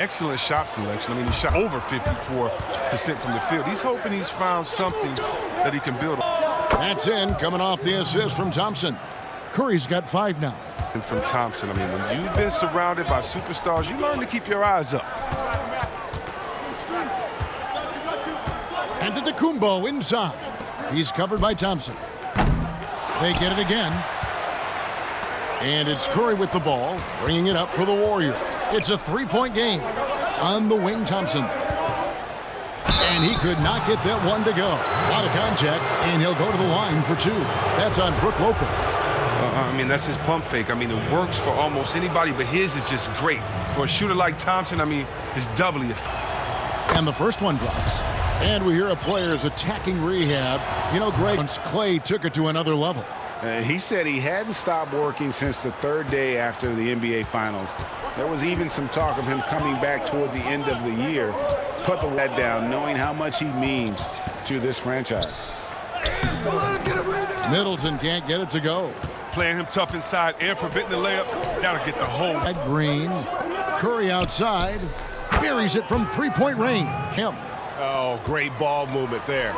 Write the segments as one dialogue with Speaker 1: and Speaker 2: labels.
Speaker 1: Excellent shot selection. I mean, he shot over 54% from the field. He's hoping he's found something that he can build on.
Speaker 2: That's in, coming off the assist from Thompson. Curry's got 5 now.
Speaker 1: And from Thompson, I mean, when you've been surrounded by superstars, you learn to keep your eyes up.
Speaker 2: And to the Kumbo inside. He's covered by Thompson. They get it again. And it's Curry with the ball, bringing it up for the Warrior. It's a 3-point game. On the wing, Thompson. And he could not get that one to go. A lot of contact, and he'll go to the line for 2. That's on Brook Lopez.
Speaker 1: I mean, that's his pump fake. I mean, it works for almost anybody, but his is just great. For a shooter like Thompson, I mean, it's doubly effective.
Speaker 2: And the first one drops. And we hear a player's attacking rehab. You know, Greg, once Clay took it to another level.
Speaker 3: He said he hadn't stopped working since the 3rd day after the NBA Finals. There was even some talk of him coming back toward the end of the year. Put the lead down, knowing how much he means to this franchise.
Speaker 2: Middleton can't get it to go.
Speaker 1: Playing him tough inside and preventing the layup. That'll get the hole.
Speaker 2: Green. Curry outside. Buries it from 3-point range. Him.
Speaker 3: Oh, great ball movement there.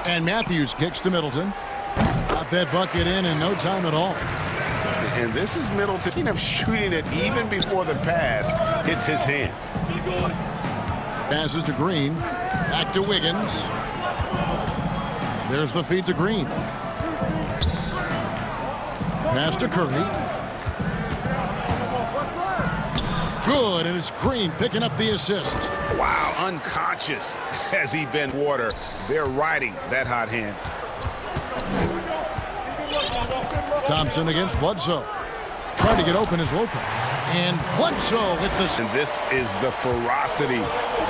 Speaker 2: And Matthews kicks to Middleton. Got that bucket in no time at all.
Speaker 3: And this is Middleton of shooting it even before the pass hits his hands.
Speaker 2: Passes to Green. Back to Wiggins. There's the feed to Green. Pass to Curry. Good, and it's Green picking up the assist.
Speaker 3: Wow, unconscious has he been water. They're riding that hot hand.
Speaker 2: Thompson against Bledsoe. Trying to get open is Lopez. And Bledsoe with the...
Speaker 3: And this is the ferocity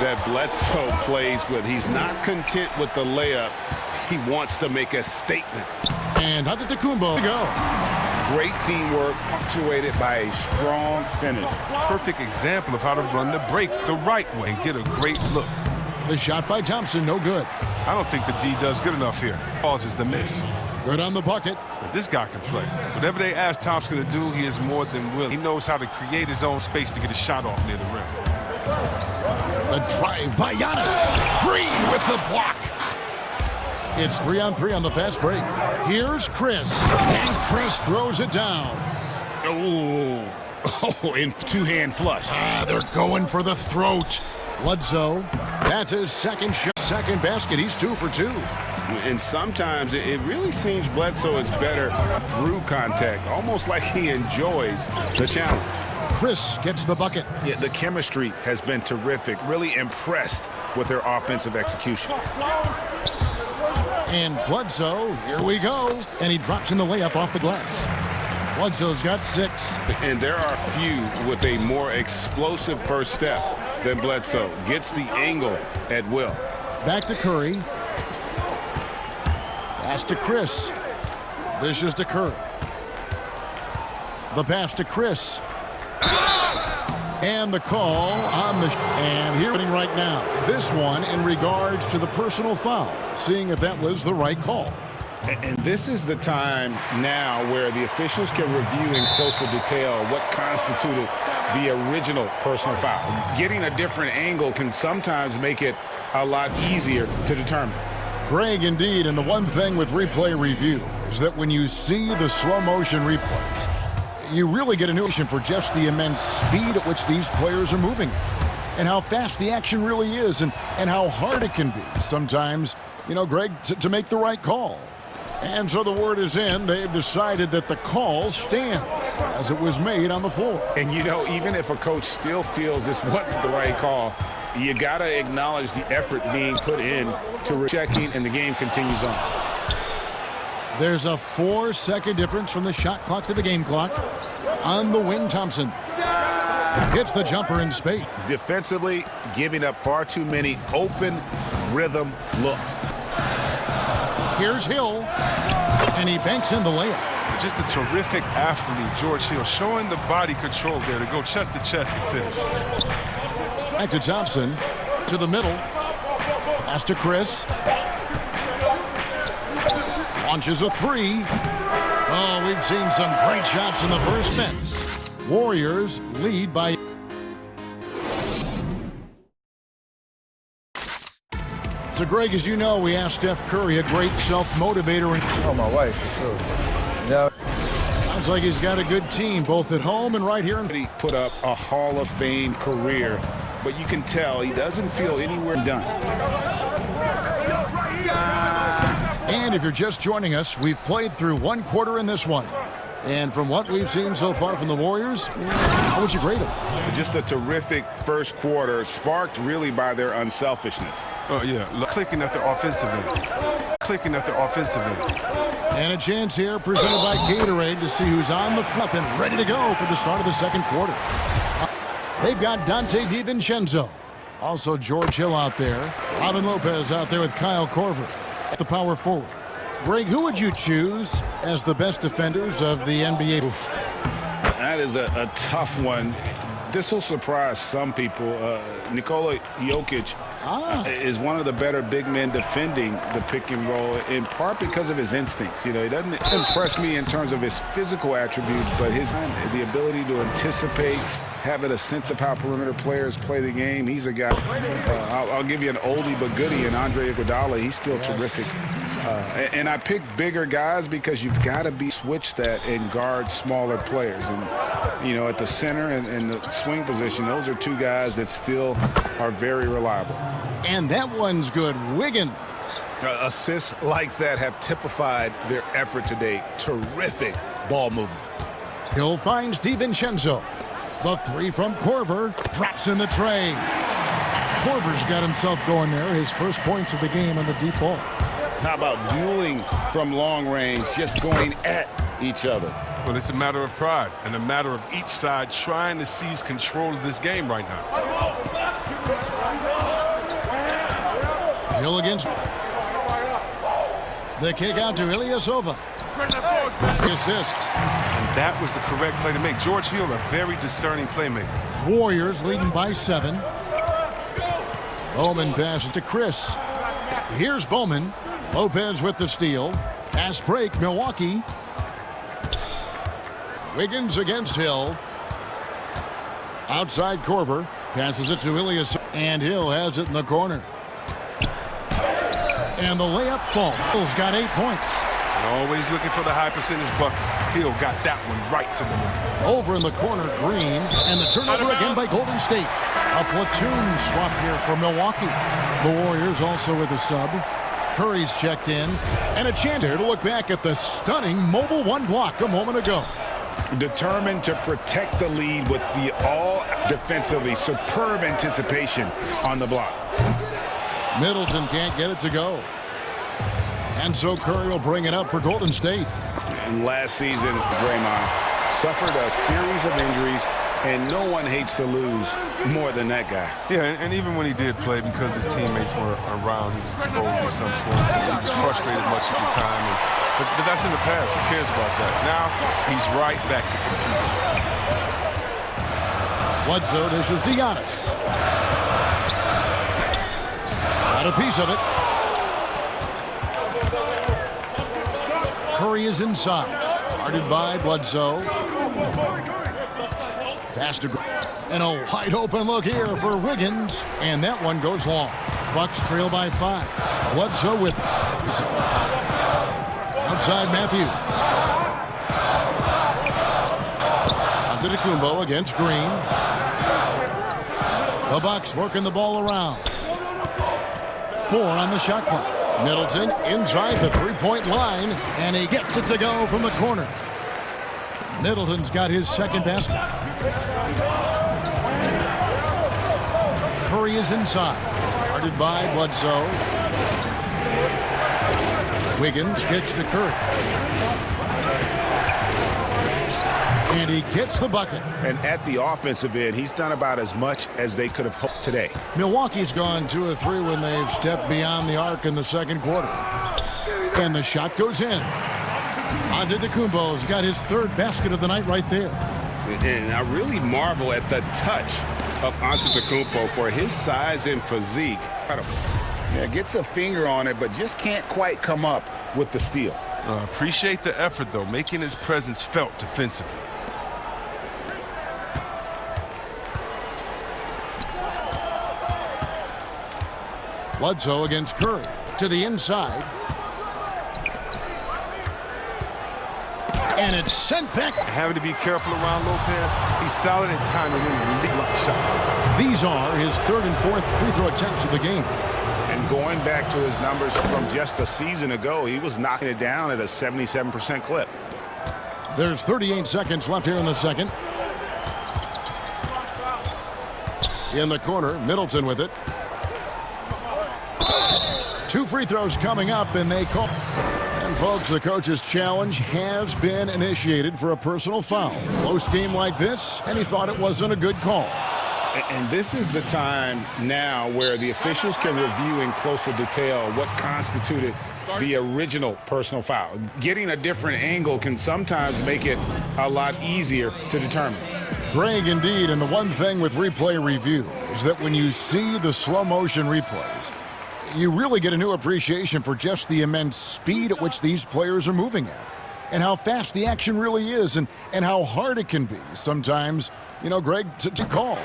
Speaker 3: that Bledsoe plays with. He's not content with the layup. He wants to make a statement.
Speaker 2: And Antetokounmpo to go.
Speaker 3: Great teamwork, punctuated by a strong finish.
Speaker 1: Perfect example of how to run the break the right way. Get a great look.
Speaker 2: The shot by Thompson, no good.
Speaker 1: I don't think the D does good enough here. Causes the miss.
Speaker 2: Good on the bucket.
Speaker 1: But this guy can play. Whatever they ask Thompson to do, he is more than willing. He knows how to create his own space to get a shot off near the rim.
Speaker 2: The drive by Giannis. Green with the block. It's 3-on-3 on the fast break. Here's Chris. And Chris throws it down.
Speaker 3: Oh, in two-hand flush.
Speaker 2: They're going for the throat. Bledsoe. That's his second shot. Second basket. He's 2 for 2.
Speaker 3: And sometimes it really seems Bledsoe is better through contact, almost like he enjoys the challenge.
Speaker 2: Chris gets the bucket.
Speaker 3: Yeah, the chemistry has been terrific. Really impressed with their offensive execution.
Speaker 2: And Bledsoe, here we go. And he drops in the layup off the glass. Bledsoe's got 6.
Speaker 3: And there are few with a more explosive first step than Bledsoe. Gets the angle at will.
Speaker 2: Back to Curry. Pass to Chris. Dishes to Curry. The pass to Chris. And the call on the... And here right now. This one in regards to the personal foul. Seeing if that was the right call.
Speaker 3: And this is the time now where the officials can review in closer detail what constituted the original personal foul. Getting a different angle can sometimes make it a lot easier to determine.
Speaker 2: Greg, indeed, and the one thing with replay review is that when you see the slow motion replays, you really get a notion for just the immense speed at which these players are moving and how fast the action really is and how hard it can be sometimes, you know, Greg, to make the right call. And so the word is in. They've decided that the call stands as it was made on the floor.
Speaker 3: And, you know, even if a coach still feels this wasn't the right call, you got to acknowledge the effort being put in to checking, and the game continues on.
Speaker 2: There's a 4-second difference from the shot clock to the game clock. On the wing, Thompson hits the jumper in spade.
Speaker 3: Defensively, giving up far too many open rhythm looks.
Speaker 2: Here's Hill, and he banks in the layup.
Speaker 1: Just a terrific athlete, George Hill, showing the body control there to go chest to chest and finish.
Speaker 2: Back to Thompson, to the middle. Pass to Chris. Launches a 3. Oh, we've seen some great shots in the first minutes. Warriors lead by... So, Greg, as you know, we asked Steph Curry, a great self-motivator.
Speaker 4: Oh, my wife, for sure. Yeah.
Speaker 2: Sounds like he's got a good team, both at home and right here.
Speaker 3: He put up a Hall of Fame career, but you can tell he doesn't feel anywhere done.
Speaker 2: And if you're just joining us, we've played through one quarter in this one. And from what we've seen so far from the Warriors, how would you grade them?
Speaker 3: Just a terrific first quarter, sparked really by their unselfishness.
Speaker 1: Oh, yeah, clicking at the offensive end. Clicking at the offensive end.
Speaker 2: And a chance here presented by Gatorade to see who's on the flip and ready to go for the start of the second quarter. They've got Dante DiVincenzo. Also George Hill out there. Robin Lopez out there with Kyle Korver at the power forward. Greg, who would you choose as the best defenders of the NBA?
Speaker 3: Oof. That is a tough one. This will surprise some people. Nikola Jokic is one of the better big men defending the pick and roll, in part because of his instincts. You know, he doesn't impress me in terms of his physical attributes, but the ability to anticipate, having a sense of how perimeter players play the game. He's a guy. I'll give you an oldie but goodie in Andre Iguodala. He's still terrific. And I pick bigger guys because you've got to switch that and guard smaller players. And, you know, at the center and the swing position, those are two guys that still are very reliable.
Speaker 2: And that one's good. Wiggins.
Speaker 3: Assists like that have typified their effort today. Terrific ball movement.
Speaker 2: Hill finds DiVincenzo. The three from Korver drops in the tray. Korver's got himself going there. His first points of the game on the deep ball.
Speaker 3: How about dueling from long range, just going at each other?
Speaker 1: Well, it's a matter of pride and a matter of each side trying to seize control of this game right now.
Speaker 2: Hill against the kick out to Ilyasova. The assist.
Speaker 1: And that was the correct play to make. George Hill, a very discerning playmaker.
Speaker 2: Warriors leading by 7. Bowman passes to Chris. Here's Bowman. Lopez with the steal. Fast break, Milwaukee. Wiggins against Hill. Outside Korver. Passes it to Ilias. And Hill has it in the corner. And the layup falls. Hill's got 8 points.
Speaker 1: And always looking for the high percentage bucket. Hill got that one right to the rim.
Speaker 2: Over in the corner, Green. And the turnover again by Golden State. A platoon swap here for Milwaukee. The Warriors also with a sub. Curry's checked in. And a chance here to look back at the stunning mobile one block a moment ago.
Speaker 3: Determined to protect the lead with the all defensively superb anticipation on the block.
Speaker 2: Middleton can't get it to go. And so Curry will bring it up for Golden State.
Speaker 3: And last season, Draymond suffered a series of injuries, and no one hates to lose more than that guy.
Speaker 1: Yeah, and even when he did play, because his teammates were around, he was exposed at some points, and he was frustrated much of the time. But that's in the past. Who cares about that? Now, he's right back to competing.
Speaker 2: Bledsoe dishes to Giannis. Got a piece of it. Curry is inside. Guarded by Bledsoe. Pass to Green. And a wide open look here for Wiggins. And that one goes long. Bucks trail by 5. Bledsoe with it. Outside Matthews. Antetokounmpo against Green. The Bucks working the ball around. 4 on the shot clock. Middleton inside the three-point line, and he gets it to go from the corner. Middleton's got his second basket. Curry is inside. Guarded by Bledsoe. Wiggins kicks to Curry. And he gets the bucket.
Speaker 3: And at the offensive end, he's done about as much as they could have hoped today.
Speaker 2: Milwaukee's gone 2 of 3 when they've stepped beyond the arc in the second quarter. And the shot goes in. Antetokounmpo's got his 3rd basket of the night right there.
Speaker 3: And I really marvel at the touch of Antetokounmpo for his size and physique. Yeah, gets a finger on it, but just can't quite come up with the steal.
Speaker 1: Appreciate the effort, though, making his presence felt defensively.
Speaker 2: Bledsoe against Curry. To the inside. And it's sent back.
Speaker 1: Having to be careful around Lopez. He's solid at timing in the league block shots.
Speaker 2: These are his third and fourth free throw attempts of the game.
Speaker 3: And going back to his numbers from just a season ago, he was knocking it down at a 77% clip.
Speaker 2: There's 38 seconds left here in the second. In the corner, Middleton with it. 2 free throws coming up, and they call. And folks, the coach's challenge has been initiated for a personal foul. Close game like this, and he thought it wasn't a good call.
Speaker 3: And this is the time now where the officials can review in closer detail what constituted the original personal foul. Getting a different angle can sometimes make it a lot easier to determine.
Speaker 2: Greg, indeed, and the one thing with replay review is that when you see the slow motion replays, you really get a new appreciation for just the immense speed at which these players are moving at, and how fast the action really is, and how hard it can be sometimes, Greg, to call.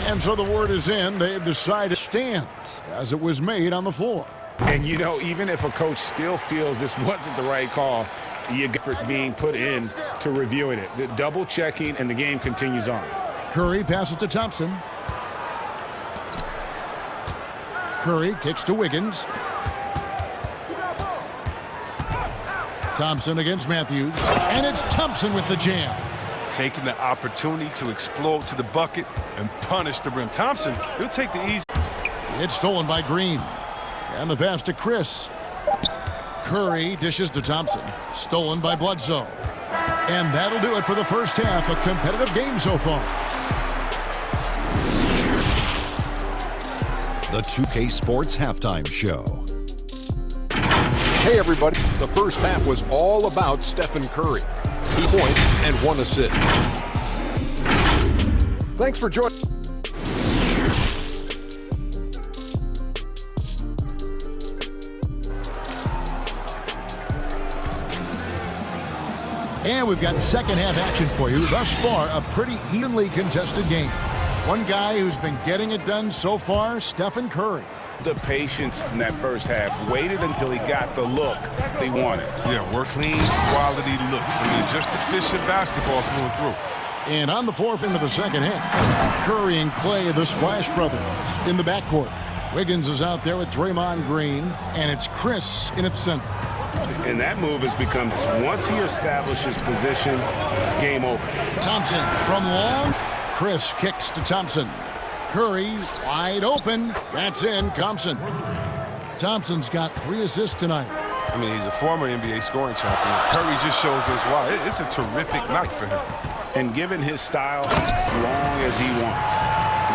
Speaker 2: And so the word is in. They've decided stands as it was made on the floor.
Speaker 3: And, even if a coach still feels this wasn't the right call, you get for being put in to reviewing it. Double checking, and the game continues on.
Speaker 2: Curry passes to Thompson. Curry kicks to Wiggins. Thompson against Matthews. And it's Thompson with the jam.
Speaker 1: Taking the opportunity to explode to the bucket and punish the rim. Thompson, he'll take the easy.
Speaker 2: It's stolen by Green. And the pass to Chris. Curry dishes to Thompson. Stolen by Bledsoe. And that'll do it for the first half. A competitive game so far.
Speaker 5: The 2K Sports Halftime Show.
Speaker 6: Hey everybody, the first half was all about Stephen Curry. 2 points and 1 assist. Thanks for joining.
Speaker 2: And we've got second half action for you. Thus far, a pretty evenly contested game. One guy who's been getting it done so far, Stephen Curry.
Speaker 3: The patience in that first half, waited until he got the look they wanted.
Speaker 1: Yeah, work clean, quality looks. Just efficient basketball through and through.
Speaker 2: And on the floor into the second half, Curry and Clay, the Splash Brothers, in the backcourt. Wiggins is out there with Draymond Green, and it's Chris in its center.
Speaker 3: And that move has become, once he establishes position, game over.
Speaker 2: Thompson from long. Chris kicks to Thompson. Curry wide open. That's in. Thompson. Thompson's got 3 assists tonight.
Speaker 1: He's a former NBA scoring champion. Curry just shows us why. It's a terrific night for him.
Speaker 3: And given his style, as long as he wants.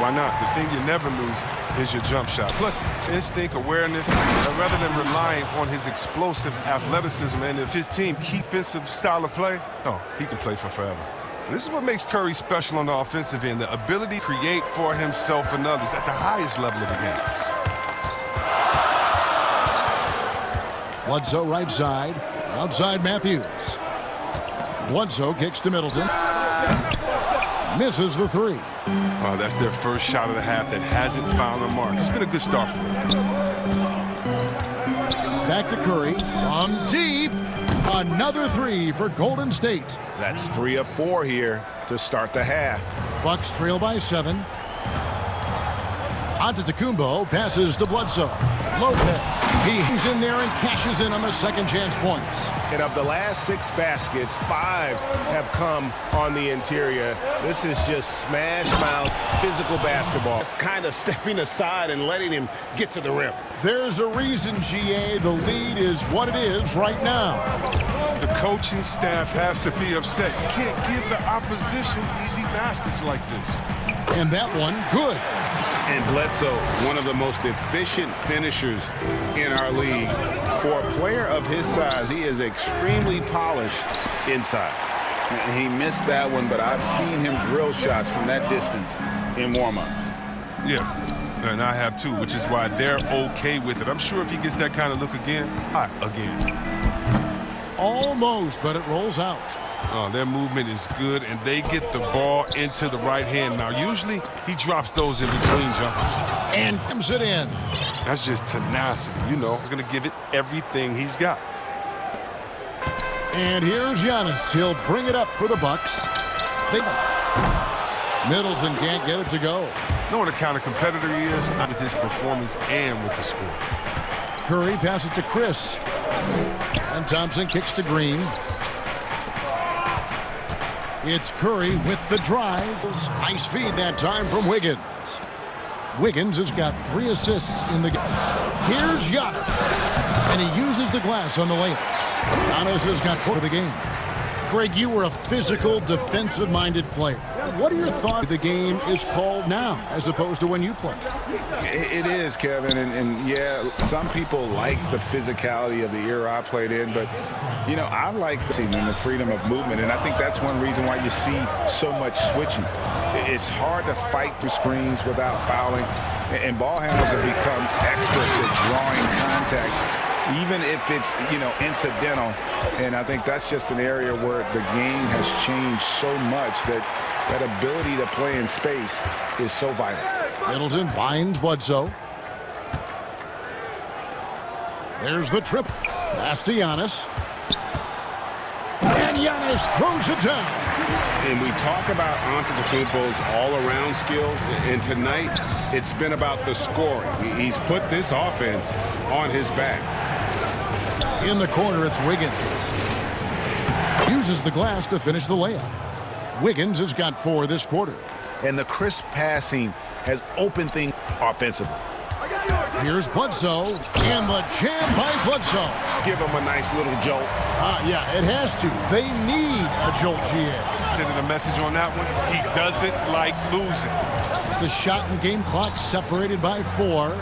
Speaker 1: Why not? The thing you never lose is your jump shot. Plus, instinct, awareness, rather than relying on his explosive athleticism. And if his team keeps defensive style of play, he can play for forever. This is what makes Curry special on the offensive end, the ability to create for himself and others at the highest level of the game.
Speaker 2: Bledsoe right side. Outside Matthews. Bledsoe kicks to Middleton. Misses the 3.
Speaker 1: Oh, that's their first shot of the half that hasn't found a mark. It's been a good start for them.
Speaker 2: Back to Curry. From deep. Another 3 for Golden State.
Speaker 3: That's 3 of 4 here to start the half.
Speaker 2: Bucks trail by 7. Antetokounmpo passes to Bledsoe. Lopez. He hangs in there and cashes in on the second chance points.
Speaker 3: And of the last 6 baskets, 5 have come on the interior. This is just smash mouth physical basketball. It's kind of stepping aside and letting him get to the rim.
Speaker 2: There's a reason, GA, the lead is what it is right now.
Speaker 1: The coaching staff has to be upset. You can't give the opposition easy baskets like this.
Speaker 2: And that one, good.
Speaker 3: And Bledsoe, one of the most efficient finishers in our league. For a player of his size, he is extremely polished inside. He missed that one, but I've seen him drill shots from that distance in warm-ups.
Speaker 1: Yeah, and I have too, which is why they're okay with it. I'm sure if he gets that kind of look again, Almost,
Speaker 2: but it rolls out.
Speaker 1: Their movement is good, and they get the ball into the right hand. Now, usually he drops those in between jumpers.
Speaker 2: And comes it in.
Speaker 1: That's just tenacity, you know. He's going to give it everything he's got.
Speaker 2: And here's Giannis. He'll bring it up for the Bucks. Middleton can't get it to go.
Speaker 1: Knowing the kind of competitor he is with his performance and with the score.
Speaker 2: Curry passes to Chris. And Thompson kicks to Green. It's Curry with the drive. Nice feed that time from Wiggins. Wiggins has got 3 assists in the game. Here's Giannis. And he uses the glass on the layup. Giannis has got 4 of the game. Greg, you were a physical, defensive-minded player. What are your thoughts? The game is called now as opposed to when you played.
Speaker 3: It is, Kevin, and yeah, some people like the physicality of the era I played in, but, you know, I like the freedom of movement, and I think that's one reason why you see so much switching. It's hard to fight through screens without fouling, and ball handlers have become experts at drawing contact, even if it's, you know, incidental. And I think that's just an area where the game has changed so much that that ability to play in space is so vital.
Speaker 2: Middleton finds Bledsoe. There's the trip. Pass to Giannis. And Giannis throws it down.
Speaker 7: And we talk about Antetokounmpo's all-around skills, and tonight it's been about the scoring. He's put this offense on his back.
Speaker 2: In the corner, it's Wiggins. Uses the glass to finish the layup. Wiggins has got 4 this quarter.
Speaker 3: And the crisp passing has opened things offensively.
Speaker 2: Here's Bledsoe, and the jam by Bledsoe.
Speaker 3: Give him a nice little jolt.
Speaker 2: Yeah, it has to. They need a jolt, GA.
Speaker 1: Sending a message on that one. He doesn't like losing.
Speaker 2: The shot and game clock separated by 4.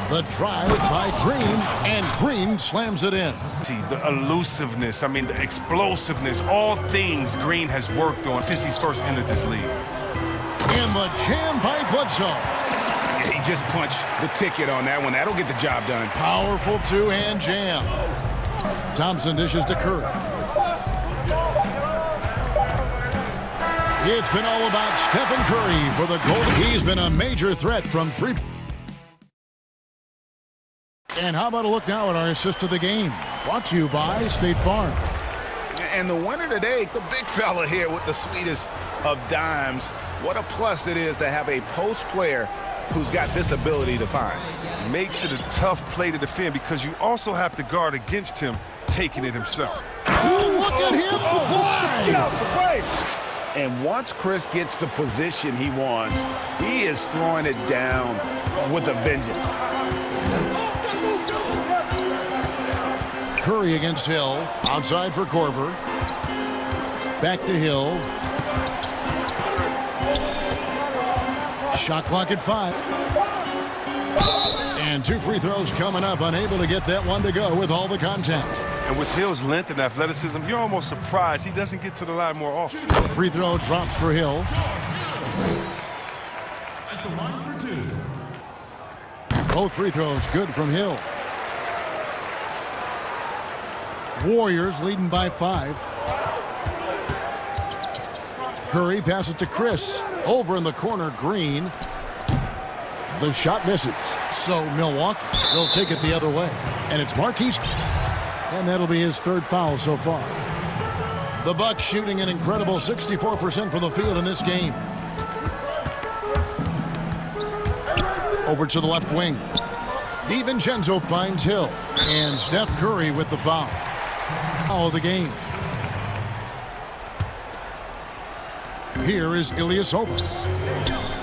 Speaker 2: The drive by Green, and Green slams it in.
Speaker 1: See, the elusiveness, I mean, the explosiveness, all things Green has worked on since he's first entered this league.
Speaker 2: And the jam by Bledsoe.
Speaker 3: He just punched the ticket on that one. That'll get the job done.
Speaker 2: Powerful 2-hand jam. Thompson dishes to Curry. It's been all about Stephen Curry for the goal. He's been a major threat from 3. And how about a look now at our assist of the game? Brought to you by State Farm.
Speaker 3: And the winner today, the big fella here with the sweetest of dimes. What a plus it is to have a post player who's got this ability to find.
Speaker 1: Makes it a tough play to defend because you also have to guard against him taking it himself.
Speaker 2: Look at him fly!
Speaker 3: And once Chris gets the position he wants, he is throwing it down with a vengeance.
Speaker 2: Curry against Hill. Outside for Korver. Back to Hill. Shot clock at 5. And 2 free throws coming up. Unable to get that one to go with all the content.
Speaker 1: And with Hill's length and athleticism, you're almost surprised he doesn't get to the line more often.
Speaker 2: Free throw drops for Hill. Both free throws good from Hill. Warriors leading by 5. Curry passes to Chris. Over in the corner, Green. The shot misses. So Milwaukee will take it the other way. And it's Marquise. And that'll be his 3rd foul so far. The Bucks shooting an incredible 64% from the field in this game. Over to the left wing. DiVincenzo finds Hill. And Steph Curry with the foul. Foul of the game. Here is Ilyasova.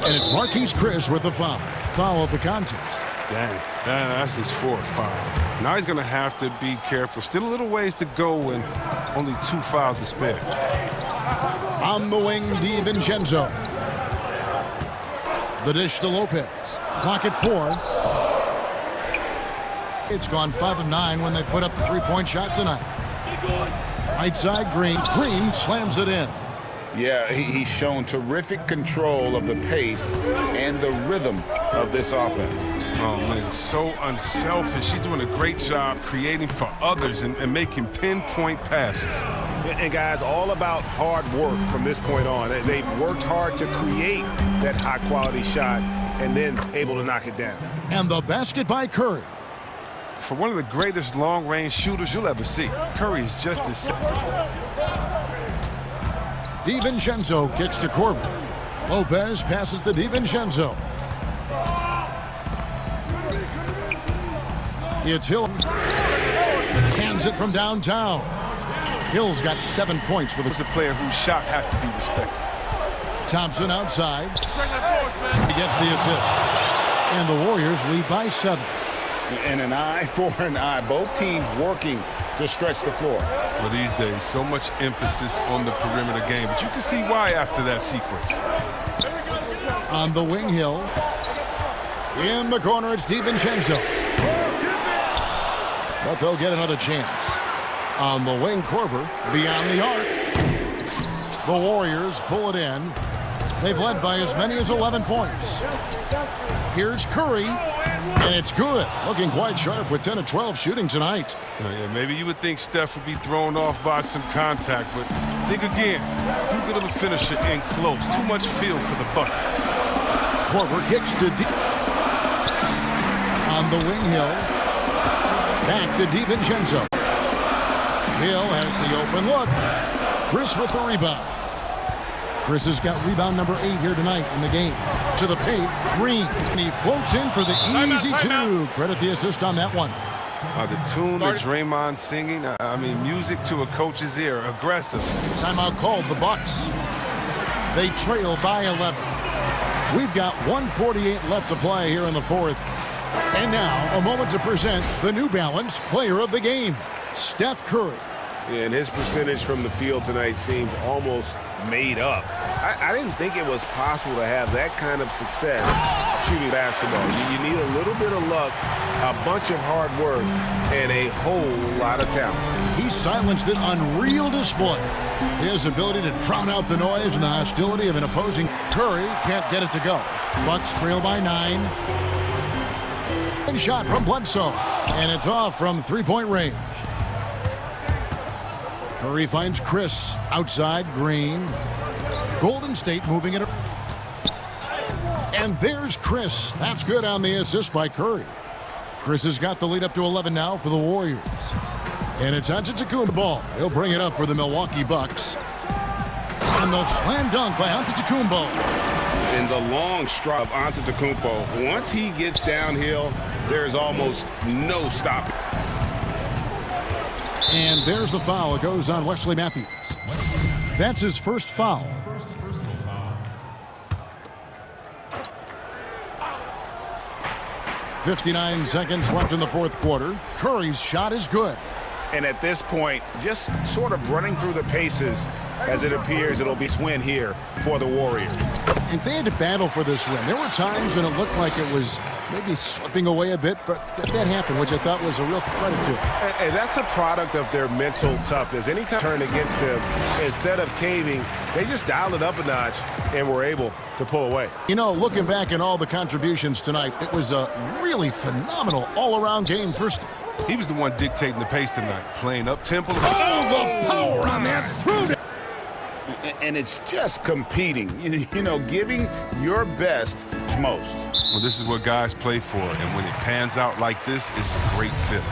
Speaker 2: And it's Marquise Chris with the foul. Foul of the contest.
Speaker 1: Dang, that's his 4th foul. Now he's going to have to be careful. Still a little ways to go and only 2 fouls to spare.
Speaker 2: On the wing, DiVincenzo. The dish to Lopez. Clock at 4. It's gone 5 of 9 when they put up the 3-point shot tonight. Right side, Green. Green slams it in.
Speaker 3: Yeah, he's shown terrific control of the pace and the rhythm of this offense.
Speaker 1: Oh, man, so unselfish. He's doing a great job creating for others and making pinpoint passes.
Speaker 3: And guys, all about hard work from this point on. They've worked hard to create that high-quality shot and then able to knock it down.
Speaker 2: And the basket by Curry.
Speaker 1: For one of the greatest long-range shooters you'll ever see, Curry is just as...
Speaker 2: DiVincenzo gets to Corver. Lopez passes to DiVincenzo. It's Hill. Cans it from downtown. Hill's got 7 points for the
Speaker 1: player whose shot has to be respected.
Speaker 2: Thompson outside. He gets the assist. And the Warriors lead by 7.
Speaker 3: And an eye for an eye. Both teams working to stretch the floor.
Speaker 1: Well, these days, so much emphasis on the perimeter game, but you can see why after that sequence.
Speaker 2: On the wing, Hill. In the corner, it's DiVincenzo. But they'll get another chance. On the wing, Corver, beyond the arc. The Warriors pull it in. They've led by as many as 11 points. Here's Curry, and it's good. Looking quite sharp with 10 of 12 shooting tonight.
Speaker 1: Yeah, maybe you would think Steph would be thrown off by some contact, but think again. Too good of a finisher in close. Too much feel for the bucket.
Speaker 2: Corver kicks to deep. On the wing, Hill. Back to DiVincenzo. Hill has the open look. Chris with the rebound. Chris has got rebound number 8 here tonight in the game. To the paint, Green. And he floats in for the easy two. Credit the assist on that one.
Speaker 1: The tune that Draymond singing, I mean, music to a coach's ear. Aggressive.
Speaker 2: Timeout called the Bucks. They trail by 11. We've got 1:48 left to play here in the fourth. And now, a moment to present the New Balance Player of the Game, Steph Curry.
Speaker 3: And his percentage from the field tonight seemed almost made up. I didn't think it was possible to have that kind of success shooting basketball. You need a little bit of luck, a bunch of hard work, and a whole lot of talent.
Speaker 2: He silenced an unreal display. His ability to drown out the noise and the hostility of an opposing. Curry can't get it to go. Bucks trail by 9. And shot from Bledsoe. And it's off from three-point range. Curry finds Chris outside. Green. Golden State moving it. And there's Chris. That's good on the assist by Curry. Chris has got the lead up to 11 now for the Warriors. And it's Antetokounmpo ball. He'll bring it up for the Milwaukee Bucks. And the slam dunk by Antetokounmpo.
Speaker 3: And the long stride of Antetokounmpo. Once he gets downhill, there's almost no stopping.
Speaker 2: And there's the foul. It goes on Wesley Matthews. That's his first foul. .59 seconds left in the fourth quarter. Curry's shot is good.
Speaker 3: And at this point, just sort of running through the paces as it appears it'll be win here for the Warriors.
Speaker 2: And they had to battle for this win. There were times when it looked like it was maybe slipping away a bit, but that happened, which I thought was a real credit to them.
Speaker 3: And that's a product of their mental toughness. Anytime turn against them, instead of caving, they just dialed it up a notch and were able to pull away.
Speaker 2: You know, looking back at all the contributions tonight, it was a really phenomenal all-around game first.
Speaker 1: He was the one dictating the pace tonight, playing up-tempo.
Speaker 2: Oh, the power on that through.
Speaker 3: And it's just competing, you know, giving your best most.
Speaker 1: Well, this is what guys play for, and when it pans out like this, it's a great feeling.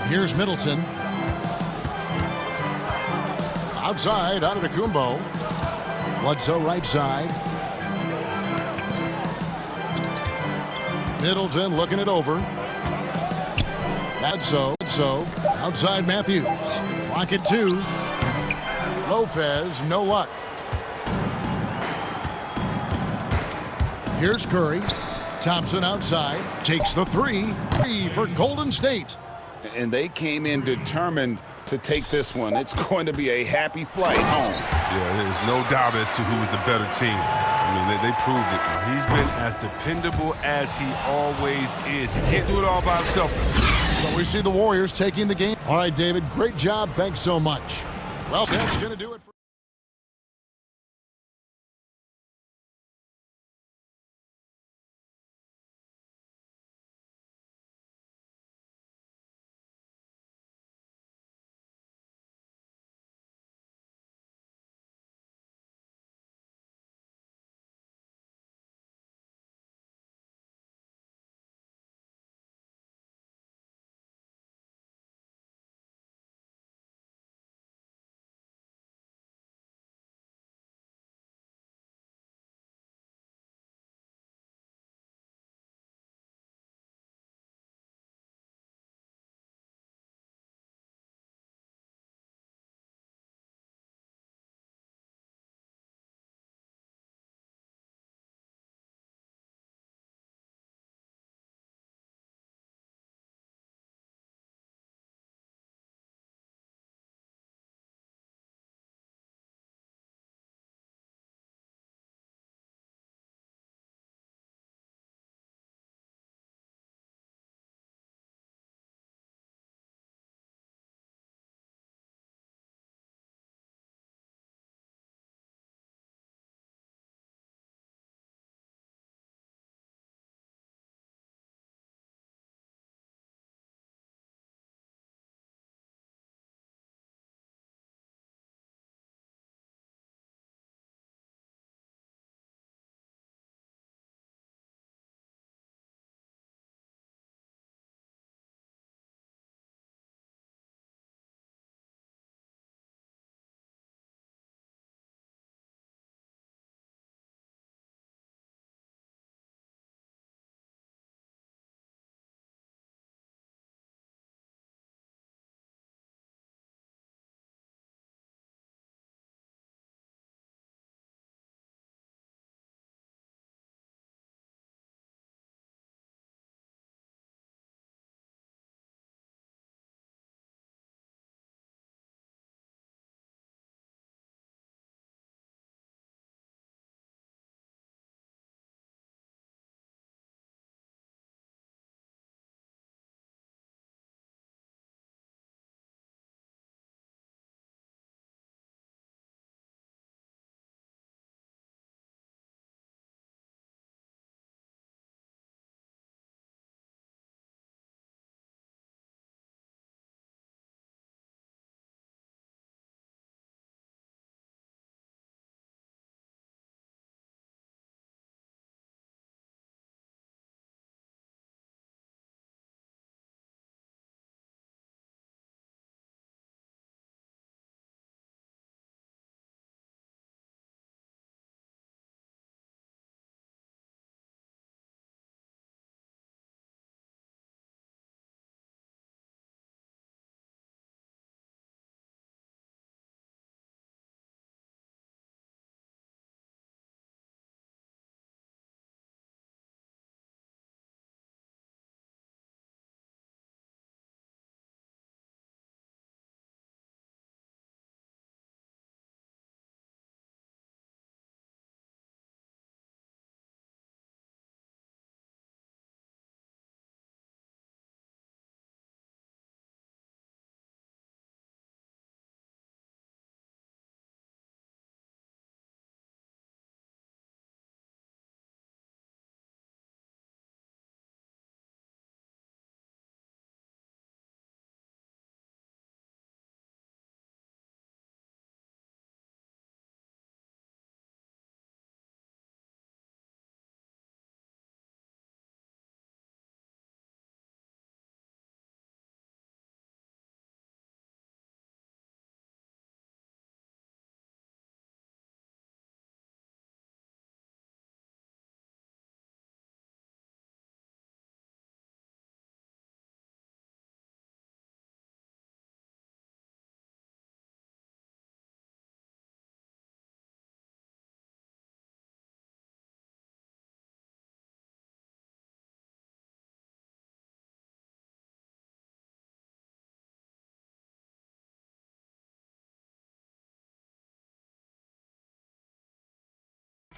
Speaker 2: Here's Middleton. Outside, Antetokounmpo. Bledsoe right side. Middleton looking it over. Bledsoe. Outside Matthews. Clock at 2. Lopez, no luck. Here's Curry. Thompson outside. Takes the 3. 3 for Golden State.
Speaker 3: And they came in determined to take this one. It's going to be a happy flight home.
Speaker 1: Yeah, there's no doubt as to who is the better team. I mean, they proved it. He's been as dependable as he always is. He can't do it all by himself.
Speaker 2: So we see the Warriors taking the game. All right, David, great job. Thanks so much. Well, that's going to do it for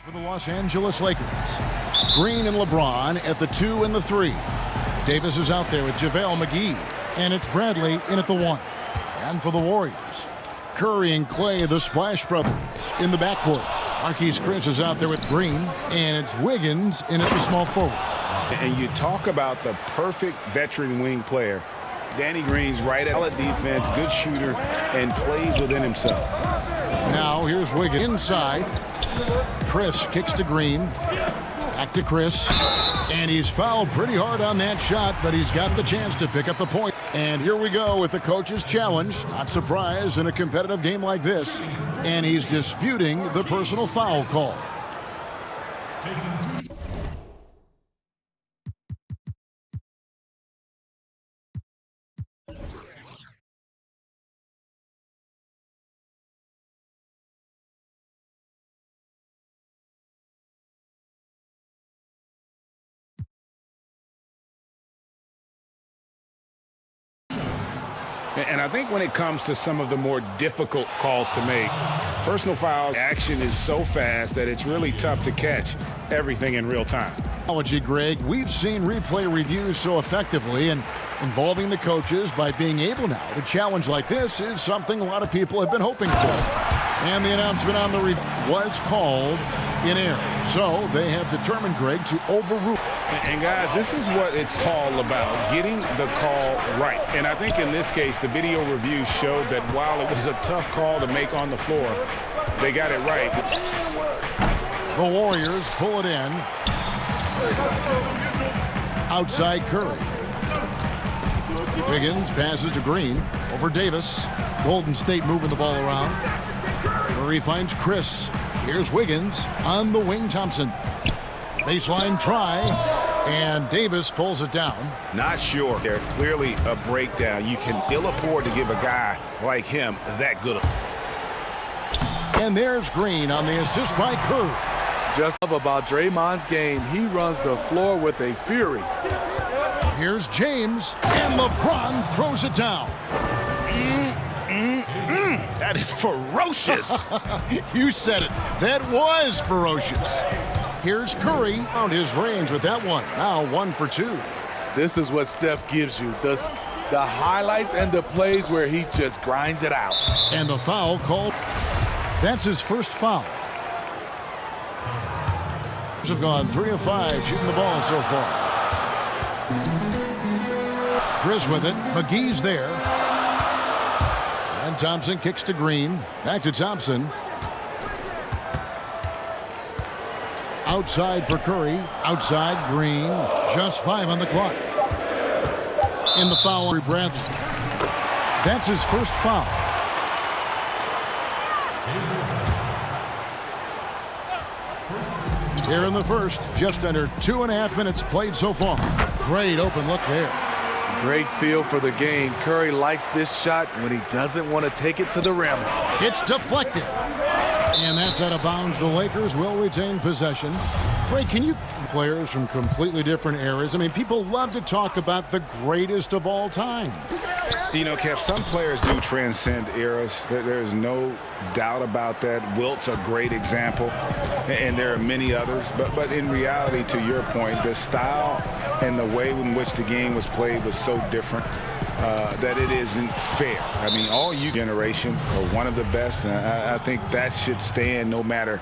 Speaker 2: For the Los Angeles Lakers. Green and LeBron at the 2 and the 3. Davis is out there with JaVale McGee. And it's Bradley in at the 1. And for the Warriors, Curry and Clay, the Splash Brothers, in the backcourt. Marquise Chris is out there with Green. And it's Wiggins in at the small forward.
Speaker 3: And you talk about the perfect veteran wing player. Danny Green's right at solid defense, good shooter, and plays within himself.
Speaker 2: Now here's Wiggins inside. Chris kicks to Green. Back to Chris. And he's fouled pretty hard on that shot, but he's got the chance to pick up the point. And here we go with the coach's challenge. Not surprised in a competitive game like this. And he's disputing the personal foul call.
Speaker 3: And I think when it comes to some of the more difficult calls to make, personal foul action is so fast that it's really tough to catch everything in real time.
Speaker 2: Greg, we've seen replay reviews so effectively, and involving the coaches by being able now to challenge like this is something a lot of people have been hoping for. And the announcement on the review was called in error. So they have determined, Greg, to overrule.
Speaker 3: And guys, this is what it's all about, getting the call right. And I think in this case, the video review showed that while it was a tough call to make on the floor, they got it right.
Speaker 2: The Warriors pull it in. Outside Curry. Wiggins passes to Green. Over Davis. Golden State moving the ball around. Curry finds Chris. Here's Wiggins on the wing. Thompson. Baseline try. And Davis pulls it down.
Speaker 7: Not sure. They're clearly a breakdown. You can ill afford to give a guy like him that good.
Speaker 2: And there's Green on the assist by Curry.
Speaker 8: Just about Draymond's game, he runs the floor with a fury.
Speaker 2: Here's James, and LeBron throws it down.
Speaker 7: That is ferocious.
Speaker 2: You said it. That was ferocious. Here's Curry on his range with that one. Now 1 for 2.
Speaker 8: This is what Steph gives you. The highlights and the plays where he just grinds it out.
Speaker 2: And the foul called. That's his first foul. Have gone 3 of 5 shooting the ball so far. Chris with it. McGee's there. And Thompson kicks to Green. Back to Thompson. Outside for Curry. Outside Green. Just 5 on the clock. In the foul, Bradley. That's his first foul. Here in the first, just under 2.5 minutes played so far. Great open look there.
Speaker 8: Great feel for the game. Curry likes this shot when he doesn't want to take it to the rim.
Speaker 2: It's deflected. And that's out of bounds. The Lakers will retain possession. Ray, can you players from completely different eras? I mean, people love to talk about the greatest of all time.
Speaker 3: You know, Kev, some players do transcend eras. There's no doubt about that. Wilt's a great example, and there are many others. But in reality, to your point, the style and the way in which the game was played was so different that it isn't fair. I mean, all you generation are one of the best, and I think that should stand no matter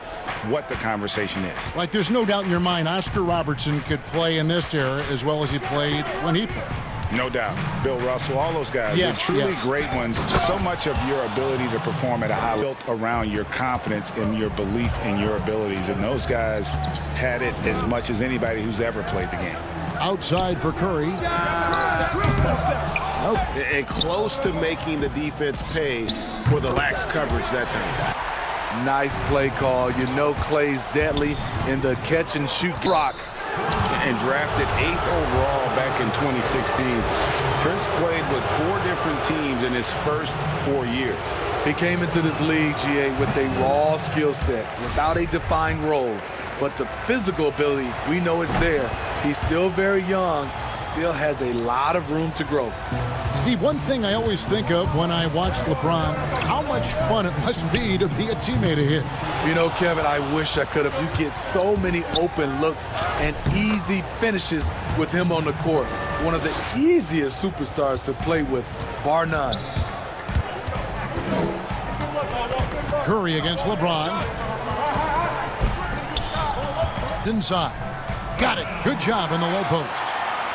Speaker 3: what the conversation is.
Speaker 2: Like, there's no doubt in your mind Oscar Robertson could play in this era as well as he played when he played.
Speaker 3: No doubt. Bill Russell, all those guys, they're truly great ones. So much of your ability to perform at a high level built around your confidence and your belief in your abilities. And those guys had it as much as anybody who's ever played the game.
Speaker 2: Outside for Curry.
Speaker 7: Nope. And close to making the defense pay for the lax coverage that time.
Speaker 8: Nice play call. You know Clay's deadly in the catch and shoot rock.
Speaker 3: And drafted 8th overall back in 2016. Chris played with 4 different teams in his first 4 years.
Speaker 8: He came into this league, GA, with a raw skill set, without a defined role. But the physical ability, we know it's there. He's still very young, still has a lot of room to grow.
Speaker 2: Steve, one thing I always think of when I watch LeBron, how much fun it must be to be a teammate of his.
Speaker 8: You know, Kevin, I wish I could have. You get so many open looks and easy finishes with him on the court. One of the easiest superstars to play with, bar none.
Speaker 2: Curry against LeBron. Inside. Got it. Good job in the low post.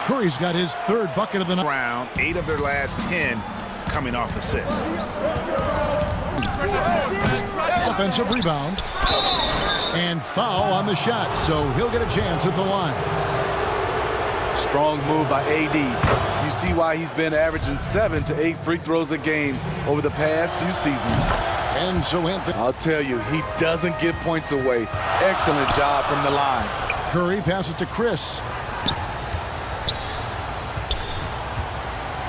Speaker 2: Curry's got his third bucket of the night.
Speaker 3: Round 8 of their last 10 coming off assists.
Speaker 2: Offensive rebound. And foul on the shot, so he'll get a chance at the line.
Speaker 8: Strong move by AD. You see why he's been averaging 7 to 8 free throws a game over the past few seasons.
Speaker 2: And so Anthony.
Speaker 8: I'll tell you, he doesn't give points away. Excellent job from the line.
Speaker 2: Curry passes to Chris.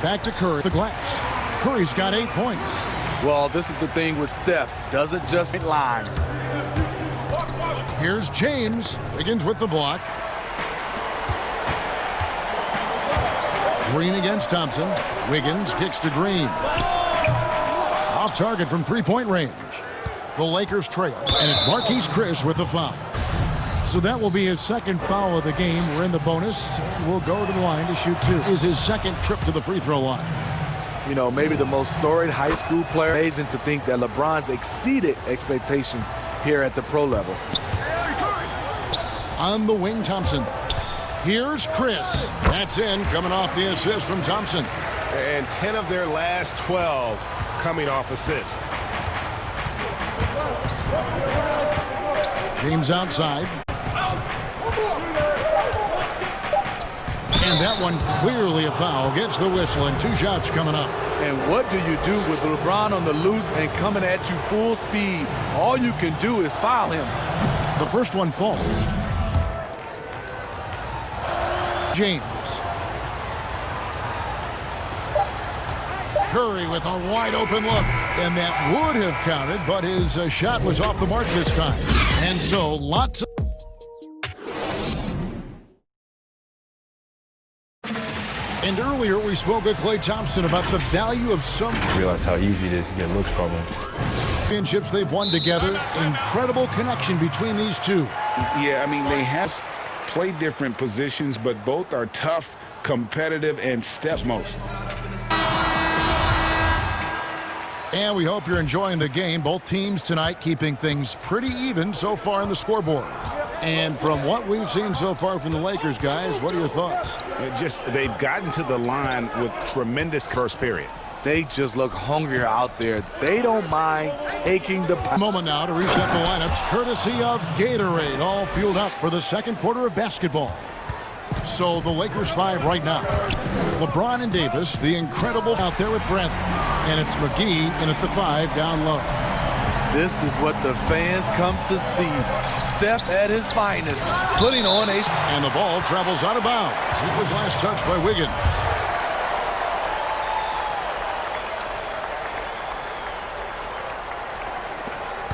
Speaker 2: Back to Curry. The glass. Curry's got 8 points.
Speaker 8: Well, this is the thing with Steph. Doesn't just hit line.
Speaker 2: Here's James. Begins with the block. Green against Thompson. Wiggins kicks to Green. Off target from three-point range. The Lakers trail, and it's Marquise Chris with the foul. So that will be his second foul of the game. We're in the bonus, and we'll go to the line to shoot 2. Is his second trip to the free throw line.
Speaker 8: You know, maybe the most storied high school player. Amazing to think that LeBron's exceeded expectation here at the pro level.
Speaker 2: On the wing, Thompson. Here's Chris. That's in, coming off the assist from Thompson.
Speaker 3: And 10 of their last 12 coming off assists.
Speaker 2: James outside. And that one clearly a foul. Gets the whistle, and 2 shots coming up.
Speaker 8: And what do you do with LeBron on the loose and coming at you full speed? All you can do is foul him.
Speaker 2: The first one falls. James. Curry with a wide open look. And that would have counted, but his shot was off the mark this time. And so lots of... And earlier we spoke with Klay Thompson about the value of some...
Speaker 4: Realize how easy it is to get looks from him.
Speaker 2: Championships they've won together. Incredible connection between these two.
Speaker 3: Yeah, I mean, they have played different positions, but both are tough, competitive, and steps most.
Speaker 2: And we hope you're enjoying the game. Both teams tonight keeping things pretty even so far on the scoreboard. And from what we've seen so far from the Lakers, guys, what are your thoughts?
Speaker 3: They've gotten to the line with tremendous first period.
Speaker 8: They just look hungrier out there. They don't mind taking the...
Speaker 2: Moment now to reset the lineups, courtesy of Gatorade, all fueled up for the second quarter of basketball. So the Lakers 5 right now. LeBron and Davis, the incredible out there with Bradley. And it's McGee in at the 5 down low.
Speaker 8: This is what the fans come to see. Steph at his finest, putting on a...
Speaker 2: And the ball travels out of bounds. It was last touched by Wiggins.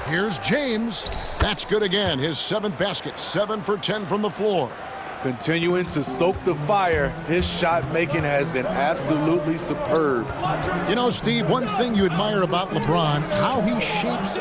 Speaker 2: Here's James. That's good again. His 7th basket. 7 for 10 from the floor.
Speaker 8: Continuing to stoke the fire, his shot making has been absolutely superb.
Speaker 2: You know, Steve, one thing you admire about LeBron, how he shapes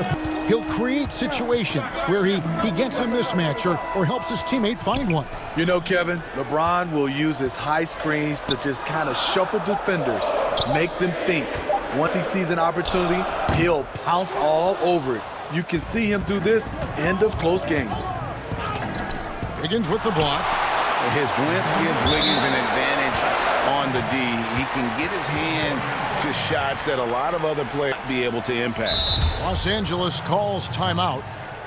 Speaker 2: he'll create situations where he gets a mismatch or helps his teammate find one.
Speaker 8: You know, Kevin, LeBron will use his high screens to just kind of shuffle defenders, make them think. Once he sees an opportunity, he'll pounce all over it. You can see him do this end of close games.
Speaker 2: Wiggins with the block.
Speaker 3: His length gives Wiggins an advantage on the D. He can get his hand to shots that a lot of other players be able to impact.
Speaker 2: Los Angeles calls timeout.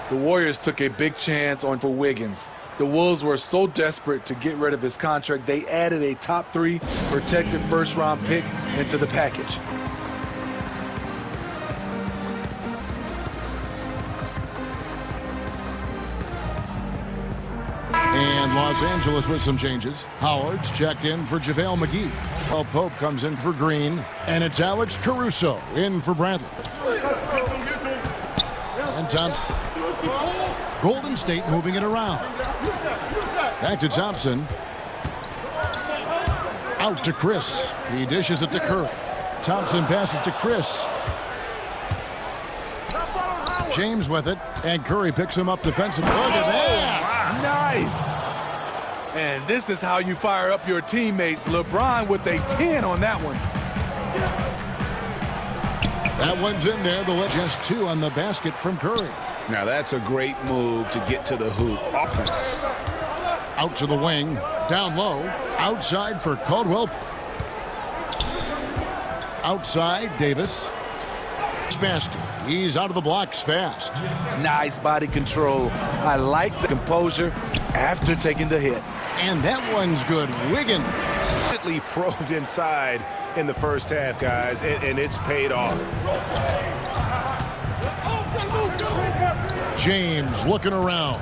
Speaker 8: The Warriors took a big chance for Wiggins. The Wolves were so desperate to get rid of his contract, they added a top 3 protected first-round pick into the package.
Speaker 2: And Los Angeles with some changes. Howard's checked in for JaVale McGee. While Pope comes in for Green. And it's Alex Caruso in for Bradley. And Thompson. Golden State moving it around. Back to Thompson. Out to Chris. He dishes it to Curry. Thompson passes to Chris. James with it, and Curry picks him up defensively. Look at that!
Speaker 8: Nice! And this is how you fire up your teammates. LeBron with a 10 on that one.
Speaker 2: That one's in there. Just 2 on the basket from Curry.
Speaker 3: Now that's a great move to get to the hoop. Offense.
Speaker 2: Out to the wing, down low, outside for Caldwell. Outside, Davis. Basket. He's out of the blocks fast.
Speaker 8: Nice body control. I like the composure after taking the hit.
Speaker 2: And that one's good. Wiggins.
Speaker 7: Probed inside in the first half, guys, and it's paid off.
Speaker 2: James looking around.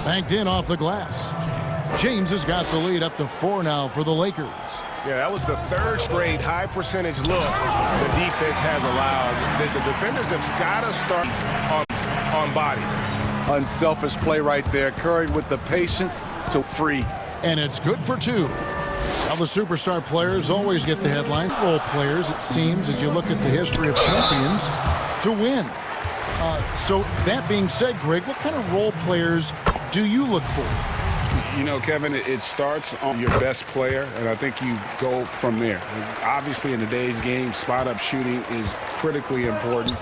Speaker 2: Banked in off the glass. James has got the lead up to 4 now for the Lakers.
Speaker 7: Yeah, that was the 3rd straight high percentage look the defense has allowed. The defenders have got to start on body.
Speaker 8: Unselfish play right there. Curry with the patience to free.
Speaker 2: And it's good for 2. Now the superstar players always get the headline. Role players, it seems, as you look at the history of champions, to win. So that being said, Greg, what kind of role players do you look for?
Speaker 3: You know, Kevin, it starts on your best player, and I think you go from there. Obviously, in today's game, spot-up shooting is critically important.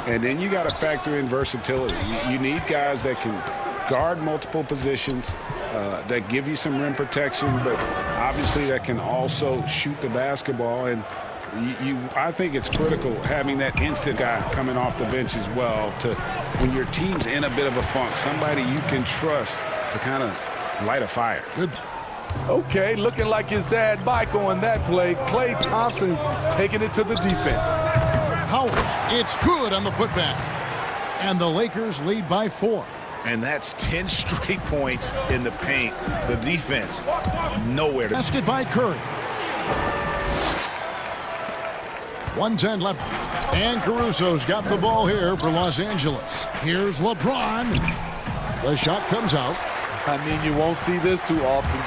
Speaker 3: And then you got to factor in versatility. You need guys that can guard multiple positions, that give you some rim protection, but obviously that can also shoot the basketball. And I think it's critical having that instant guy coming off the bench as well to, when your team's in a bit of a funk, somebody you can trust to kind of light a fire.
Speaker 2: Good.
Speaker 8: Okay, looking like his dad Michael on that play. Klay Thompson taking it to the defense.
Speaker 2: Howard, it's good on the putback. And the Lakers lead by 4.
Speaker 7: And that's 10 straight points in the paint. The defense, nowhere to...
Speaker 2: Basket by Curry. 1:10 left. And Caruso's got the ball here for Los Angeles. Here's LeBron. The shot comes out.
Speaker 8: I mean, you won't see this too often.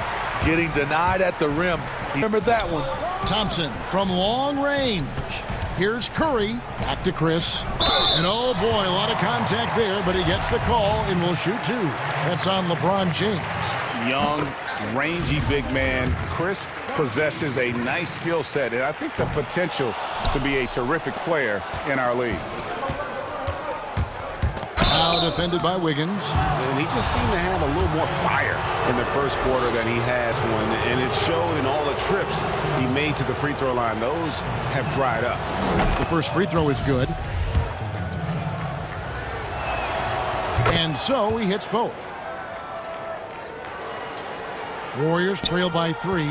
Speaker 8: Getting denied at the rim. Remember that one.
Speaker 2: Thompson from long range. Here's Curry. Back to Chris. And oh boy, a lot of contact there, but he gets the call and will shoot 2. That's on LeBron James.
Speaker 7: Young, rangy big man. Chris possesses a nice skill set, and I think the potential to be a terrific player in our league.
Speaker 2: Now defended by Wiggins.
Speaker 7: And he just seemed to have a little more fire in the first quarter than he has one, and it showed in all the trips he made to the free throw line. Those have dried up.
Speaker 2: The first free throw is good. And so he hits both. Warriors trail by 3.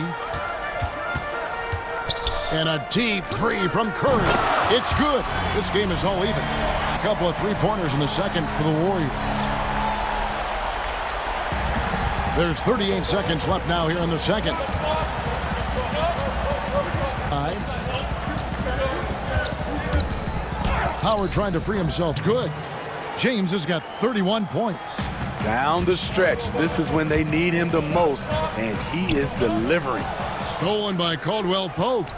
Speaker 2: And a deep 3 from Curry. It's good. This game is all even. A couple of 3-pointers in the second for the Warriors. There's 38 seconds left now here in the second. Howard trying to free himself. Good. James has got 31 points.
Speaker 8: Down the stretch. This is when they need him the most, and he is delivering.
Speaker 2: Stolen by Caldwell Pope.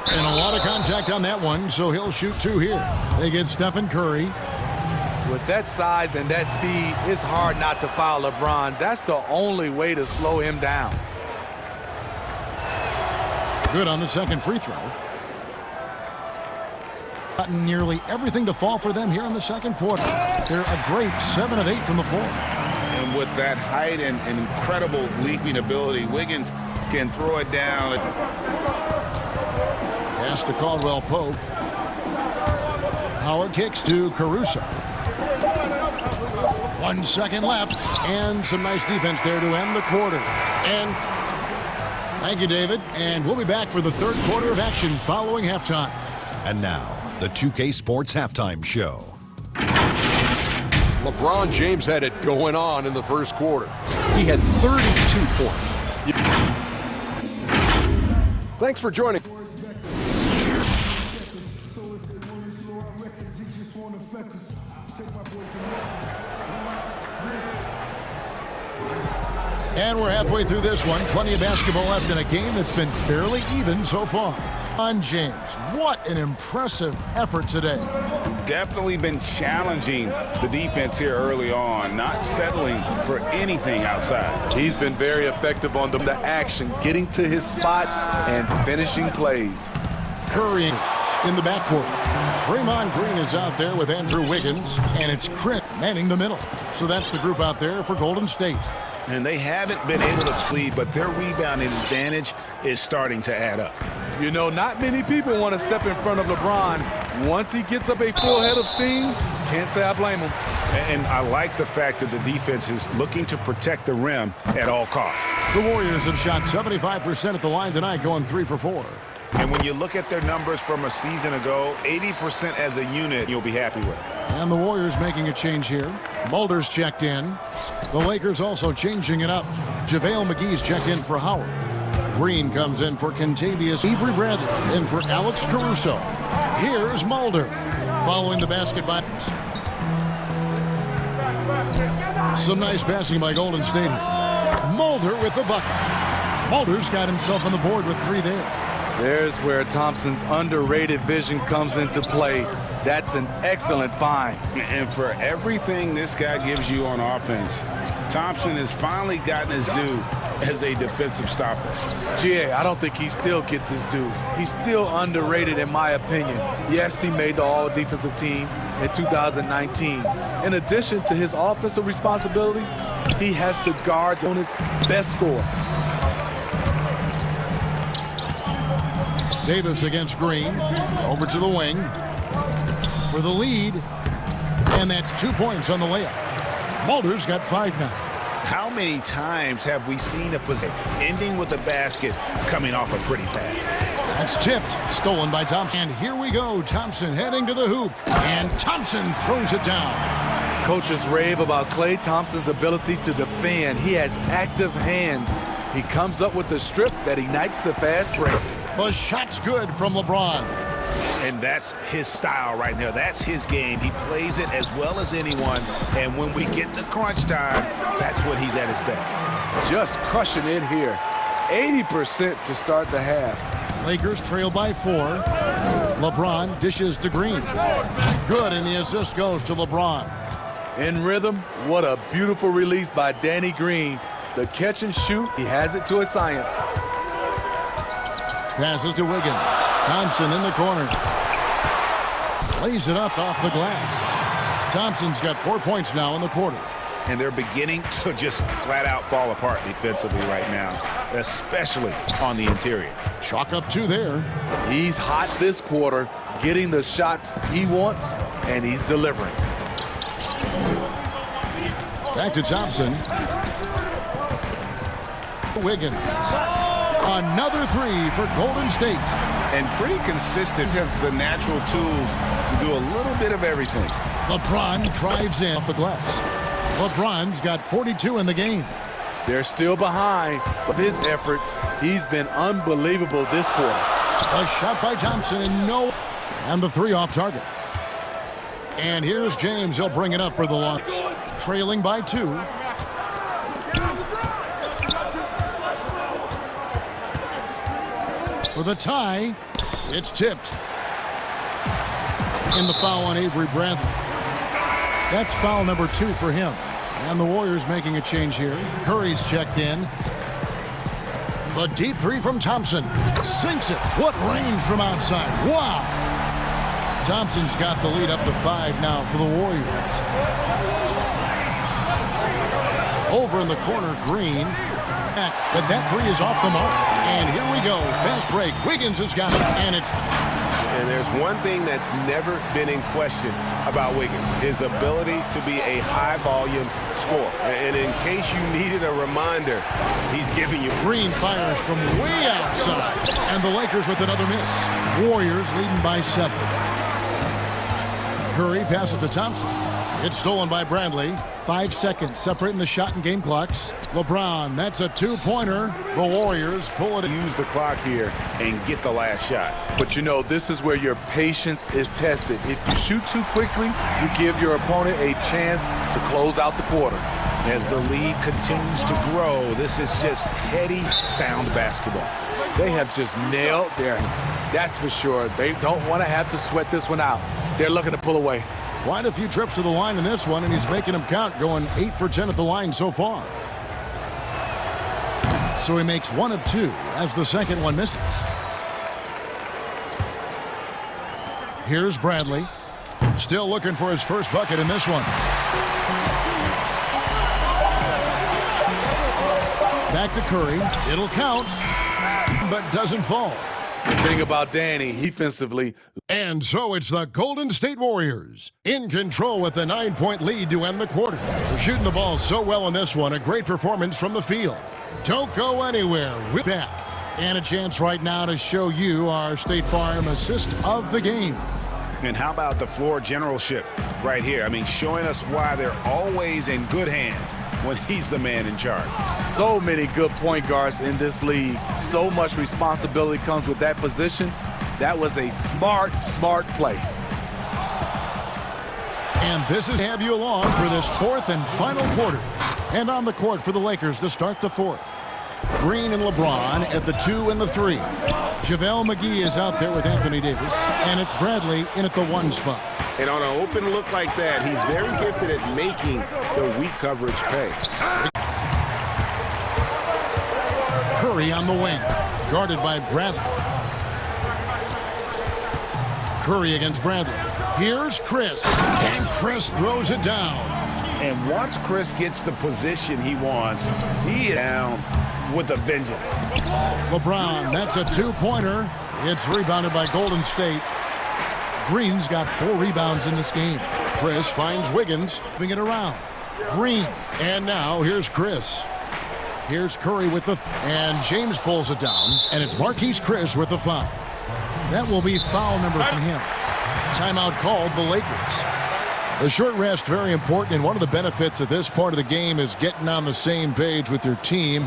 Speaker 2: And a lot of contact on that one, so he'll shoot 2 here. They get Stephen Curry.
Speaker 8: With that size and that speed, it's hard not to foul LeBron. That's the only way to slow him down.
Speaker 2: Good on the second free throw. Gotten nearly everything to fall for them here in the second quarter. They're a great 7 of 8 from the floor.
Speaker 7: And with that height and incredible leaping ability, Wiggins can throw it down.
Speaker 2: Pass to Caldwell Pope. Howard kicks to Caruso. 1 second left, and some nice defense there to end the quarter. And thank you, David. And we'll be back for the third quarter of action following halftime.
Speaker 5: And now, the 2K Sports Halftime Show.
Speaker 6: LeBron James had it going on in the first quarter. He had 32 points. Thanks for joining.
Speaker 2: And we're halfway through this one. Plenty of basketball left in a game that's been fairly even so far. On James, what an impressive effort today.
Speaker 3: Definitely been challenging the defense here early on, not settling for anything outside.
Speaker 8: He's been very effective on the action, getting to his spots and finishing plays.
Speaker 2: Curry in the backcourt. Draymond Green is out there with Andrew Wiggins, and it's Chris manning the middle. So that's the group out there for Golden State.
Speaker 3: And they haven't been able to lead, but their rebounding advantage is starting to add up.
Speaker 8: You know, not many people want to step in front of LeBron. Once he gets up a full head of steam, can't say I blame him.
Speaker 3: And I like the fact that the defense is looking to protect the rim at all costs.
Speaker 2: The Warriors have shot 75% at the line tonight, going 3 for 4.
Speaker 3: And when you look at their numbers from a season ago, 80% as a unit, you'll be happy with.
Speaker 2: And the Warriors making a change here. Mulder's checked in. The Lakers also changing it up. JaVale McGee's checked in for Howard. Green comes in for Kentavious. Avery Bradley in for Alex Caruso. Here's Mulder following the basket by. Some nice passing by Golden State here. Mulder with the bucket. Mulder's got himself on the board with 3 there.
Speaker 8: There's where Thompson's underrated vision comes into play. That's an excellent find.
Speaker 3: And for everything this guy gives you on offense, Thompson has finally gotten his due as a defensive stopper.
Speaker 8: GA, I don't think he still gets his due. He's still underrated in my opinion. Yes, he made the all-defensive team in 2019. In addition to his offensive responsibilities, he has to guard the opponent's best scorer.
Speaker 2: Davis against Green. Over to the wing for the lead. And that's 2 points on the layup. Mulder's got 5 now.
Speaker 3: How many times have we seen a possession ending with a basket coming off a pretty pass?
Speaker 2: That's tipped. Stolen by Thompson. And here we go. Thompson heading to the hoop. And Thompson throws it down.
Speaker 8: Coaches rave about Klay Thompson's ability to defend. He has active hands. He comes up with the strip that ignites the fast break.
Speaker 2: The shot's good from LeBron.
Speaker 3: And that's his style right there. That's his game. He plays it as well as anyone. And when we get to crunch time, that's when he's at his best.
Speaker 8: Just crushing it here. 80% to start the half.
Speaker 2: Lakers trail by 4. LeBron dishes to Green. Good, and the assist goes to LeBron.
Speaker 8: In rhythm, what a beautiful release by Danny Green. The catch and shoot, he has it to a science.
Speaker 2: Passes to Wiggins. Thompson in the corner. Lays it up off the glass. Thompson's got 4 points now in the quarter.
Speaker 3: And they're beginning to just flat out fall apart defensively right now, especially on the interior.
Speaker 2: Chalk up 2 there.
Speaker 8: He's hot this quarter, getting the shots he wants, and he's delivering.
Speaker 2: Back to Thompson. Wiggins. Another 3 for Golden State.
Speaker 3: And pretty consistent. Has the natural tools to do a little bit of everything.
Speaker 2: LeBron drives in off the glass. LeBron's got 42 in the game.
Speaker 8: They're still behind, but his efforts, he's been unbelievable this quarter.
Speaker 2: A shot by Thompson and no. And the 3 off target. And here's James. He'll bring it up for the launch. Trailing by 2. For the tie, it's tipped. In the foul on Avery Bradley. That's foul number 2 for him. And the Warriors making a change here. Curry's checked in. The deep 3 from Thompson. Sinks it. What range from outside. Wow. Thompson's got the lead up to 5 now for the Warriors. Over in the corner, Green. But that 3 is off the mark. And here we go. Fast break. Wiggins has got it. And it's...
Speaker 7: And there's one thing that's never been in question about Wiggins, his ability to be a high-volume scorer. And in case you needed a reminder, he's giving you.
Speaker 2: Green fires from way outside. And the Lakers with another miss. Warriors leading by 7. Curry passes to Thompson. It's stolen by Bradley. 5 seconds separating the shot and game clocks. LeBron, that's a 2-pointer. The Warriors pull it.
Speaker 3: Use the clock here and get the last shot.
Speaker 8: But you know, this is where your patience is tested. If you shoot too quickly, you give your opponent a chance to close out the quarter.
Speaker 3: As the lead continues to grow, this is just heady, sound basketball.
Speaker 8: They have just nailed their hands. That's for sure. They don't want to have to sweat this one out. They're looking to pull away.
Speaker 2: Quite a few trips to the line in this one, and he's making them count, going 8 for 10 at the line so far. So he makes 1 of 2 as the second one misses. Here's Bradley. Still looking for his first bucket in this one. Back to Curry. It'll count, but doesn't fall.
Speaker 8: The thing about Danny, defensively.
Speaker 2: And so it's the Golden State Warriors in control with a 9-point lead to end the quarter. They're shooting the ball so well in this one. A great performance from the field. Don't go anywhere. We're back. And a chance right now to show you our State Farm assist of the game.
Speaker 3: And how about the floor generalship right here? I mean, showing us why they're always in good hands when he's the man in charge.
Speaker 8: So many good point guards in this league. So much responsibility comes with that position. That was a smart play.
Speaker 2: And this is to have you along for this fourth and final quarter. And on the court for the Lakers to start the fourth. Green and LeBron at the 2 and the 3. JaVale McGee is out there with Anthony Davis. And it's Bradley in at the 1 spot.
Speaker 3: And on an open look like that, he's very gifted at making the weak coverage pay.
Speaker 2: Curry on the wing, guarded by Bradley. Curry against Bradley. Here's Chris, and Chris throws it down.
Speaker 3: And once Chris gets the position he wants, he is down with a vengeance.
Speaker 2: LeBron, that's a 2-pointer. It's rebounded by Golden State. Green's got 4 rebounds in this game. Chris finds Wiggins, moving it around. Green, and now here's Chris. Here's Curry with the, and James pulls it down, and it's Marquise Chris with the foul. That will be foul number from him. Timeout called the Lakers. The short rest, very important, and one of the benefits of this part of the game is getting on the same page with your team,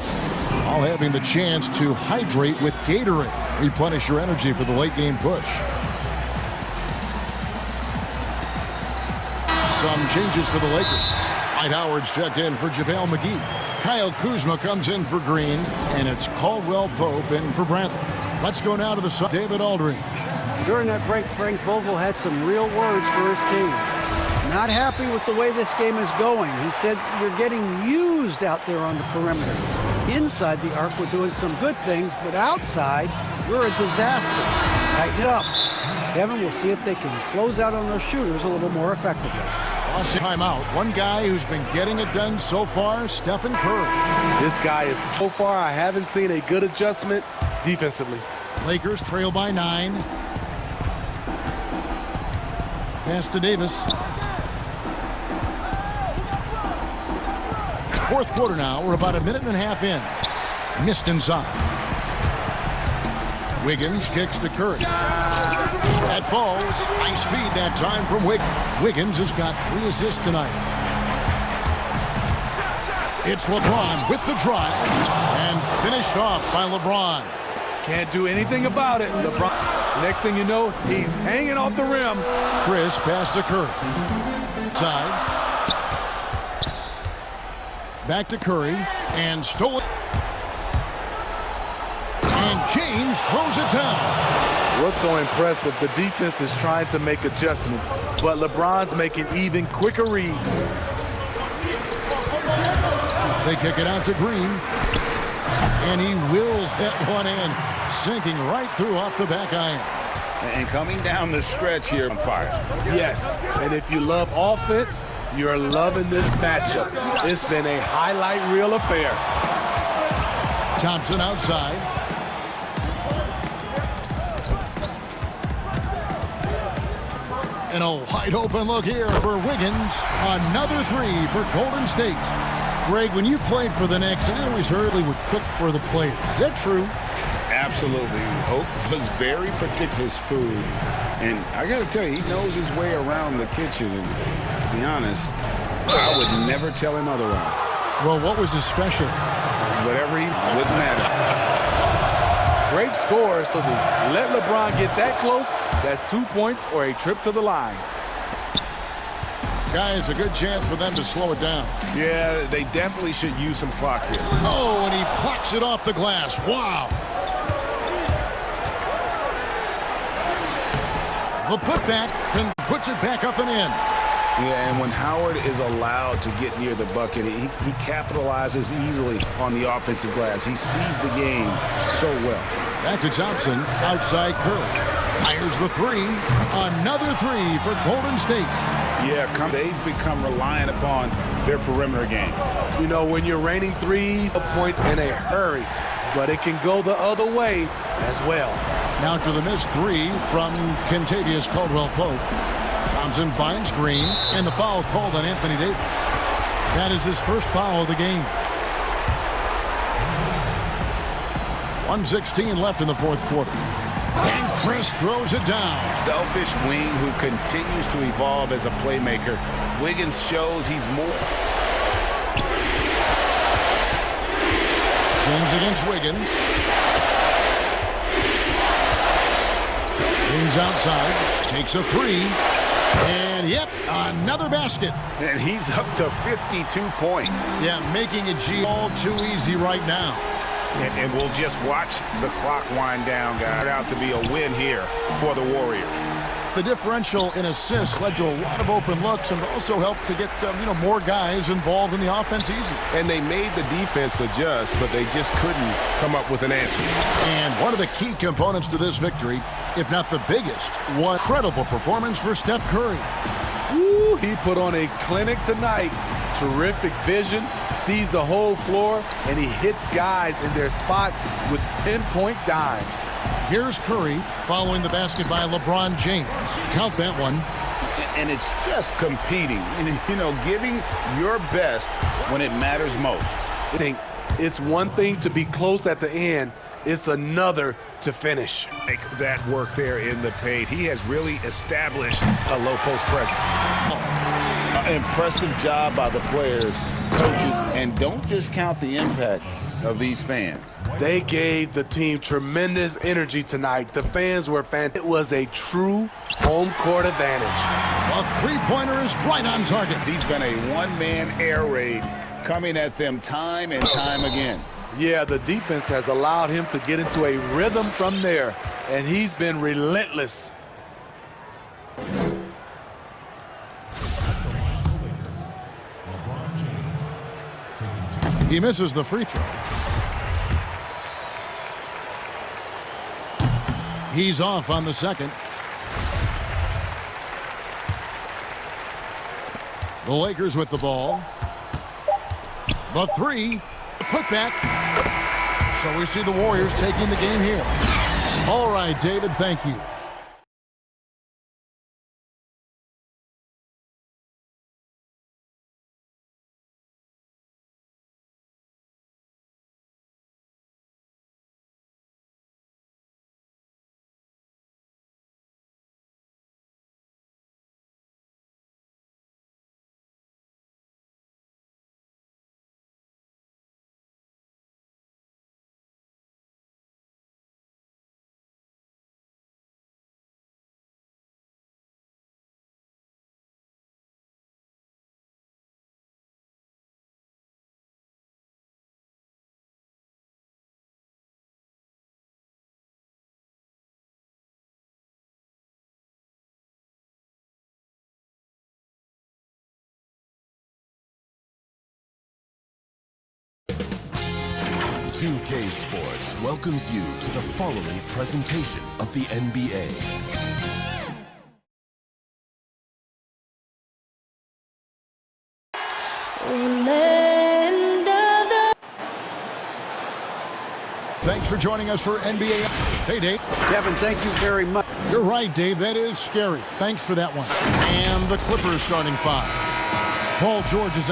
Speaker 2: all having the chance to hydrate with Gatorade. Replenish your energy for the late game push. Some changes for the Lakers. Dwight Howard's checked in for JaVale McGee. Kyle Kuzma comes in for Green, and it's Caldwell Pope in for Bradley. Let's go now to the side. David Aldridge.
Speaker 9: During that break, Frank Vogel had some real words for his team. Not happy with the way this game is going. He said, "You're getting used out there on the perimeter. Inside the arc, we're doing some good things, but outside, you're a disaster. Tighten it up." Kevin, we'll see if they can close out on those shooters a little more effectively.
Speaker 2: Lost timeout. One guy who's been getting it done so far, Stephen Curry.
Speaker 8: This guy is, so far, I haven't seen a good adjustment defensively.
Speaker 2: Lakers trail by 9. Pass to Davis. Fourth quarter now. We're about a minute and a half in. Missed inside. Wiggins kicks to Curry. That falls. Nice feed that time from Wiggins. Wiggins has got 3 assists tonight. It's LeBron with the drive. And finished off by LeBron.
Speaker 8: Can't do anything about it. LeBron, next thing you know, he's hanging off the rim.
Speaker 2: Chris pass to Curry. Side. Back to Curry. And stolen. And James throws it down.
Speaker 8: What's so impressive, the defense is trying to make adjustments, but LeBron's making even quicker reads.
Speaker 2: They kick it out to Green. And he wills that one in, sinking right through off the back iron.
Speaker 3: And coming down the stretch here on fire.
Speaker 8: Yes, and if you love offense, you're loving this matchup. It's been a highlight reel affair.
Speaker 2: Thompson outside. And a wide open look here for Wiggins. Another 3 for Golden State. Greg, when you played for the Knicks, I always heard he would cook for the players. Is that true?
Speaker 3: Absolutely. Hope was very particular his food. And I got to tell you, he knows his way around the kitchen. And to be honest, I would never tell him otherwise.
Speaker 2: Well, what was his special?
Speaker 3: Whatever he wouldn't matter.
Speaker 8: Great score, so let LeBron get that close. That's 2 points or a trip to the line.
Speaker 2: Guys, a good chance for them to slow it down.
Speaker 7: Yeah, they definitely should use some clock here.
Speaker 2: Oh, and he plucks it off the glass. Wow. The putback and puts it back up and in.
Speaker 3: Yeah, and when Howard is allowed to get near the bucket, he capitalizes easily on the offensive glass. He sees the game so well.
Speaker 2: Back to Thompson, outside Curry. Fires the three. Another three for Golden State.
Speaker 3: Yeah, they've become reliant upon their perimeter game.
Speaker 8: You know, when you're raining threes, points in a hurry, but it can go the other way as well.
Speaker 2: Now to the missed three from Kentavious Caldwell-Pope. Thompson finds Green, and the foul called on Anthony Davis. That is his first foul of the game. 1:16 left in the fourth quarter. And Chris throws it down.
Speaker 3: Selfish wing who continues to evolve as a playmaker. Wiggins shows he's more.
Speaker 2: James against Wiggins. James outside. Takes a three. And, yep, another basket.
Speaker 3: And he's up to 52 points.
Speaker 2: Yeah, making it all too easy right now.
Speaker 3: And we'll just watch the clock wind down, guys. It out to be a win here for the Warriors.
Speaker 2: The differential in assists led to a lot of open looks and also helped to get more guys involved in the offense easy.
Speaker 7: And they made the defense adjust, but they just couldn't come up with an answer.
Speaker 2: And one of the key components to this victory, if not the biggest, was incredible performance for Steph Curry.
Speaker 8: Ooh, he put on a clinic tonight. Terrific vision, sees the whole floor, and he hits guys in their spots with pinpoint dimes.
Speaker 2: Here's Curry following the basket by LeBron James. Count that one.
Speaker 3: And it's just competing, giving your best when it matters most.
Speaker 8: I think it's one thing to be close at the end. It's another to finish.
Speaker 7: Make that work there in the paint. He has really established a low post presence.
Speaker 3: Impressive job by the players, coaches, and don't discount the impact of these fans.
Speaker 8: They gave the team tremendous energy tonight. The fans were fantastic. It was a true home court advantage.
Speaker 2: A three-pointer is right on target.
Speaker 3: He's been a one-man air raid coming at them time and time again.
Speaker 8: Yeah, the defense has allowed him to get into a rhythm from there, and he's been relentless.
Speaker 2: He misses the free throw. He's off on the second. The Lakers with the ball. The three. Putback. So we see the Warriors taking the game here. All right, David, thank you.
Speaker 10: UK Sports welcomes you to the following presentation of the NBA.
Speaker 2: Thanks for joining us for NBA. Hey, Dave.
Speaker 9: Kevin, thank you very much.
Speaker 2: You're right, Dave. That is scary. Thanks for that one. And the Clippers starting five. Paul George is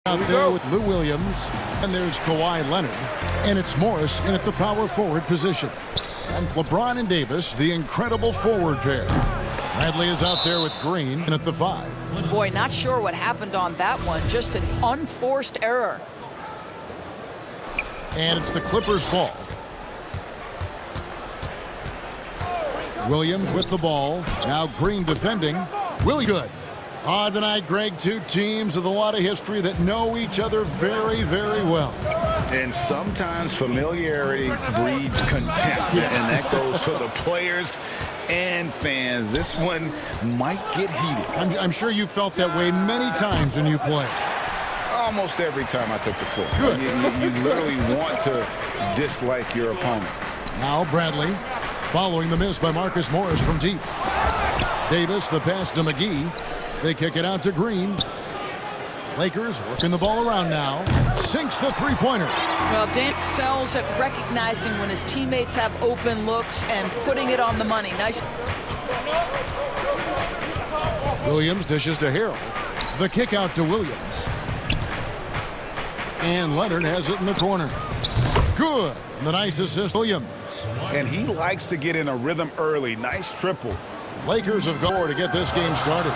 Speaker 2: out there with Lou Williams, and there's Kawhi Leonard, and it's Morris in at the power forward position. And LeBron and Davis, the incredible forward pair. Bradley is out there with Green and at the five.
Speaker 11: Boy, not sure what happened on that one. Just an unforced error.
Speaker 2: And it's the Clippers' ball. Williams with the ball. Now Green defending. Really good. Tonight, Greg, two teams with a lot of history that know each other very, very well.
Speaker 3: And sometimes familiarity breeds contempt, and that goes for the players and fans. This one might get heated.
Speaker 2: I'm sure you felt that way many times when you play.
Speaker 3: Almost every time I took the floor.
Speaker 2: Good.
Speaker 3: You literally want to dislike your opponent.
Speaker 2: Now Bradley following the miss by Marcus Morris from deep. Davis, the pass to McGee. They kick it out to Green. Lakers working the ball around now. Sinks the three-pointer.
Speaker 11: Well, Dan excels at recognizing when his teammates have open looks and putting it on the money. Nice.
Speaker 2: Williams dishes to Harrell. The kick out to Williams. And Leonard has it in the corner. Good. And the nice assist, Williams.
Speaker 3: And he likes to get in a rhythm early. Nice triple.
Speaker 2: Lakers have gone to get this game started.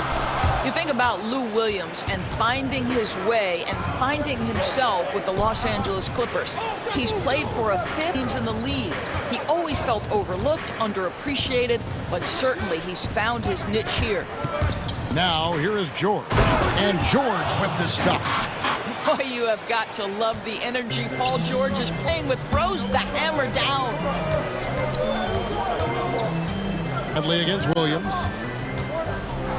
Speaker 11: You think about Lou Williams and finding his way and finding himself with the Los Angeles Clippers. He's played for a 5th teams in the league. He always felt overlooked, underappreciated, but certainly he's found his niche here.
Speaker 2: Now here is George. And George with the stuff.
Speaker 11: Boy, you have got to love the energy Paul George is playing with. Throws the hammer down.
Speaker 2: Bradley against Williams.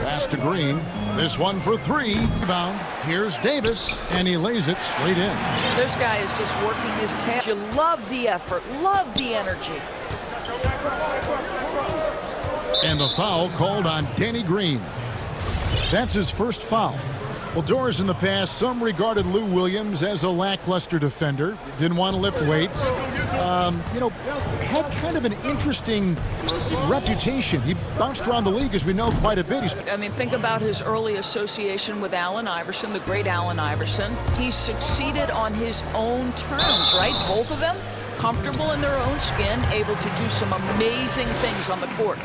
Speaker 2: Pass to Green. This one for three. Rebound. Here's Davis, and he lays it straight in.
Speaker 11: This guy is just working his tail. You love the effort, love the energy.
Speaker 2: And the foul called on Danny Green. That's his first foul. Well, Doris, in the past, some regarded Lou Williams as a lackluster defender. Didn't want to lift weights. Had kind of an interesting reputation. He bounced around the league, as we know, quite a bit.
Speaker 11: Think about his early association with Allen Iverson, the great Allen Iverson. He succeeded on his own terms, right? Both of them comfortable in their own skin, able to do some amazing things on the court.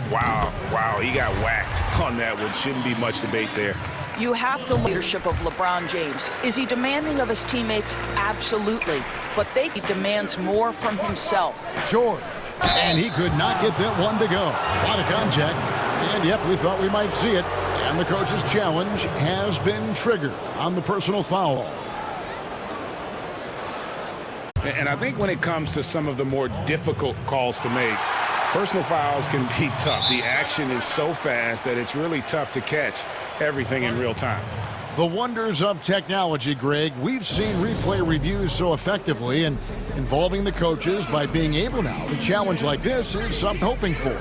Speaker 3: Wow, he got whacked on that one. Shouldn't be much debate there.
Speaker 11: You have to leadership of LeBron James. Is he demanding of his teammates? Absolutely. But he demands more from himself.
Speaker 2: George. And he could not get that one to go. A lot of contact. And yep, we thought we might see it. And the coach's challenge has been triggered on the personal foul.
Speaker 3: And I think when it comes to some of the more difficult calls to make, personal fouls can be tough. The action is so fast that it's really tough to catch everything in real time.
Speaker 2: The wonders of technology, Greg. We've seen replay reviews so effectively, and involving the coaches by being able now to challenge like this is something hoping for.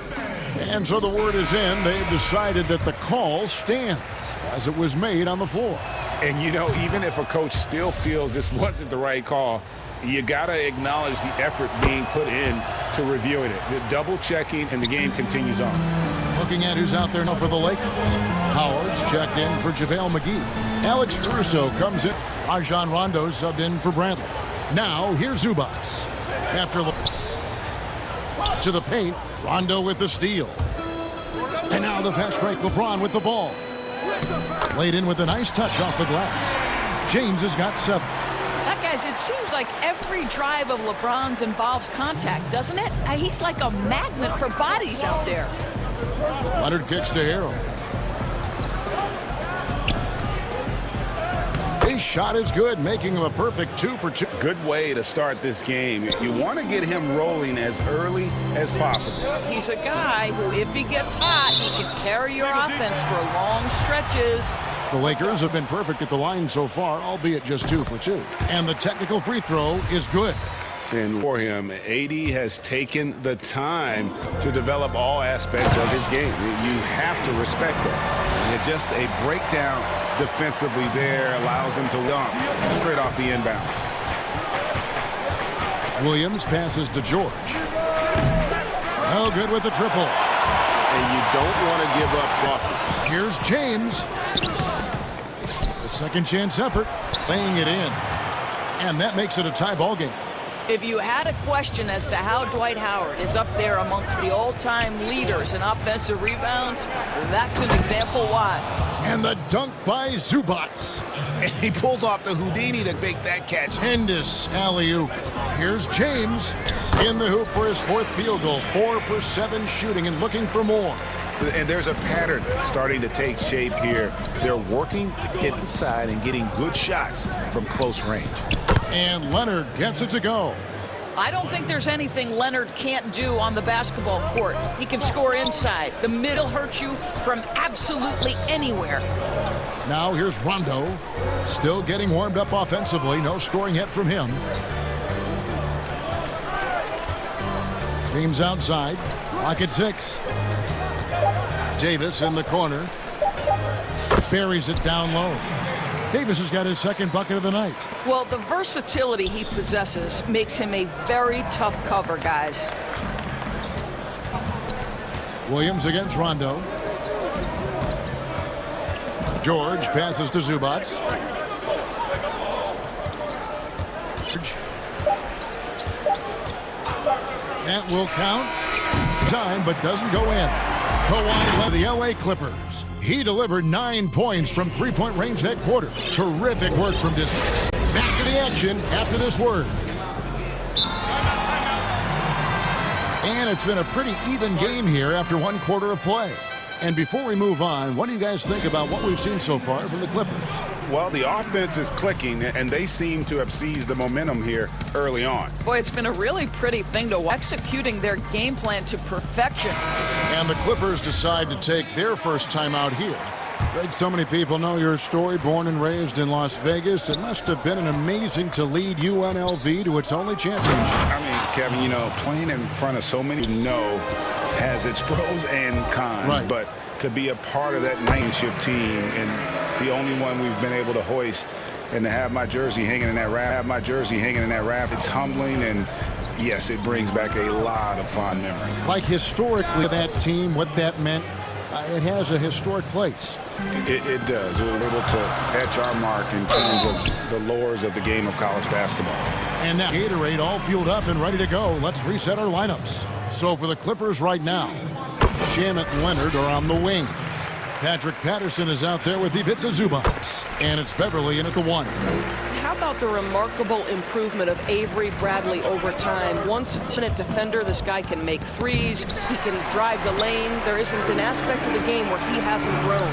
Speaker 2: And so the word is in. They've decided that the call stands as it was made on the floor.
Speaker 3: And, even if a coach still feels this wasn't the right call, you got to acknowledge the effort being put in to reviewing it. The double checking, and the game continues on.
Speaker 2: Looking at who's out there now for the Lakers. Howard's checked in for JaVale McGee. Alex Caruso comes in. Rajon Rondo subbed in for Bradley. Now here's Zubats. After to the paint, Rondo with the steal. And now the fast break, LeBron with the ball. Laid in with a nice touch off the glass. James has got 7.
Speaker 11: Guys, it seems like every drive of LeBron's involves contact, doesn't it? He's like a magnet for bodies out there.
Speaker 2: Leonard kicks to Harrell. His shot is good, making him a perfect 2 for 2.
Speaker 3: Good way to start this game. You want to get him rolling as early as possible.
Speaker 11: He's a guy who, if he gets hot, he can carry your offense for long stretches.
Speaker 2: The Lakers have been perfect at the line so far, albeit just 2 for 2. And the technical free throw is good.
Speaker 3: And for him, AD has taken the time to develop all aspects of his game. You have to respect that. And just a breakdown defensively there allows him to dunk straight off the inbound.
Speaker 2: Williams passes to George. No good with the triple.
Speaker 3: And you don't want to give up often.
Speaker 2: Here's James. The second chance effort, laying it in. And that makes it a tie ball game.
Speaker 11: If you had a question as to how Dwight Howard is up there amongst the all-time leaders in offensive rebounds, that's an example why.
Speaker 2: And the dunk by Zubac.
Speaker 7: And he pulls off the Houdini to make that catch.
Speaker 2: Tremendous alley-oop. Here's James in the hoop for his 4th field goal. 4 for 7 shooting and looking for more.
Speaker 7: And there's a pattern starting to take shape here. They're working inside and getting good shots from close range.
Speaker 2: And Leonard gets it to go.
Speaker 11: I don't think there's anything Leonard can't do on the basketball court. He can score inside. The middle hurts you from absolutely anywhere.
Speaker 2: Now here's Rondo. Still getting warmed up offensively. No scoring yet from him. James outside. Clock at 6. Davis in the corner. Buries it down low. Davis has got his 2nd bucket of the night.
Speaker 11: Well, the versatility he possesses makes him a very tough cover, guys.
Speaker 2: Williams against Rondo. George passes to Zubac. That will count. Time, but doesn't go in. Kawhi led the LA Clippers. He delivered 9 points from 3-point range that quarter. Terrific work from distance. Back to the action after this word. And it's been a pretty even game here after 1 quarter of play. And before we move on, what do you guys think about what we've seen so far from the Clippers?
Speaker 3: Well, the offense is clicking, and they seem to have seized the momentum here early on.
Speaker 11: Boy, it's been a really pretty thing to watch, executing their game plan to perfection.
Speaker 2: And the Clippers decide to take their first time out here. Greg, so many people know your story, born and raised in Las Vegas. It must have been an amazing to lead UNLV to its only championship.
Speaker 3: I mean, Kevin, you know, playing in front of so many you know has its pros and cons,
Speaker 2: right.
Speaker 3: But to be a part of that championship team and the only one we've been able to hoist and to have my jersey hanging in that raft, it's humbling, and yes, it brings back a lot of fond memories.
Speaker 2: Like historically, that team, what that meant, it has a historic place.
Speaker 3: It does. We're able to etch our mark in terms of the lores of the game of college basketball.
Speaker 2: And now Gatorade all fueled up and ready to go. Let's reset our lineups. So for the Clippers right now, Shamet and Leonard are on the wing. Patrick Patterson is out there with Ivica Zubac. And it's Beverly in at the 1.
Speaker 12: How about the remarkable improvement of Avery Bradley over time? Once a defender, this guy can make threes. He can drive the lane. There isn't an aspect of the game where he hasn't grown.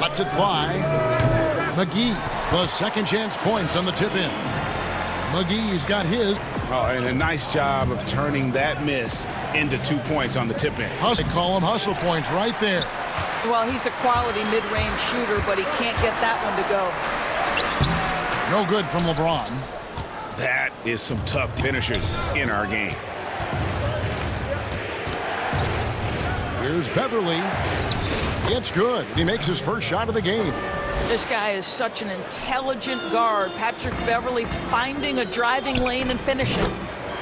Speaker 2: Lets it fly. McGee, the second chance points on the tip in. McGee's got his.
Speaker 3: Oh, and a nice job of turning that miss into 2 points on the tip in.
Speaker 2: They call them hustle points right there.
Speaker 11: Well, he's a quality mid-range shooter, but he can't get that one to go.
Speaker 2: No good from LeBron.
Speaker 3: That is some tough finishers in our game.
Speaker 2: Here's Beverly. It's good. He makes his first shot of the game.
Speaker 11: This guy is such an intelligent guard. Patrick Beverly finding a driving lane and finishing.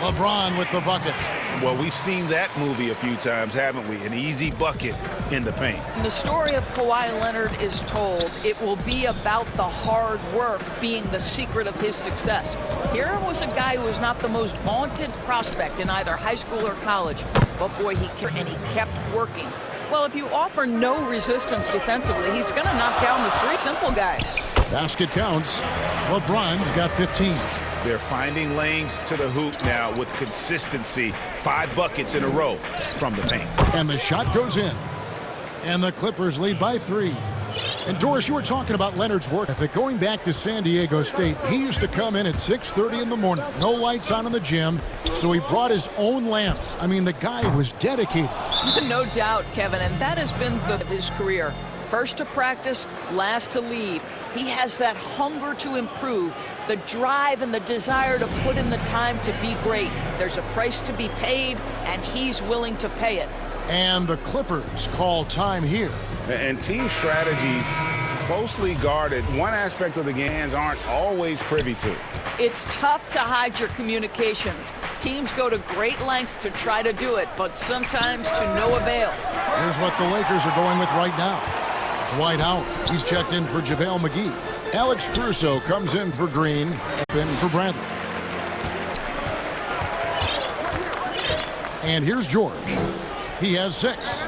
Speaker 2: LeBron with the bucket.
Speaker 7: Well, we've seen that movie a few times, haven't we? An easy bucket in the paint.
Speaker 11: And the story of Kawhi Leonard is told. It will be about the hard work being the secret of his success. Here was a guy who was not the most vaunted prospect in either high school or college. But boy, he kept working. Well, if you offer no resistance defensively, he's going to knock down the 3 simple guys.
Speaker 2: Basket counts. LeBron's got 15.
Speaker 7: They're finding lanes to the hoop now with consistency. 5 buckets in a row from the paint.
Speaker 2: And the shot goes in. And the Clippers lead by 3. And Doris, you were talking about Leonard's work ethic. Going back to San Diego State, he used to come in at 6:30 in the morning. No lights on in the gym, so he brought his own lamps. I mean, the guy was dedicated.
Speaker 11: No doubt, Kevin, and that has been his career. First to practice, last to leave. He has that hunger to improve, the drive and the desire to put in the time to be great. There's a price to be paid, and he's willing to pay it.
Speaker 2: And the Clippers call time here.
Speaker 3: And team strategies closely guarded. One aspect of the games aren't always privy to.
Speaker 11: It's tough to hide your communications. Teams go to great lengths to try to do it, but sometimes to no avail.
Speaker 2: Here's what the Lakers are going with right now. Dwight Howard. He's checked in for JaVale McGee. Alex Caruso comes in for Green, in for Bradley. And here's George. He has 6.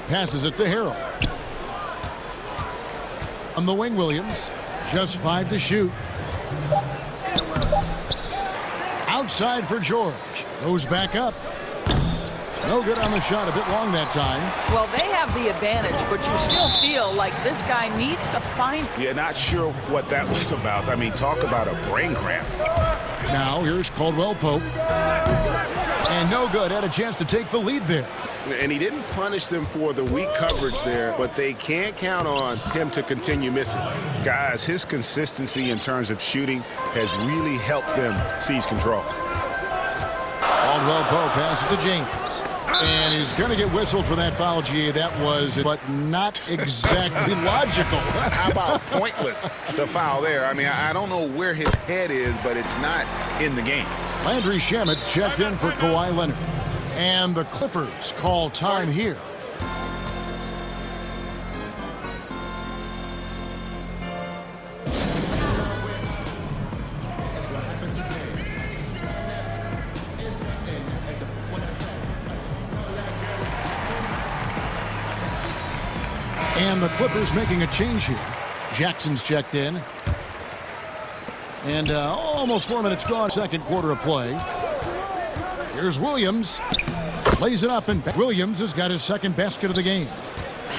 Speaker 2: Passes it to Harrell. On the wing, Williams. Just 5 to shoot. Outside for George. Goes back up. No good on the shot. A bit long that time.
Speaker 11: Well, they have the advantage, but you still feel like this guy needs to find...
Speaker 3: Yeah, not sure what that was about. I mean, talk about a brain cramp.
Speaker 2: Now, here's Caldwell Pope. And no good. Had a chance to take the lead there.
Speaker 7: And he didn't punish them for the weak coverage there, but they can't count on him to continue missing. Guys, his consistency in terms of shooting has really helped them seize control.
Speaker 2: Caldwell Pope passes to James. And he's going to get whistled for that foul, G. That was, but not exactly logical.
Speaker 3: How about pointless to foul there? I mean, I don't know where his head is, but it's not in the game.
Speaker 2: Landry Shamit's checked in for Kawhi Leonard. And the Clippers call time here. And the Clippers making a change here. Jackson's checked in. And almost 4 minutes gone, second quarter of play. Here's Williams. Lays it up, and Williams has got his second basket of the game.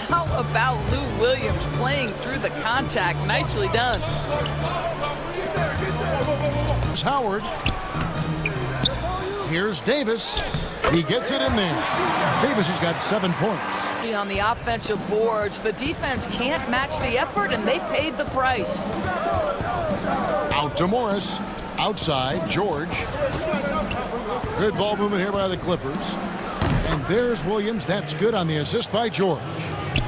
Speaker 11: How about Lou Williams playing through the contact? Nicely done.
Speaker 2: Here's Howard. Here's Davis. He gets it in there. Davis has got 7 points.
Speaker 11: On the offensive boards, the defense can't match the effort, and they paid the price.
Speaker 2: Out to Morris. Outside, George. Good ball movement here by the Clippers. And there's Williams. That's good on the assist by George.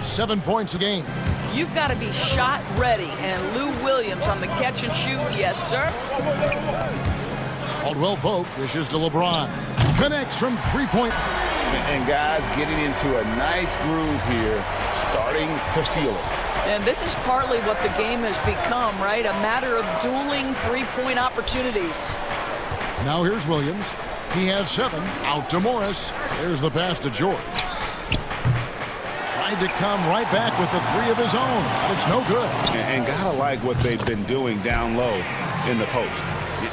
Speaker 2: 7 points a game.
Speaker 11: You've got to be shot ready. And Lou Williams on the catch and shoot. Yes, sir.
Speaker 2: Caldwell Pope dishes to LeBron. Connects from 3-point.
Speaker 3: And guys getting into a nice groove here, starting to feel it.
Speaker 11: And this is partly what the game has become, right? A matter of dueling 3-point opportunities.
Speaker 2: Now here's Williams. He has 7. Out to Morris. There's the pass to George. Tried to come right back with the 3 of his own, but it's no good.
Speaker 3: And gotta like what they've been doing down low in the post.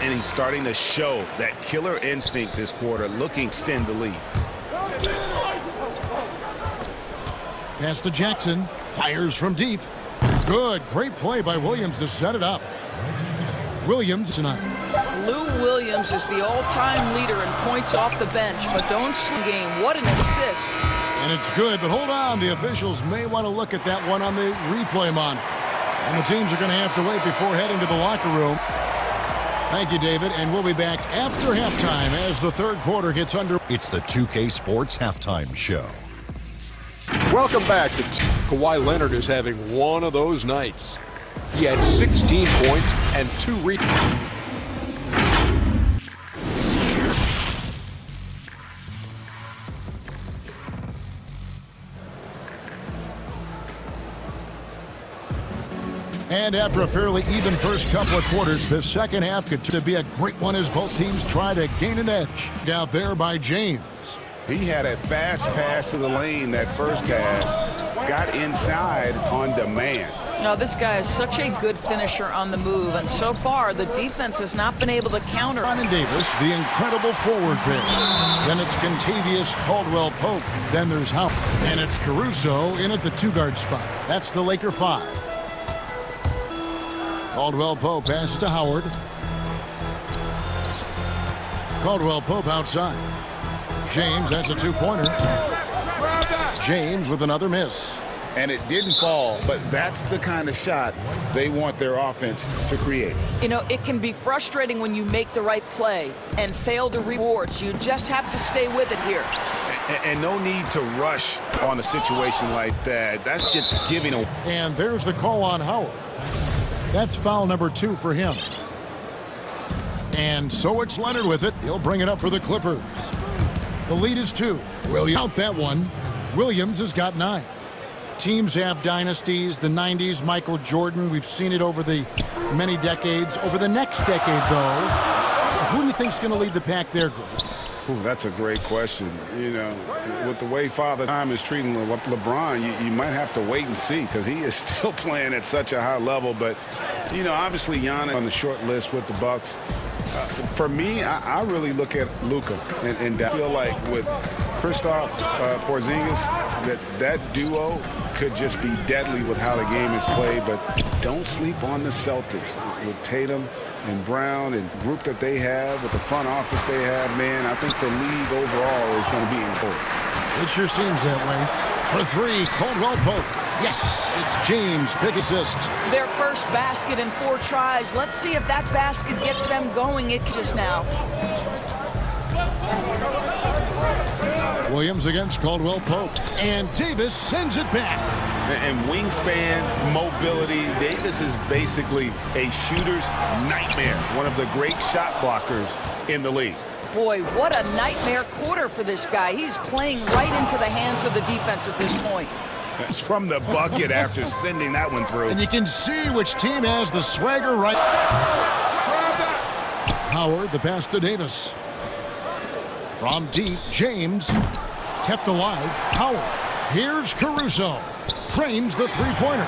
Speaker 3: And he's starting to show that killer instinct this quarter, looking to extend the lead.
Speaker 2: Pass to Jackson. Fires from deep. Good. Great play by Williams to set it up. Williams tonight.
Speaker 11: Lou Williams is the all-time leader in points off the bench, but don't game. What an assist.
Speaker 2: And it's good, but hold on. The officials may want to look at that one on the replay monitor. And the teams are going to have to wait before heading to the locker room. Thank you, David, and we'll be back after halftime as the third quarter gets under.
Speaker 5: It's the 2K Sports Halftime Show.
Speaker 6: Welcome back. Kawhi Leonard is having one of those nights. He had 16 points and 2 rebounds.
Speaker 2: And after a fairly even first couple of quarters, the second half could be a great one as both teams try to gain an edge. Out there by James.
Speaker 3: He had a fast pass to the lane that first half. Got inside on demand.
Speaker 11: Now, this guy is such a good finisher on the move, and so far the defense has not been able to counter.
Speaker 2: Ron and Davis, the incredible forward pair. Then it's Contavious Caldwell Pope. Then there's Howard. And it's Caruso in at the 2-guard spot. That's the Laker 5. Caldwell Pope passes to Howard. Caldwell Pope outside. James, that's a 2-pointer. James with another miss.
Speaker 3: And it didn't fall, but that's the kind of shot they want their offense to create.
Speaker 11: You know, it can be frustrating when you make the right play and fail to rewards. You just have to stay with it here.
Speaker 3: And no need to rush on a situation like that. That's just giving a...
Speaker 2: And there's the call on Howard. That's foul number 2 for him. And so it's Leonard with it. He'll bring it up for the Clippers. The lead is 2. Will you count that one? Williams has got 9. Teams have dynasties. The 90s, Michael Jordan. We've seen it over the many decades. Over the next decade, though, who do you think is going to lead the pack there, Greg?
Speaker 7: Ooh, that's a great question. You know, with the way Father Time is treating LeBron, you might have to wait and see because he is still playing at such a high level. But, you know, obviously Giannis on the short list with the Bucks. For me, I really look at Luka, and I feel like with Kristaps Porzingis, that duo could just be deadly with how the game is played. But don't sleep on the Celtics with Tatum and Brown and group that they have, with the front office they have. Man, I think the league overall is going to be important.
Speaker 2: It sure seems that way. For 3, Caldwell Pope. Yes, it's James, big assist.
Speaker 11: Their first basket in 4 tries. Let's see if that basket gets them going. It just now.
Speaker 2: Williams against Caldwell Pope. And Davis sends it back.
Speaker 7: And wingspan, mobility, Davis is basically a shooter's nightmare. One of the great shot blockers in the league.
Speaker 11: Boy, what a nightmare quarter for this guy. He's playing right into the hands of the defense at this point.
Speaker 7: It's from the bucket after sending that one through.
Speaker 2: And you can see which team has the swagger right. Howard, the pass to Davis. From deep, James kept alive. Howard. Here's Caruso. Frames the three-pointer.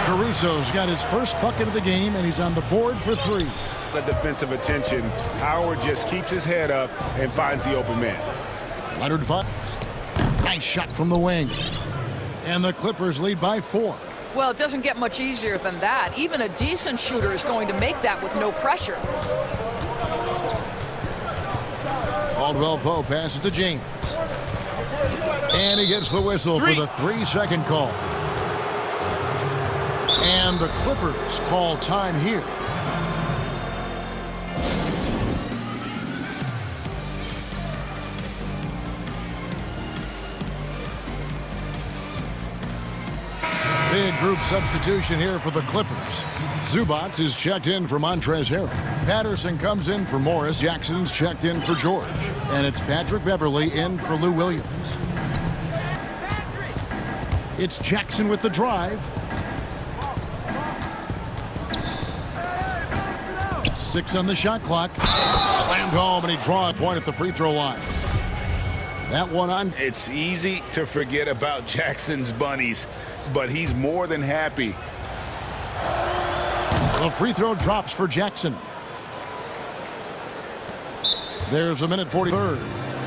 Speaker 2: Caruso's got his first bucket of the game, and he's on the board for 3.
Speaker 7: The defensive attention. Howard just keeps his head up and finds the open man.
Speaker 2: Leonard fires. Nice shot from the wing. And the Clippers lead by 4.
Speaker 11: Well, it doesn't get much easier than that. Even a decent shooter is going to make that with no pressure.
Speaker 2: Caldwell Pope passes to James. And he gets the whistle for the 3-second call. And the Clippers call time here. Big group substitution here for the Clippers. Zubac is checked in for Montrezl Harrell. Patterson comes in for Morris. Jackson's checked in for George. And it's Patrick Beverley in for Lou Williams. It's Jackson with the drive. 6 on the shot clock. Slammed home, and he draws a point at the free throw line. That one on.
Speaker 7: It's easy to forget about Jackson's bunnies, but he's more than happy.
Speaker 2: The free throw drops for Jackson. There's a minute 43rd.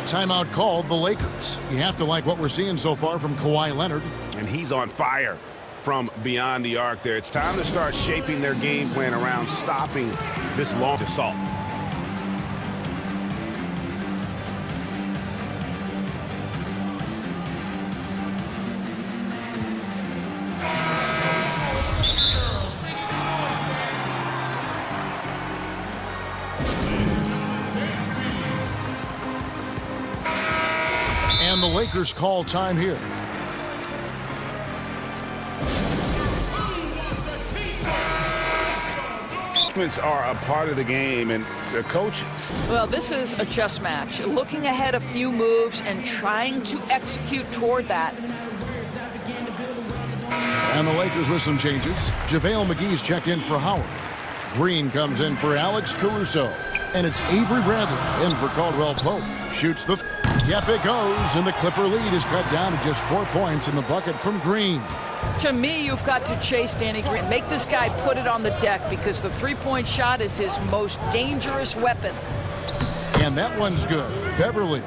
Speaker 2: Timeout called the Lakers. You have to like what we're seeing so far from Kawhi Leonard.
Speaker 7: And he's on fire from beyond the arc there. It's time to start shaping their game plan around stopping this long assault.
Speaker 2: And the Lakers call time here.
Speaker 7: Are a part of the game, and the coaches.
Speaker 11: Well, this is a chess match. Looking ahead a few moves and trying to execute toward that.
Speaker 2: And the Lakers with some changes. JaVale McGee's checked in for Howard. Green comes in for Alex Caruso. And it's Avery Bradley in for Caldwell Pope. Shoots the... Yep, it goes. And the Clipper lead is cut down to just 4 points in the bucket from Green.
Speaker 11: To me, you've got to chase Danny Green. Make this guy put it on the deck because the three-point shot is his most dangerous weapon.
Speaker 2: And that one's good. Beverley's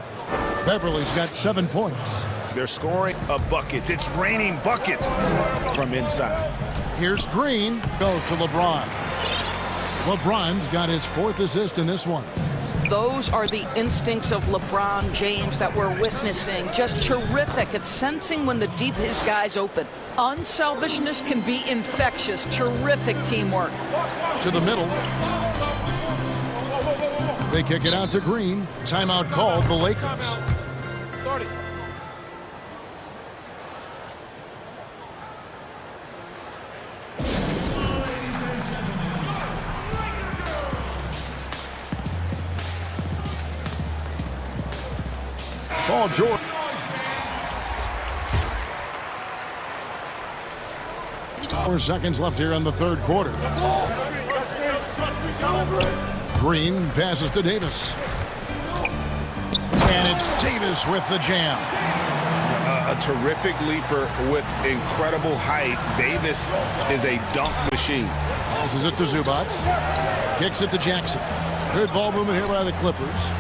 Speaker 2: got 7 points.
Speaker 7: They're scoring buckets. It's raining buckets from inside.
Speaker 2: Here's Green. Goes to LeBron. LeBron's got his 4th assist in this one.
Speaker 11: Those are the instincts of LeBron James that we're witnessing. Just terrific at sensing when his guy's open. Unselfishness can be infectious. Terrific teamwork.
Speaker 2: To the middle. They kick it out to Green. Timeout called the Lakers. Paul George. 4 seconds left here in the third quarter. Green passes to Davis. And it's Davis with the jam.
Speaker 7: A terrific leaper with incredible height. Davis is a dunk machine.
Speaker 2: Passes it to Zubac. Kicks it to Jackson. Good ball movement here by the Clippers.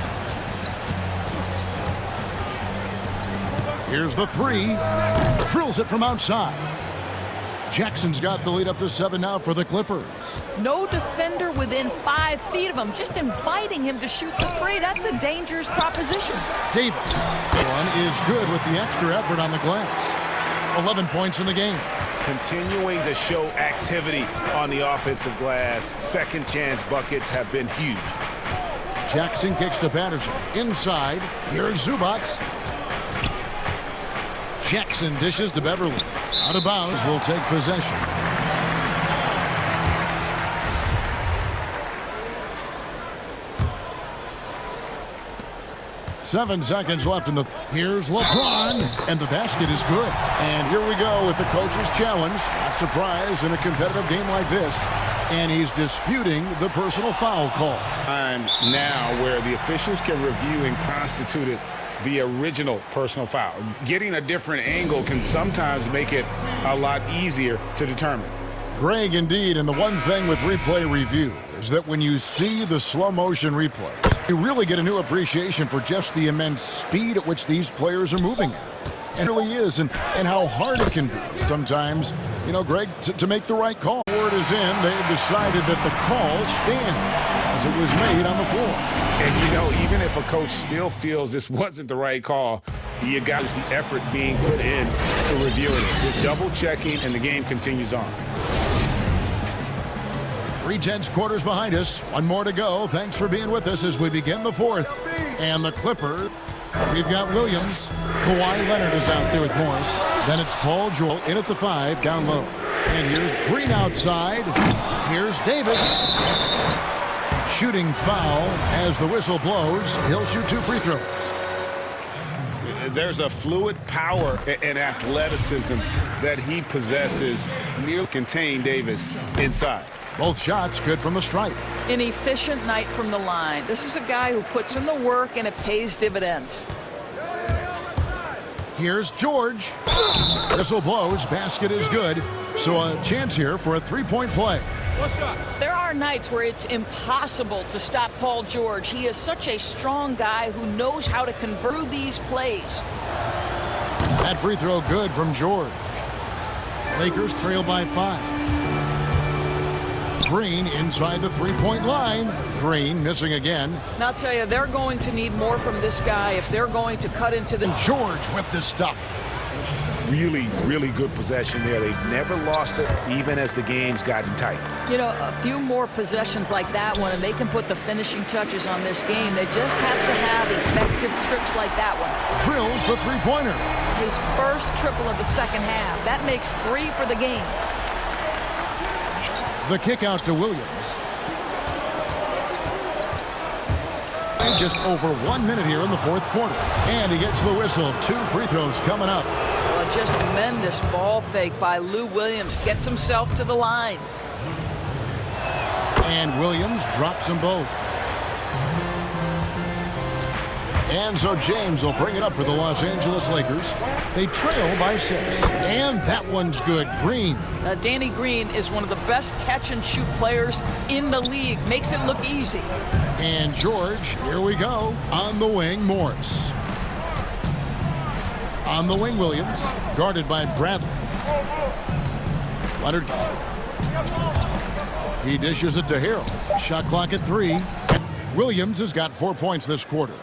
Speaker 2: Here's the three. Drills it from outside. Jackson's got the lead up to 7 now for the Clippers.
Speaker 11: No defender within 5 feet of him, just inviting him to shoot the three. That's a dangerous proposition.
Speaker 2: Davis. One is good with the extra effort on the glass. 11 points in the game.
Speaker 7: Continuing to show activity on the offensive glass. Second chance buckets have been huge.
Speaker 2: Jackson kicks to Patterson. Inside. Here's Zubac. Jackson dishes to Beverly. Out of bounds, will take possession. Seven seconds left in the... Here's LeBron, and the basket is good. And here we go with the coach's challenge. Not surprised in a competitive game like this. And he's disputing the personal foul call.
Speaker 3: Time now where the officials can review and constitute it the original personal foul. Getting a different angle can sometimes make it a lot easier to determine.
Speaker 2: Greg, indeed, and the one thing with replay review is that when you see the slow motion replays, you really get a new appreciation for just the immense speed at which these players are moving at. And it really is, and how hard it can be sometimes, you know, Greg, to make the right call. Word is in, they've decided that the call stands as it was made on the floor.
Speaker 3: And, you know, even if a coach still feels this wasn't the right call, you got the effort being put in to reviewing it. With double checking, and the game continues on.
Speaker 2: 3/10 quarters behind us. One more to go. Thanks for being with us as we begin the fourth. And the Clipper, we've got Williams. Kawhi Leonard is out there with Morris. Then it's Paul George in at the 5, down low. And here's Green outside. Here's Davis. Shooting foul as the whistle blows. He'll shoot 2 free throws.
Speaker 7: There's a fluid power and athleticism that he possesses. Nearly contain Davis inside.
Speaker 2: Both shots good from the stripe.
Speaker 11: An efficient night from the line. This is a guy who puts in the work and it pays dividends.
Speaker 2: Here's George. Whistle blows. Basket is good. So a chance here for a 3-point play.
Speaker 11: There are nights where it's impossible to stop Paul George. He is such a strong guy who knows how to convert these plays.
Speaker 2: That free throw good from George. Lakers trail by 5. Green inside the 3-point line. Green missing again.
Speaker 11: And I'll tell you, they're going to need more from this guy if they're going to cut into the...
Speaker 2: George with the stuff.
Speaker 7: Really, really good possession there. They've never lost it, even as the game's gotten tight.
Speaker 11: You know, a few more possessions like that one, and they can put the finishing touches on this game. They just have to have effective trips like that one.
Speaker 2: Drills the 3-pointer.
Speaker 11: His first triple of the second half. That makes 3 for the game.
Speaker 2: The kick out to Williams. Just over 1 minute here in the fourth quarter. And he gets the whistle. 2 free throws coming up.
Speaker 11: Well, just a tremendous ball fake by Lou Williams. Gets himself to the line.
Speaker 2: And Williams drops them both. And so James will bring it up for the Los Angeles Lakers. They trail by 6. And that one's good. Green.
Speaker 11: Danny Green is one of the best catch-and-shoot players in the league. Makes it look easy.
Speaker 2: And George, here we go. On the wing, Morris. On the wing, Williams. Guarded by Bradley. Leonard. He dishes it to Harrell. Shot clock at 3. Williams has got 4 points this quarter.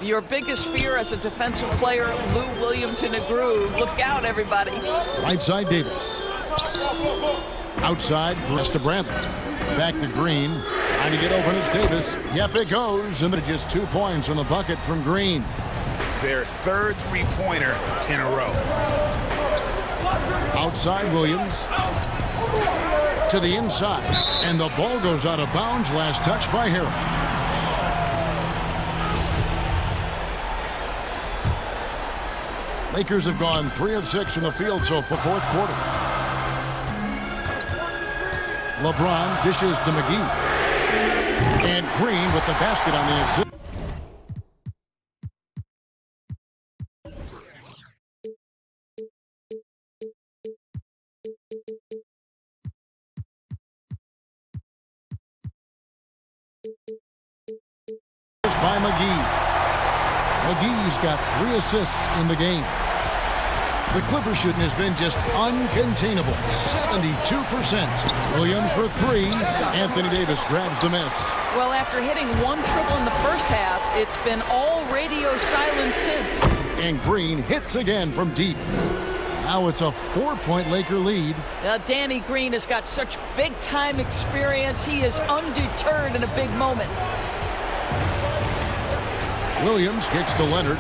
Speaker 11: Your biggest fear as a defensive player, Lou Williams in a groove. Look out, everybody.
Speaker 2: Right side, Davis. Outside, press to Bradley. Back to Green. Trying to get open is Davis. Yep, it goes. And then just 2 points on the bucket from Green.
Speaker 7: Their third 3-pointer in a row.
Speaker 2: Outside, Williams. To the inside. And the ball goes out of bounds. Last touch by Harrell. Lakers have gone 3 of 6 from the field so for fourth quarter. LeBron dishes to McGee. And Green with the basket on the assist. By McGee. McGee's got 3 assists in the game. The Clippers shooting has been just uncontainable, 72%. Williams for 3. Anthony Davis grabs the miss.
Speaker 11: Well, after hitting 1 triple in the first half, it's been all radio silence since.
Speaker 2: And Green hits again from deep. Now it's a 4-point Laker lead.
Speaker 11: Danny Green has got such big-time experience. He is undeterred in a big moment.
Speaker 2: Williams kicks to Leonard.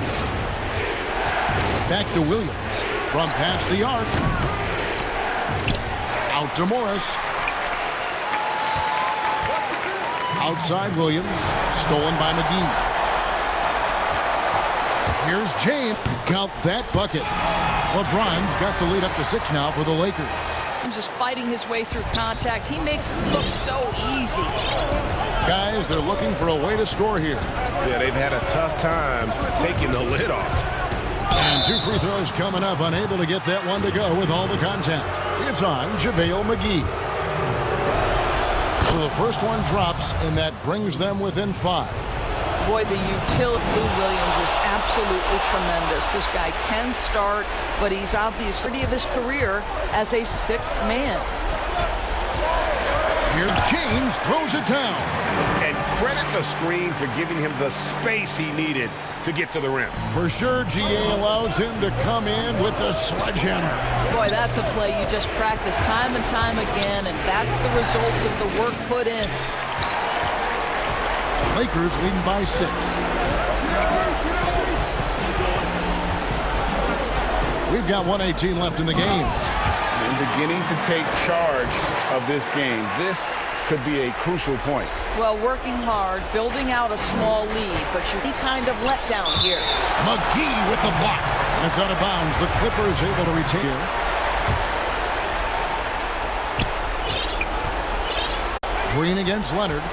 Speaker 2: Back to Williams. From past the arc. Out to Morris. Outside Williams. Stolen by McGee. Here's James. Count that bucket. LeBron's got the lead up to 6 now for the Lakers.
Speaker 11: He's just fighting his way through contact. He makes it look so easy.
Speaker 2: Guys, they're looking for a way to score here.
Speaker 7: Yeah, they've had a tough time taking the lid off.
Speaker 2: And 2 free throws coming up, unable to get that one to go with all the contact. It's on JaVale McGee. So the first one drops, and that brings them within 5.
Speaker 11: Boy, the utility of Lou Williams is absolutely tremendous. This guy can start, but he's obviously of his career as a 6th man.
Speaker 2: Here James throws it down.
Speaker 7: And credit the screen for giving him the space he needed to get to the rim.
Speaker 2: For sure, GA allows him to come in with the sledgehammer.
Speaker 11: Boy, that's a play you just practice time and time again, and that's the result of the work put in.
Speaker 2: Lakers leading by 6. We've got 1:18 left in the game.
Speaker 7: And beginning to take charge of this game. This could be a crucial point.
Speaker 11: Well, working hard, building out a small lead, but you kind of let down here.
Speaker 2: McGee with the block. And it's out of bounds. The Clippers able to retain. Green against Leonard.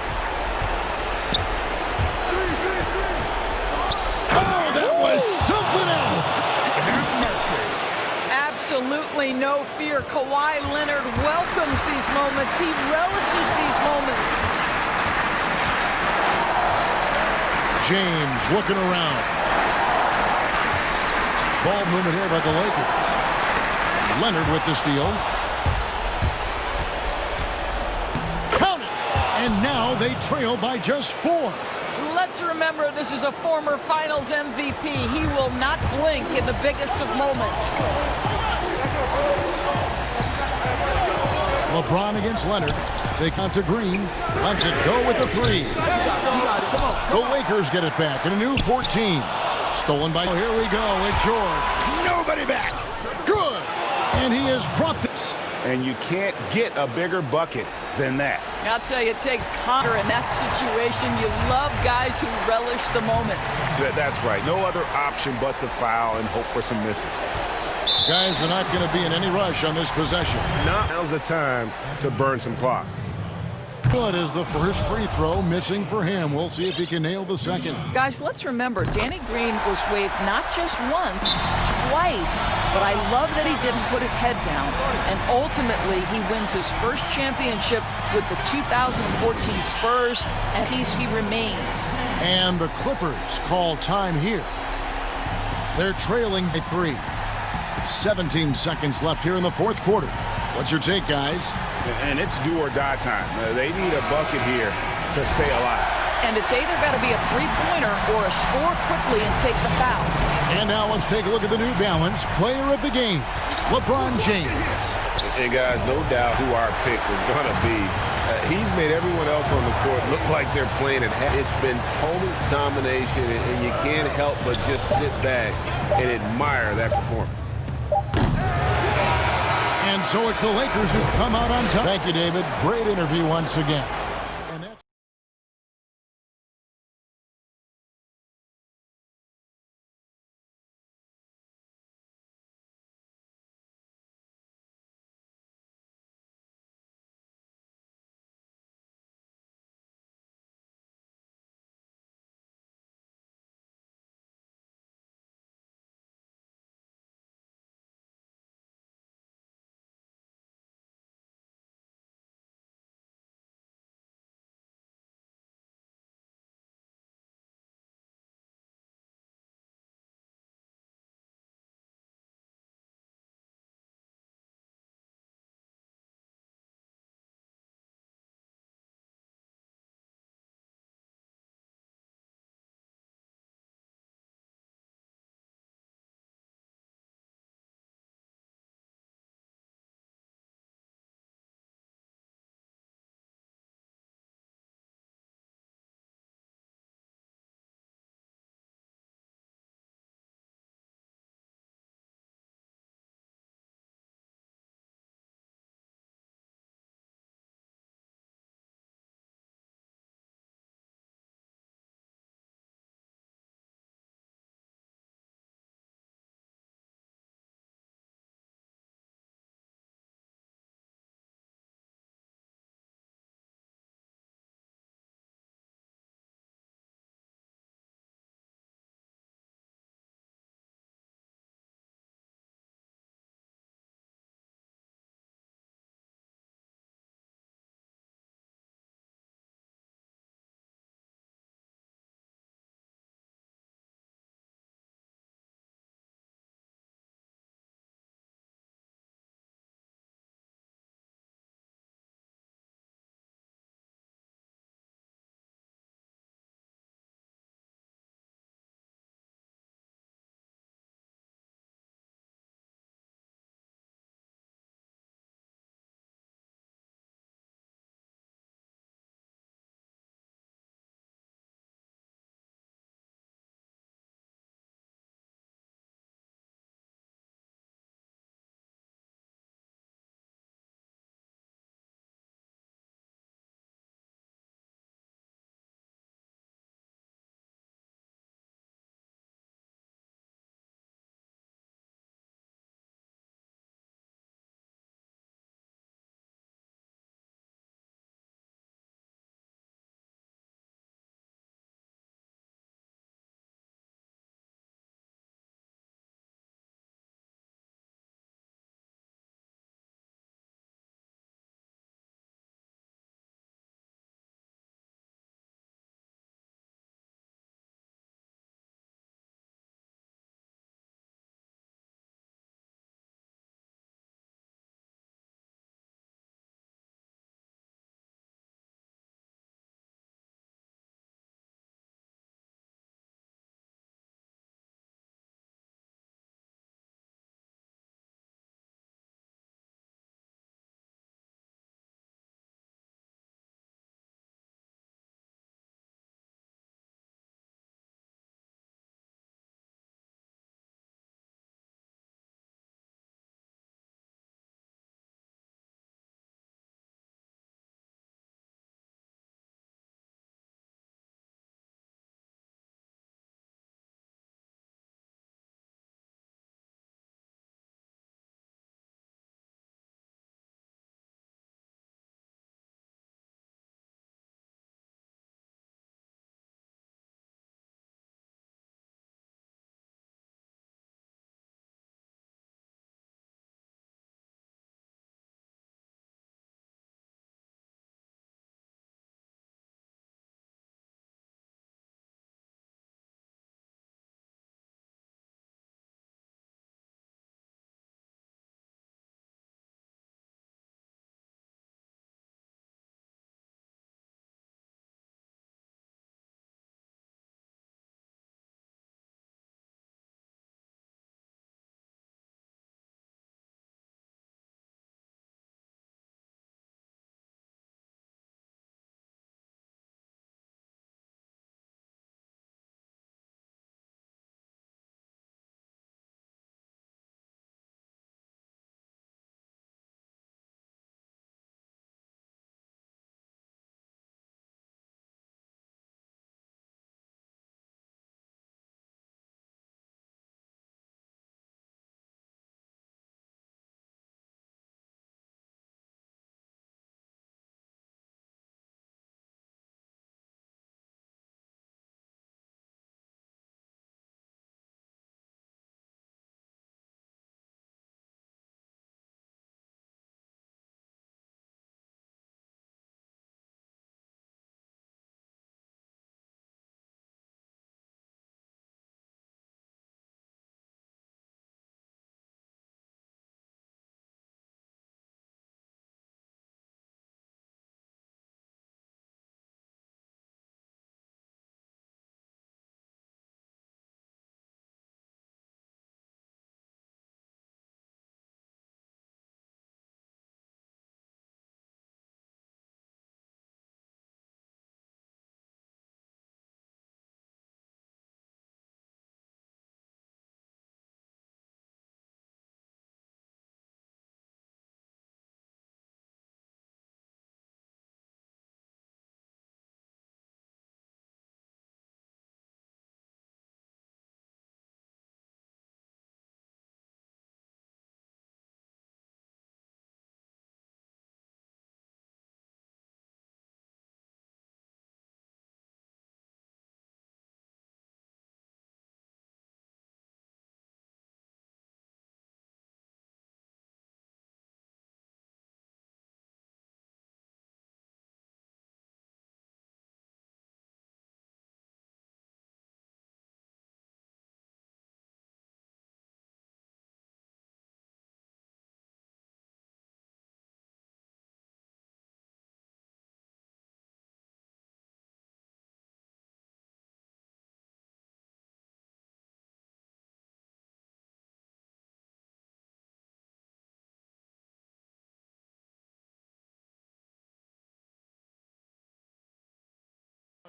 Speaker 2: Oh, that was something else. Have mercy.
Speaker 11: Absolutely no fear. Kawhi Leonard welcomes these moments. He relishes these moments.
Speaker 2: James looking around. Ball movement here by the Lakers. Leonard with the steal. Count it! And now they trail by just 4.
Speaker 11: Let's remember this is a former Finals MVP. He will not blink in the biggest of moments.
Speaker 2: LeBron against Leonard. They count to Green. Lets it go with the 3. The Lakers get it back in a new 14. Stolen by... Here we go with George. Nobody back. Good. And he has brought this.
Speaker 7: And you can't get a bigger bucket than that.
Speaker 11: I'll tell you, it takes Connor in that situation. You love guys who relish the moment.
Speaker 7: That's right. No other option but to foul and hope for some misses.
Speaker 2: Guys are not going to be in any rush on this possession.
Speaker 7: Now's the time to burn some clock.
Speaker 2: Good as the first free throw missing for him. We'll see if he can nail the second.
Speaker 11: Guys, let's remember, Danny Green was waived not just once, twice. But I love that he didn't put his head down. And ultimately, he wins his first championship with the 2014 Spurs, and he remains.
Speaker 2: And the Clippers call time here. They're trailing by 3. 17 seconds left here in the 4th quarter. What's your take, guys?
Speaker 7: And it's do or die time. They need a bucket here to stay alive.
Speaker 11: And it's either got to be a three-pointer or a score quickly and take the foul.
Speaker 2: And now let's take a look at the New Balance player of the game, LeBron James.
Speaker 7: Hey, guys, no doubt who our pick was going to be. He's made everyone else on the court look like they're playing it. It's been total domination, and you can't help but just sit back and admire that performance.
Speaker 2: And so it's the Lakers who come out on top. Thank you, David. Great interview once again.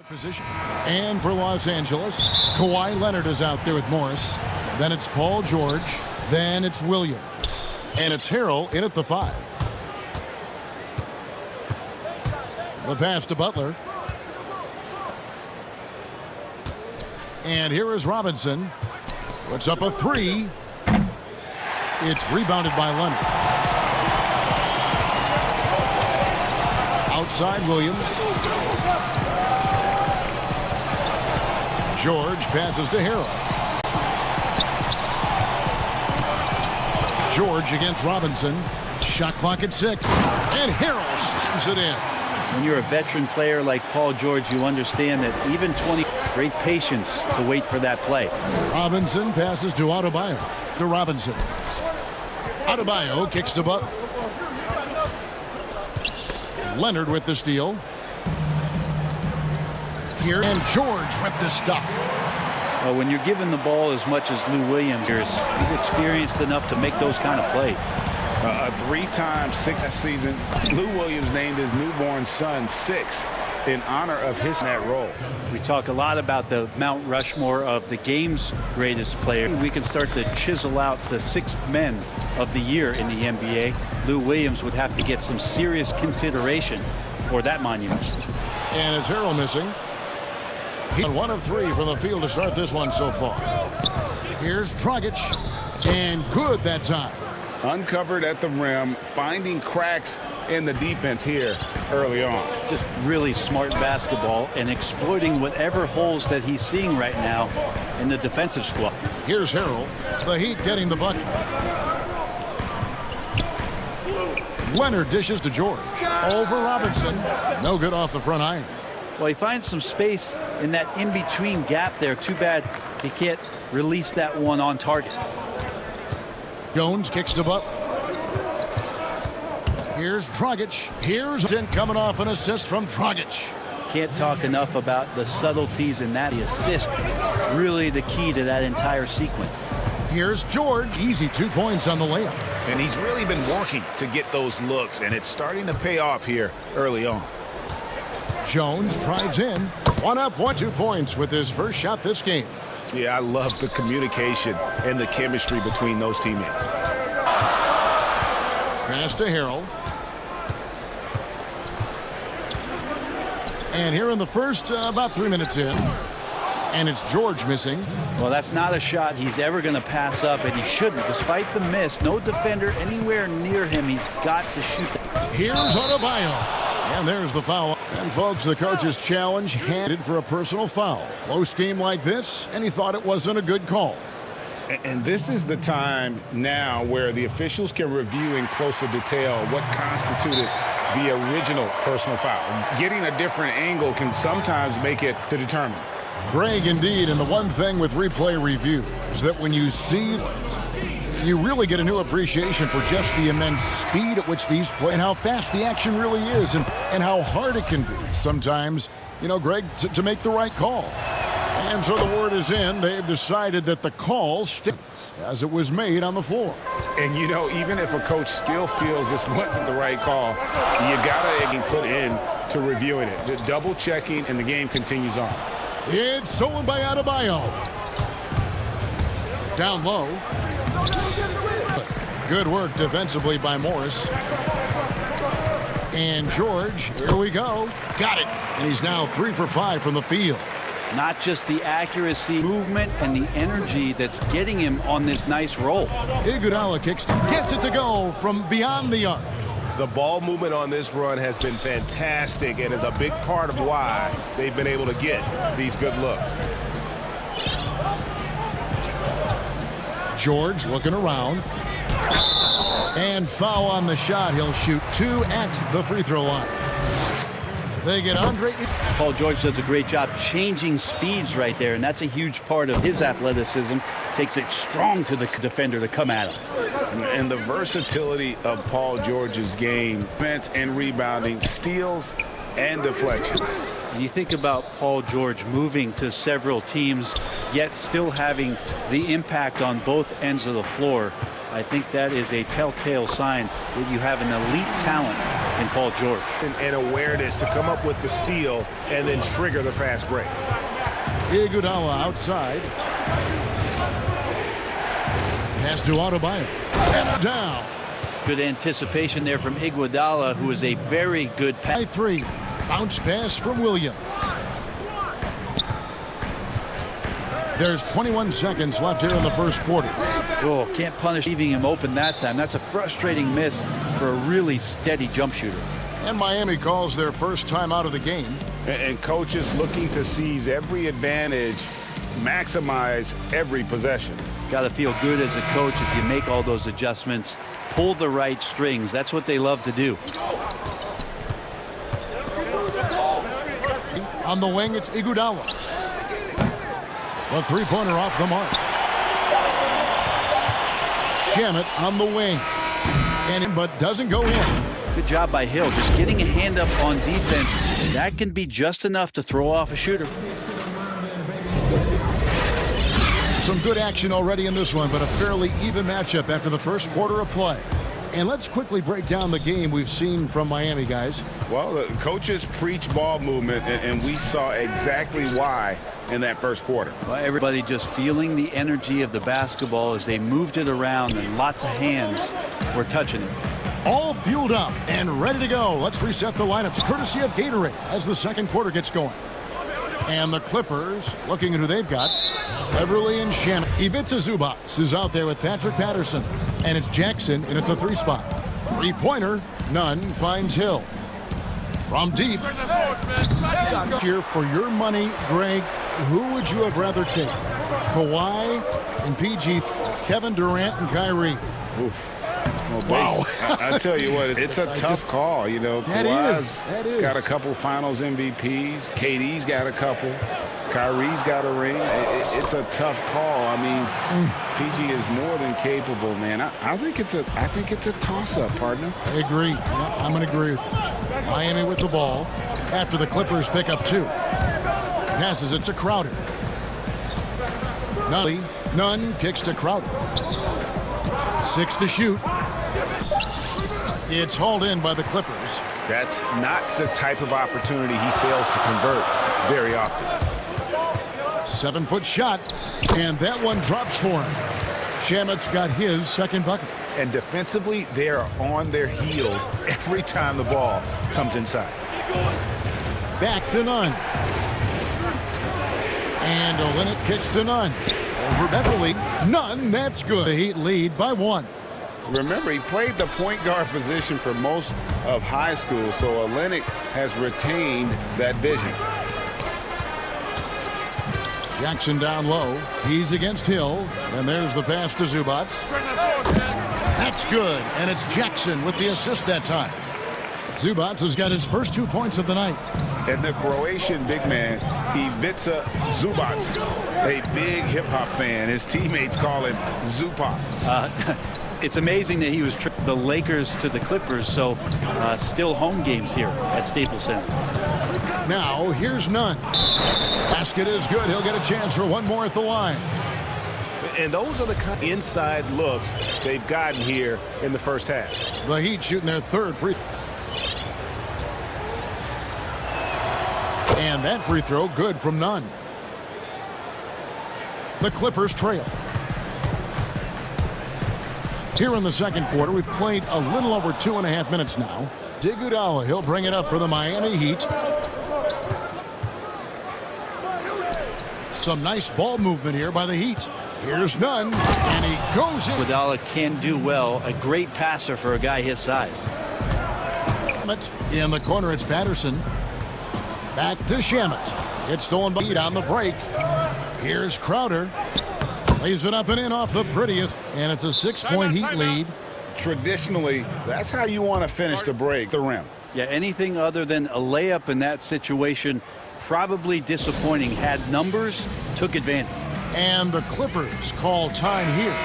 Speaker 2: Position. And for Los Angeles, Kawhi Leonard is out there with Morris. Then it's Paul George. Then it's Williams. And it's Harrell in at the 5. The pass to Butler. And here is Robinson. Puts up a 3. It's rebounded by Leonard. Outside Williams. George passes to Harrell. George against Robinson. Shot clock at 6. And Harrell slams it in.
Speaker 13: When you're a veteran player like Paul George, you understand that even 20, great patience to wait for that play.
Speaker 2: Robinson passes to Adebayo. To Robinson. Adebayo kicks to Butler. Leonard with the steal. Here, and George with the stuff.
Speaker 13: When you're given the ball as much as Lou Williams, he's experienced enough to make those kind of plays.
Speaker 3: A 3-time 6th season, Lou Williams named his newborn son 6 in honor of his that role.
Speaker 13: We talk a lot about the Mount Rushmore of the game's greatest player. We can start to chisel out the 6th men of the year in the NBA. Lou Williams would have to get some serious consideration for that monument.
Speaker 2: And it's Harrell missing. He's 1 of 3 from the field to start this one so far. Here's Dragic. And good that time.
Speaker 3: Uncovered at the rim, finding cracks in the defense here early on.
Speaker 13: Just really smart basketball and exploiting whatever holes that he's seeing right now in the defensive squad.
Speaker 2: Here's Harrell. The Heat getting the bucket. Leonard dishes to George. Over Robinson. No good off the front iron.
Speaker 13: Well, he finds some space in that in-between gap there. Too bad he can't release that one on target.
Speaker 2: Jones kicks to Butler. Here's Dragic. Here's in coming off an assist from Dragic.
Speaker 13: Can't talk enough about the subtleties in that. The assist, really the key to that entire sequence.
Speaker 2: Here's George. Easy 2 points on the layup.
Speaker 7: And he's really been working to get those looks, and it's starting to pay off here early on.
Speaker 2: Jones drives in. 1 up, 2 points with his first shot this game.
Speaker 7: Yeah, I love the communication and the chemistry between those teammates.
Speaker 2: Pass to Harrell. And here in the first, about 3 minutes in. And it's George missing.
Speaker 13: Well, that's not a shot he's ever going to pass up, and he shouldn't. Despite the miss, no defender anywhere near him. He's got to shoot.
Speaker 2: Here's Adebayo. And there's the foul. And folks, the coach's challenge handed for a personal foul. Close game like this, and he thought it wasn't a good call.
Speaker 3: And this is the time now where the officials can review in closer detail what constituted the original personal foul. Getting a different angle can sometimes make it to determine.
Speaker 2: Greg, indeed, and the one thing with replay review is that when you see you really get a new appreciation for just the immense speed at which these play and how fast the action really is and how hard it can be sometimes, you know, Greg, to make the right call. And so the word is in. They've decided that the call stands as it was made on the floor.
Speaker 3: And, you know, even if a coach still feels this wasn't the right call, you got to put in to reviewing it. The double checking, and the game continues on.
Speaker 2: It's stolen by Adebayo. Down low. Good work defensively by Morris. And George, here we go. Got it. And he's now 3 for 5 from the field.
Speaker 13: Not just the accuracy, movement, and the energy that's getting him on this nice roll.
Speaker 2: Iguodala gets it to go from beyond the arc.
Speaker 7: The ball movement on this run has been fantastic and is a big part of why they've been able to get these good looks.
Speaker 2: George looking around. And foul on the shot. He'll shoot 2 at the free throw line. They get Andre.
Speaker 13: Paul George does a great job changing speeds right there, and that's a huge part of his athleticism. Takes it strong to the defender to come at him.
Speaker 3: And the versatility of Paul George's game, defense and rebounding, steals and deflections.
Speaker 13: You think about Paul George moving to several teams, yet still having the impact on both ends of the floor. I think that is a telltale sign that you have an elite talent in Paul George.
Speaker 7: And awareness to come up with the steal and then trigger the fast break.
Speaker 2: Iguodala outside. Pass to Adebayo. And down.
Speaker 13: Good anticipation there from Iguodala, who is a very good pass.
Speaker 2: 3. Bounce pass from Williams. There's 21 seconds left here in the first quarter.
Speaker 13: Oh, can't punish leaving him open that time. That's a frustrating miss for a really steady jump shooter.
Speaker 2: And Miami calls their first time out of the game.
Speaker 3: And coaches looking to seize every advantage, maximize every possession.
Speaker 13: Got to feel good as a coach if you make all those adjustments, pull the right strings. That's what they love to do.
Speaker 2: On the wing, it's Iguodala. The three-pointer off the mark. Shamet on the wing. But doesn't go in.
Speaker 13: Good job by Hill. Just getting a hand up on defense. That can be just enough to throw off a shooter.
Speaker 2: Some good action already in this one, but a fairly even matchup after the first quarter of play. And let's quickly break down the game we've seen from Miami, guys.
Speaker 3: Well, the coaches preach ball movement, and we saw exactly why in that first quarter.
Speaker 13: Well, everybody just feeling the energy of the basketball as they moved it around, and lots of hands were touching it.
Speaker 2: All fueled up and ready to go. Let's reset the lineups courtesy of Gatorade as the second quarter gets going. And the Clippers looking at who they've got. Beverly and Shannon. Ivica Zubac is out there with Patrick Patterson. And it's Jackson in at the 3 spot. Three-pointer. Nunn finds Hill. From deep. Here for your money, Greg, who would you have rather take? Kawhi and PG, Kevin Durant and Kyrie.
Speaker 3: Oof. Well, wow. I tell you what, it's a tough call. You know, Kawhi's got a couple finals MVPs. KD's got a couple. Kyrie's got a ring. It's a tough call. I mean, PG is more than capable, man. I think it's a toss-up, partner.
Speaker 2: I agree. Yeah, I'm going to agree with you. Miami with the ball after the Clippers pick up 2. Passes it to Crowder. Nunn kicks to Crowder. 6 to shoot. It's hauled in by the Clippers.
Speaker 7: That's not the type of opportunity he fails to convert very often.
Speaker 2: 7-foot shot, and that one drops for him. Shamet's got his second bucket.
Speaker 7: And defensively, they are on their heels every time the ball comes inside.
Speaker 2: Back to Nunn. And Olynyk kicks to Nunn. Over Beverly. Nunn, that's good. The Heat lead by 1.
Speaker 3: Remember, he played the point guard position for most of high school, so Olynyk has retained that vision.
Speaker 2: Jackson down low. He's against Hill. And there's the pass to Zubac. That's good. And it's Jackson with the assist that time. Zubac has got his first 2 points of the night.
Speaker 3: And the Croatian big man, Ivica Zubac, a big hip-hop fan. His teammates call him Zupac.
Speaker 13: It's amazing that he was the Lakers to the Clippers, so still home games here at Staples Center.
Speaker 2: Now, here's Nunn. Basket is good. He'll get a chance for one more at the line.
Speaker 7: And those are the kind of inside looks they've gotten here in the first half.
Speaker 2: The Heat shooting their third free. And that free throw good from Nunn. The Clippers trail. Here in the second quarter, we've played a little over 2.5 minutes now. Iguodala, he'll bring it up for the Miami Heat. Some nice ball movement here by the Heat. Here's Nunn, and he goes in.
Speaker 13: Iguodala can do well. A great passer for a guy his size.
Speaker 2: In the corner, it's Patterson. Back to Shamet. It's stolen by Heat on the break. Here's Crowder. Lays it up and in off the prettiest. And it's a 6-point Heat lead.
Speaker 3: Traditionally, that's how you want to finish the break, the rim.
Speaker 13: Yeah, anything other than a layup in that situation, probably disappointing. Had numbers, took advantage.
Speaker 2: And the Clippers call time here.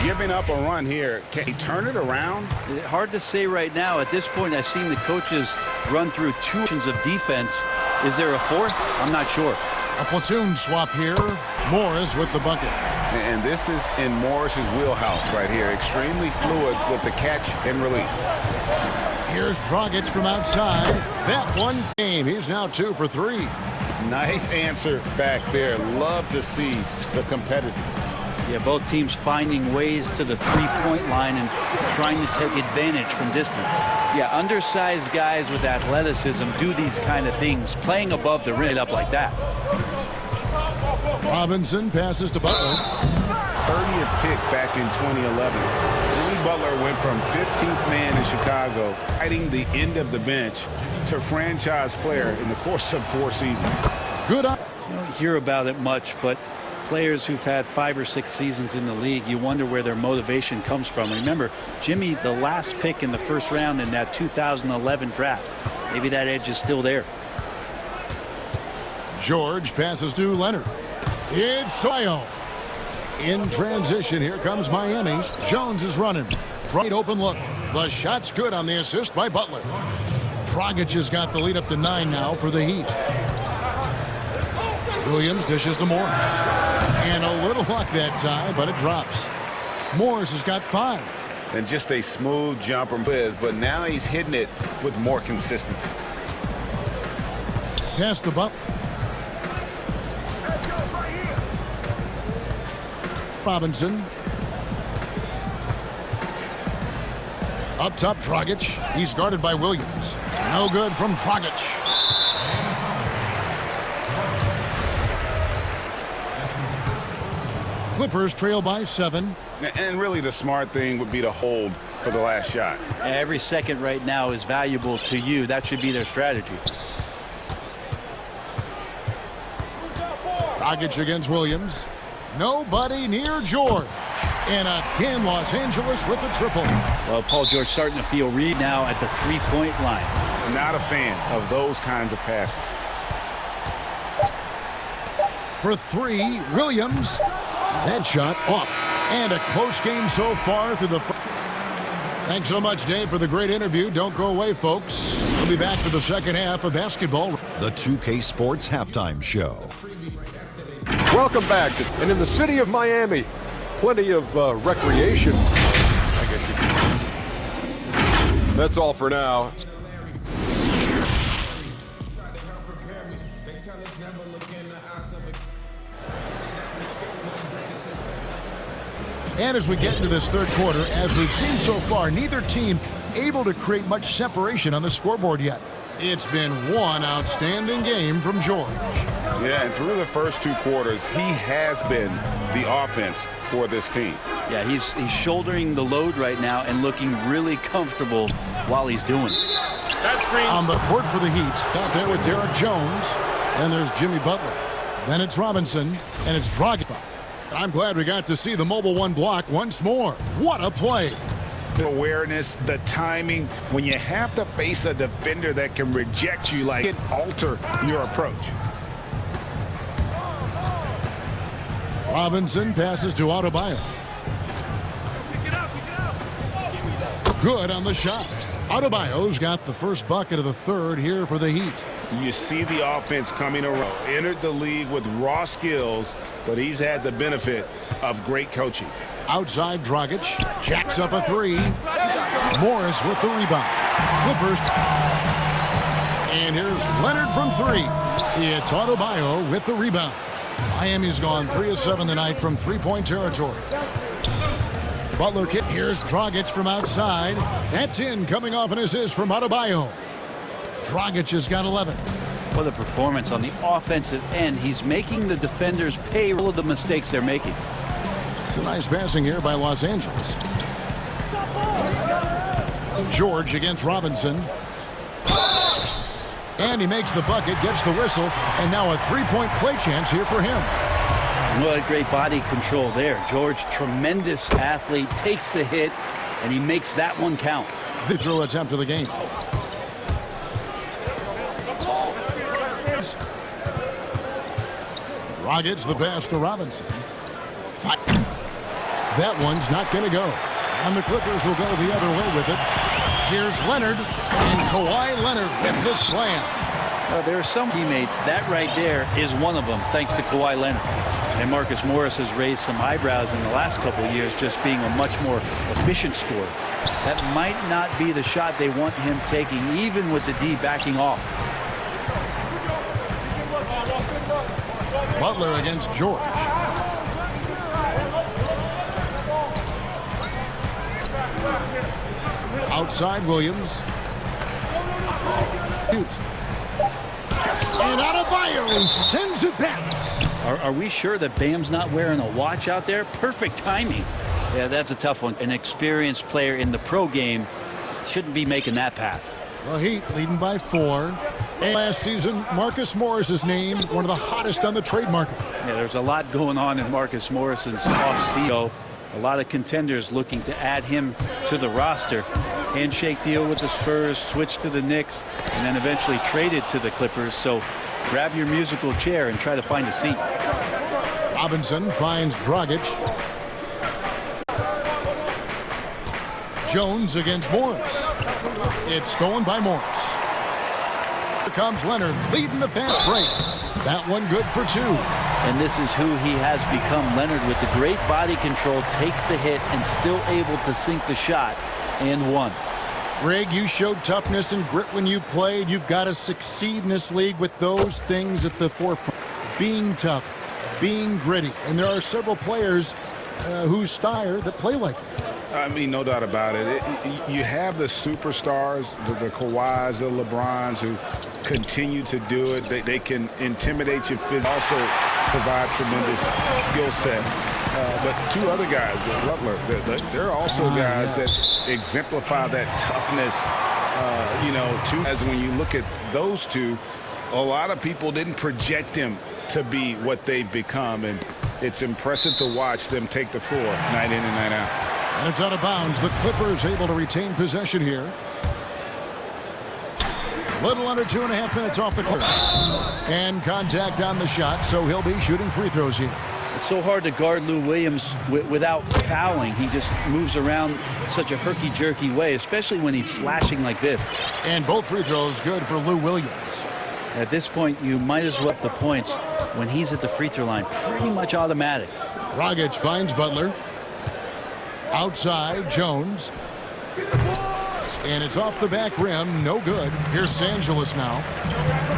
Speaker 3: Giving up a run here. Can he turn it around?
Speaker 13: Hard to say right now. At this point, I've seen the coaches run through 2 options of defense. Is there a fourth? I'm not sure.
Speaker 2: A platoon swap here. Morris with the bucket.
Speaker 3: And this is in Morris's wheelhouse right here. Extremely fluid with the catch and release.
Speaker 2: Here's Dragic from outside. That one game. He's now 2 for 3.
Speaker 3: Nice answer back there. Love to see the competitiveness.
Speaker 13: Yeah, both teams finding ways to the three-point line and trying to take advantage from distance. Yeah, undersized guys with athleticism do these kind of things, playing above the rim up like that.
Speaker 2: Robinson passes to Butler.
Speaker 7: 30th pick back in 2011. Jimmy Butler went from 15th man in Chicago, fighting the end of the bench, to franchise player in the course of 4 seasons.
Speaker 2: Good.
Speaker 13: You don't hear about it much, but players who've had 5 or 6 seasons in the league, you wonder where their motivation comes from. Remember, Jimmy, the last pick in the first round in that 2011 draft. Maybe that edge is still there.
Speaker 2: George passes to Leonard. It's Toyo. In transition, here comes Miami. Jones is running. Right open look. The shot's good on the assist by Butler. Dragic has got the lead up to 9 now for the Heat. Williams dishes to Morris. And a little luck that time, but it drops. Morris has got 5.
Speaker 7: And just a smooth jumper, but now he's hitting it with more consistency.
Speaker 2: Pass to Butler. Robinson. Up top, Dragic. He's guarded by Williams. No good from Dragic. Clippers trail by 7.
Speaker 7: And really the smart thing would be to hold for the last shot.
Speaker 13: Every second right now is valuable to you. That should be their strategy.
Speaker 2: Dragic against Williams. Nobody near George. And again, Los Angeles with the triple.
Speaker 13: Well, Paul George starting to feel read now at the three-point line.
Speaker 7: Not a fan of those kinds of passes.
Speaker 2: For 3, Williams. That shot off. And a close game so far through the... Thanks so much, Dave, for the great interview. Don't go away, folks. We'll be back for the second half of basketball.
Speaker 5: The 2K Sports Halftime Show.
Speaker 6: Welcome back. And in the city of Miami, plenty of recreation. I guess that's all for now.
Speaker 2: And as we get into this third quarter, as we've seen so far, neither team able to create much separation on the scoreboard yet. It's been one outstanding game from George.
Speaker 7: Yeah, and through the first 2 quarters, he has been the offense for this team.
Speaker 13: Yeah, he's shouldering the load right now and looking really comfortable while he's doing it.
Speaker 2: That's green. On the court for the Heat, out there with Derek Jones. And there's Jimmy Butler. Then it's Robinson, and it's Dragic. I'm glad we got to see the mobile 1 block once more. What a play.
Speaker 7: The awareness, the timing, when you have to face a defender that can reject you, like it alter your approach.
Speaker 2: Robinson passes to Adebayo. Good on the shot. Adebayo's got the first bucket of the third here for the Heat.
Speaker 7: You see the offense coming around. Entered the league with raw skills, but he's had the benefit of great coaching.
Speaker 2: Outside, Dragic jacks up a 3. Morris with the rebound. Clippers. And here's Leonard from 3. It's Adebayo with the rebound. Miami's gone 3 of 7 tonight from three-point territory. Butler kick. Here's Dragic from outside. That's in, coming off an assist from Adebayo. Dragic has got 11.
Speaker 13: What a performance on the offensive end. He's making the defenders pay all of the mistakes they're making.
Speaker 2: It's a nice passing here by Los Angeles. George against Robinson. And he makes the bucket, gets the whistle, and now a three-point play chance here for him.
Speaker 13: What great body control there. George, tremendous athlete, takes the hit, and he makes that one count.
Speaker 2: The throw attempt of the game. Dragic the pass to Robinson. That one's not going to go. And the Clippers will go the other way with it. Here's Leonard, and Kawhi Leonard with the slam.
Speaker 13: There are some teammates. That right there is one of them, thanks to Kawhi Leonard. And Marcus Morris has raised some eyebrows in the last couple of years, just being a much more efficient scorer. That might not be the shot they want him taking, even with the D backing off.
Speaker 2: Butler against George. Outside Williams. Shoot. And Adebayo sends it back.
Speaker 13: Are we sure that Bam's not wearing a watch out there? Perfect timing. Yeah, that's a tough one. An experienced player in the pro game shouldn't be making that pass.
Speaker 2: The Heat leading by 4. And last season, Marcus Morris is named one of the hottest on the trade market.
Speaker 13: Yeah, there's a lot going on in Marcus Morris's offseason. A lot of contenders looking to add him to the roster. Handshake deal with the Spurs, switch to the Knicks, and then eventually traded to the Clippers. So grab your musical chair and try to find a seat.
Speaker 2: Robinson finds Dragic. Jones against Morris. It's stolen by Morris. Here comes Leonard leading the fast break. That one good for 2.
Speaker 13: And this is who he has become. Leonard, with the great body control, takes the hit and still able to sink the shot and 1.
Speaker 2: Greg, you showed toughness and grit when you played. You've got to succeed in this league with those things at the forefront. Being tough, being gritty. And there are several players whose style that play like that.
Speaker 3: I mean, no doubt about it. You have the superstars, the Kawhis, the LeBrons, who continue to do it. They can intimidate you physically, also provide tremendous skill set. But 2 other guys, Butler, they're also guys that exemplify that toughness, too. As when you look at those 2, a lot of people didn't project them to be what they've become. And it's impressive to watch them take the floor night in and night out.
Speaker 2: And it's out of bounds. The Clippers able to retain possession here. Little under 2.5 minutes off the clock. And contact on the shot, so he'll be shooting free throws here.
Speaker 13: It's so hard to guard Lou Williams without fouling. He just moves around such a herky-jerky way, especially when he's slashing like this.
Speaker 2: And both free throws good for Lou Williams.
Speaker 13: At this point, you might as well up the points when he's at the free throw line. Pretty much automatic.
Speaker 2: Dragic finds Butler. Outside, Jones. And it's off the back rim. No good. Here's Los Angeles now.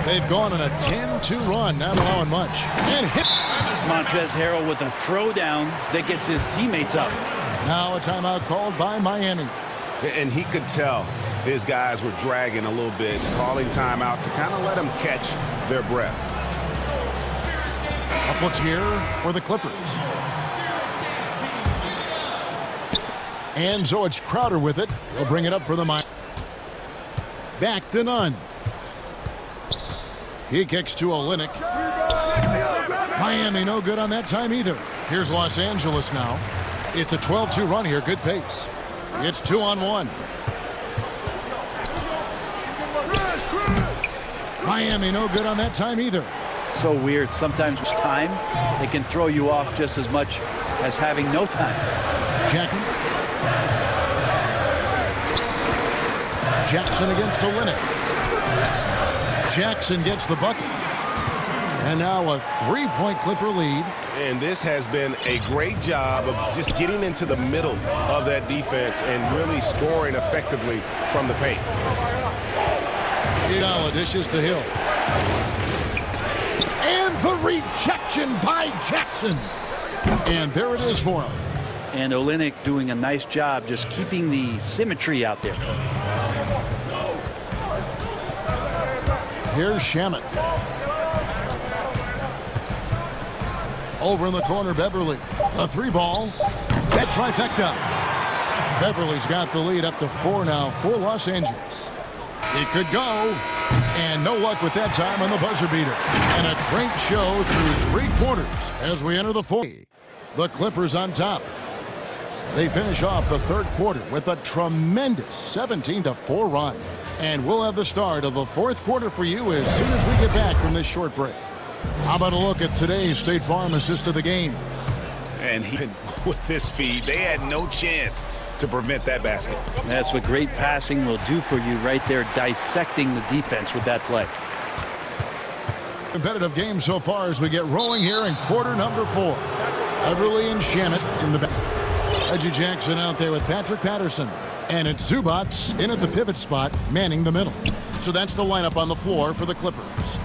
Speaker 2: They've gone on a 10-2 run, not allowing much. And hit.
Speaker 13: Montrezl Harrell with a throwdown that gets his teammates up.
Speaker 2: Now a timeout called by Miami.
Speaker 7: And he could tell his guys were dragging a little bit, calling timeout to kind of let them catch their breath.
Speaker 2: Couplets here for the Clippers. And so it's Crowder with it. He'll bring it up for the Miami. Back to Nunn. He kicks to Olynyk. Miami no good on that time either. Here's Los Angeles now. It's a 12-2 run here. Good pace. It's 2-on-1. Miami no good on that time either.
Speaker 13: So weird. Sometimes with time, it can throw you off just as much as having no time.
Speaker 2: Jackson against Olynyk. Jackson gets the bucket. And now a 3-point Clipper lead.
Speaker 7: And this has been a great job of just getting into the middle of that defense and really scoring effectively from the paint.
Speaker 2: Iguodala dishes to Hill. And the rejection by Jackson. And there it is for him.
Speaker 13: And Olynyk doing a nice job just keeping the symmetry out there.
Speaker 2: Here's Shamet. Over in the corner, Beverly. A 3-ball. That trifecta. Beverly's got the lead up to 4 now for Los Angeles. It could go. And no luck with that time on the buzzer beater. And a great show through 3 quarters as we enter the 4th. The Clippers on top. They finish off the 3rd quarter with a tremendous 17-4 run. And we'll have the start of the 4th quarter for you as soon as we get back from this short break. How about a look at today's State Farm assist of the game?
Speaker 7: And with this feed, they had no chance to prevent that basket.
Speaker 13: That's what great passing will do for you right there, dissecting the defense with that play.
Speaker 2: Competitive game so far as we get rolling here in quarter number 4. Everly and Shamit in the back. Reggie Jackson out there with Patrick Patterson. And it's Zubats in at the pivot spot, manning the middle. So that's the lineup on the floor for the Clippers.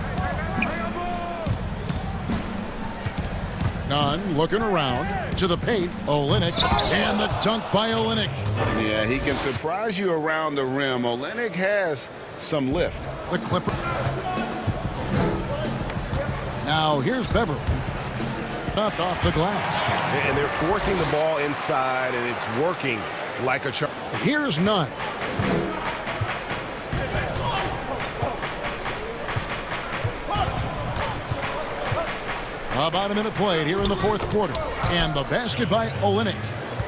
Speaker 2: Nunn looking around to the paint. Olynyk, and the dunk by Olynyk.
Speaker 7: Yeah, he can surprise you around the rim. Olynyk has some lift.
Speaker 2: The Clipper. Now here's Beverly. Up off the glass.
Speaker 7: And they're forcing the ball inside, and it's working like a charm.
Speaker 2: Here's Nunn. About a minute played here in the fourth quarter. And the basket by Olynyk.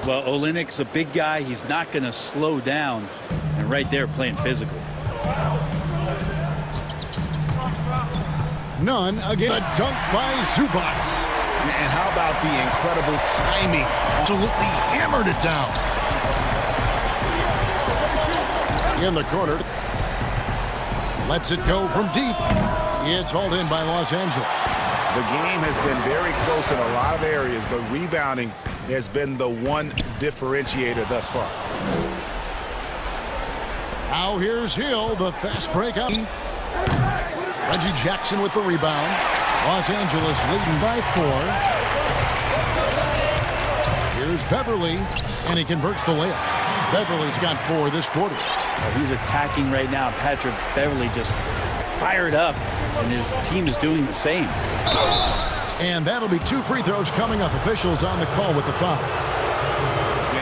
Speaker 13: Well, Olynyk's a big guy. He's not going to slow down. And right there playing physical.
Speaker 2: Nunn again. A dunk by Zubats.
Speaker 7: And how about the incredible timing?
Speaker 2: Absolutely hammered it down. In the corner. Lets it go from deep. It's hauled in by Los Angeles.
Speaker 7: The game has been very close in a lot of areas, but rebounding has been the one differentiator thus far.
Speaker 2: Now here's Hill, the fast break out. Reggie Jackson with the rebound. Los Angeles leading by 4. Here's Beverly, and he converts the layup. Beverly's got 4 this quarter.
Speaker 13: He's attacking right now. Patrick Beverly just fired up, and his team is doing the same.
Speaker 2: And that'll be 2 free throws coming up. Officials on the call with the foul.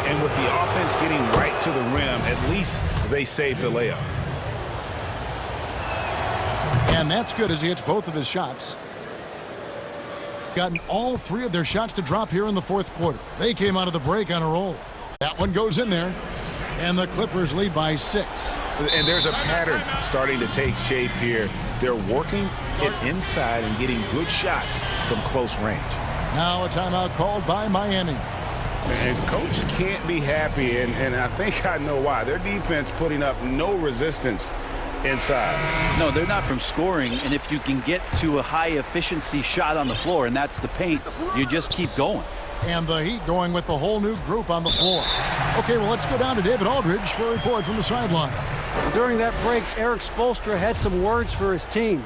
Speaker 7: And with the offense getting right to the rim, at least they saved the layup.
Speaker 2: And that's good as he hits both of his shots. Gotten all 3 of their shots to drop here in the fourth quarter. They came out of the break on a roll. That one goes in there. And the Clippers lead by 6.
Speaker 7: And there's a pattern starting to take shape here. They're working it inside and getting good shots from close range.
Speaker 2: Now a timeout called by Miami.
Speaker 7: And coach can't be happy, and I think I know why. Their defense putting up no resistance inside.
Speaker 13: No, they're not from scoring, and if you can get to a high-efficiency shot on the floor, and that's the paint, you just keep going.
Speaker 2: And the Heat going with the whole new group on the floor. Okay, well, let's go down to David Aldridge for a report from the sideline.
Speaker 9: During that break, Eric Spoelstra had some words for his team.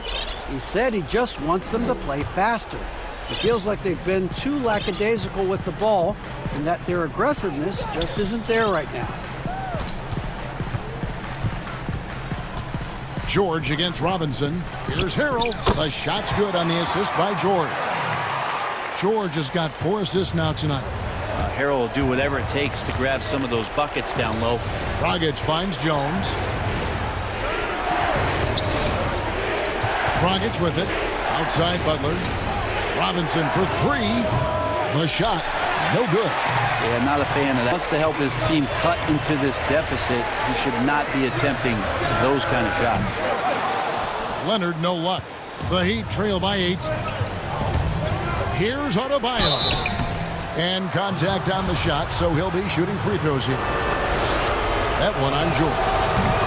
Speaker 9: He said he just wants them to play faster. It feels like they've been too lackadaisical with the ball and that their aggressiveness just isn't there right now.
Speaker 2: George against Robinson. Here's Harrell. The shot's good on the assist by George. George has got 4 assists now tonight.
Speaker 13: Harrell will do whatever it takes to grab some of those buckets down low.
Speaker 2: Dragic finds Jones. Dragic with it. Outside Butler. Robinson for 3. The shot. No good.
Speaker 13: Yeah, not a fan of that. Wants to help his team cut into this deficit. He should not be attempting those kind of shots.
Speaker 2: Leonard, no luck. The Heat trail by 8. Here's Adebayo. And contact on the shot, so he'll be shooting free throws here. That one on George.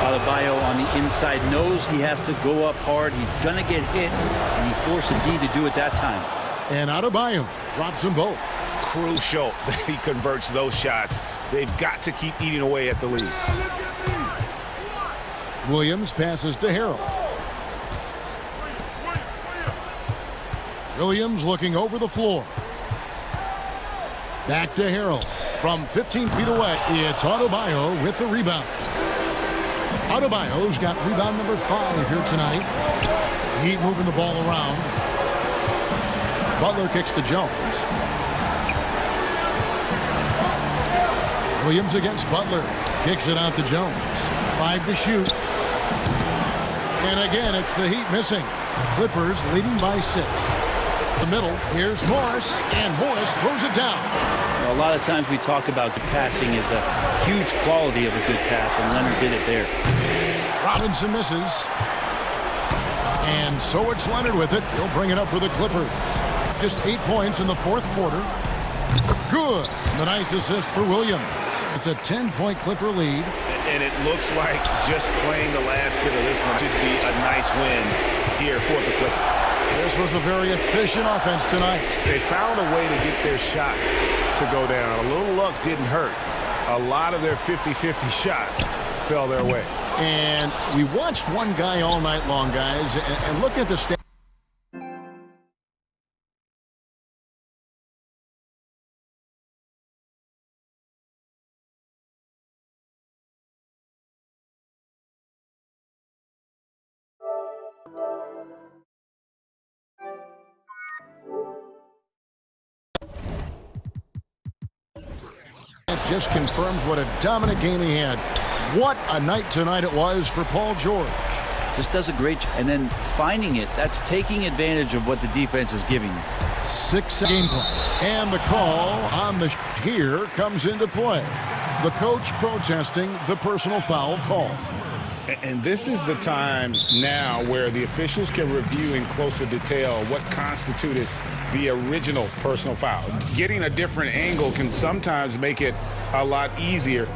Speaker 13: Adebayo on the inside knows he has to go up hard. He's going to get hit, and he forced the D to do it that time.
Speaker 2: And Adebayo drops them both.
Speaker 7: Crucial that he converts those shots. They've got to keep eating away at the lead.
Speaker 2: Williams passes to Harrell. Williams looking over the floor. Back to Harrell. From 15 feet away, it's Adebayo with the rebound. Adebayo's got rebound number 5 here tonight. Heat moving the ball around. Butler kicks to Jones. Williams against Butler. Kicks it out to Jones. 5 to shoot. And again, it's the Heat missing. Clippers leading by 6. The middle, here's Morris, and Morris throws it down.
Speaker 13: A lot of times we talk about good passing is a huge quality of a good pass, and Leonard did it there.
Speaker 2: Robinson misses. And so it's Leonard with it. He'll bring it up for the Clippers. Just 8 points in the fourth quarter. Good. The nice assist for Williams. It's a 10-point Clipper lead.
Speaker 7: And it looks like just playing the last bit of this one should be a nice win here for the Clippers.
Speaker 2: This was a very efficient offense tonight.
Speaker 7: They found a way to get their shots to go down. A little luck didn't hurt. A lot of their 50-50 shots fell their way.
Speaker 2: And we watched one guy all night long, guys, and look at the stats. Just confirms what a dominant game he had. What a night tonight it was for Paul George.
Speaker 13: Just does a great job. And then finding it, that's taking advantage of what the defense is giving you.
Speaker 2: 6 gameplay. And the call on the here comes into play. The coach protesting the personal foul call.
Speaker 3: And this is the time now where the officials can review in closer detail what constituted the original personal foul. Getting a different angle can sometimes make it a lot easier.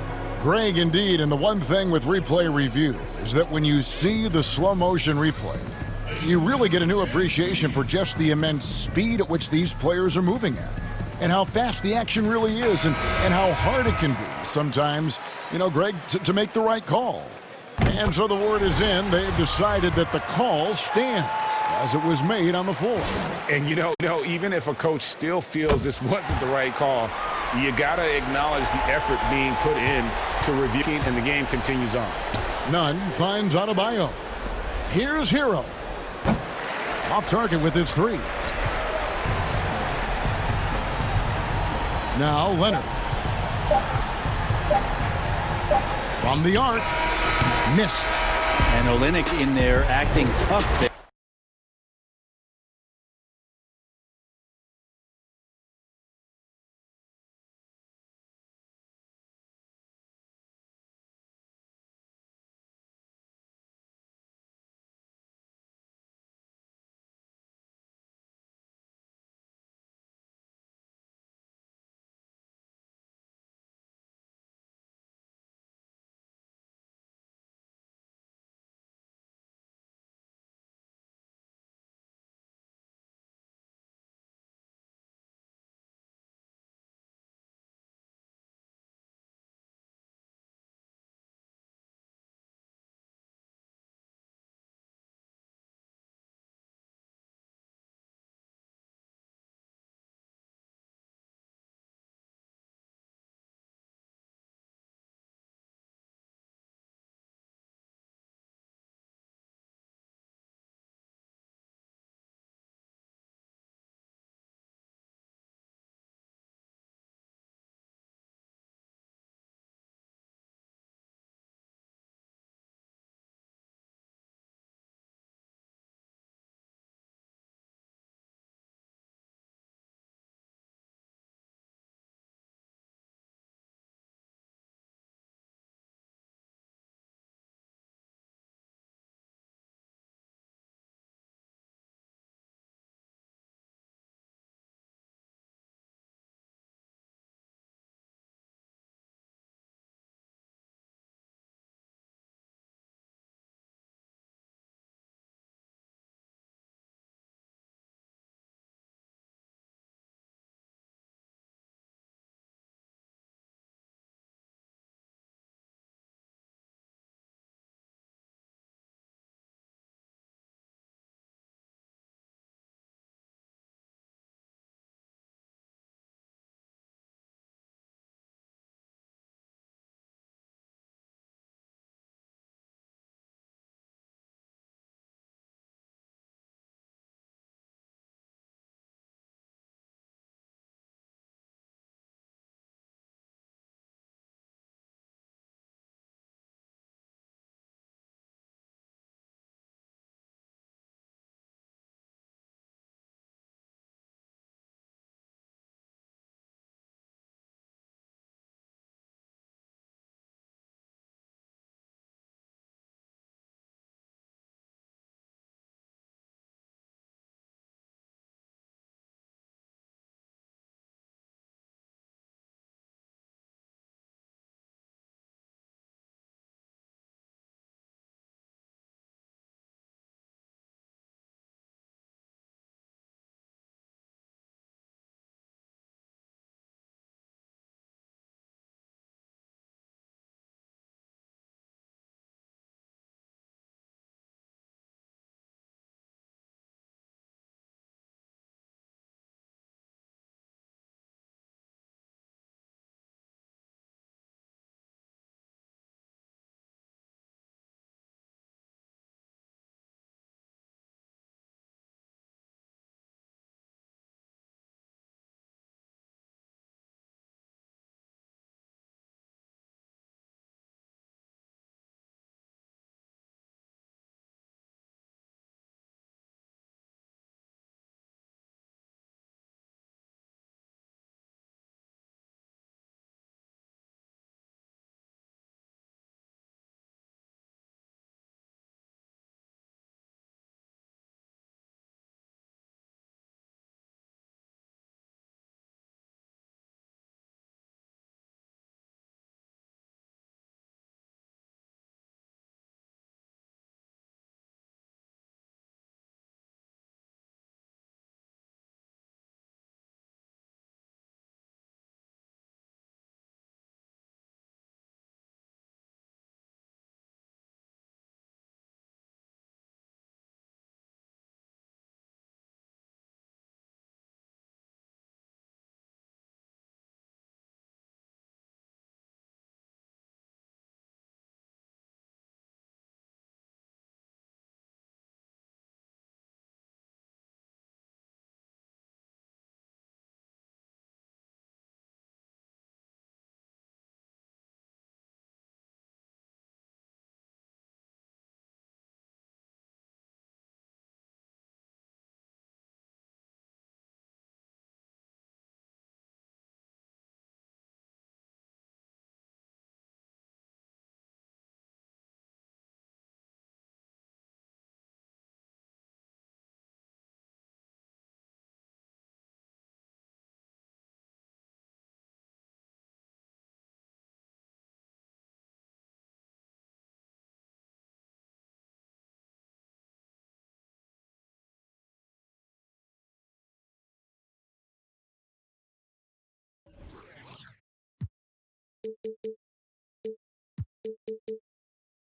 Speaker 2: Greg, indeed, and the one thing with replay review is that when you see the slow motion replay, you really get a new appreciation for just the immense speed at which these players are moving at, and how fast the action really is, and how hard it can be sometimes, you know, Greg, to make the right call. And so the word is in. They've decided that the call stands as it was made on the floor.
Speaker 3: And, you know, even if a coach still feels this wasn't the right call, you got to acknowledge the effort being put in to review, and the game continues on.
Speaker 2: Nunn finds Adebayo. Here's Hero. Off target with his three. Now Leonard. From the arc. Missed.
Speaker 13: And Olynyk in there acting tough there.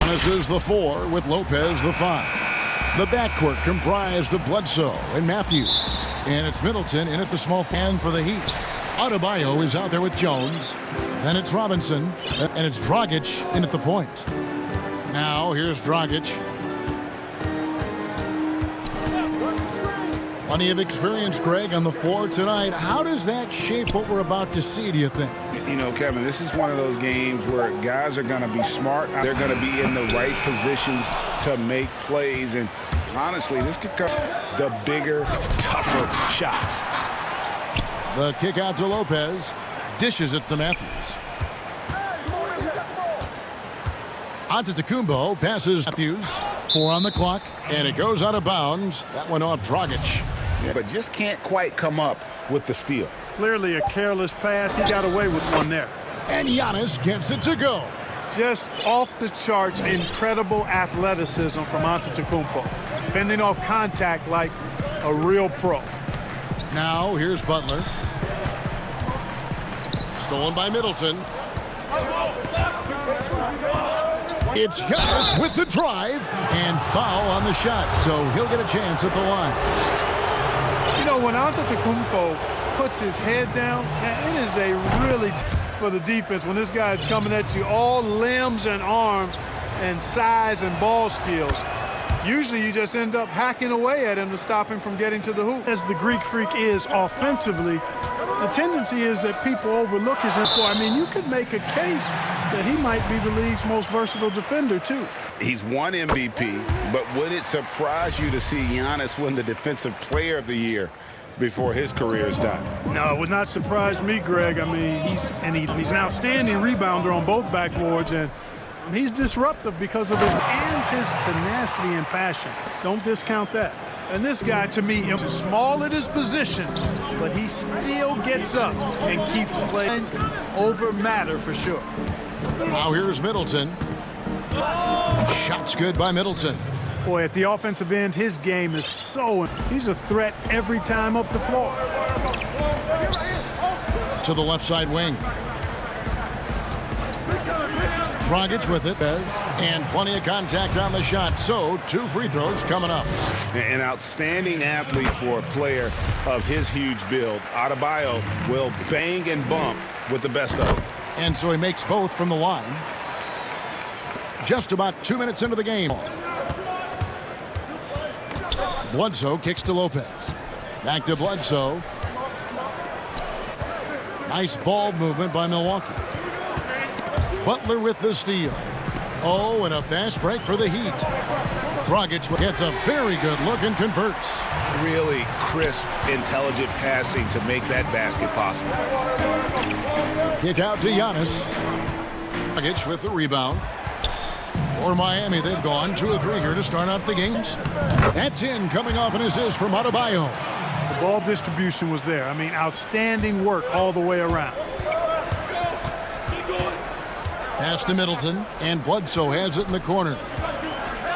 Speaker 2: This is the 4 with Lopez the 5. The backcourt comprised of Bledsoe and Matthews. And it's Middleton in at the small fan for the Heat. Adebayo is out there with Jones. Then it's Robinson. And it's Dragic in at the point. Now here's Dragic. Plenty of experience, Greg, on the floor tonight. How does that shape what we're about to see, do you think?
Speaker 3: You know, Kevin, this is one of those games where guys are going to be smart. They're going to be in the right positions to make plays. And honestly, this could come the bigger, tougher shots.
Speaker 2: The kick out to Lopez. Dishes it to Matthews. Antetokounmpo passes Matthews. 4 on the clock. And it goes out of bounds. That went off Dragic.
Speaker 3: Yeah, but just can't quite come up with the steal.
Speaker 14: Clearly a careless pass. He got away with one there.
Speaker 2: And Giannis gets it to go.
Speaker 14: Just off the charts, incredible athleticism from Antetokounmpo. Fending off contact like a real pro.
Speaker 2: Now here's Butler. Stolen by Middleton. It's Giannis with the drive and foul on the shot, so he'll get a chance at the line.
Speaker 14: You know, when Antetokounmpo puts his head down, it is a really for the defense when this guy's coming at you, all limbs and arms and size and ball skills. Usually you just end up hacking away at him to stop him from getting to the hoop. As the Greek freak is offensively, the tendency is that people overlook his info. I mean, you could make a case that he might be the league's most versatile defender, too.
Speaker 3: He's won MVP, but would it surprise you to see Giannis win the Defensive Player of the Year before his career is done?
Speaker 14: No, it would not surprise me, Greg. I mean, he's an outstanding rebounder on both backboards, and he's disruptive because of his tenacity and passion. Don't discount that. And this guy, to me, is small at his position, but he still gets up and keeps playing over matter for sure.
Speaker 2: Now here's Middleton. Shot's good by Middleton.
Speaker 14: Boy, at the offensive end, his game is he's a threat every time up the floor.
Speaker 2: To the left side wing. Dragic with it, and plenty of contact on the shot. So 2 free throws coming up.
Speaker 3: An outstanding athlete for a player of his huge build. Adebayo will bang and bump with the best of them.
Speaker 2: And so he makes both from the line. Just about 2 minutes into the game. Bledsoe kicks to Lopez. Back to Bledsoe. Nice ball movement by Milwaukee. Butler with the steal. Oh, and a fast break for the Heat. Dragic gets a very good look and converts.
Speaker 3: Really crisp, intelligent passing to make that basket possible.
Speaker 2: Kick out to Giannis. Dragic with the rebound. For Miami, they've gone 2 of 3 here to start out the games. That's in, coming off an assist from Adebayo.
Speaker 14: The ball distribution was there. I mean, outstanding work all the way around.
Speaker 2: Pass to Middleton, and Bledsoe has it in the corner.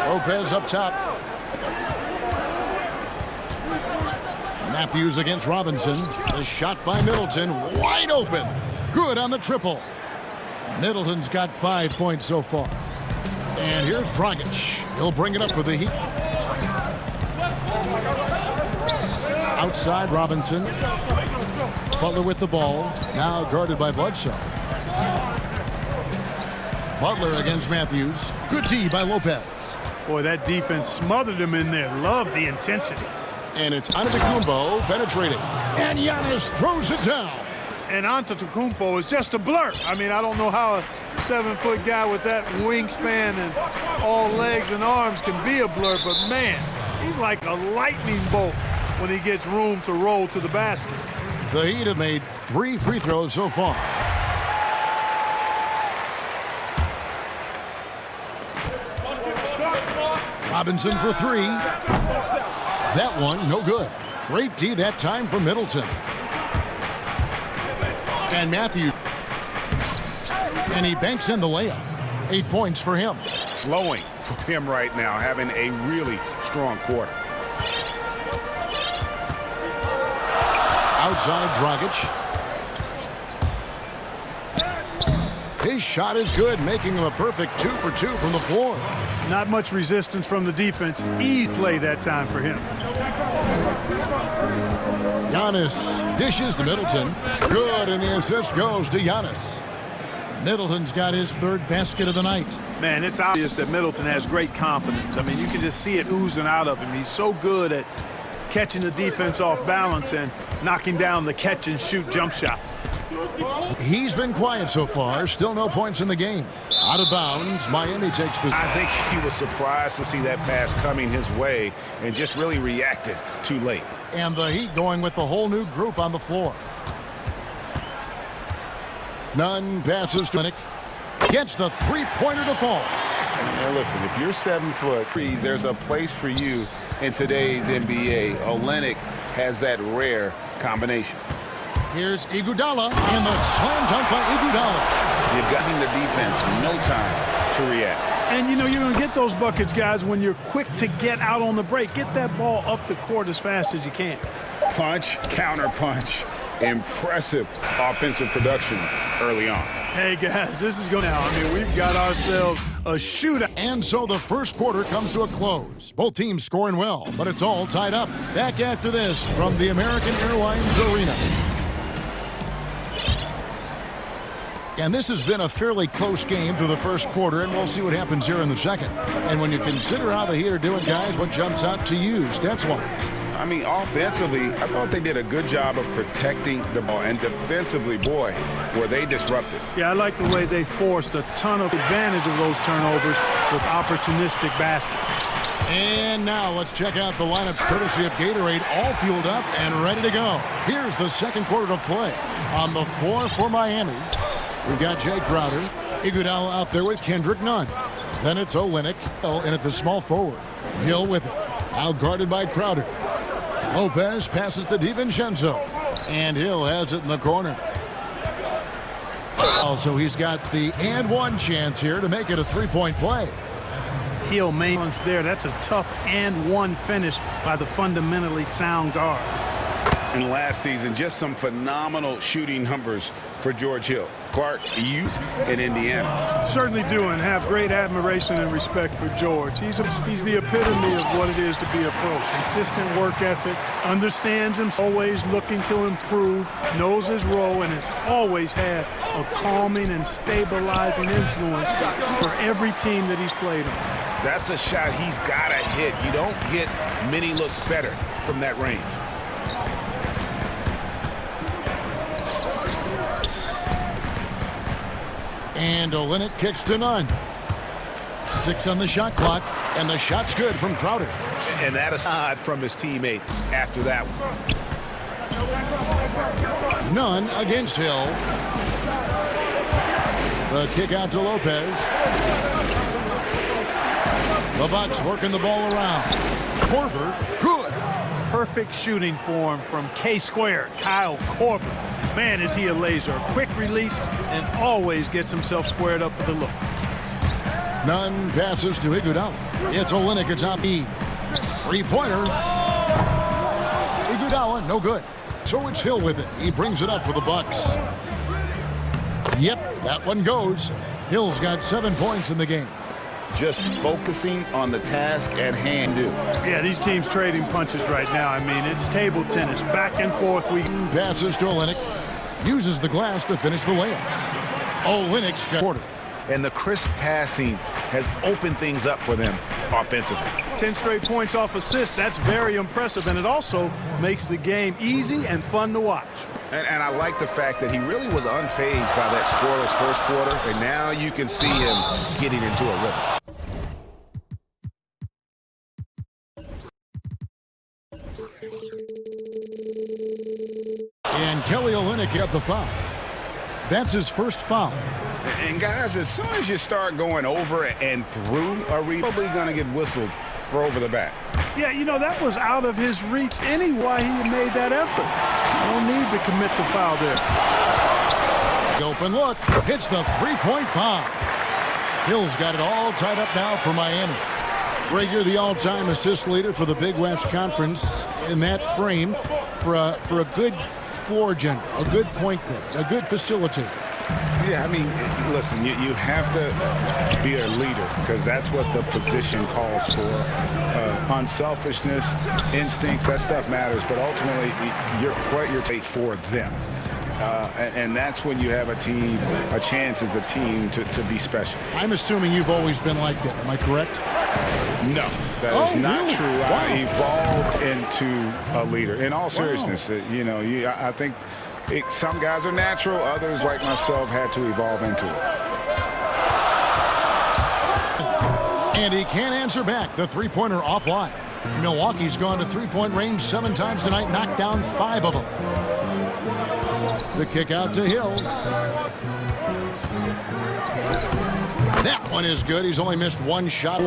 Speaker 2: Lopez up top. Matthews against Robinson. The shot by Middleton, wide open. Good on the triple. Middleton's got 5 points so far. And here's Dragic. He'll bring it up for the Heat. Outside Robinson. Butler with the ball. Now guarded by Bledsoe. Butler against Matthews. Good D by Lopez.
Speaker 14: Boy, that defense smothered him in there. Love the intensity.
Speaker 2: And it's Antetokounmpo penetrating. And Giannis throws it down.
Speaker 14: And Antetokounmpo is just a blur. I mean, I don't know how a 7-foot guy with that wingspan and all legs and arms can be a blur, but man, he's like a lightning bolt when he gets room to roll to the basket.
Speaker 2: The Heat have made 3 free throws so far. Robinson for 3. That one, no good. Great D that time from Middleton. And Matthews. And he banks in the layup. 8 points for him.
Speaker 3: Slowing for him right now, having a really strong quarter. Outside Dragic.
Speaker 2: His shot is good, making him a perfect 2 for 2 from the floor.
Speaker 14: Not much resistance from the defense. Easy play that time for him.
Speaker 2: Giannis dishes to Middleton. Good, and the assist goes to Giannis. Middleton's got his third basket of the night.
Speaker 14: Man, it's obvious that Middleton has great confidence. I mean, you can just see it oozing out of him. He's so good at catching the defense off balance and knocking down the catch-and-shoot jump shot.
Speaker 2: He's been quiet so far. Still no points in the game. Out of bounds, Miami takes possession.
Speaker 7: I think he was surprised to see that pass coming his way and just really reacted too late.
Speaker 2: And the Heat going with the whole new group on the floor. Nunn passes to Olynyk. Gets the three-pointer to fall.
Speaker 7: Now listen, if you're 7 foot, there's a place for you in today's NBA. Olynyk has that rare combination.
Speaker 2: Here's Iguodala, and the slam dunk by Iguodala.
Speaker 7: You've got the defense no time to react.
Speaker 14: And, you know, you're going to get those buckets, guys, when you're quick to get out on the break. Get that ball up the court as fast as you can.
Speaker 7: Punch, counter punch. Impressive offensive production early on.
Speaker 14: Hey, guys, this is going now. I mean, we've got ourselves a shootout.
Speaker 2: And so the first quarter comes to a close. Both teams scoring well, but it's all tied up. Back after this from the American Airlines Arena. And this has been a fairly close game through the first quarter, and we'll see what happens here in the second. And when you consider how the Heat are doing, guys, what jumps out to you, stats-wise?
Speaker 7: I mean, offensively, I thought they did a good job of protecting the ball. And defensively, boy, were they disrupted.
Speaker 14: Yeah, I like the way they forced a ton of advantage of those turnovers with opportunistic baskets.
Speaker 2: And now let's check out the lineups courtesy of Gatorade, all fueled up and ready to go. Here's the second quarter of play. On the floor for Miami, we've got Jay Crowder, Iguodala out there with Kendrick Nunn. Then it's Olynyk, and at the small forward, Hill with it. Out guarded by Crowder. Lopez passes to DiVincenzo, and Hill has it in the corner. Also, he's got the and one chance here to make it a three-point play.
Speaker 14: Hill maintains there. That's a tough and one finish by the fundamentally sound guard.
Speaker 7: And last season, just some phenomenal shooting numbers for George Hill. Clark used in Indiana.
Speaker 14: Certainly do, and have great admiration and respect for George. He's the epitome of what it is to be a pro. Consistent work ethic, understands him, always looking to improve, knows his role, and has always had a calming and stabilizing influence for every team that he's played on.
Speaker 7: That's a shot he's got to hit. You don't get many looks better from that range.
Speaker 2: And Olynyk kicks to Nunn. 6 on the shot clock, and the shot's good from Crowder.
Speaker 7: And that aside from his teammate after that one.
Speaker 2: Nunn against Hill. The kick out to Lopez. The Bucks working the ball around. Korver, good.
Speaker 14: Perfect shooting form from K-Square, Kyle Korver. Man, is he a laser. Quick release and always gets himself squared up for the look.
Speaker 2: Nunn passes to Iguodala. It's Olynyk at top E. Three-pointer. Iguodala, no good. So it's Hill with it. He brings it up for the Bucks. Yep, that one goes. Hill's got 7 points in the game.
Speaker 7: Just focusing on the task at hand, dude.
Speaker 14: Yeah, these teams trading punches right now. I mean, it's table tennis, back and forth.
Speaker 2: Passes to Olynyk. Uses the glass to finish the layup. Olynyk's got quarter.
Speaker 7: And the crisp passing has opened things up for them offensively.
Speaker 14: 10 straight points off assists. That's very impressive, and it also makes the game easy and fun to watch.
Speaker 7: And I like the fact that he really was unfazed by that scoreless first quarter, and now you can see him getting into a rhythm.
Speaker 2: And Kelly Olynyk got the foul. That's his first foul.
Speaker 7: And guys, as soon as you start going over and through a rebound, probably going to get whistled for over the back.
Speaker 14: Yeah, you know, that was out of his reach anyway. He made that effort. No need to commit the foul there.
Speaker 2: The open look. Hits the three-point bomb. Hill's got it all tied up now for Miami. Rager, the all-time assist leader for the Big West Conference in that frame for a good floor general, a good point guard, a good facilitator.
Speaker 3: Yeah, I mean, listen, you have to be a leader because that's what the position calls for. Unselfishness, instincts, that stuff matters, but ultimately you're paid for them. And that's when you have a chance as a team to be special.
Speaker 2: I'm assuming you've always been like that. Am I correct?
Speaker 3: No, that is not
Speaker 2: really?
Speaker 3: true.
Speaker 2: Wow.
Speaker 3: I evolved into a leader. In all seriousness, I think some guys are natural. Others, like myself, had to evolve into it.
Speaker 2: And he can't answer back. The three-pointer offline. Milwaukee's gone to three-point range 7 times tonight, knocked down 5 of them. The kick out to Hill. That one is good. He's only missed 1 shot.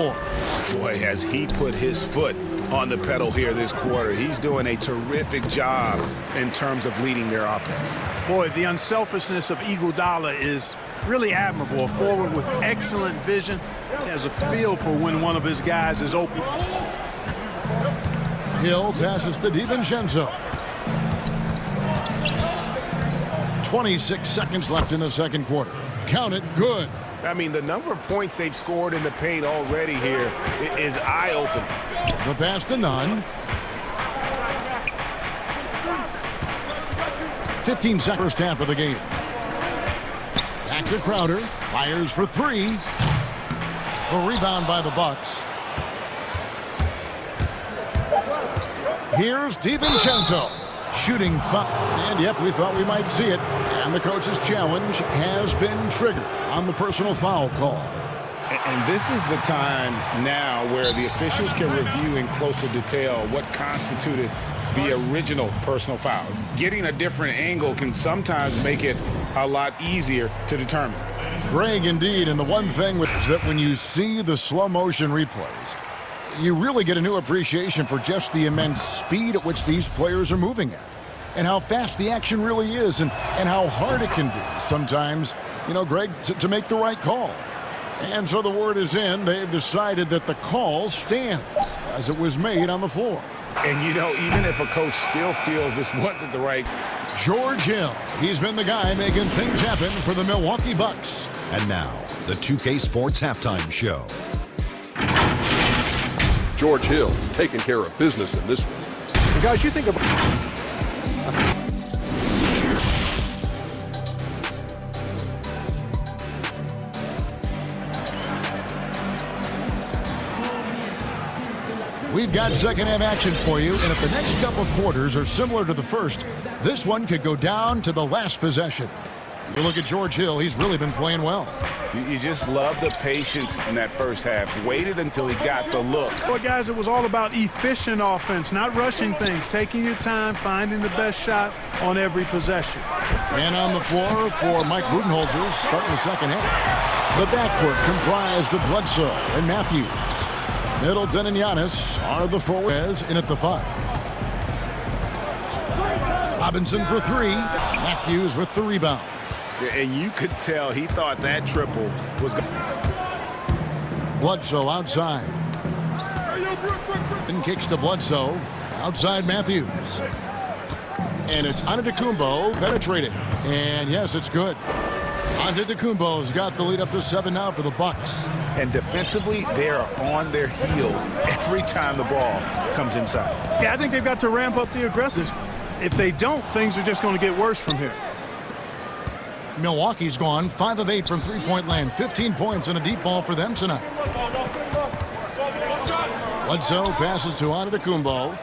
Speaker 7: Boy, has he put his foot on the pedal here this quarter. He's doing a terrific job in terms of leading their offense.
Speaker 14: Boy, the unselfishness of Iguodala is really admirable. A forward with excellent vision. He has a feel for when one of his guys is open.
Speaker 2: Hill passes to DiVincenzo. 26 seconds left in the second quarter. Count it. Good.
Speaker 7: I mean, the number of points they've scored in the paint already here is eye-opening.
Speaker 2: The pass to Nunn. 15 seconds first half of the game. Back to Crowder. Fires for 3. The rebound by the Bucks. Here's DiVincenzo. Shooting fun. And yep, we thought we might see it. And the coach's challenge has been triggered on the personal foul call.
Speaker 3: And this is the time now where the officials can review in closer detail what constituted the original personal foul. Getting a different angle can sometimes make it a lot easier to determine.
Speaker 2: Greg, indeed, and the one thing is that when you see the slow motion replays, you really get a new appreciation for just the immense speed at which these players are moving at, and how fast the action really is, and how hard it can be sometimes, Greg, to make the right call. And so the word is in. They've decided that the call stands as it was made on the floor.
Speaker 3: And, even if a coach still feels this wasn't the right...
Speaker 2: George Hill, he's been the guy making things happen for the Milwaukee Bucks.
Speaker 5: And now, the 2K Sports Halftime Show.
Speaker 6: George Hill taking care of business in this one. And guys, you think about...
Speaker 2: We've got second half action for you, and if the next couple of quarters are similar to the first, this one could go down to the last possession. You look at George Hill, he's really been playing well.
Speaker 7: You just love the patience in that first half. Waited until he got the look.
Speaker 14: Boy, guys, it was all about efficient offense, not rushing things, taking your time, finding the best shot on every possession.
Speaker 2: And on the floor for Mike Budenholzer starting the second half. The backcourt comprised of Bledsoe and Matthews. Middleton and Giannis are the forwards in at the 5. Robinson for 3. Matthews with the rebound.
Speaker 7: And you could tell he thought that triple was going.
Speaker 2: Bledsoe outside. And kicks to Bledsoe. Outside Matthews. And it's Antetokounmpo penetrating. And yes, it's good. Antetokounmpo's got the lead up to 7 now for the Bucks.
Speaker 7: And defensively, they are on their heels every time the ball comes inside.
Speaker 14: Yeah, I think they've got to ramp up the aggressiveness. If they don't, things are just going to get worse from here.
Speaker 2: Milwaukee's gone 5 of 8 from three-point land. 15 points and a deep ball for them tonight. Bledsoe passes to Antetokounmpo.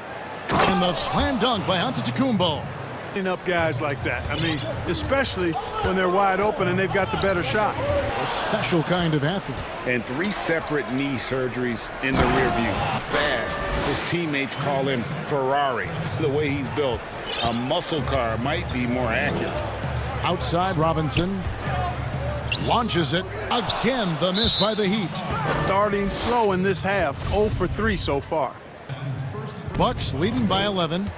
Speaker 2: And the slam dunk by Antetokounmpo.
Speaker 14: Up guys like that. I mean, especially when they're wide open and they've got the better shot.
Speaker 2: A special kind of athlete.
Speaker 3: And 3 separate knee surgeries in the rear view. Fast. His teammates call him Ferrari. The way he's built, a muscle car might be more accurate.
Speaker 2: Outside Robinson. Launches it. Again, the miss by the Heat.
Speaker 14: Starting slow in this half. 0 for 3 so far.
Speaker 2: Bucks leading by 11.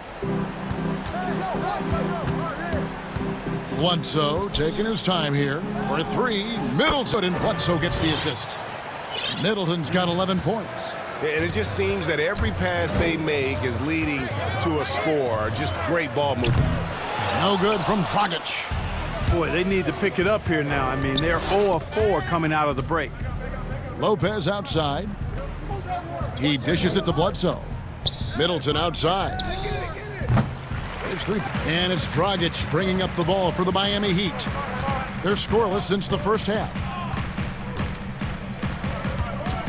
Speaker 2: Bledsoe taking his time here for 3. Middleton, and Bledsoe gets the assist. Middleton's got 11 points.
Speaker 7: And it just seems that every pass they make is leading to a score. Just great ball movement.
Speaker 2: No good from Dragic.
Speaker 14: Boy, they need to pick it up here now. I mean, they're 0 of 4 coming out of the break.
Speaker 2: Lopez outside. He dishes it to Bledsoe. Middleton outside. It's 3. And it's Dragic bringing up the ball for the Miami Heat. They're scoreless since the first half.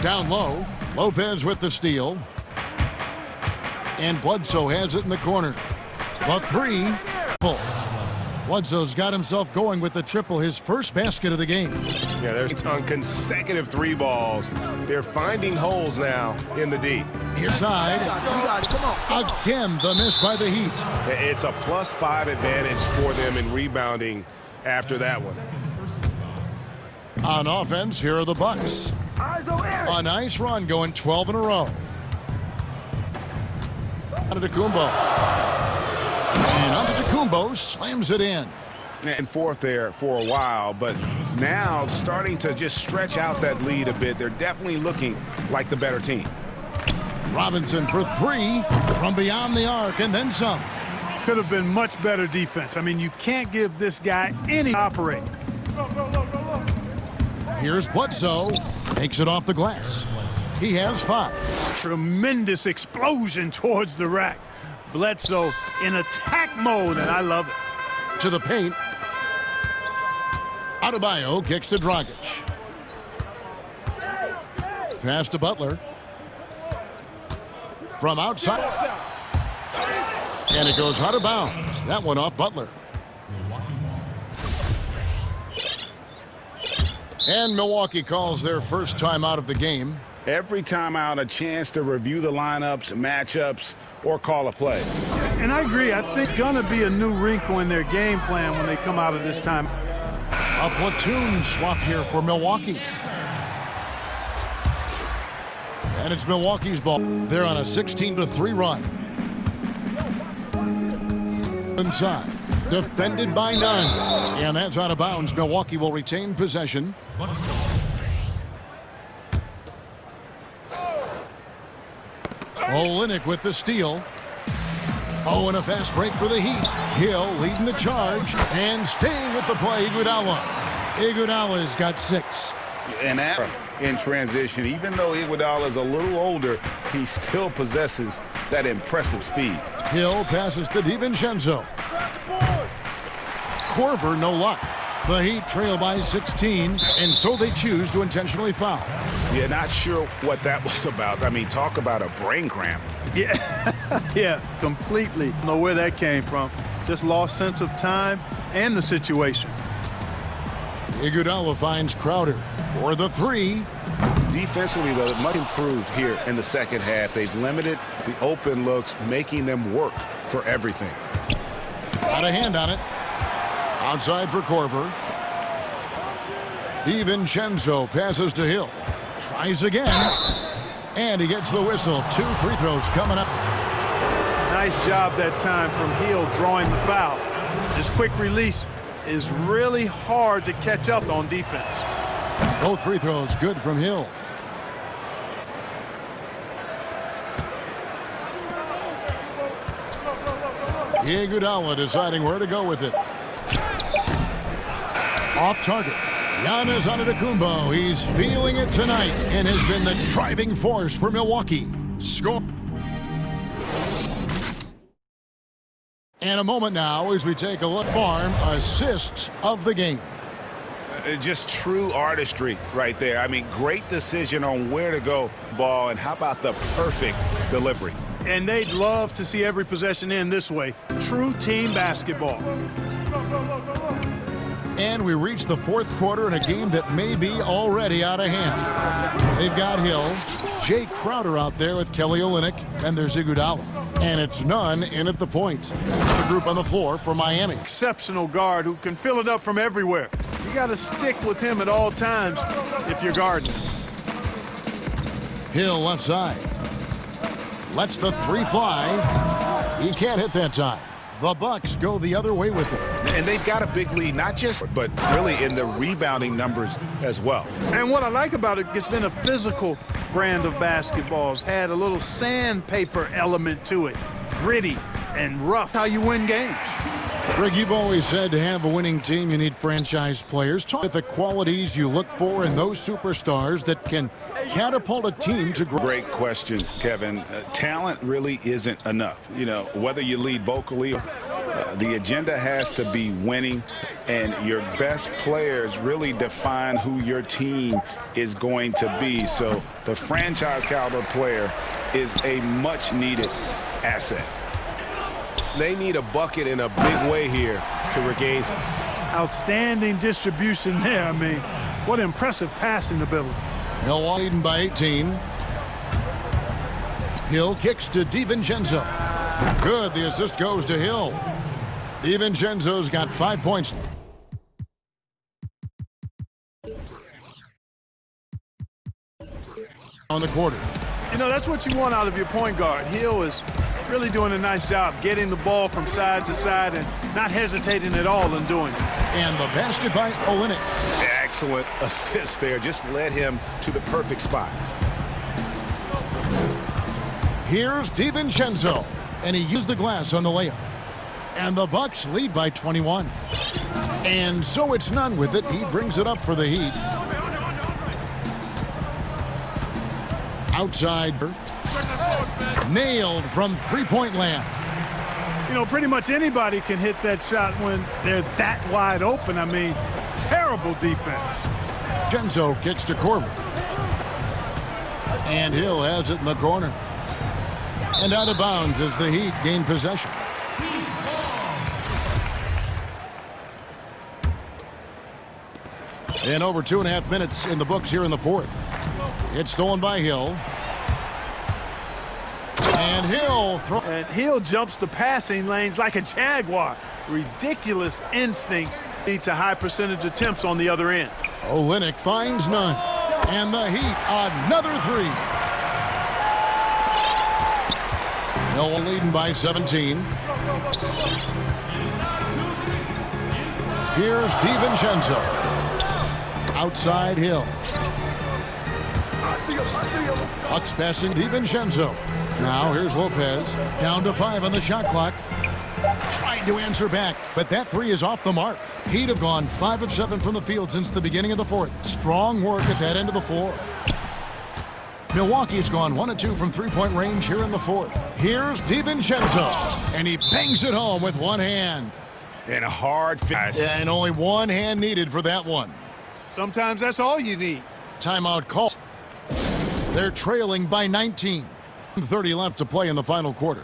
Speaker 2: Down low. Lopez with the steal. And Bledsoe has it in the corner. The 3. Bledsoe's got himself going with the triple, his first basket of the game.
Speaker 7: Yeah, there's on consecutive 3 balls. They're finding holes now in the D.
Speaker 2: Near side. Again, the miss by the Heat.
Speaker 7: It's a +5 advantage for them in rebounding after that one.
Speaker 2: On offense, here are the Bucks. A nice run going 12 in a row. Antetokounmpo. And Antetokounmpo slams it in.
Speaker 7: And fourth there for a while, but now starting to just stretch out that lead a bit. They're definitely looking like the better team.
Speaker 2: Robinson for 3 from beyond the arc and then some.
Speaker 14: Could have been much better defense. I mean, you can't give this guy any operate.
Speaker 2: Here's Bledsoe. Makes it off the glass. He has 5.
Speaker 14: Tremendous explosion towards the rack. Bledsoe in attack mode, and I love it.
Speaker 2: To the paint. Adebayo kicks to Dragic. Pass to Butler. From outside. And it goes out of bounds. That one off Butler. And Milwaukee calls their first time out of the game.
Speaker 3: Every timeout, a chance to review the lineups, matchups, or call a play.
Speaker 14: And I agree. I think gonna be a new wrinkle in their game plan when they come out of this time.
Speaker 2: A platoon swap here for Milwaukee. And it's Milwaukee's ball. They're on a 16-3 run. Inside. Defended by none. And that's out of bounds. Milwaukee will retain possession. Olynyk with the steal. Oh, and a fast break for the Heat. Hill leading the charge and staying with the play. Iguodala. Iguodala's got 6.
Speaker 3: And in transition, even though Iguodala is a little older, he still possesses that impressive speed.
Speaker 2: Hill passes to DiVincenzo. Korver, no luck. The Heat trail by 16, and so they choose to intentionally foul.
Speaker 3: Yeah, not sure what that was about. I mean, talk about a brain cramp.
Speaker 14: Yeah, yeah, completely. Don't know where that came from. Just lost sense of time and the situation.
Speaker 2: Iguodala finds Crowder for the 3.
Speaker 3: Defensively, though, much improved here in the second half. They've limited the open looks, making them work for everything.
Speaker 2: Got a hand on it. Outside for Korver. DiVincenzo passes to Hill. Tries again. And he gets the whistle. 2 free throws coming up.
Speaker 14: Nice job that time from Hill drawing the foul. This quick release is really hard to catch up on defense.
Speaker 2: Both free throws good from Hill. Iguodala deciding where to go with it. Off target. Giannis Antetokounmpo. He's feeling it tonight and has been the driving force for Milwaukee. Score. And a moment now as we take a look. Farm assists of the game.
Speaker 3: Just true artistry right there. I mean, great decision on where to go ball, and how about the perfect delivery.
Speaker 14: And they'd love to see every possession end this way. True team basketball.
Speaker 2: And we reach the fourth quarter in a game that may be already out of hand. They've got Hill, Jay Crowder out there with Kelly Olynyk, and there's Iguodala. And it's none in at the point. That's the group on the floor for Miami.
Speaker 14: Exceptional guard who can fill it up from everywhere. You got to stick with him at all times if you're guarding.
Speaker 2: Hill left side. Lets the 3 fly. He can't hit that time. The Bucks go the other way with it.
Speaker 3: And they've got a big lead, not just, but really in the rebounding numbers as well.
Speaker 14: And what I like about it, it's been a physical brand of basketball. It's had a little sandpaper element to it. Gritty and rough. How you win games.
Speaker 2: Greg, you've always said to have a winning team, you need franchise players. Talk about the qualities you look for in those superstars that can catapult a team to grow.
Speaker 7: Great question, Kevin. Talent really isn't enough. You know, whether you lead vocally, the agenda has to be winning, and your best players really define who your team is going to be. So the franchise caliber player is a much-needed asset. They need a bucket in a big way here to regain.
Speaker 14: Outstanding distribution there. I mean, what impressive passing ability.
Speaker 2: Milwaukee leading by 18. Hill kicks to DiVincenzo. Good. The assist goes to Hill. DiVincenzo's got 5 points. On the quarter.
Speaker 14: You know, that's what you want out of your point guard. Hill is really doing a nice job getting the ball from side to side and not hesitating at all in doing it.
Speaker 2: And the basket by Olenek.
Speaker 7: Excellent assist there. Just led him to the perfect spot.
Speaker 2: Here's DiVincenzo, and he used the glass on the layup. And the Bucks lead by 21. And so it's none with it. He brings it up for the Heat. Outside. Nailed from three-point land.
Speaker 14: You know, pretty much anybody can hit that shot when they're that wide open. I mean, terrible defense.
Speaker 2: Genzo kicks to Corbin. And Hill has it in the corner. And out of bounds as the Heat gain possession. And over 2.5 minutes in the books here in the fourth. It's stolen by Hill. And
Speaker 14: Hill jumps the passing lanes like a Jaguar. Ridiculous instincts lead to high percentage attempts on the other end.
Speaker 2: Olenek finds none. And the Heat, another three. Hill leading by 17. Here's DiVincenzo. Outside Hill. Bucks passing DiVincenzo. Now here's Lopez. Down to 5 on the shot clock. Tried to answer back, but that three is off the mark. Heat have gone 5 of 7 from the field since the beginning of the fourth. Strong work at that end of the floor. Milwaukee's gone 1 of 2 from three-point range here in the fourth. Here's DiVincenzo, and he bangs it home with one hand.
Speaker 7: And a hard finish.
Speaker 2: And only one hand needed for that one.
Speaker 14: Sometimes that's all you need.
Speaker 2: Timeout call. They're trailing by 19. 30 left to play in the final quarter.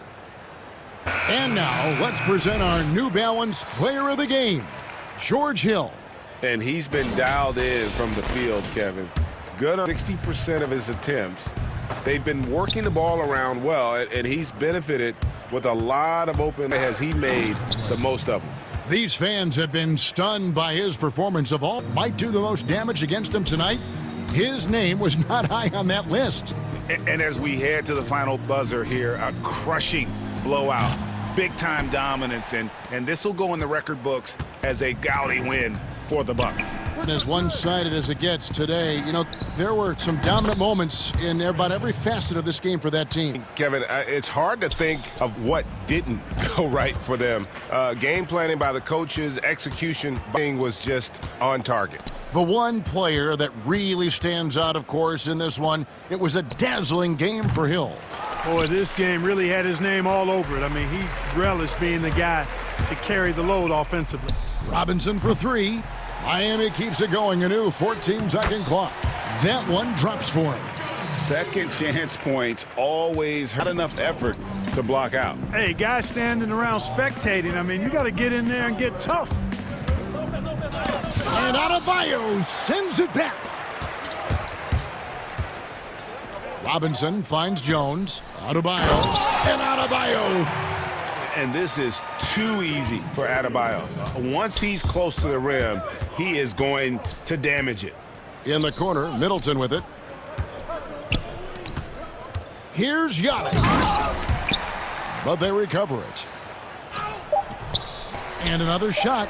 Speaker 2: And now let's present our New Balance player of the game, George Hill.
Speaker 7: And he's been dialed in from the field, Kevin. Good on 60% of his attempts. They've been working the ball around well, and he's benefited with a lot of open as he made the most of them.
Speaker 2: These fans have been stunned by his performance. Of all might do the most damage against him tonight. His name was not high on that list.
Speaker 7: And as we head to the final buzzer here, a crushing blowout, big-time dominance, and this will go in the record books as a gaudy win for the Bucks.
Speaker 2: As one-sided as it gets today, you know, there were some dominant moments in about every facet of this game for that team.
Speaker 7: Kevin, it's hard to think of what didn't go right for them. Game planning by the coaches, execution was just on target.
Speaker 2: The one player that really stands out, of course, in this one, it was a dazzling game for Hill.
Speaker 14: Boy, this game really had his name all over it. I mean, he relished being the guy to carry the load offensively.
Speaker 2: Robinson for 3. Miami keeps it going. A new 14-second clock. That one drops for him.
Speaker 7: Second chance points always had enough effort to block out.
Speaker 14: Hey, guys standing around spectating, I mean, you got to get in there and get tough.
Speaker 2: And Adebayo sends it back. Robinson finds Jones. Adebayo. And Adebayo.
Speaker 7: And this is too easy for Adebayo. Once he's close to the rim, he is going to damage it.
Speaker 2: In the corner, Middleton with it. Here's Giannis. But they recover it. And another shot.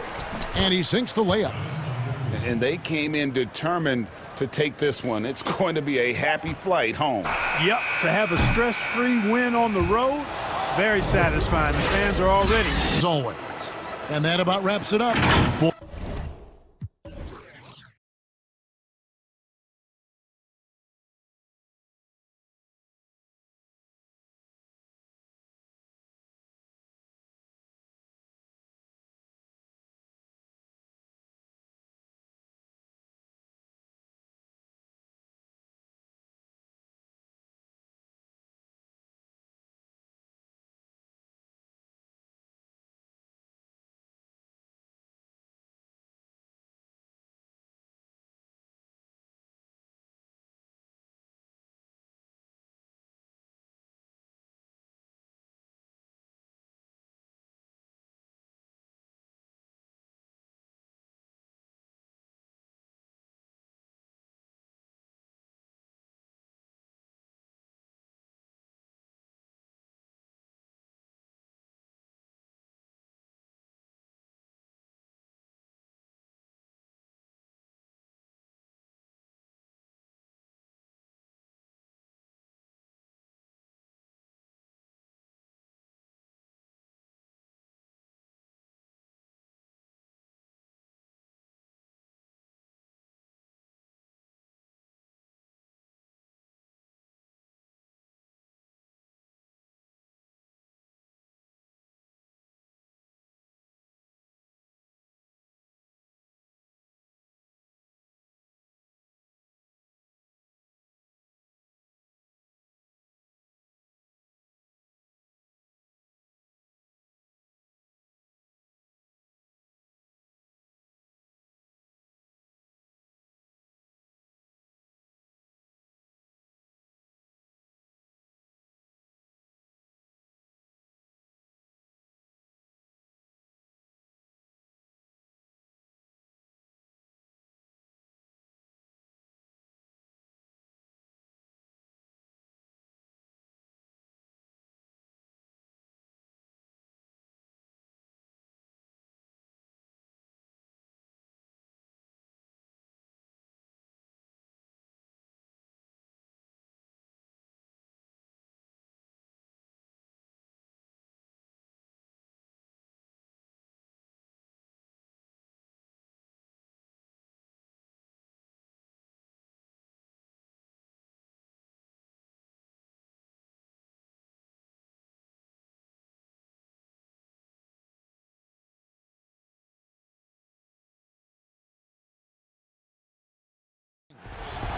Speaker 2: And he sinks the layup.
Speaker 7: And they came in determined to take this one. It's going to be a happy flight home.
Speaker 14: Yep, to have a stress-free win on the road, very satisfying. The fans are all ready.
Speaker 2: As always, And that about wraps it up.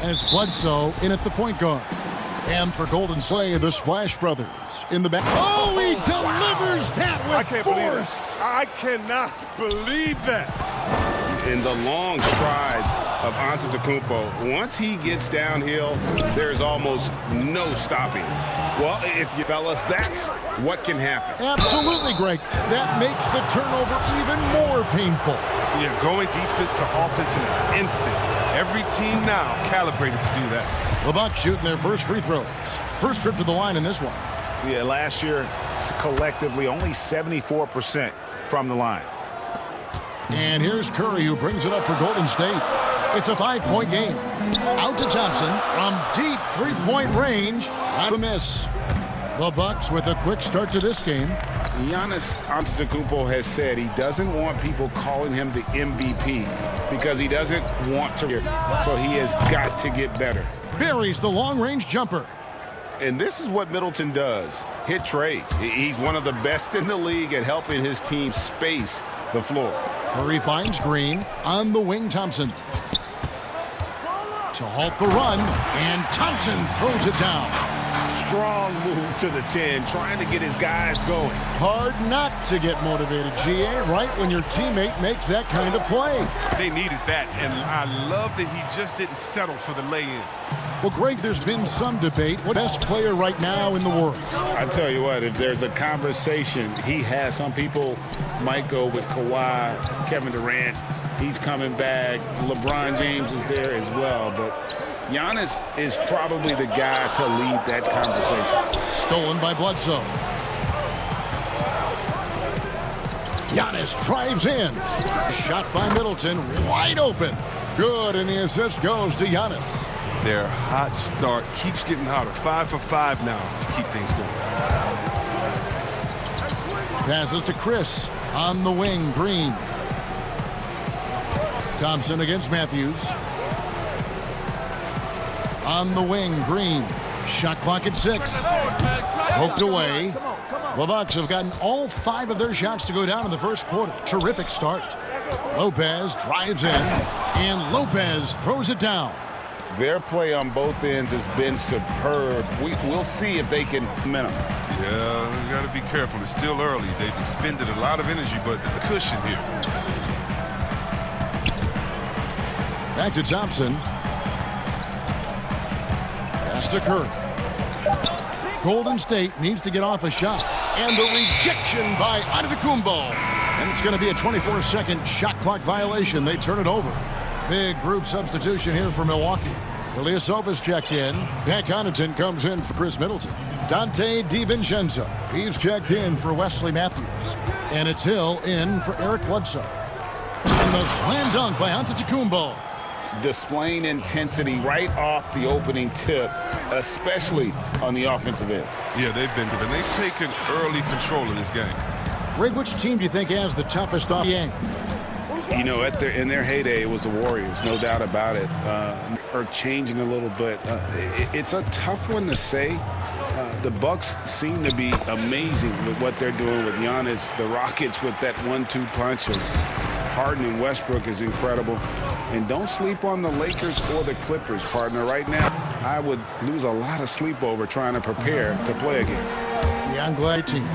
Speaker 2: And it's Bledsoe in at the point guard. And for Golden State, the Splash Brothers in the back. Oh, he delivers that with
Speaker 1: I can't
Speaker 2: force.
Speaker 1: believe it. I cannot believe that.
Speaker 7: In the long strides of Antetokounmpo, once he gets downhill, there's almost no stopping. Well, if you fellas, that's what can happen.
Speaker 2: Absolutely, Greg. That makes the turnover even more painful.
Speaker 1: Yeah, going defense to offense in an instant. Every team now calibrated to do that.
Speaker 2: The Bucks shooting their first free throws. First trip to the line in this one.
Speaker 7: Yeah, last year, collectively, only 74% from the line.
Speaker 2: And here's Curry, who brings it up for Golden State. It's a 5-point game. Out to Thompson from deep three-point range. Not a miss. The Bucks with a quick start to this game.
Speaker 7: Giannis Antetokounmpo has said he doesn't want people calling him the MVP because he doesn't want to. So he has got to get better.
Speaker 2: Buries the long-range jumper.
Speaker 7: And this is what Middleton does. Hit trades. He's one of the best in the league at helping his team space the floor.
Speaker 2: Curry finds Green on the wing. Thompson to halt the run, and Thompson throws it down.
Speaker 7: Strong move to the 10, trying to get his guys going.
Speaker 2: Hard not to get motivated, GA, right when your teammate makes that kind of play.
Speaker 1: They needed that, and I love that he just didn't settle for the lay-in.
Speaker 2: Well, Greg, there's been some debate. What best player right now in the world?
Speaker 3: I tell you what, if there's a conversation, he has. Some people might go with Kawhi, Kevin Durant. He's coming back. LeBron James is there as well. But Giannis is probably the guy to lead that conversation.
Speaker 2: Stolen by Bledsoe. Giannis drives in. Shot by Middleton. Wide open. Good, and the assist goes to Giannis.
Speaker 1: Their hot start keeps getting hotter. 5 for 5 now to keep things going.
Speaker 2: Passes to Chris. On the wing, Green. Thompson against Matthews. On the wing, Green. Shot clock at 6. Poked away. The Bucks have gotten all 5 of their shots to go down in the first quarter. Terrific start. Lopez drives in, and Lopez throws it down.
Speaker 7: Their play on both ends has been superb. We'll see if they can momentum.
Speaker 1: Yeah, you got to be careful. It's still early. They've expended a lot of energy, but the cushion here.
Speaker 2: Back to Thompson. Pass to Curry. Golden State needs to get off a shot. And the rejection by Antetokounmpo. And it's going to be a 24-second shot clock violation. They turn it over. Big group substitution here for Milwaukee. Ilyasova's checked in. Pat Connaughton comes in for Chris Middleton. Dante DiVincenzo. He's checked in for Wesley Matthews. And it's Hill in for Eric Bledsoe. And the slam dunk by Antetokounmpo.
Speaker 7: Displaying intensity right off the opening tip, especially on the offensive end.
Speaker 1: Yeah, they've taken early control of this game.
Speaker 2: Greg, which team do you think has the toughest off game?
Speaker 7: You know, in their heyday, it was the Warriors, no doubt about it. Are changing a little bit. It's a tough one to say. The Bucks seem to be amazing with what they're doing with Giannis. The Rockets with that 1-2 punch of Harden and Westbrook is incredible. And don't sleep on the Lakers or the Clippers, partner. Right now, I would lose a lot of sleep over trying to prepare to play against.
Speaker 2: Yeah, I'm glad team.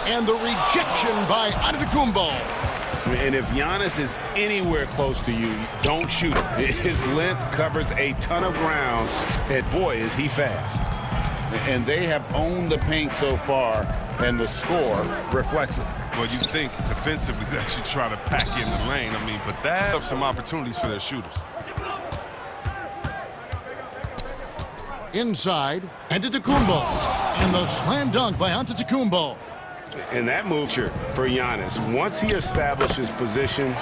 Speaker 2: And the rejection by Antetokounmpo.
Speaker 7: And if Giannis is anywhere close to you, don't shoot him. His length covers a ton of ground, and boy, is he fast. And they have owned the paint so far, and the score reflects it.
Speaker 1: Well, you think defensively they actually try to pack in the lane. I mean, but that up some opportunities for their shooters.
Speaker 2: Inside, Antetokounmpo. And the slam dunk by Antetokounmpo.
Speaker 7: And that move here for Giannis, once he establishes position,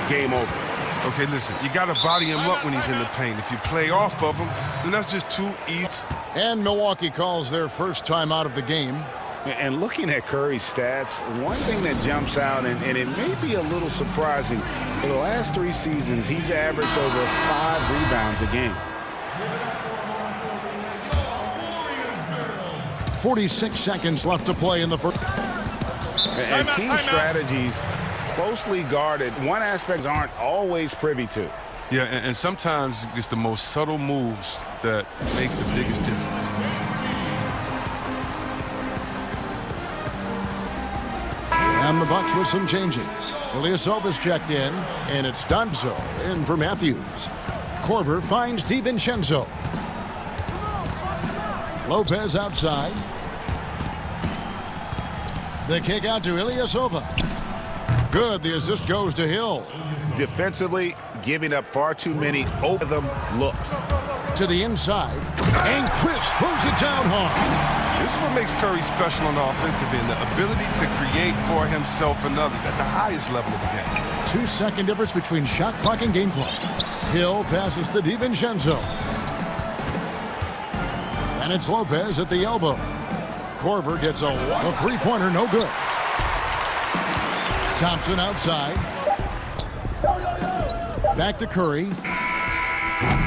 Speaker 7: game over.
Speaker 1: Okay, listen, you got to body him up when he's in the paint. If you play off of him, then that's just too easy.
Speaker 2: And Milwaukee calls their first time out of the game.
Speaker 7: And looking at Curry's stats, one thing that jumps out, and it may be a little surprising, for the last 3 seasons, he's averaged over 5 rebounds a game.
Speaker 2: 46 seconds left to play in the first.
Speaker 7: And team strategies closely guarded. One aspect aren't always privy to.
Speaker 1: Yeah, and sometimes it's the most subtle moves that make the biggest difference.
Speaker 2: And the Bucks with some changes. Ilyasova's checked in, and it's Dunzo in for Matthews. Korver finds DiVincenzo. Lopez outside. The kick out to Ilyasova. Good, the assist goes to Hill.
Speaker 7: Defensively, giving up far too many over them looks.
Speaker 2: To the inside, and Chris throws it down hard.
Speaker 1: This is what makes Curry special on the offensive end, the ability to create for himself and others at the highest level of the game.
Speaker 2: 2-second difference between shot clock and game clock. Hill passes to DiVincenzo. And it's Lopez at the elbow. Korver gets a three-pointer, no good. Thompson outside. Back to Curry.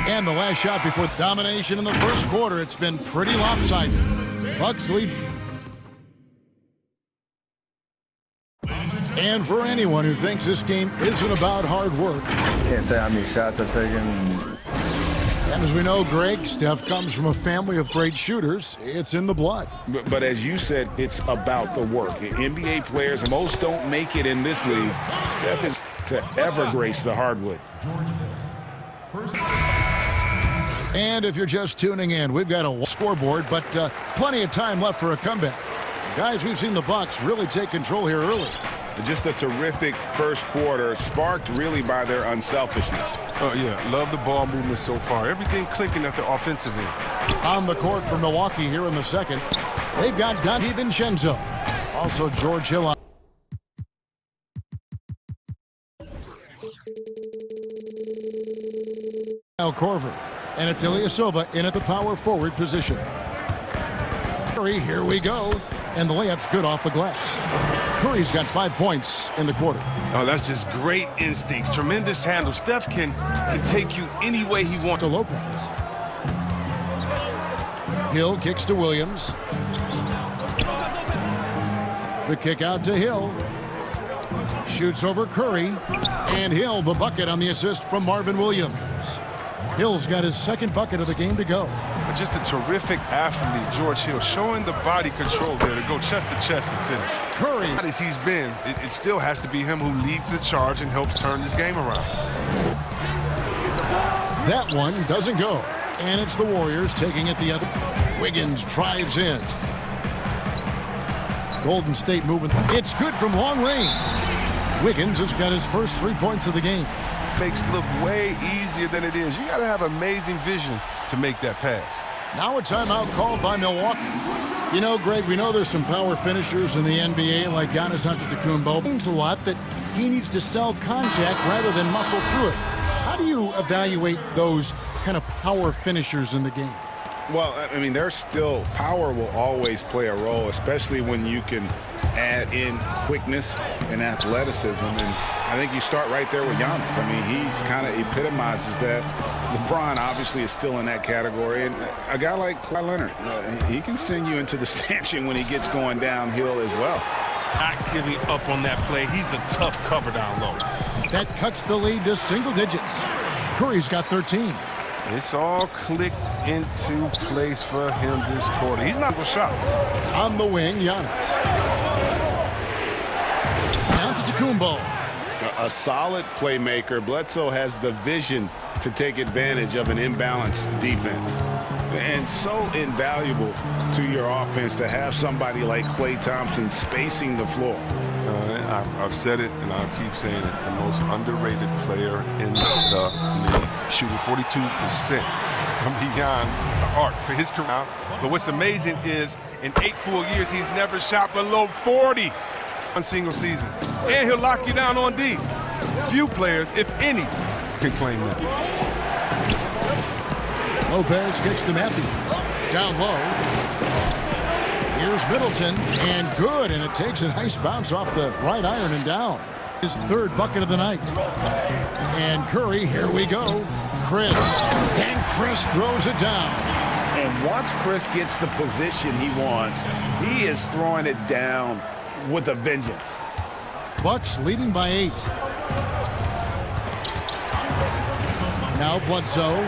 Speaker 2: And the last shot before domination in the first quarter. It's been pretty lopsided. Bucks lead. And for anyone who thinks this game isn't about hard work.
Speaker 4: Can't tell how many shots I've taken.
Speaker 2: And as we know, Greg, Steph comes from a family of great shooters. It's in the blood.
Speaker 7: But as you said, it's about the work. NBA players, most don't make it in this league. Steph is to ever grace the hardwood.
Speaker 2: And if you're just tuning in, we've got a scoreboard, but plenty of time left for a comeback. Guys, we've seen the Bucks really take control here early.
Speaker 7: Just a terrific first quarter, sparked really by their unselfishness.
Speaker 1: Oh, yeah, love the ball movement so far. Everything clicking at the offensive end.
Speaker 2: On the court for Milwaukee here in the second, they've got Dante DiVincenzo. Also George Hill. Korver. And it's Ilyasova in at the power forward position. Here we go. And the layup's good off the glass. Curry's got 5 points in the quarter.
Speaker 1: Oh, that's just great instincts. Tremendous handle. Steph can take you any way he wants.
Speaker 2: To Lopez. Hill kicks to Williams. The kick out to Hill. Shoots over Curry. And Hill, the bucket on the assist from Marvin Williams. Hill's got his second bucket of the game to go.
Speaker 1: Just a terrific athlete, George Hill, showing the body control there to go chest to chest and finish.
Speaker 2: Curry.
Speaker 1: As he's been, it still has to be him who leads the charge and helps turn this game around.
Speaker 2: That one doesn't go. And it's the Warriors taking it the other. Wiggins drives in. Golden State moving. It's good from long range. Wiggins has got his first 3 points of the game.
Speaker 1: Makes it look way easier than it is. You got to have amazing vision to make that pass.
Speaker 2: Now a timeout called by Milwaukee. You know, Greg, we know there's some power finishers in the NBA like Giannis Antetokounmpo. It means a lot that he needs to sell contact rather than muscle through it. How do you evaluate those kind of power finishers in the game?
Speaker 3: Well, I mean, there's still power will always play a role, especially when you can add in quickness and athleticism. And I think you start right there with Giannis. I mean, he's kind of epitomizes that. LeBron obviously is still in that category. And a guy like Kawhi Leonard, he can send you into the stanchion when he gets going downhill as well.
Speaker 1: Not giving up on that play. He's a tough cover down low.
Speaker 2: That cuts the lead to single digits. Curry's got 13.
Speaker 1: It's all clicked into place for him this quarter. He's not a shot.
Speaker 2: On the wing, Giannis. Down to Antetokounmpo.
Speaker 3: A solid playmaker. Bledsoe has the vision to take advantage of an imbalanced defense. And so invaluable to your offense to have somebody like Klay Thompson spacing the floor.
Speaker 1: I've said it, and I'll keep saying it. The most underrated player in the league, shooting 42% from beyond the arc for his career. But what's amazing is, in 8 full years, he's never shot below 40 one single season. And he'll lock you down on D. Few players, if any, can claim that.
Speaker 2: Lopez kicks to Matthews. Down low. Here's Middleton, and good, and it takes a nice bounce off the right iron and down. His third bucket of the night. And Curry, here we go. Chris, and Chris throws it down.
Speaker 3: And once Chris gets the position he wants, he is throwing it down with a vengeance.
Speaker 2: Bucks leading by 8. Now Bledsoe.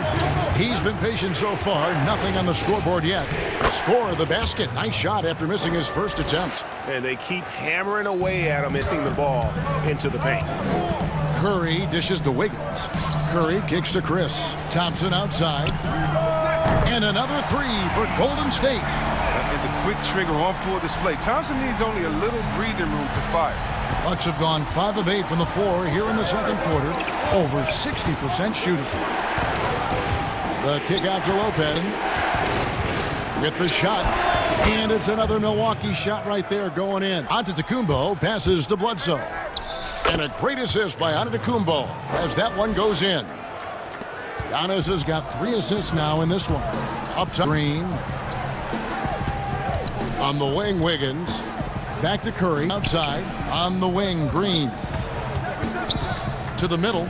Speaker 2: He's been patient so far. Nothing on the scoreboard yet. Score the basket. Nice shot after missing his first attempt.
Speaker 7: And they keep hammering away at him, missing the ball into the paint.
Speaker 2: Curry dishes to Wiggins. Curry kicks to Chris. Thompson outside. And another 3 for Golden State.
Speaker 1: And the quick trigger on full display. Thompson needs only a little breathing room to fire.
Speaker 2: Bucks have gone 5 of 8 from the floor here in the second quarter. Over 60% shooting. The kick out to Lopez. With the shot. And it's another Milwaukee shot right there going in. Antetokounmpo passes to Bledsoe. And a great assist by Antetokounmpo as that one goes in. Giannis has got 3 assists now in this one. Up to Green. On the wing, Wiggins. Back to Curry. Outside. On the wing, Green. To the middle.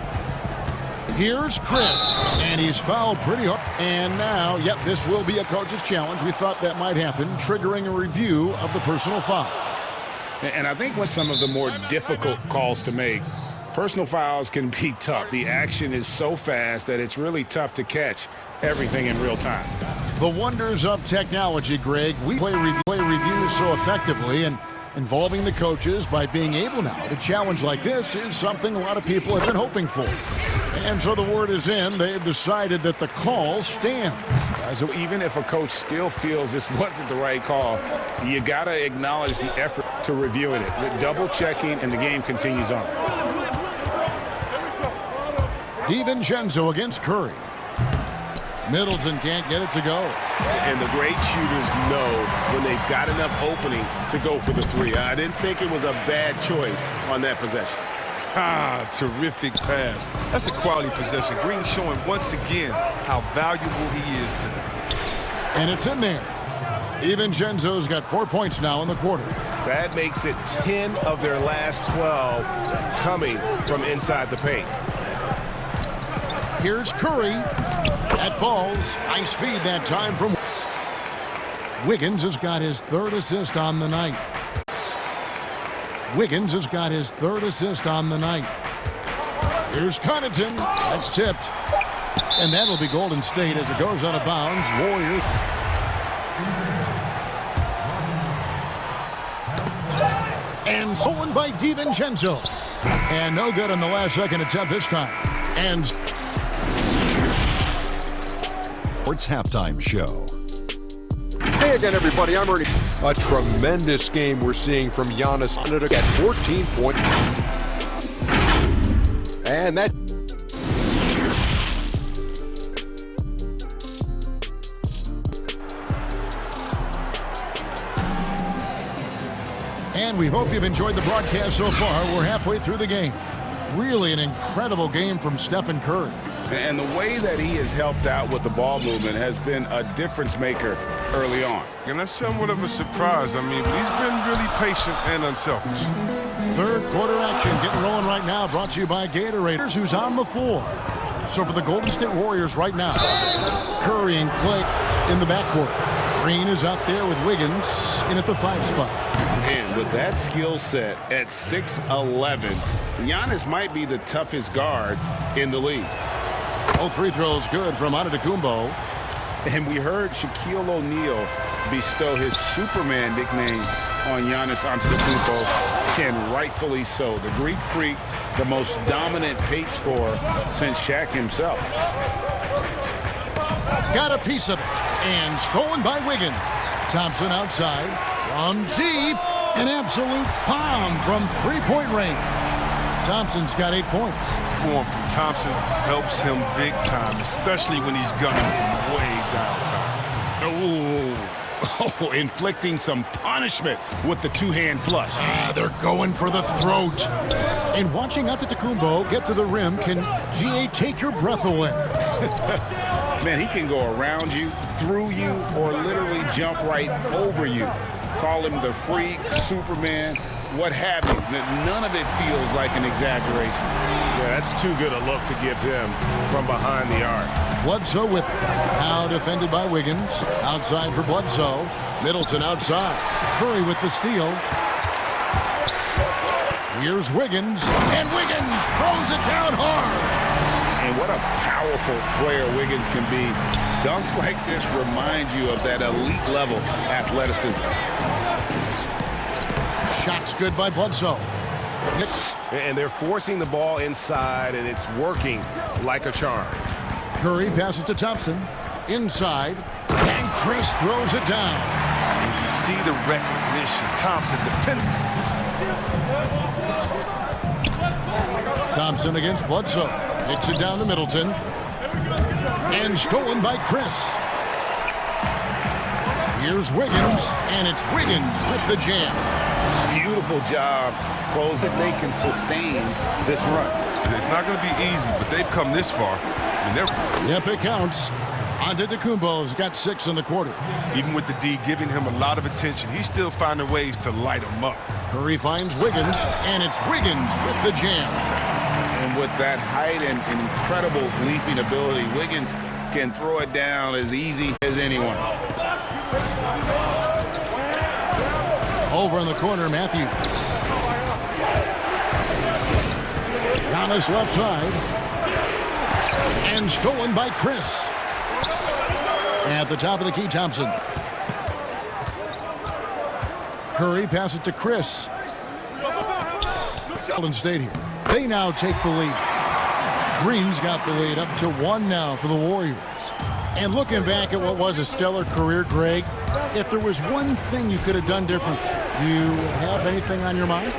Speaker 2: Here's Chris. And he's fouled pretty hard. And now, yep, this will be a coach's challenge. We thought that might happen, triggering a review of the personal foul.
Speaker 3: And I think with some of the more difficult calls to make, personal fouls can be tough. The action is so fast that it's really tough to catch everything in real time.
Speaker 2: The wonders of technology, Greg. We play reviews so effectively, and involving the coaches by being able now to challenge like this is something a lot of people have been hoping for. And so the word is in. They've decided that the call stands.
Speaker 3: So even if a coach still feels this wasn't the right call, you got to acknowledge the effort to reviewing it. Double checking, and the game continues on.
Speaker 2: DiVincenzo against Curry. Middleton can't get it to go.
Speaker 7: And the great shooters know when they've got enough opening to go for the 3. I didn't think it was a bad choice on that possession.
Speaker 1: Terrific pass. That's a quality possession. Green showing once again how valuable he is to them.
Speaker 2: And it's in there. DiVincenzo's got 4 points now in the quarter.
Speaker 7: That makes it 10 of their last 12 coming from inside the paint.
Speaker 2: Here's Curry. That falls. Nice feed that time from Wiggins has got his 3rd assist on the night. Wiggins has got his 3rd assist on the night. Here's Connaughton. That's tipped. And that'll be Golden State as it goes out of bounds. Warriors. And stolen by DiVincenzo. And no good on the last second attempt this time. And
Speaker 5: Sports Halftime Show.
Speaker 6: Hey again, everybody. I'm Ernie. A tremendous game we're seeing from Giannis at 14 points. And that.
Speaker 2: And we hope you've enjoyed the broadcast so far. We're halfway through the game. Really an incredible game from Stephen Curry.
Speaker 3: And the way that he has helped out with the ball movement has been a difference maker early on.
Speaker 1: And that's somewhat of a surprise. I mean, but he's been really patient and unselfish.
Speaker 2: 3rd quarter action getting rolling right now, brought to you by Gatorade, who's on the floor. So for the Golden State Warriors right now, Curry and Clay in the backcourt. Green is out there with Wiggins in at the 5 spot.
Speaker 3: And with that skill set at 6'11", Giannis might be the toughest guard in the league.
Speaker 2: Both free throws good from Antetokounmpo.
Speaker 3: And we heard Shaquille O'Neal bestow his Superman nickname on Giannis Antetokounmpo, and rightfully so. The Greek Freak, the most dominant paint scorer since Shaq himself.
Speaker 2: Got a piece of it, and stolen by Wiggins. Thompson outside, from deep, an absolute bomb from 3-point range. Thompson's got 8 points.
Speaker 1: Form from Thompson helps him big time, especially when he's gunning from way downtown.
Speaker 3: Oh, inflicting some punishment with the 2-hand flush.
Speaker 2: They're going for the throat. And watching Antetokounmpo get to the rim can, GA, take your breath away.
Speaker 3: Man, he can go around you, through you, or literally jump right over you. Call him the Freak, Superman, what have you. None of it feels like an exaggeration.
Speaker 7: Yeah, that's too good a look to give him from behind the arc.
Speaker 2: Bledsoe with it. Now defended by Wiggins. Outside for Bledsoe. Middleton outside. Curry with the steal. Here's Wiggins. And Wiggins throws it down hard.
Speaker 3: And what a powerful player Wiggins can be. Dunks like this remind you of that elite level athleticism.
Speaker 2: Shots good by Bledsoe.
Speaker 7: And they're forcing the ball inside, and it's working like a charm.
Speaker 2: Curry passes to Thompson. Inside. And Chris throws it down.
Speaker 1: And you see the recognition. Thompson dependent.
Speaker 2: Thompson against Bledsoe. Hits it down to Middleton. And stolen by Chris. Here's Wiggins. And it's Wiggins with the jam.
Speaker 3: Beautiful job. Close if they can sustain this run.
Speaker 1: It's not going to be easy, but they've come this far.
Speaker 2: Yep, it counts. Antetokounmpo's got 6 in the quarter.
Speaker 1: Even with the D giving him a lot of attention, he's still finding ways to light him up.
Speaker 2: Curry finds Wiggins, and it's Wiggins with the jam.
Speaker 3: And with that height and incredible leaping ability, Wiggins can throw it down as easy as anyone.
Speaker 2: Over in the corner, Matthews. Giannis left side. And stolen by Chris. At the top of the key, Thompson. Curry passes to Chris. Golden State here. They now take the lead. Green's got the lead up to 1 now for the Warriors. And looking back at what was a stellar career, Greg, if there was one thing you could have done different, do you have anything on your mind?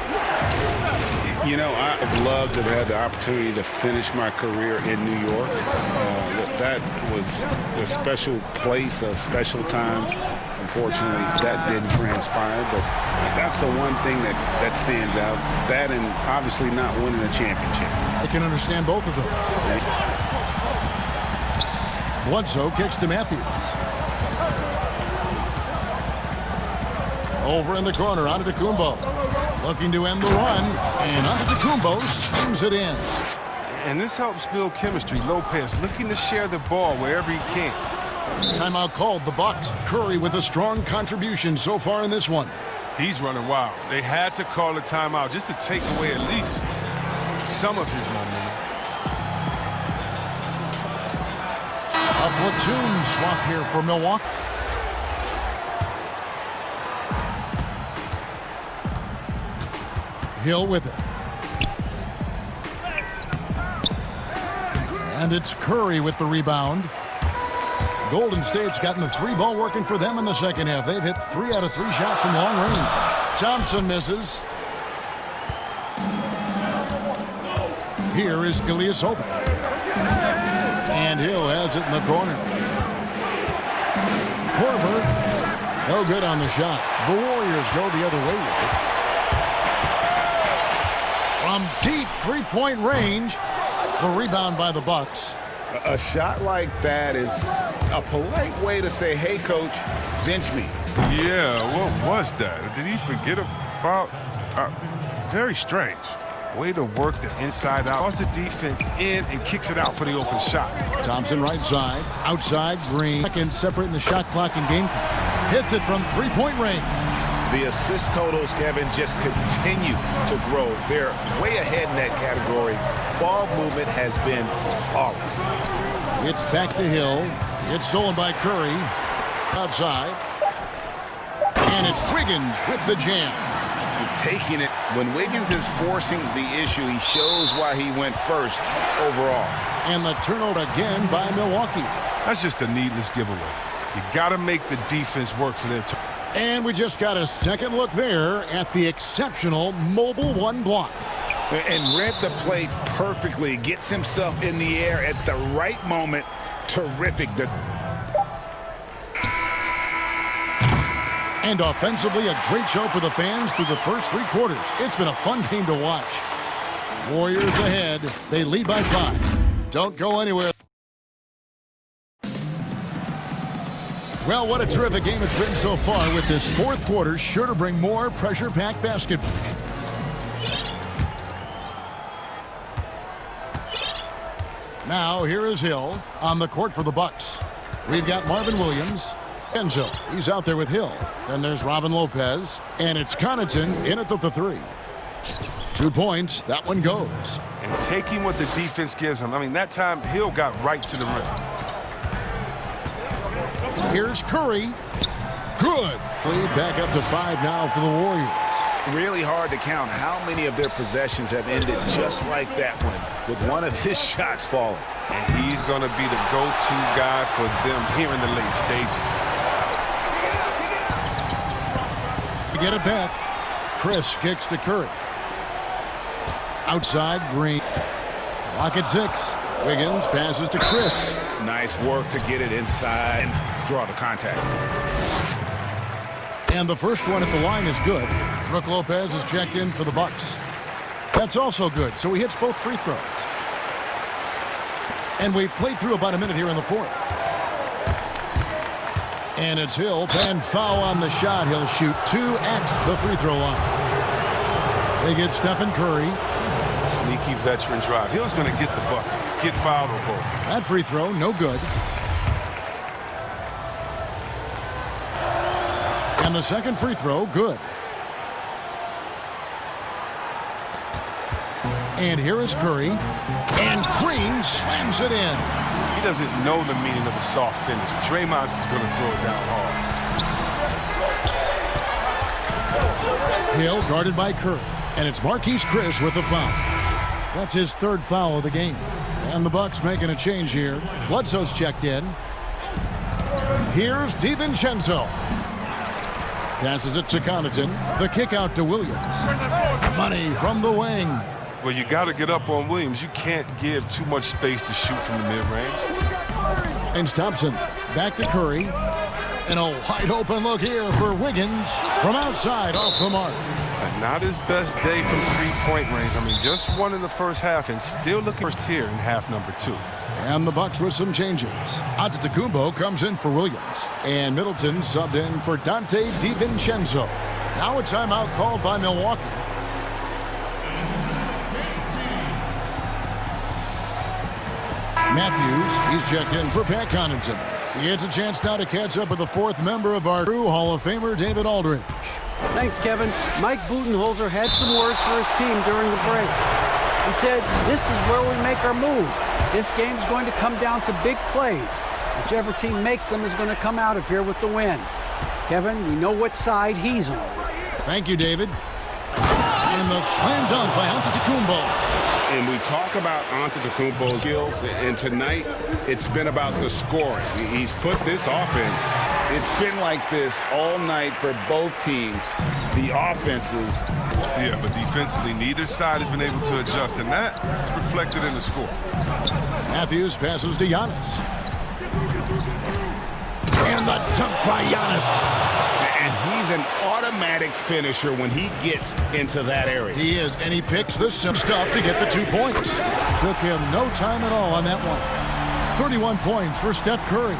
Speaker 3: You know, I've loved to have had the opportunity to finish my career in New York. That was a special place, a special time. Unfortunately, that didn't transpire, but that's the one thing that stands out. That and obviously not winning a championship.
Speaker 2: I can understand both of those. Bledsoe kicks to Matthews. Over in the corner, Antetokounmpo. Looking to end the run, and Antetokounmpo slams it in.
Speaker 1: And this helps build chemistry. Lopez looking to share the ball wherever he can.
Speaker 2: Timeout called, the Bucks. Curry with a strong contribution so far in this one.
Speaker 1: He's running wild. They had to call a timeout just to take away at least some of his momentum.
Speaker 2: A platoon swap here for Milwaukee. Hill with it. And it's Curry with the rebound. Golden State's gotten the three ball working for them in the second half. They've hit 3 out of 3 shots from long range. Thompson misses. Here is Ilyasova. And Hill has it in the corner. Korver, no good on the shot. The Warriors go the other way with it. From deep three-point range, the rebound by the Bucks.
Speaker 7: A shot like that is a polite way to say, hey, coach, bench me.
Speaker 1: Yeah, what was that? Did he forget about? Very strange. Way to work the inside out. Draws the defense in and kicks it out for the open shot.
Speaker 2: Thompson right side. Outside, Green. Second, separating the shot clock and game clock. Hits it from three-point range.
Speaker 7: The assist totals, Kevin, just continue to grow. They're way ahead in that category. Ball movement has been flawless.
Speaker 2: It's back to Hill. It's stolen by Curry. Outside. And it's Wiggins with the jam.
Speaker 7: Taking it. When Wiggins is forcing the issue, he shows why he went first overall.
Speaker 2: And the turnover again by Milwaukee.
Speaker 1: That's just a needless giveaway. You got to make the defense work for their turn.
Speaker 2: And we just got a second look there at the exceptional mobile one block.
Speaker 7: And read the play perfectly. Gets himself in the air at the right moment. Terrific.
Speaker 2: And offensively, a great show for the fans through the first 3 quarters. It's been a fun game to watch. Warriors ahead. They lead by 5. Don't go anywhere. Well, what a terrific game it's been so far, with this fourth quarter sure to bring more pressure-packed basketball. Now, here is Hill on the court for the Bucks. We've got Marvin Williams. Enzo, he's out there with Hill. Then there's Robin Lopez. And it's Connaughton in at the 3. 2 points. That one goes.
Speaker 1: And taking what the defense gives him. I mean, that time, Hill got right to the rim.
Speaker 2: Here's Curry. Good. Lead back up to 5 now for the Warriors.
Speaker 7: Really hard to count how many of their possessions have ended just like that one, with one of his shots falling.
Speaker 1: And he's going to be the go-to guy for them here in the late stages.
Speaker 2: Get it back. Chris kicks to Curry. Outside, Green. Clock at 6. Wiggins passes to Chris.
Speaker 7: Nice work to get it inside and draw the contact.
Speaker 2: And the first one at the line is good. Brook Lopez is checked in for the Bucks. That's also good, so he hits both free throws. And we've played through about a minute here in the fourth. And it's Hill, and foul on the shot. He'll shoot 2 at the free throw line. They get Stephen Curry.
Speaker 1: Sneaky veteran drive. Hill's going to get the bucket. Get fouled or both.
Speaker 2: That free throw, no good. And the second free throw, good. And here is Curry. And Green slams it in.
Speaker 1: He doesn't know the meaning of a soft finish. Draymond's going to throw it down hard.
Speaker 2: Hill guarded by Curry. And it's Marquise Chris with the foul. That's his 3rd foul of the game. And the Bucks making a change here. Bledsoe's checked in. Here's DiVincenzo. Passes it to Connaughton. The kick out to Williams. Money from the wing.
Speaker 1: Well, you got to get up on Williams. You can't give too much space to shoot from the mid-range.
Speaker 2: And Thompson back to Curry. And a wide open look here for Wiggins from outside off the mark.
Speaker 1: And not his best day from three-point range. I mean, just one in the first half and still looking first here in half number 2.
Speaker 2: And the Bucks with some changes. Antetokounmpo comes in for Williams. And Middleton subbed in for Dante DiVincenzo. Now a timeout called by Milwaukee. Matthews, he's checked in for Pat Connaughton. He gets a chance now to catch up with the fourth member of our crew, Hall of Famer David Aldridge.
Speaker 9: Thanks, Kevin. Mike Budenholzer had some words for his team during the break. He said, this is where we make our move. This game's going to come down to big plays. Whichever team makes them is going to come out of here with the win. Kevin, we know what side he's on.
Speaker 2: Thank you, David. And the slam dunk by Antetokounmpo.
Speaker 7: And we talk about Antetokounmpo's skills, and tonight it's been about the scoring. He's put this offense, it's been like this all night for both teams, the offenses.
Speaker 1: Yeah, but defensively, neither side has been able to adjust, and that's reflected in the score.
Speaker 2: Matthews passes to Giannis. And the dunk by Giannis.
Speaker 7: And he's an automatic finisher when he gets into that area.
Speaker 2: He is, and he picks the stuff to get the 2 points. Took him no time at all on that one. 31 points for Steph Curry.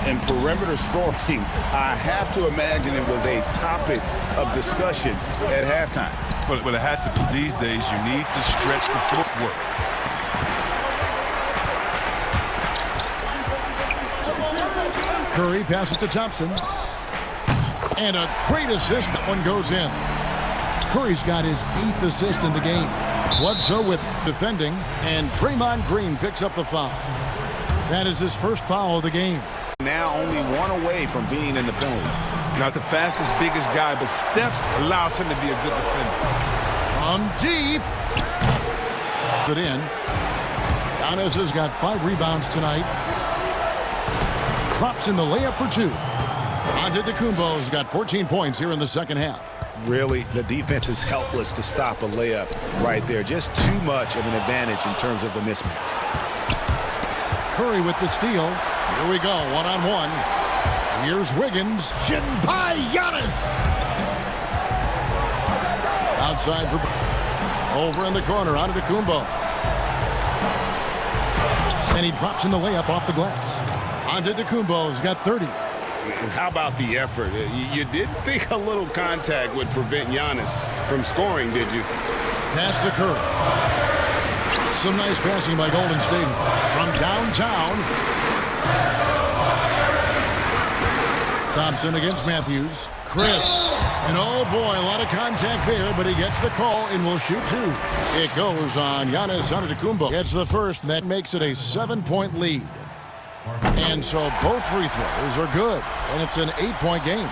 Speaker 7: And perimeter scoring, I have to imagine it was a topic of discussion at halftime.
Speaker 1: But it had to be. These days, you need to stretch the footwork.
Speaker 2: Curry passes to Thompson. And a great assist. That one goes in. Curry's got his 8th assist in the game. Bledsoe with defending. And Draymond Green picks up the foul. That is his first foul of the game.
Speaker 7: Now only one away from being in the penalty.
Speaker 1: Not the fastest, biggest guy, but Steph allows him to be a good defender.
Speaker 2: From deep. Good in. Giannis has got 5 rebounds tonight. Drops in the layup for 2. Antetokounmpo's got 14 points here in the second half.
Speaker 7: Really, the defense is helpless to stop a layup right there. Just too much of an advantage in terms of the mismatch.
Speaker 2: Curry with the steal. Here we go, one-on-one. Here's Wiggins. Hidden by Giannis. Outside for... Over in the corner, Antetokounmpo. And he drops in the layup off the glass. Antetokounmpo's got 30.
Speaker 7: How about the effort? You did think a little contact would prevent Giannis from scoring, did you?
Speaker 2: Pass to Curry. Some nice passing by Golden State. From downtown. Thompson against Matthews. Chris. And oh boy, a lot of contact there, but he gets the call and will shoot 2. It goes on Giannis Antetokounmpo. Gets the first, and that makes it a 7-point lead. And so both free throws are good, and it's an 8-point game.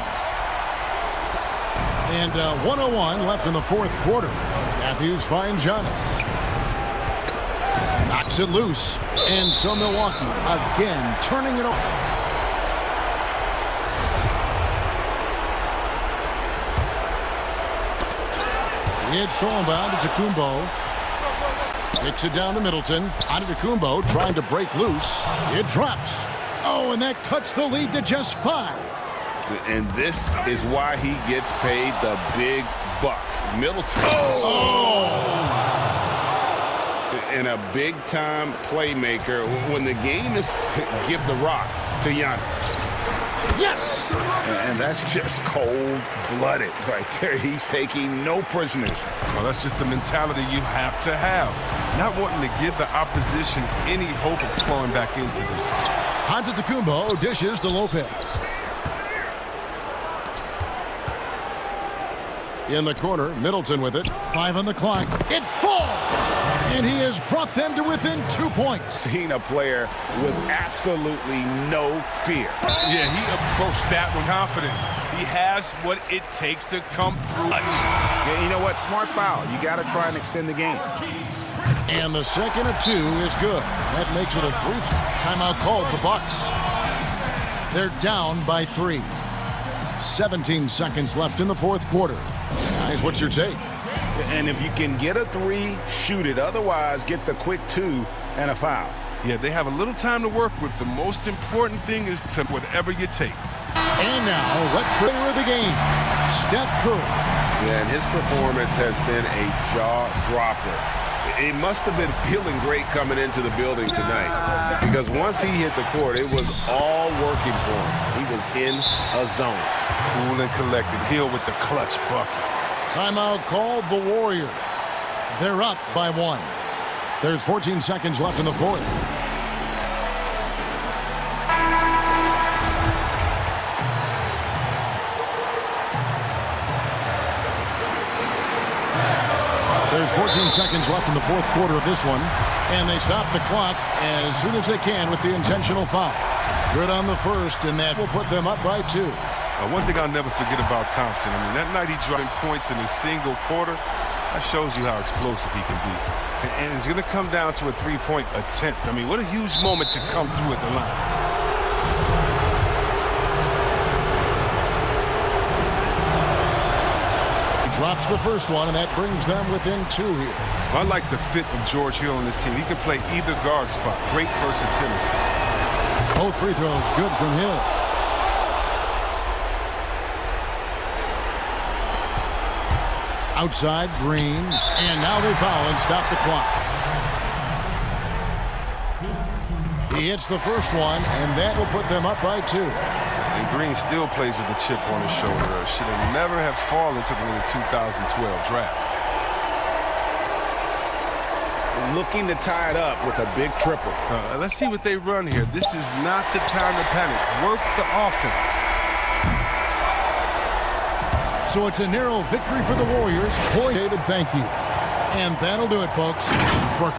Speaker 2: And 1:01 left in the fourth quarter. Matthews finds Giannis. Knocks it loose, and so Milwaukee again turning it over. It's thrown-bound to Antetokounmpo. Kicks it down to Middleton. Antetokounmpo trying to break loose. It drops. Oh, and that cuts the lead to just 5.
Speaker 7: And this is why he gets paid the big bucks. Middleton. And a big-time playmaker. When the game is, give the rock to Giannis.
Speaker 2: Yes!
Speaker 7: And that's just cold-blooded right there. He's taking no prisoners.
Speaker 1: Well, that's just the mentality you have to have. Not wanting to give the opposition any hope of clawing back into this.
Speaker 2: Antetokounmpo dishes to Lopez. In the corner, Middleton with it. 5 on the clock. It falls! And he has brought them to within 2 points.
Speaker 7: Seen a player with absolutely no fear.
Speaker 1: Yeah, he approached that with confidence. He has what it takes to come through.
Speaker 7: Yeah, you know what? Smart foul. You got to try and extend the game.
Speaker 2: And the second of 2 is good. That makes it a 3. Timeout called the Bucks. They're down by 3. 17 seconds left in the fourth quarter. Guys, what's your take?
Speaker 7: And if you can get a 3, shoot it. Otherwise, get the quick 2 and a foul.
Speaker 1: Yeah, they have a little time to work with. The most important thing is to whatever you take.
Speaker 2: And now, let's player of the game, Steph Curry.
Speaker 7: Yeah, and his performance has been a jaw-dropper. He must have been feeling great coming into the building tonight, because once he hit the court, it was all working for him. He was in a zone.
Speaker 1: Cool and collected. Hill with the clutch bucket.
Speaker 2: Timeout called the Warriors. They're up by 1. There's 14 seconds left in the fourth. There's 14 seconds left in the fourth quarter of this one, and they stop the clock as soon as they can with the intentional foul. Good on the first, and that will put them up by 2.
Speaker 1: One thing I'll never forget about Thompson, I mean, that night he dropped points in a single quarter. That shows you how explosive he can be. And it's going to come down to a three-point attempt. I mean, what a huge moment to come through at the line.
Speaker 2: Drops the first one, and that brings them within 2 here.
Speaker 1: I like the fit of George Hill on this team. He can play either guard spot. Great versatility.
Speaker 2: Both free throws good from Hill. Outside, Green, and now they foul and stop the clock. He hits the first one, and that will put them up by 2.
Speaker 1: And Green still plays with the chip on his shoulder. Should have never have fallen to the 2012 draft.
Speaker 7: Looking to tie it up with a big triple.
Speaker 1: Let's see what they run here. This is not the time to panic. Work the offense.
Speaker 2: So it's a narrow victory for the Warriors. Boy, David, thank you. And that'll do it, folks, for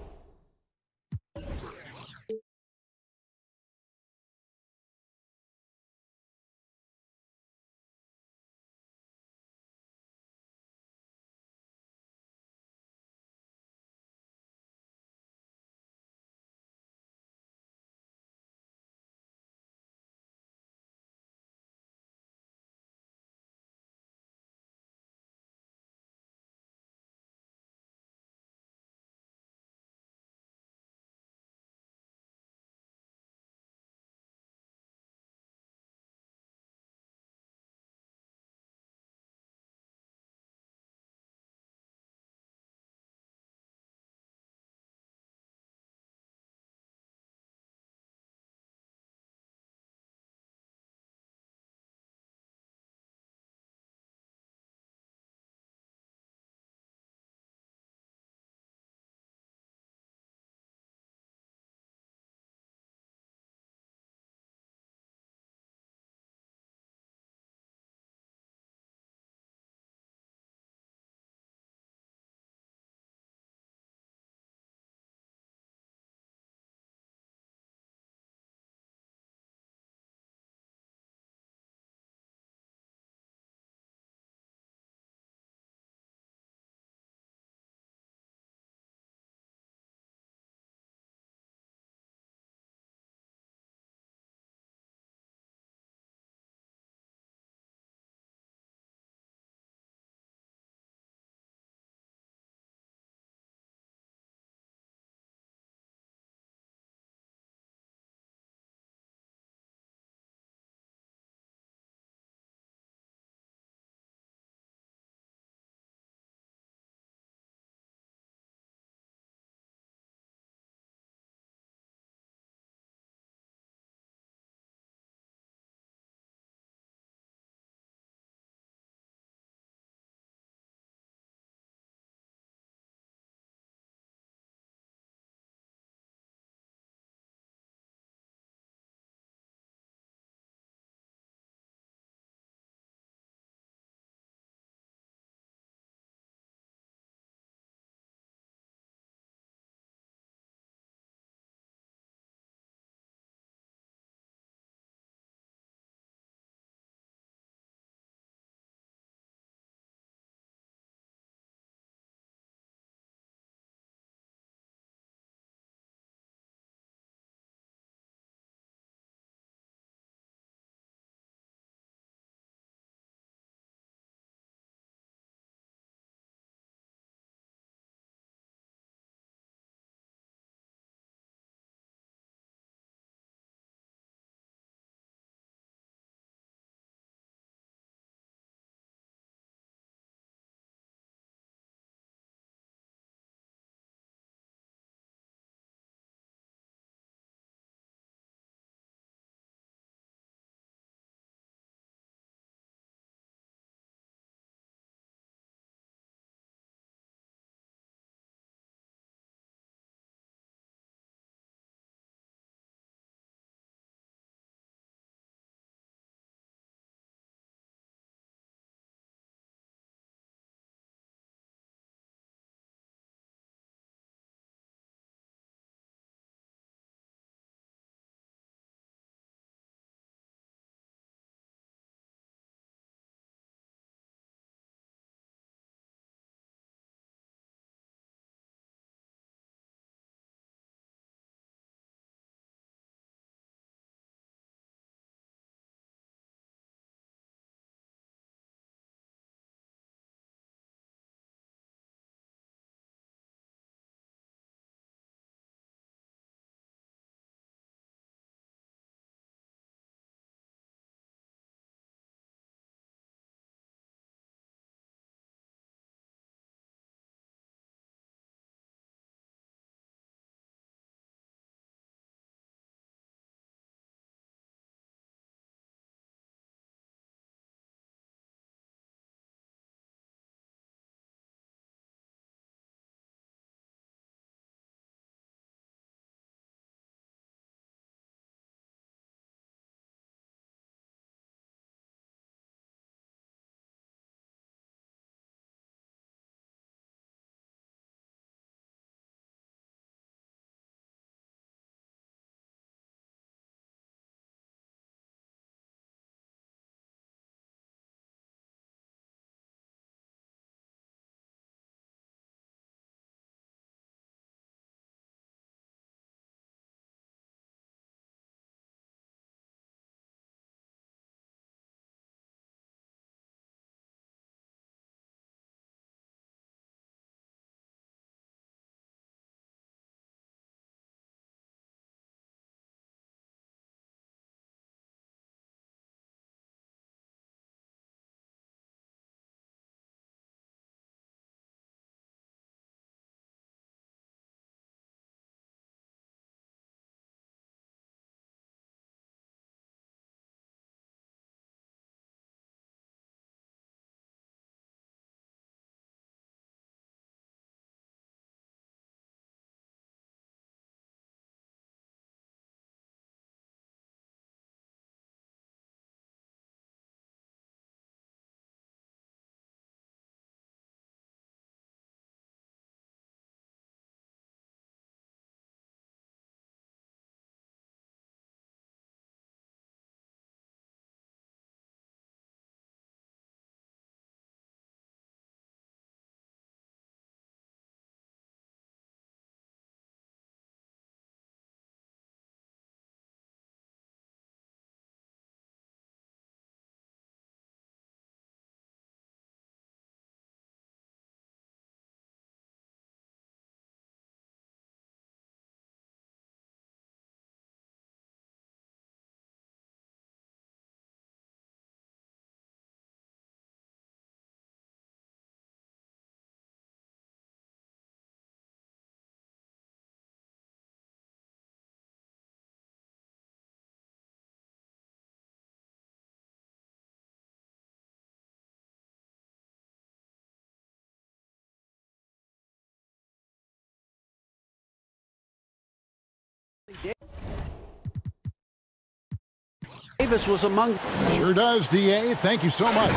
Speaker 9: Davis was among.
Speaker 2: Sure does, DA. Thank you so much.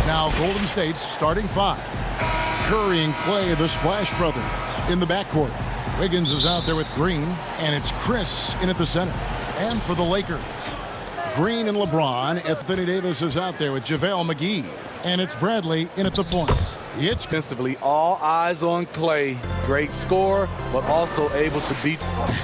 Speaker 2: Now Golden State's starting five. Curry and Clay, the Splash Brothers, in the backcourt. Wiggins is out there with Green, and it's Chris in at the center. And for the Lakers, Green and LeBron. Anthony Davis is out there with JaVale McGee, and it's Bradley in at the point. It's
Speaker 8: defensively, all eyes on Clay. Great scorer, but also able to beat.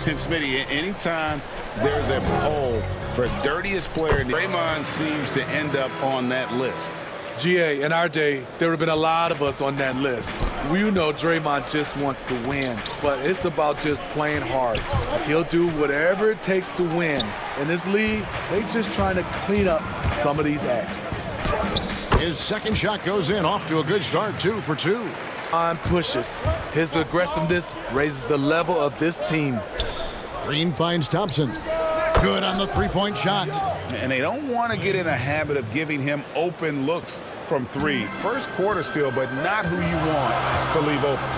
Speaker 7: And Smitty, anytime there's a poll for dirtiest player, Draymond seems to end up on that list.
Speaker 8: GA, in our day, there would have been a lot of us on that list. We know Draymond just wants to win, but it's about just playing hard. He'll do whatever it takes to win. In this league, they just trying to clean up some of these acts.
Speaker 2: His second shot goes in, off to a good start, 2 for 2.
Speaker 8: On pushes. His aggressiveness raises the level of this team.
Speaker 2: Green finds Thompson. Good on the three-point shot.
Speaker 7: And they don't want to get in a habit of giving him open looks from three. First quarter still, but not who you want to leave open.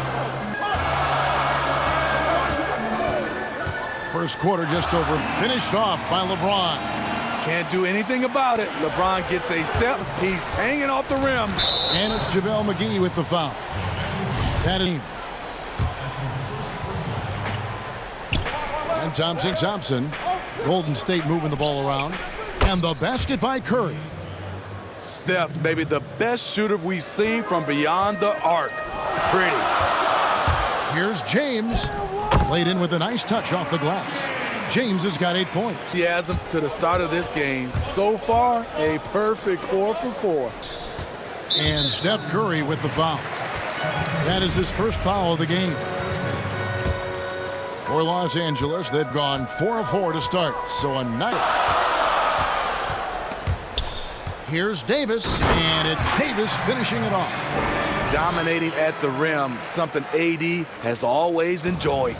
Speaker 2: First quarter just over, finished off by LeBron.
Speaker 8: Can't do anything about it. LeBron gets a step. He's hanging off the rim.
Speaker 2: And it's JaVale McGee with the foul. That is. And Thompson. Golden State moving the ball around. And the basket by Curry.
Speaker 8: Steph, maybe the best shooter we've seen from beyond the arc. Pretty.
Speaker 2: Here's James. Laid in with a nice touch off the glass. James has got 8 points.
Speaker 8: He has him to the start of this game. So far, a perfect 4 for 4.
Speaker 2: And Steph Curry with the foul. That is his first foul of the game. For Los Angeles, they've gone 4 of 4 to start. So a night. Here's Davis, and it's Davis finishing it off.
Speaker 8: Dominating at the rim, something AD has always enjoyed.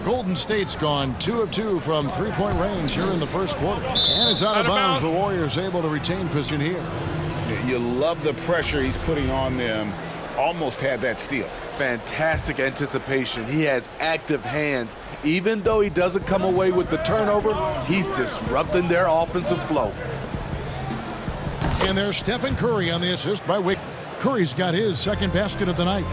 Speaker 2: Golden State's gone 2 of 2 from three-point range here in the first quarter. And it's out of bounds. The Warriors able to retain possession here.
Speaker 7: You love the pressure he's putting on them. Almost had that steal.
Speaker 8: Fantastic anticipation. He has active hands. Even though he doesn't come away with the turnover, he's disrupting their offensive flow.
Speaker 2: And there's Stephen Curry on the assist by Wick. Curry's got his second basket of the night.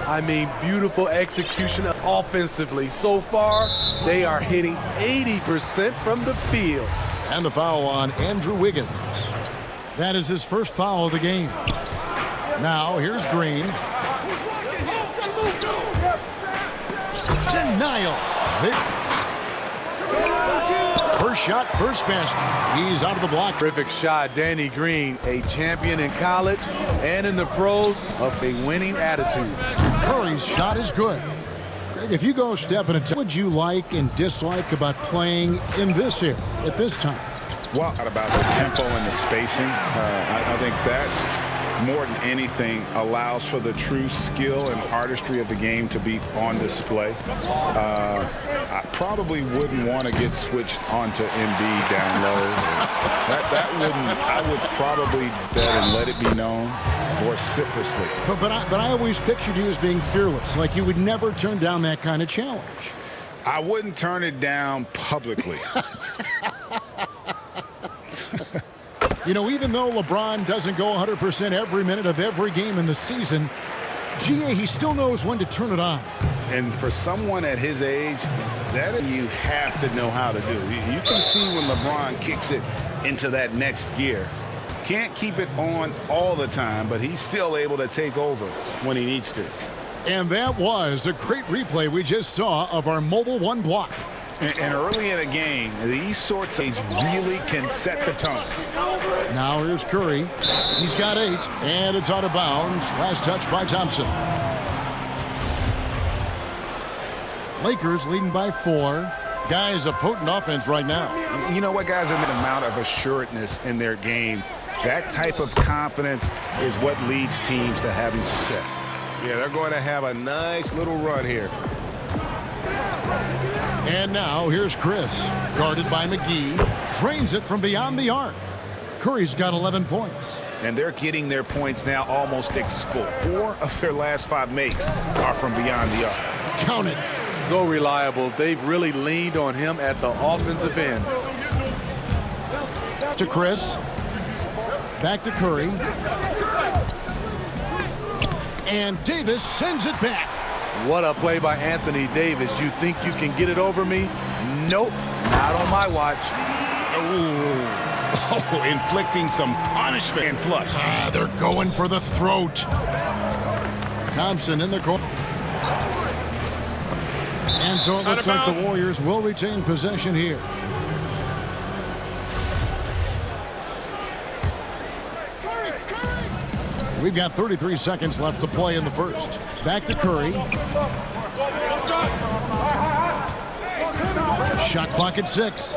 Speaker 8: I mean, beautiful execution offensively. So far, they are hitting 80% from the field.
Speaker 2: And the foul on Andrew Wiggins. That is his first foul of the game. Now, here's Green. Denial. First shot, first basket. He's out of the block.
Speaker 8: Terrific shot. Danny Green, a champion in college and in the pros of a winning attitude.
Speaker 2: Curry's shot is good. Greg, if you go step in a what would you like and dislike about playing in this here at this time?
Speaker 7: Well, about the tempo and the spacing. I think that more than anything allows for the true skill and artistry of the game to be on display. I probably wouldn't want to get switched onto Embiid down low. I would probably bet and let it be known vociferously.
Speaker 2: But I always pictured you as being fearless, like you would never turn down that kind of challenge.
Speaker 7: I wouldn't turn it down publicly.
Speaker 2: You know, even though LeBron doesn't go 100% every minute of every game in the season, GA, he still knows when to turn it on.
Speaker 7: And for someone at his age, that you have to know how to do. You can see when LeBron kicks it into that next gear. Can't keep it on all the time, but he's still able to take over when he needs to.
Speaker 2: And that was a great replay we just saw of our Mobile One block.
Speaker 7: And early in a game, these sorts of really can set the tone.
Speaker 2: Now here's Curry. He's got 8, and it's out of bounds. Last touch by Thompson. Lakers leading by 4. Guys, a potent offense right now.
Speaker 7: You know what, guys? An amount of assuredness in their game. That type of confidence is what leads teams to having success. Yeah, they're going to have a nice little run here.
Speaker 2: And now here's Chris, guarded by McGee, drains it from beyond the arc. Curry's got 11 points.
Speaker 7: And they're getting their points now almost explode. 4 of their last 5 makes are from beyond the arc.
Speaker 2: Count it.
Speaker 8: so reliable. They've really leaned on him at the offensive end.
Speaker 2: To Chris. Back to Curry. And Davis sends it back.
Speaker 8: What a play by Anthony Davis. You think you can get it over me? Nope, not on my watch.
Speaker 3: Oh, inflicting some punishment and flush.
Speaker 2: They're going for the throat. Thompson in the corner. And so it looks like the Warriors will retain possession here. We've got 33 seconds left to play in the first. Back to Curry. Shot clock at 6.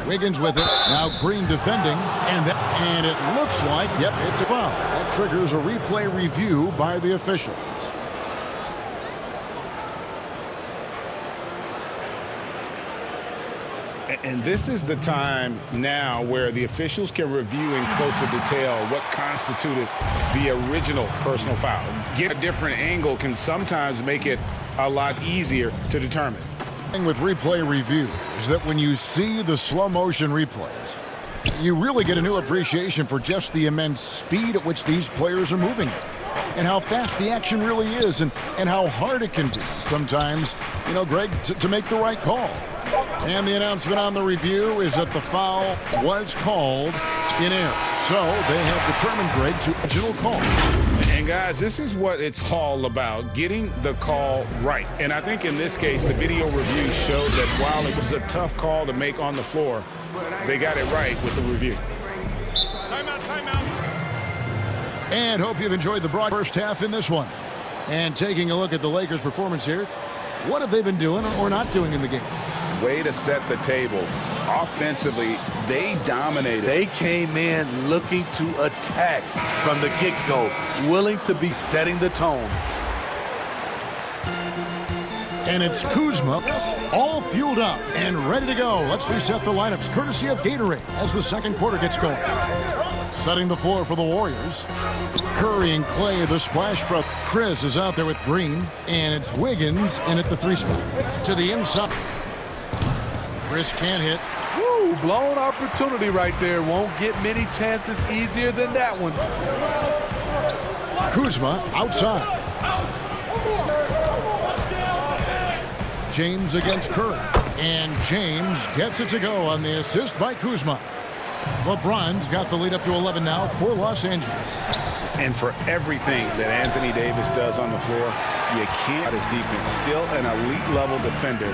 Speaker 2: Wiggins with it. Now Green defending. And it looks like, yep, it's a foul. That triggers a replay review by the officials.
Speaker 3: And this is the time now where the officials can review in closer detail what constituted the original personal foul. Get a different angle can sometimes make it a lot easier to determine.
Speaker 2: With replay review is that when you see the slow motion replays, you really get a new appreciation for just the immense speed at which these players are moving and how fast the action really is and how hard it can be sometimes, you know, Greg, to make the right call. And the announcement on the review is that the foul was called in error. So they have determined, Greg, to original call.
Speaker 3: And guys, this is what it's all about, getting the call right. And I think in this case, the video review showed that while it was a tough call to make on the floor, they got it right with the review.
Speaker 2: Timeout. And hope you've enjoyed the broad first half in this one. And taking a look at the Lakers' performance here, what have they been doing or not doing in the game?
Speaker 7: Way to set the table. Offensively, they dominated.
Speaker 8: They came in looking to attack from the get-go, willing to be setting the tone.
Speaker 2: And it's Kuzma, all fueled up and ready to go. Let's reset the lineups, courtesy of Gatorade, as the second quarter gets going. Setting the floor for the Warriors. Curry and Clay, the splash bro. Chris is out there with Green, and it's Wiggins in at the 3 spot. To the inside. Chris can't hit.
Speaker 8: Woo, blown opportunity right there. Won't get many chances easier than that one.
Speaker 2: Kuzma outside. James against Curry. And James gets it to go on the assist by Kuzma. LeBron's got the lead up to 11 now for Los Angeles.
Speaker 7: And for everything that Anthony Davis does on the floor, you can't his defense. Still an elite level defender,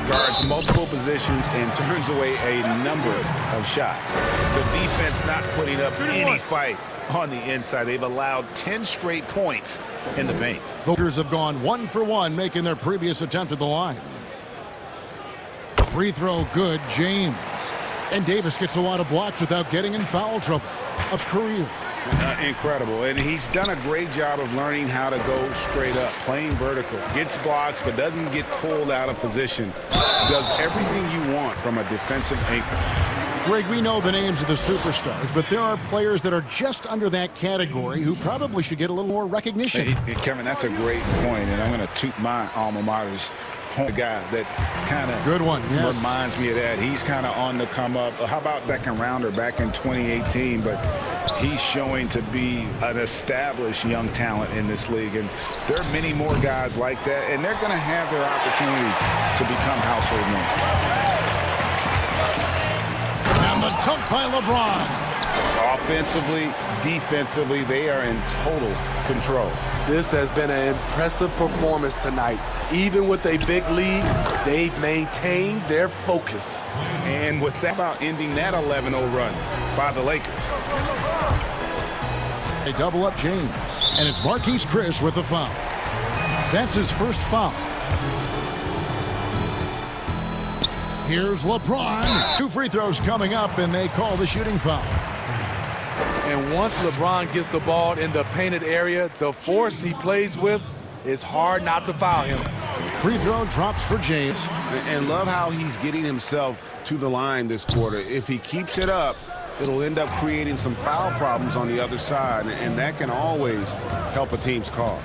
Speaker 7: guards multiple positions and turns away a number of shots. The defense not putting up any fight on the inside. They've allowed 10 straight points in the paint.
Speaker 2: The Lakers have gone 1 for 1, making their previous attempt at the line. Free throw good, James. And Davis gets a lot of blocks without getting in foul trouble. Of career.
Speaker 7: Incredible. And he's done a great job of learning how to go straight up, playing vertical. Gets blocks, but doesn't get pulled out of position. Does everything you want from a defensive anchor.
Speaker 2: Greg, we know the names of the superstars, but there are players that are just under that category who probably should get a little more recognition.
Speaker 7: Hey, Kevin, that's a great point, and I'm going to toot my alma mater's home guy that kind of
Speaker 2: good one. Yes.
Speaker 7: Reminds me of that. He's kind of on the come up. How about second rounder back in 2018? But he's showing to be an established young talent in this league, and there are many more guys like that, and they're going to have their opportunity to become household names.
Speaker 2: And the dunk by LeBron.
Speaker 7: Offensively, defensively, they are in total control.
Speaker 8: This has been an impressive performance tonight. Even with a big lead, they've maintained their focus.
Speaker 7: And with that, about ending that 11-0 run by the Lakers.
Speaker 2: They double up James, and it's Marquise Chris with the foul. That's his first foul. Here's LeBron. 2 free throws coming up, and they call the shooting foul.
Speaker 8: And once LeBron gets the ball in the painted area, the force he plays with, it's hard not to foul him.
Speaker 2: Free throw drops for James.
Speaker 7: And love how he's getting himself to the line this quarter. If he keeps it up, it'll end up creating some foul problems on the other side, and that can always help a team's cause.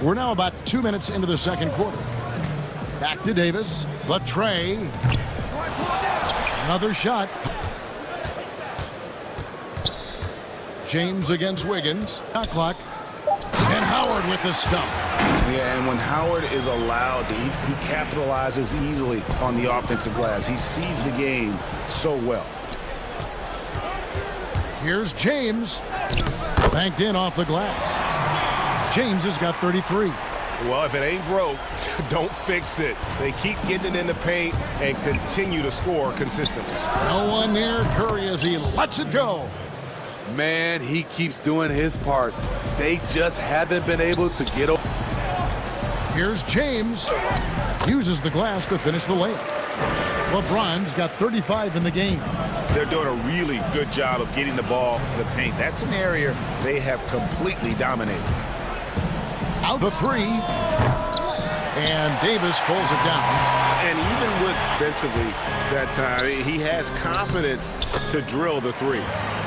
Speaker 2: We're now about 2 minutes into the second quarter. Back to Davis. Latray. Another shot. James against Wiggins. Shot clock. And Howard with the stuff.
Speaker 7: Yeah, and when Howard is allowed, he capitalizes easily on the offensive glass. He sees the game so well.
Speaker 2: Here's James. Banked in off the glass. James has got 33.
Speaker 7: Well, if it ain't broke, don't fix it. They keep getting it in the paint and continue to score consistently.
Speaker 2: No one near Curry as he lets it go.
Speaker 8: Man, he keeps doing his part. They just haven't been able to get over.
Speaker 2: Here's James. Uses the glass to finish the layup. LeBron's got 35 in the game.
Speaker 7: They're doing a really good job of getting the ball in the paint. That's an area they have completely dominated.
Speaker 2: Out the three. And Davis pulls it down.
Speaker 7: And even with defensively that time, he has confidence to drill the three.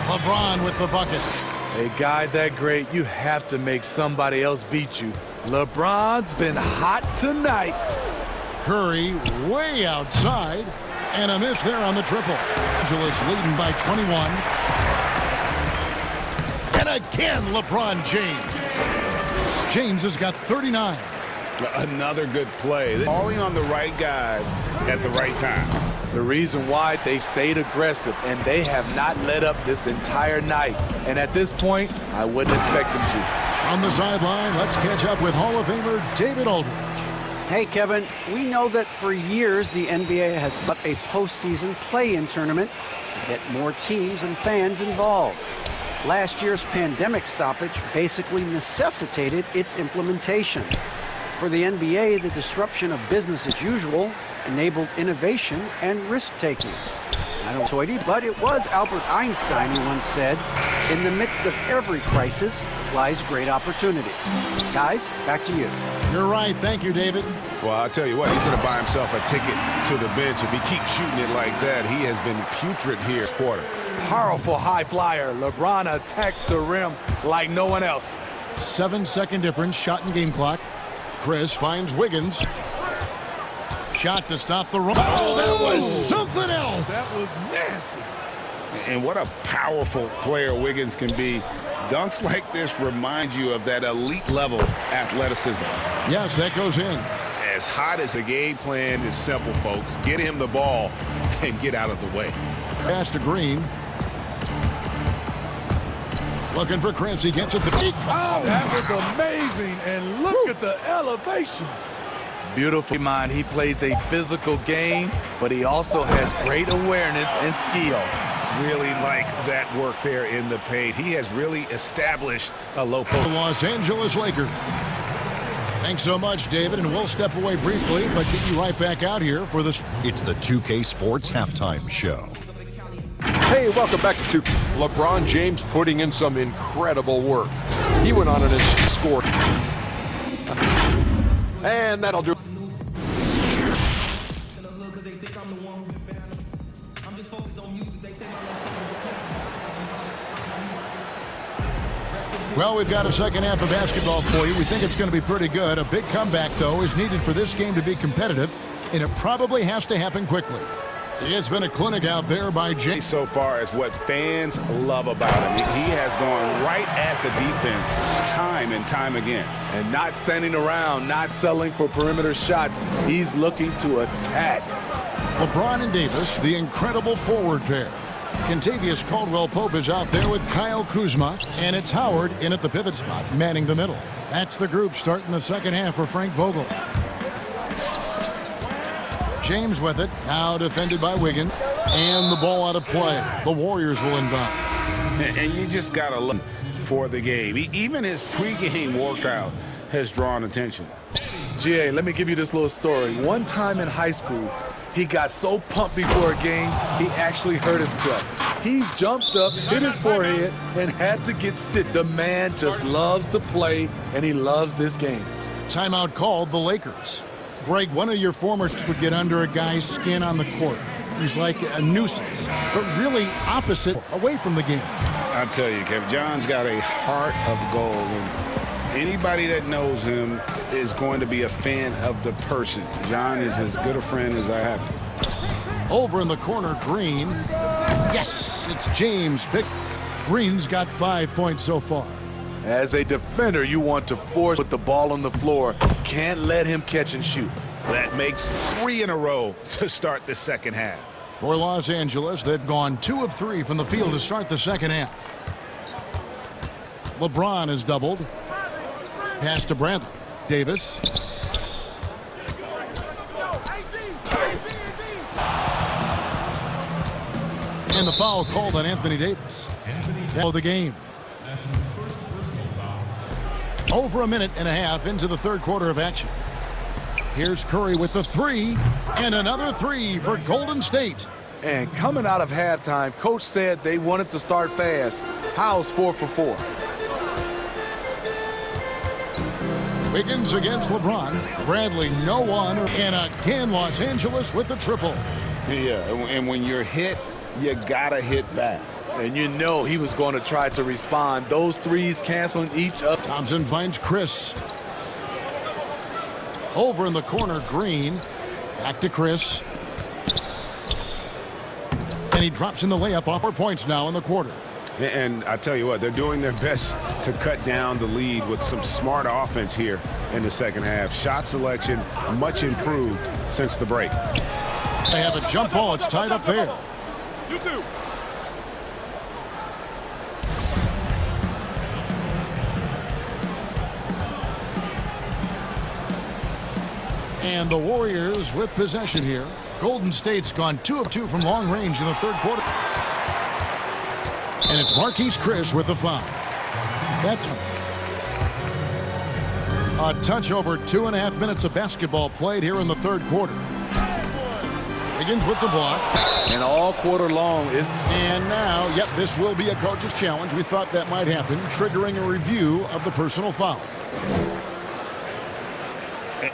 Speaker 2: LeBron with the buckets.
Speaker 8: A guy that great, you have to make somebody else beat you. LeBron's been hot tonight.
Speaker 2: Curry way outside. And a miss there on the triple. Angeles leading by 21. And again, LeBron James. James has got 39.
Speaker 7: Another good play. Falling on the right guys at the right time.
Speaker 8: The reason why they've stayed aggressive and they have not let up this entire night. And at this point, I wouldn't expect them to.
Speaker 2: On the sideline, let's catch up with Hall of Famer David Aldridge.
Speaker 9: Hey, Kevin, we know that for years the NBA has set up a postseason play-in tournament to get more teams and fans involved. Last year's pandemic stoppage basically necessitated its implementation. For the NBA, the disruption of business as usual enabled innovation and risk-taking. I don't know, but it was Albert Einstein who once said, in the midst of every crisis lies great opportunity. Guys, back to you.
Speaker 2: You're right. Thank you, David.
Speaker 7: Well, I'll tell you what, he's going to buy himself a ticket to the bench. If he keeps shooting it like that, he has been putrid here this quarter.
Speaker 8: Powerful high flyer. LeBron attacks the rim like no one else.
Speaker 2: 7-second difference, shot and game clock. Chris finds Wiggins. Shot to stop the run. Oh, that was something else.
Speaker 14: That was nasty.
Speaker 7: And what a powerful player Wiggins can be. Dunks like this remind you of that elite level athleticism.
Speaker 2: Yes, that goes in.
Speaker 7: As hot as the game plan is simple, folks. Get him the ball and get out of the way.
Speaker 2: Pass to Green. Looking for Chris. He gets it to peak.
Speaker 8: Oh, that was amazing. And look at the elevation. Beautiful mind. He plays a physical game, but he also has great awareness and skill.
Speaker 7: Really like that work there in the paint. He has really established a low post.
Speaker 2: Los Angeles Lakers. Thanks so much, David, and we'll step away briefly, but get you right back out here for this.
Speaker 5: It's the 2K Sports Halftime Show.
Speaker 6: Hey, welcome back to 2K. LeBron James putting in some incredible work. He went on and scored. And that'll do.
Speaker 2: Well, we've got a second half of basketball for you. We think it's going to be pretty good. A big comeback, though, is needed for this game to be competitive, and it probably has to happen quickly. It's been a clinic out there by Jay.
Speaker 7: So far as what fans love about him. He has gone right at the defense time and time again.
Speaker 8: And not standing around, not settling for perimeter shots. He's looking to attack.
Speaker 2: LeBron and Davis, the incredible forward pair. Kentavious Caldwell-Pope is out there with Kyle Kuzma, and it's Howard in at the pivot spot, manning the middle. That's the group starting the second half for Frank Vogel. James with it, now defended by Wiggins, and the ball out of play. The Warriors will inbound.
Speaker 7: And you just got to look for the game. Even his pregame workout has drawn attention.
Speaker 8: GA, let me give you this little story. One time in high school, he got so pumped before a game, he actually hurt himself. He jumped up, hit his forehead, and had to get stitched. The man just loves to play, and he loves this game.
Speaker 2: Timeout called the Lakers. Greg, one of your formers would get under a guy's skin on the court. He's like a nuisance, but really opposite, away from the game.
Speaker 7: I tell you, Kevin, John's got a heart of gold, and Anybody that knows him is going to be a fan of the person. John is as good a friend as I have.
Speaker 2: Over in the corner, Green. Yes, it's James Pick. Green's got 5 points so far.
Speaker 8: As a defender, you want to force with the ball on the floor. Can't let him catch and shoot.
Speaker 7: That makes 3 in a row to start the second half.
Speaker 2: For Los Angeles, they've gone 2 of 3 from the field to start the second half. LeBron is doubled. Pass to Bradley. Davis. And the foul called on Anthony Davis. Of the game. Over a minute and a half into the third quarter of action. Here's Curry with the 3, and another 3 for Golden State.
Speaker 8: And coming out of halftime, Coach said they wanted to start fast. How's 4 for 4?
Speaker 2: Wiggins against LeBron. Bradley, no one. And again, Los Angeles with the triple.
Speaker 7: Yeah, and when you're hit, you gotta hit back.
Speaker 8: And you know he was going to try to respond. Those threes canceling each other.
Speaker 2: Thompson finds Chris. Over in the corner, Green. Back to Chris. And he drops in the layup off 4 points now in the quarter.
Speaker 7: And I tell you what, they're doing their best to cut down the lead with some smart offense here in the second half. Shot selection much improved since the break.
Speaker 2: They have a jump ball. It's tied up there.
Speaker 14: You too.
Speaker 2: And the Warriors with possession here. Golden State's gone 2 of 2 from long range in the third quarter. And it's Marquise Chris with the foul. That's a touch over 2.5 minutes of basketball played here in the third quarter. Begins with the block.
Speaker 8: And all quarter long is...
Speaker 2: And now, yep, this will be a coach's challenge. We thought that might happen, triggering a review of the personal foul.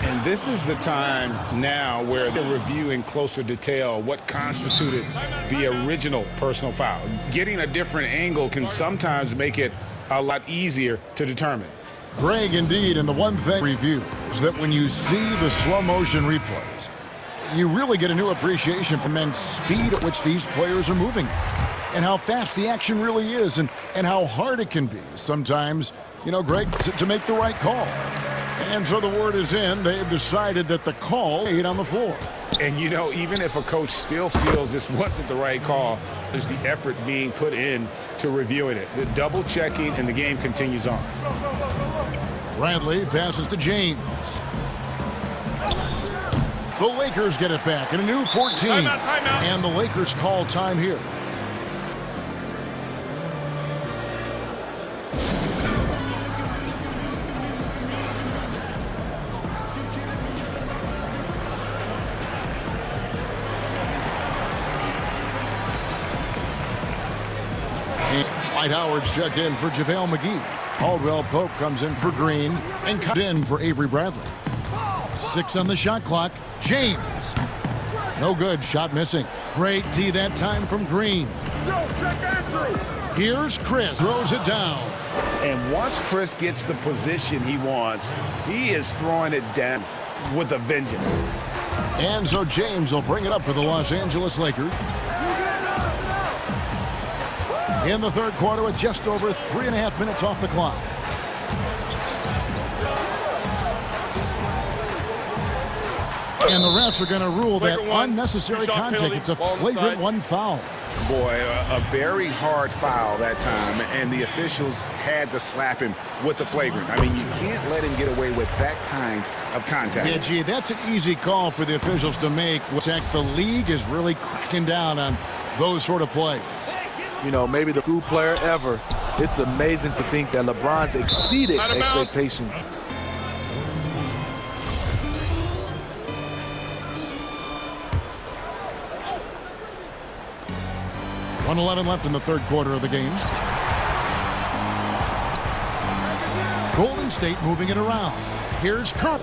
Speaker 7: And this is the time now where they're reviewing closer detail what constituted the original personal foul. Getting a different angle can sometimes make it a lot easier to determine.
Speaker 2: Greg, indeed, and the one thing review is that when you see the slow motion replays, you really get a new appreciation for men's speed at which these players are moving and how fast the action really is and how hard it can be sometimes, you know, Greg, to make the right call. And so the word is in. They've decided that the call is on the floor.
Speaker 7: And, you know, even if a coach still feels this wasn't the right call, there's the effort being put in to reviewing it. The double checking, and the game continues on.
Speaker 2: Bradley passes to James. The Lakers get it back in a new 14.
Speaker 14: Timeout.
Speaker 2: And the Lakers call time here. Dwight Howard's checked in for JaVale McGee. Caldwell Pope comes in for Green and cut in for Avery Bradley. 6 on the shot clock. James. No good. Shot missing. Great D that time from Green. Here's Chris. Throws it down.
Speaker 7: And once Chris gets the position he wants, he is throwing it down with a vengeance.
Speaker 2: And so James will bring it up for the Los Angeles Lakers. In the third quarter with just over 3.5 minutes off the clock. And the refs are going to rule that unnecessary contact. It's a flagrant one foul.
Speaker 7: Boy, a very hard foul that time, and the officials had to slap him with the flagrant. I mean, you can't let him get away with that kind of contact.
Speaker 2: Yeah, gee, that's an easy call for the officials to make. The league is really cracking down on those sort of plays.
Speaker 8: You know, maybe the cool player ever. It's amazing to think that LeBron's exceeded expectation.
Speaker 2: 1:11 left in the third quarter of the game. Golden State moving it around. Here's Curry.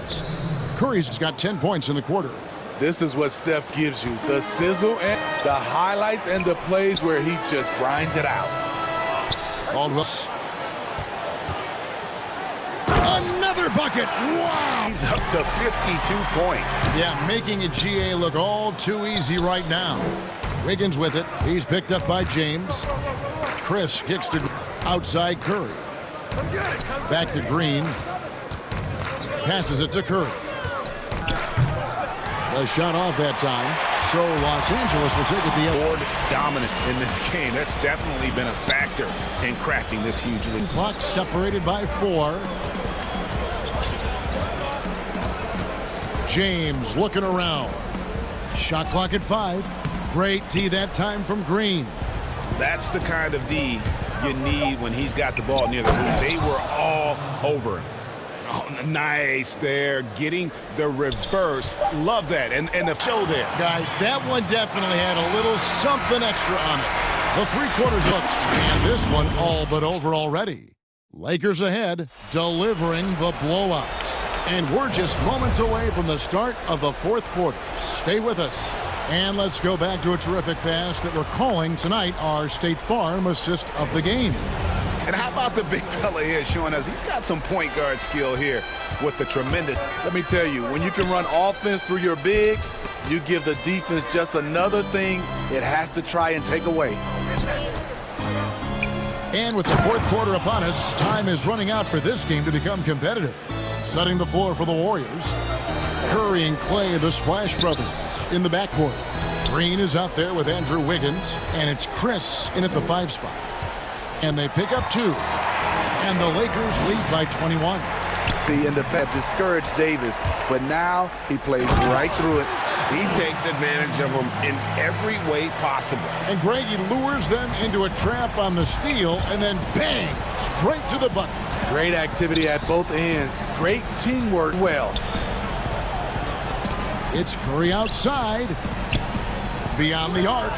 Speaker 2: Curry's got 10 points in the quarter.
Speaker 8: This is what Steph gives you. The sizzle and the highlights and the plays where he just grinds it out.
Speaker 2: Caldwell. bucket. Wow!
Speaker 7: He's up to 52 points.
Speaker 2: Yeah, making a GA look all too easy right now. Wiggins with it. He's picked up by James. Chris kicks to outside Curry. Back to Green. Passes it to Curry. The shot off that time. So Los Angeles will take it the other.
Speaker 7: Board dominant in this game. That's definitely been a factor in crafting this huge lead.
Speaker 2: Clock separated by 4. James looking around. Shot clock at 5. Great D that time from Green.
Speaker 7: That's the kind of D you need when he's got the ball near the hoop. They were all over him. Oh, nice there, getting the reverse. Love that, and the show there.
Speaker 2: Guys, that one definitely had a little something extra on it. The three-quarters looks, and this one all but over already. Lakers ahead, delivering the blowout. And we're just moments away from the start of the fourth quarter. Stay with us. And let's go back to a terrific pass that we're calling tonight our State Farm assist of the game.
Speaker 7: And how about the big fella here showing us he's got some point guard skill here with the tremendous.
Speaker 8: Let me tell you, when you can run offense through your bigs, you give the defense just another thing it has to try and take away.
Speaker 2: And with the fourth quarter upon us, time is running out for this game to become competitive. Setting the floor for the Warriors. Curry and Clay, the Splash Brothers, in the backcourt. Green is out there with Andrew Wiggins, and it's Chris in at the 5 spot. And they pick up 2. And the Lakers lead by 21.
Speaker 8: See, in the back, discouraged Davis, but now he plays right through it.
Speaker 7: He takes advantage of them in every way possible.
Speaker 2: And Greg, he lures them into a trap on the steal, and then bang, straight to the bucket.
Speaker 8: Great activity at both ends. Great teamwork. Well.
Speaker 2: It's Curry outside. Beyond the arc.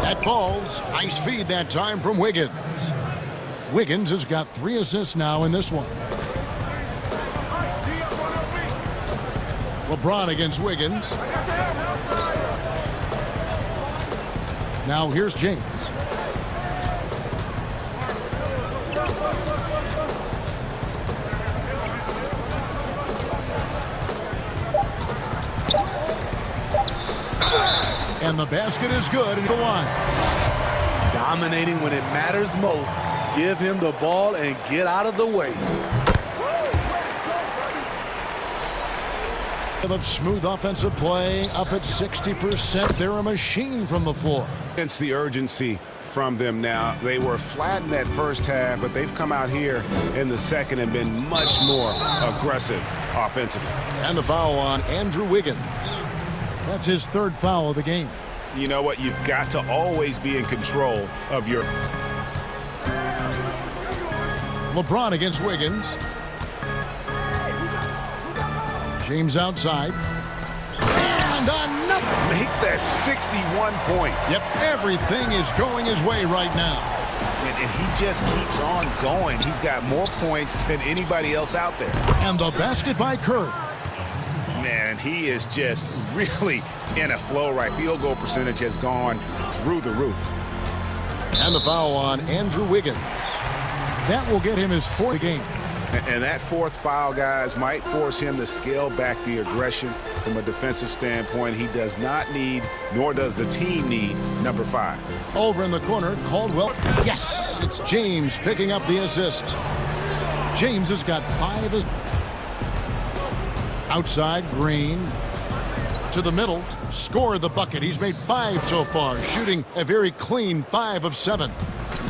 Speaker 2: That falls. Nice feed that time from Wiggins. Wiggins has got 3 assists now in this one. LeBron against Wiggins. Now here's James. And the basket is good. And go on.
Speaker 8: Dominating when it matters most. Give him the ball and get out of the way.
Speaker 2: Of smooth offensive play, up at 60%. They're a machine from the floor.
Speaker 7: It's the urgency from them now. They were flat in that first half, but they've come out here in the second and been much more aggressive offensively.
Speaker 2: And the foul on Andrew Wiggins. That's his 3rd foul of the game.
Speaker 7: You know what? You've got to always be in control of your...
Speaker 2: LeBron against Wiggins. James outside. And another.
Speaker 7: Make that 61 point.
Speaker 2: Yep, everything is going his way right now.
Speaker 7: And he just keeps on going. He's got more points than anybody else out there.
Speaker 2: And the basket by Curry.
Speaker 7: Man, he is just really in a flow right. Field goal percentage has gone through the roof.
Speaker 2: And the foul on Andrew Wiggins. That will get him his 4th game.
Speaker 7: And that 4th foul, guys, might force him to scale back the aggression from a defensive standpoint. He does not need, nor does the team need, number 5.
Speaker 2: Over in the corner, Caldwell. Yes, it's James picking up the assist. James has got 5 assists. Outside, Green. To the middle, scored the bucket. He's made 5 so far, shooting a very clean 5 of 7.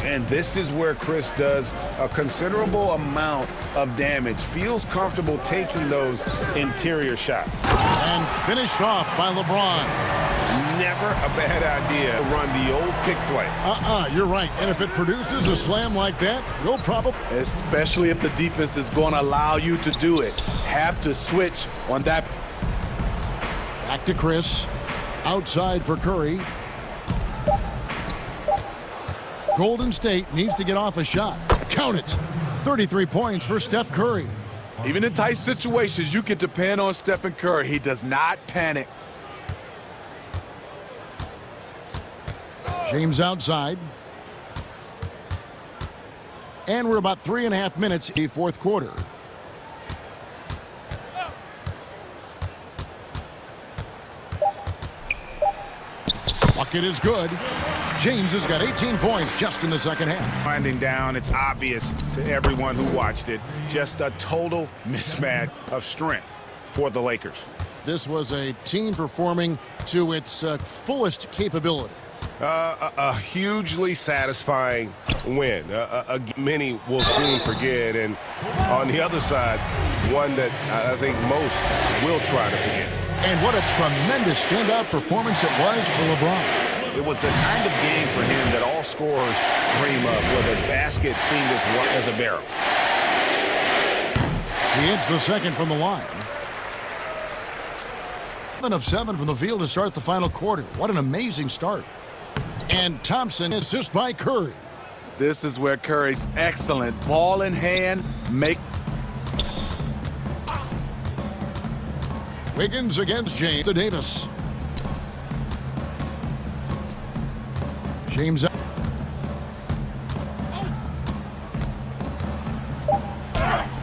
Speaker 7: And this is where Chris does a considerable amount of damage. Feels comfortable taking those interior shots.
Speaker 2: And finished off by LeBron.
Speaker 7: Never a bad idea to run the old pick play.
Speaker 2: You're right. And if it produces a slam like that, you'll probably...
Speaker 8: Especially if the defense is going to allow you to do it. Have to switch on that.
Speaker 2: Back to Chris. Outside for Curry. Golden State needs to get off a shot. Count it. 33 points for Steph Curry.
Speaker 8: Even in tight situations, you can depend on Stephen Curry. He does not panic.
Speaker 2: James outside. And we're about 3.5 minutes in the fourth quarter. bucket is good. James has got 18 points just in the second half.
Speaker 7: Winding down, it's obvious to everyone who watched it. Just a total mismatch of strength for the Lakers.
Speaker 2: This was a team performing to its fullest capability.
Speaker 7: A hugely satisfying win. Many will soon forget. And on the other side, one that I think most will try to forget.
Speaker 2: And what a tremendous standout performance it was for LeBron.
Speaker 7: It was the kind of game for him that all scorers dream of, where the basket seemed as wide as a barrel.
Speaker 2: He hits the second from the line. 7 of 7 from the field to start the final quarter. What an amazing start. And Thompson is assist by Curry.
Speaker 8: This is where Curry's excellent. Ball in hand, make.
Speaker 2: Wiggins against James to Davis. James.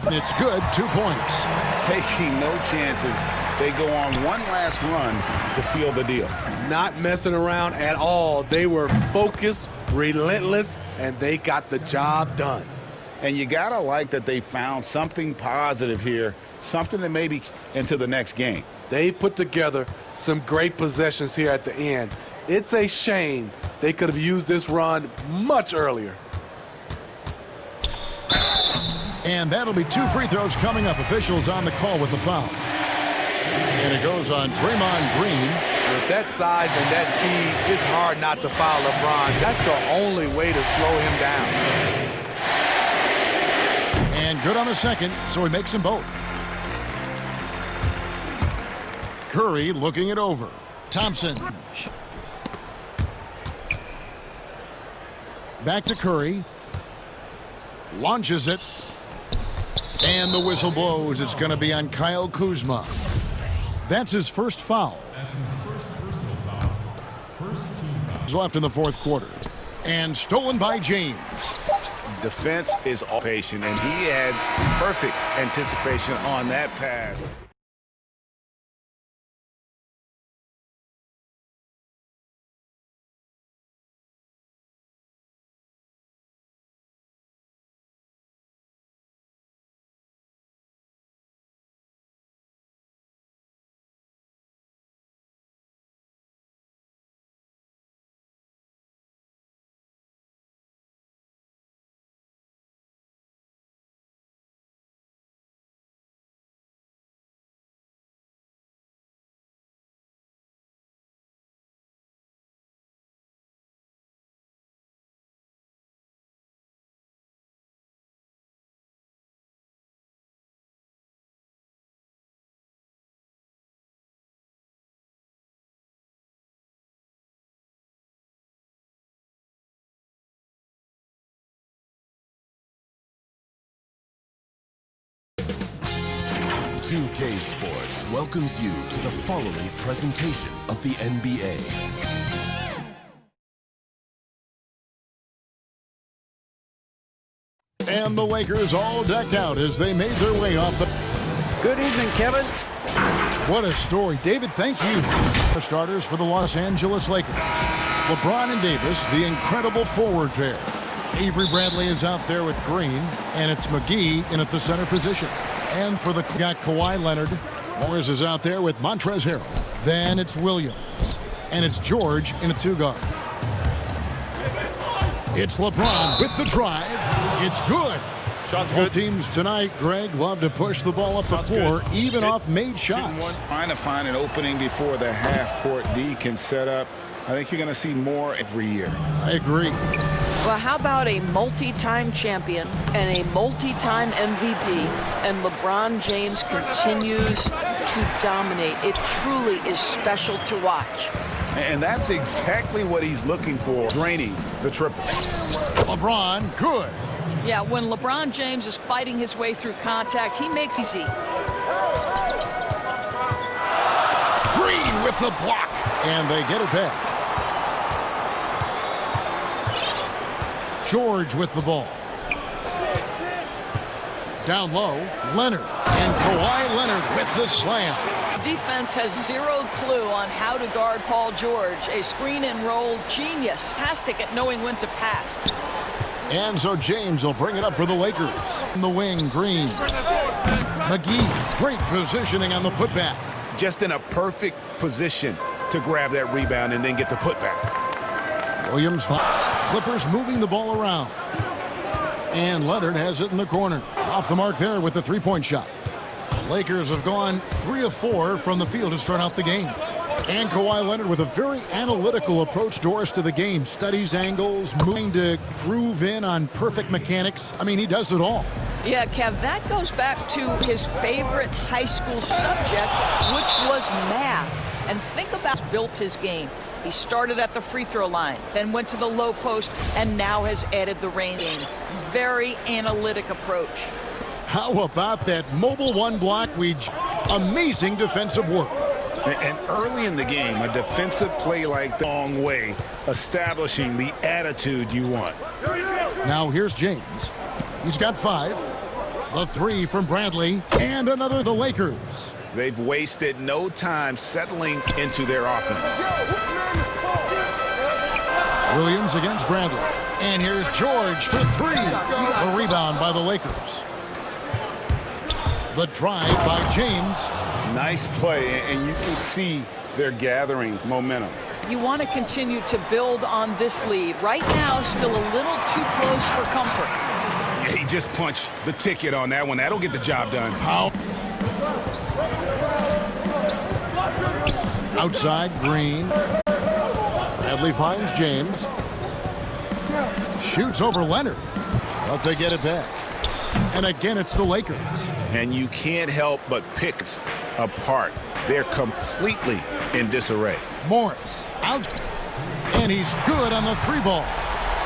Speaker 2: It's good, 2 points.
Speaker 7: Taking no chances. They go on one last run to seal the deal.
Speaker 8: Not messing around at all. They were focused, relentless, and they got the job done.
Speaker 3: And you got to like that they found something positive here, something that maybe into the next game.
Speaker 8: They put together some great possessions here at the end. It's a shame they could have used this run much earlier.
Speaker 2: And that'll be 2 free throws coming up. Officials on the call with the foul. And it goes on Draymond Green.
Speaker 8: With that size and that speed, it's hard not to foul LeBron. That's the only way to slow him down.
Speaker 2: And good on the second, so he makes them both. Curry looking it over. Thompson. Back to Curry. Launches it. And the whistle blows. It's going to be on Kyle Kuzma. That's his first foul. Left in the fourth quarter. And stolen by James.
Speaker 7: Defense is all patient, and he had perfect anticipation on that pass.
Speaker 10: .2K Sports welcomes you to the following presentation of the NBA.
Speaker 2: And the Lakers all decked out as they made their way off the...
Speaker 9: Good evening, Kevin.
Speaker 2: What a story. David, thank you. Starters for the Los Angeles Lakers. LeBron and Davis, the incredible forward pair. Avery Bradley is out there with Green, and it's McGee in at the center position. And for the got Kawhi Leonard. Morris is out there with Montrezl Harrell. Then it's Williams. And it's George in a 2-guard. It's LeBron with the drive. It's good. Both teams tonight, Greg, love to push the ball up the floor, even off made shots.
Speaker 3: Trying to find an opening before the half-court D can set up. I think you're going to see more every year.
Speaker 2: I agree.
Speaker 11: Well, how about a multi-time champion and a multi-time MVP, and LeBron James continues to dominate. It truly is special to watch.
Speaker 3: And that's exactly what he's looking for, draining the triple.
Speaker 2: LeBron, good.
Speaker 11: Yeah, when LeBron James is fighting his way through contact, he makes it easy.
Speaker 2: Green with the block, and they get it back. George with the ball. Down low, Leonard. And Kawhi Leonard with the slam.
Speaker 11: defense has zero clue on how to guard Paul George. A screen and roll genius. Fantastic at knowing when to pass.
Speaker 2: And so James will bring it up for the Lakers. In the wing, Green. McGee, great positioning on the putback.
Speaker 7: Just in a perfect position to grab that rebound and then get the putback.
Speaker 2: Williams, Clippers moving the ball around. And Leonard has it in the corner. Off the mark there with the three-point shot. Lakers have gone 3 of 4 from the field to start out the game. And Kawhi Leonard with a very analytical approach, Doris, to the game. Studies angles, moving to groove in on perfect mechanics. I mean, he does it all.
Speaker 11: Yeah, Kev, that goes back to his favorite high school subject, which was math. And think about built his game. He started at the free throw line, then went to the low post, and now has added the range game. Very analytic approach.
Speaker 2: How about that mobile one block? Amazing defensive work.
Speaker 7: And early in the game, a defensive play like the long way, establishing the attitude you want.
Speaker 2: Now here's James. He's got 5. The 3 from Bradley, and another the Lakers.
Speaker 7: They've wasted no time settling into their offense.
Speaker 2: Williams against Bradley. And here's George for 3. A rebound by the Lakers. The drive by James.
Speaker 7: Nice play, and you can see they're gathering momentum.
Speaker 11: You want to continue to build on this lead. Right now, still a little too close for comfort.
Speaker 7: Yeah, he just punched the ticket on that one. That'll get the job done.
Speaker 2: How? Outside, Green. Bradley finds James. Shoots over Leonard. But they get it back. And again, it's the Lakers.
Speaker 7: And you can't help but pick apart. They're completely in disarray.
Speaker 2: Morris out. And he's good on the 3-ball.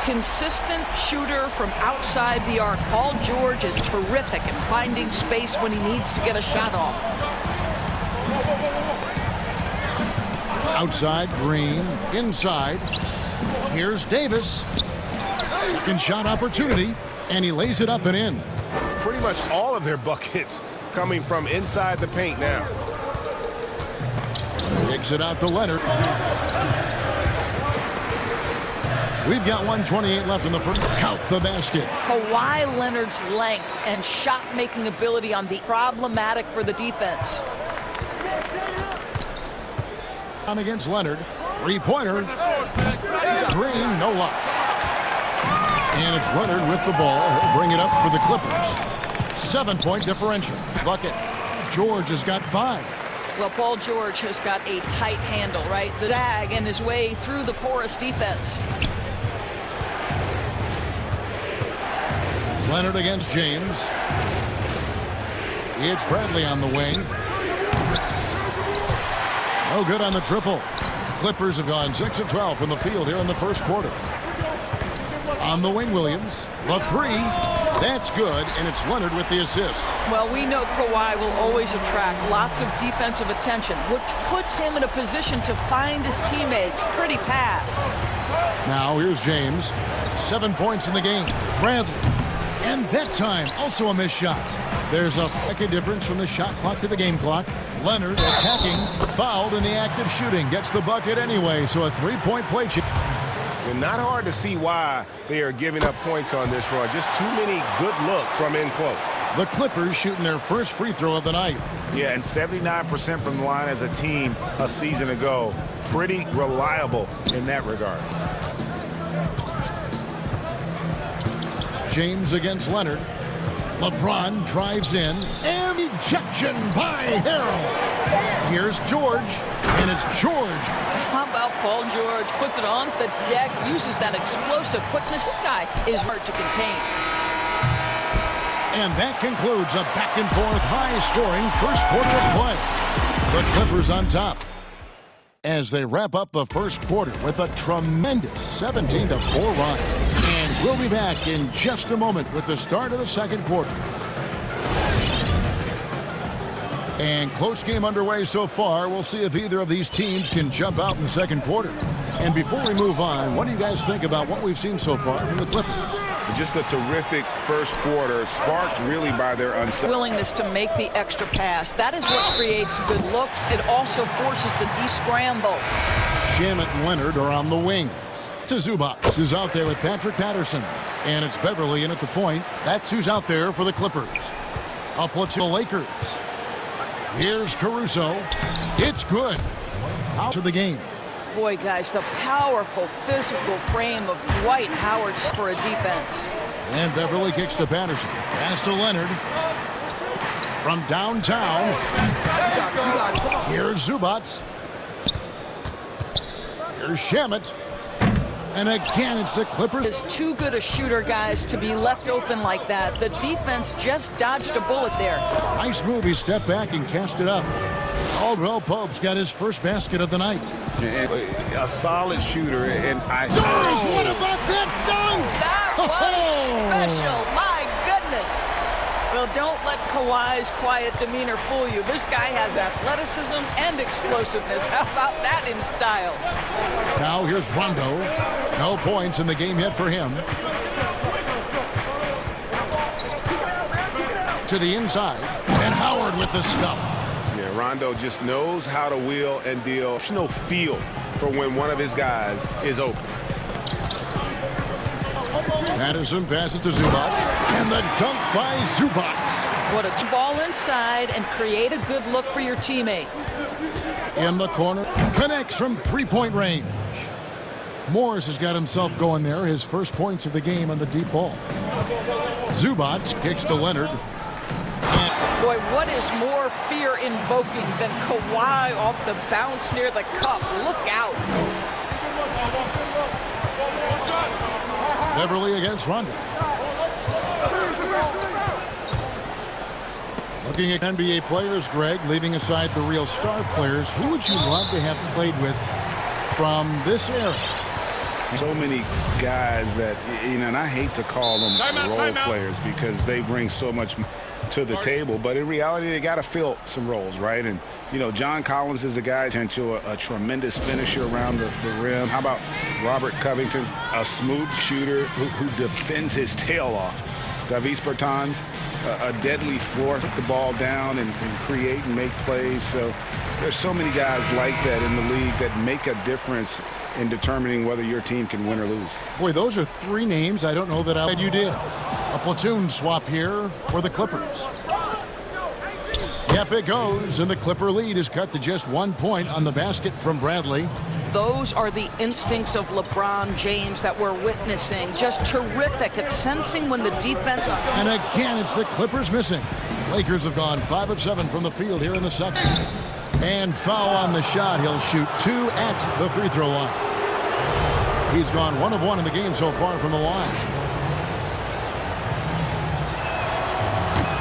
Speaker 11: Consistent shooter from outside the arc. Paul George is terrific at finding space when he needs to get a shot off.
Speaker 2: Outside, Green. Inside. Here's Davis. Second shot opportunity. And he lays it up and in.
Speaker 7: Pretty much all of their buckets coming from inside the paint now.
Speaker 2: Kicks it out to Leonard. We've got 1:28 left in the first. Count the basket.
Speaker 11: Kawhi Leonard's length and shot-making ability on the problematic for the defense.
Speaker 2: On against Leonard. 3-pointer. Green, no luck. And it's Leonard with the ball. He'll bring it up for the Clippers. 7-point differential. Bucket. George has got 5.
Speaker 11: Well, Paul George has got a tight handle, right? The drag and his way through the porous defense.
Speaker 2: Leonard against James. It's Bradley on the wing. No good on the triple. The Clippers have gone 6 of 12 from the field here in the first quarter. On the wing, Williams. The 3. That's good, and it's Leonard with the assist.
Speaker 11: Well, we know Kawhi will always attract lots of defensive attention, which puts him in a position to find his teammates. Pretty pass.
Speaker 2: Now here's James. 7 points in the game. Bradley. And that time, also a missed shot. There's a second difference from the shot clock to the game clock. Leonard attacking, fouled in the act of shooting. Gets the bucket anyway, so a 3-point play change.
Speaker 7: And not hard to see why they are giving up points on this run. Just too many good looks from in close.
Speaker 2: The Clippers shooting their first free throw of the night.
Speaker 7: Yeah, and 79% from the line as a team a season ago. Pretty reliable in that regard.
Speaker 2: James against Leonard. LeBron drives in. And ejection by Harrell. Here's George. And it's George.
Speaker 11: How about Paul George? Puts it on the deck, uses that explosive quickness. This guy is hard to contain.
Speaker 2: And that concludes a back-and-forth, high-scoring first quarter of play. The Clippers on top as they wrap up the first quarter with a tremendous 17-4 run. And we'll be back in just a moment with the start of the second quarter. And close game underway so far. We'll see if either of these teams can jump out in the second quarter. And before we move on, what do you guys think about what we've seen so far from the Clippers?
Speaker 7: Just a terrific first quarter, sparked really by their
Speaker 11: willingness to make the extra pass. That is what creates good looks. It also forces the de-scramble.
Speaker 2: Shamet and Leonard are on the wings. Zubac is out there with Patrick Patterson. And it's Beverly in at the point. That's who's out there for the Clippers. A platoon Lakers. Here's Caruso. It's good. Out to the game.
Speaker 11: Boy, guys, the powerful physical frame of Dwight Howard for a defense.
Speaker 2: And Beverly kicks to Patterson. Pass to Leonard. From downtown. Here's Zubac. Here's Shamet. And again, it's the Clippers.
Speaker 11: Is too good a shooter, guys, to be left open like that. The defense just dodged a bullet there.
Speaker 2: Nice move. He stepped back and cast it up. Caldwell Pope's got his first basket of the night.
Speaker 7: A solid shooter. And
Speaker 2: what about that dunk?
Speaker 11: That was special. My goodness. Well, don't let Kawhi's quiet demeanor fool you. This guy has athleticism and explosiveness. How about that in style?
Speaker 2: Now here's Rondo. No points in the game yet for him. To the inside. And Howard with the stuff.
Speaker 7: Yeah, Rondo just knows how to wheel and deal. There's no feel for when one of his guys is open.
Speaker 2: Patterson passes to Zubac. And the dunk by Zubac.
Speaker 11: What a ball inside and create a good look for your teammate.
Speaker 2: In the corner. Connects from three-point range. Morris has got himself going there. His first points of the game on the deep ball. Zubac kicks to Leonard.
Speaker 11: Boy, what is more fear-invoking than Kawhi off the bounce near the cup? Look out.
Speaker 2: Beverly against Rondo. Looking at NBA players, Greg, leaving aside the real star players, who would you love to have played with from this era?
Speaker 7: So many guys that, and I hate to call them role players because they bring so much to the table, but in reality, they got to fill some roles, right? And, John Collins is a guy, potential, a tremendous finisher around the rim. How about Robert Covington, a smooth shooter who defends his tail off? Davis Bertans, a deadly floor, put the ball down and create and make plays. So there's so many guys like that in the league that make a difference in determining whether your team can win or lose.
Speaker 2: Boy, those are three names I don't know that you did. A platoon swap here for the Clippers. Yep, it goes, and the Clipper lead is cut to just 1 point on the basket from Bradley.
Speaker 11: Those are the instincts of LeBron James that we're witnessing. Just terrific at sensing when the defense...
Speaker 2: And again, it's the Clippers missing. Lakers have gone 5 of 7 from the field here in the second. And foul on the shot. He'll shoot 2 at the free throw line. He's gone 1 of 1 in the game so far from the line.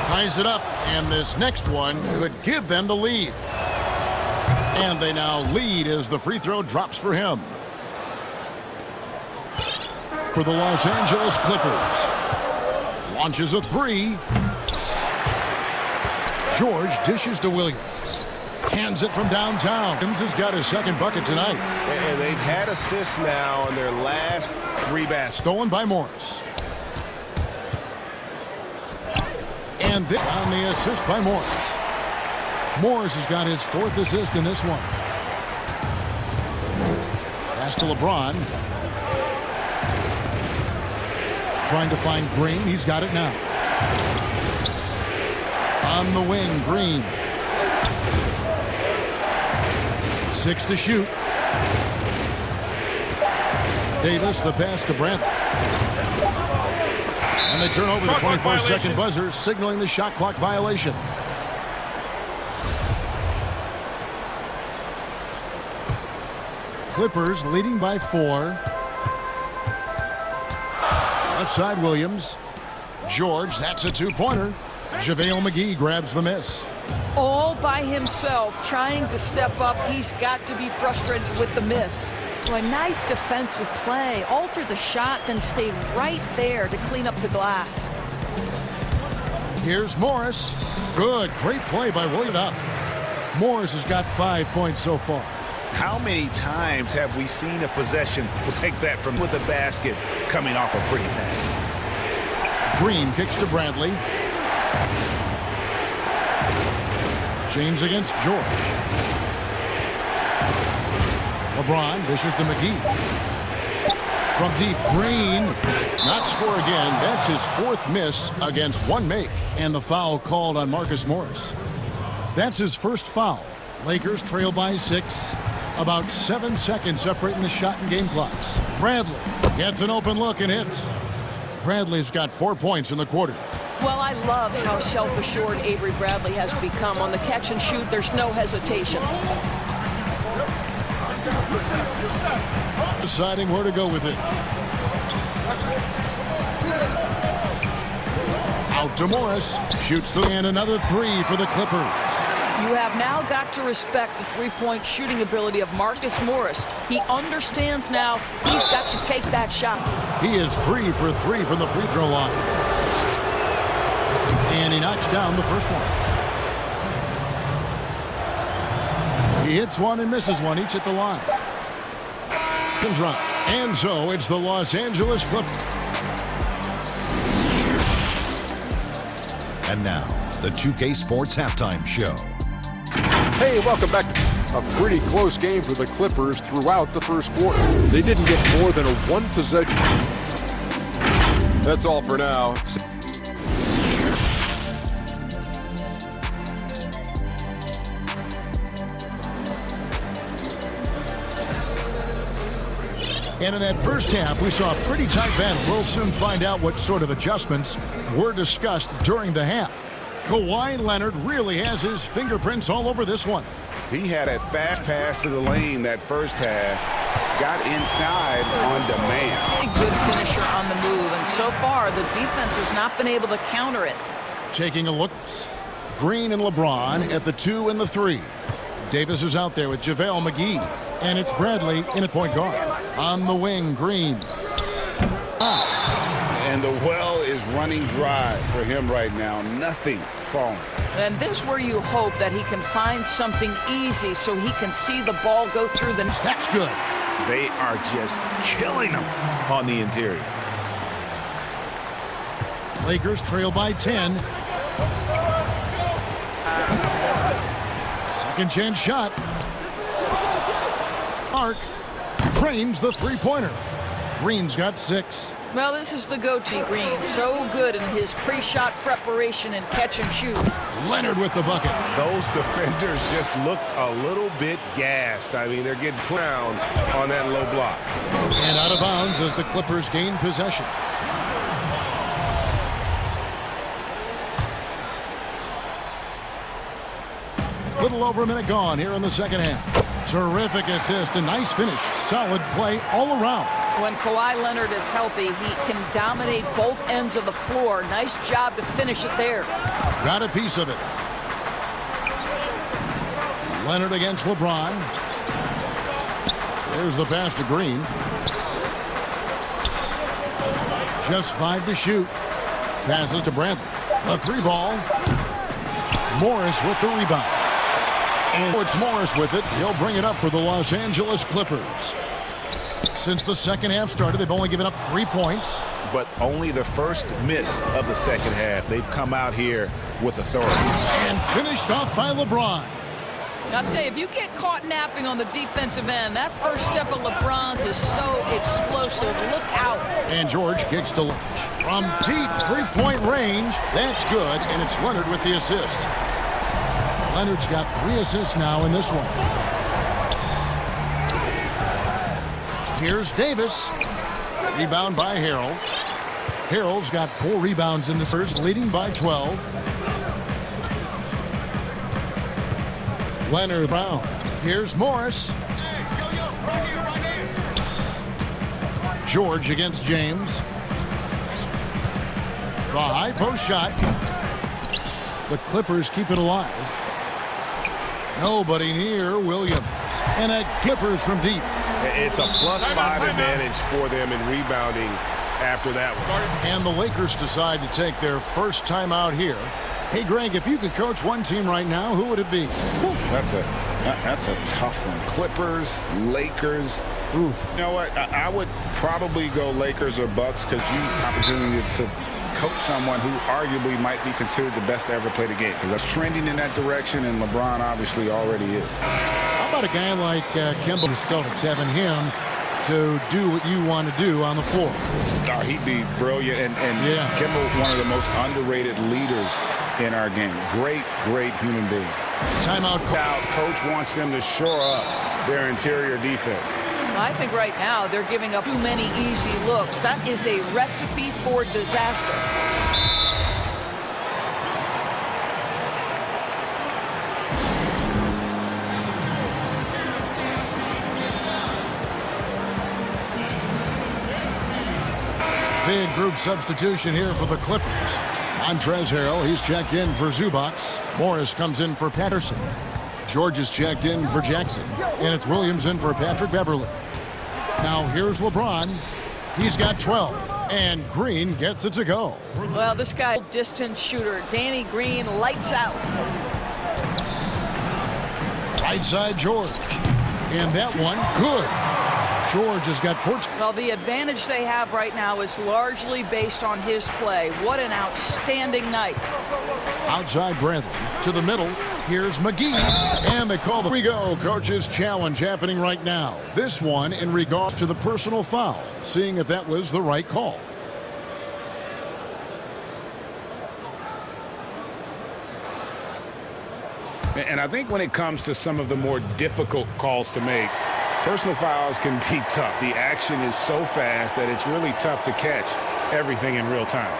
Speaker 2: Ties it up, and this next one could give them the lead. And they now lead as the free throw drops for him. For the Los Angeles Clippers. Launches a 3. George dishes to Williams. Hands it from downtown. Williams has got his second bucket tonight.
Speaker 7: And they've had assists now on their last 3 baskets.
Speaker 2: Stolen by Morris. And this on the assist by Morris. Morris has got his 4th assist in this one. Pass to LeBron. Trying to find Green. He's got it now. On the wing, Green. 6 to shoot. Davis, the pass to Bradley. And they turn over the 24-second buzzer, signaling the shot clock violation. Clippers leading by 4. Left side, Williams. George, that's a 2-pointer. JaVale McGee grabs the miss.
Speaker 11: All by himself, trying to step up. He's got to be frustrated with the miss. So a nice defensive play. Altered the shot, then stayed right there to clean up the glass.
Speaker 2: Here's Morris. Good. Great play by Williams. Morris has got 5 points so far.
Speaker 7: How many times have we seen a possession like that from with the basket coming off a pretty pass?
Speaker 2: Green kicks to Bradley. James against George. LeBron dishes to McGee. From deep, Green. Not score again. That's his 4th miss against 1 make. And the foul called on Marcus Morris. That's his first foul. Lakers trail by 6. About 7 seconds separating the shot and game clocks. Bradley gets an open look and hits. Bradley's got 4 points in the quarter.
Speaker 11: Well, I love how self-assured Avery Bradley has become. On the catch and shoot, there's no hesitation.
Speaker 2: Deciding where to go with it. Out to Morris. Shoots the and another 3 for the Clippers.
Speaker 11: You have now got to respect the three-point shooting ability of Marcus Morris. He understands now he's got to take that shot.
Speaker 2: He is 3 for 3 from the free throw line. And he knocks down the first one. He hits one and misses one, each at the line. And so it's the Los Angeles Clippers.
Speaker 5: And now, the 2K Sports Halftime Show.
Speaker 6: Hey, welcome back. A pretty close game for the Clippers throughout the first quarter. They didn't get more than a 1 possession. That's all for now.
Speaker 2: And in that first half, we saw a pretty tight battle. We'll soon find out what sort of adjustments were discussed during the half. Kawhi Leonard really has his fingerprints all over this one.
Speaker 3: He had a fast pass to the lane that first half. Got inside on demand.
Speaker 11: A good finisher on the move, and so far the defense has not been able to counter it.
Speaker 2: Taking a look. Green and LeBron at the 2 and the 3. Davis is out there with JaVale McGee. And it's Bradley in at point guard. On the wing, Green.
Speaker 3: And the well is running dry for him right now. Nothing falling.
Speaker 11: And this is where you hope that he can find something easy so he can see the ball go through the...
Speaker 2: That's good.
Speaker 3: They are just killing him on the interior.
Speaker 2: Lakers trail by 10. Second chance shot. Mark trains the three-pointer. Green's got 6.
Speaker 11: Well, this is the go-to Green. So good in his pre-shot preparation and catch and shoot.
Speaker 2: Leonard with the bucket.
Speaker 7: Those defenders just look a little bit gassed. I mean, they're getting put down on that low block.
Speaker 2: And out of bounds as the Clippers gain possession. Little over a minute gone here in the second half. Terrific assist, a nice finish. Solid play all around.
Speaker 11: When Kawhi Leonard is healthy, he can dominate both ends of the floor. Nice job to finish it there.
Speaker 2: Got a piece of it. Leonard against LeBron. There's the pass to Green. Just 5 to shoot. Passes to Bradley. A 3-ball. Morris with the rebound. And it's Morris with it. He'll bring it up for the Los Angeles Clippers. Since the second half started, they've only given up 3 points.
Speaker 7: But only the first miss of the second half. They've come out here with authority.
Speaker 2: And finished off by LeBron.
Speaker 11: I'll tell you, if you get caught napping on the defensive end, that first step of LeBron's is so explosive. Look out.
Speaker 2: And George kicks to Lynch. From deep three-point range, that's good, and it's Leonard with the assist. Leonard's got 3 assists now in this one. Here's Davis. Rebound by Harrell. Harrell's got 4 rebounds in the first, leading by 12. Leonard Brown. Here's Morris. George against James. The high post shot. The Clippers keep it alive. Nobody near Williams. And a Clippers from deep.
Speaker 7: It's a +5 advantage for them in rebounding after that one.
Speaker 2: And the Lakers decide to take their first time out here. Hey, Greg, if you could coach one team right now, who would it be?
Speaker 3: That's a tough one. Clippers, Lakers.
Speaker 2: Oof.
Speaker 3: You know what? I would probably go Lakers or Bucks because you have opportunity to coach someone who arguably might be considered the best to ever play the game. Because that's trending in that direction, and LeBron obviously already is.
Speaker 2: How about a guy like Kemba Celtics, having him to do what you want to do on the floor?
Speaker 3: Oh, he'd be brilliant, and Kemba, one of the most underrated leaders in our game. Great human being.
Speaker 2: Timeout.
Speaker 3: Coach wants them to shore up their interior defense.
Speaker 11: I think right now they're giving up too many easy looks. That is a recipe for disaster.
Speaker 2: Big group substitution here for the Clippers. Montrezl Harrell, he's checked in for Zubac. Morris comes in for Patterson. George is checked in for Jackson. And it's Williams in for Patrick Beverly. Now here's LeBron. He's got 12. And Green gets it to go.
Speaker 11: Well, this guy, distance shooter, Danny Green, lights out.
Speaker 2: Right side George. And that one, good. George has got 14.
Speaker 11: Well, the advantage they have right now is largely based on his play. What an outstanding night.
Speaker 2: Outside Bradley to the middle. Here's McGee. And they call the... Here we go. Coach's challenge happening right now. This one in regards to the personal foul. Seeing if that was the right call.
Speaker 3: And I think when it comes to some of the more difficult calls to make, personal fouls can be tough. The action is so fast that it's really tough to catch everything in real time.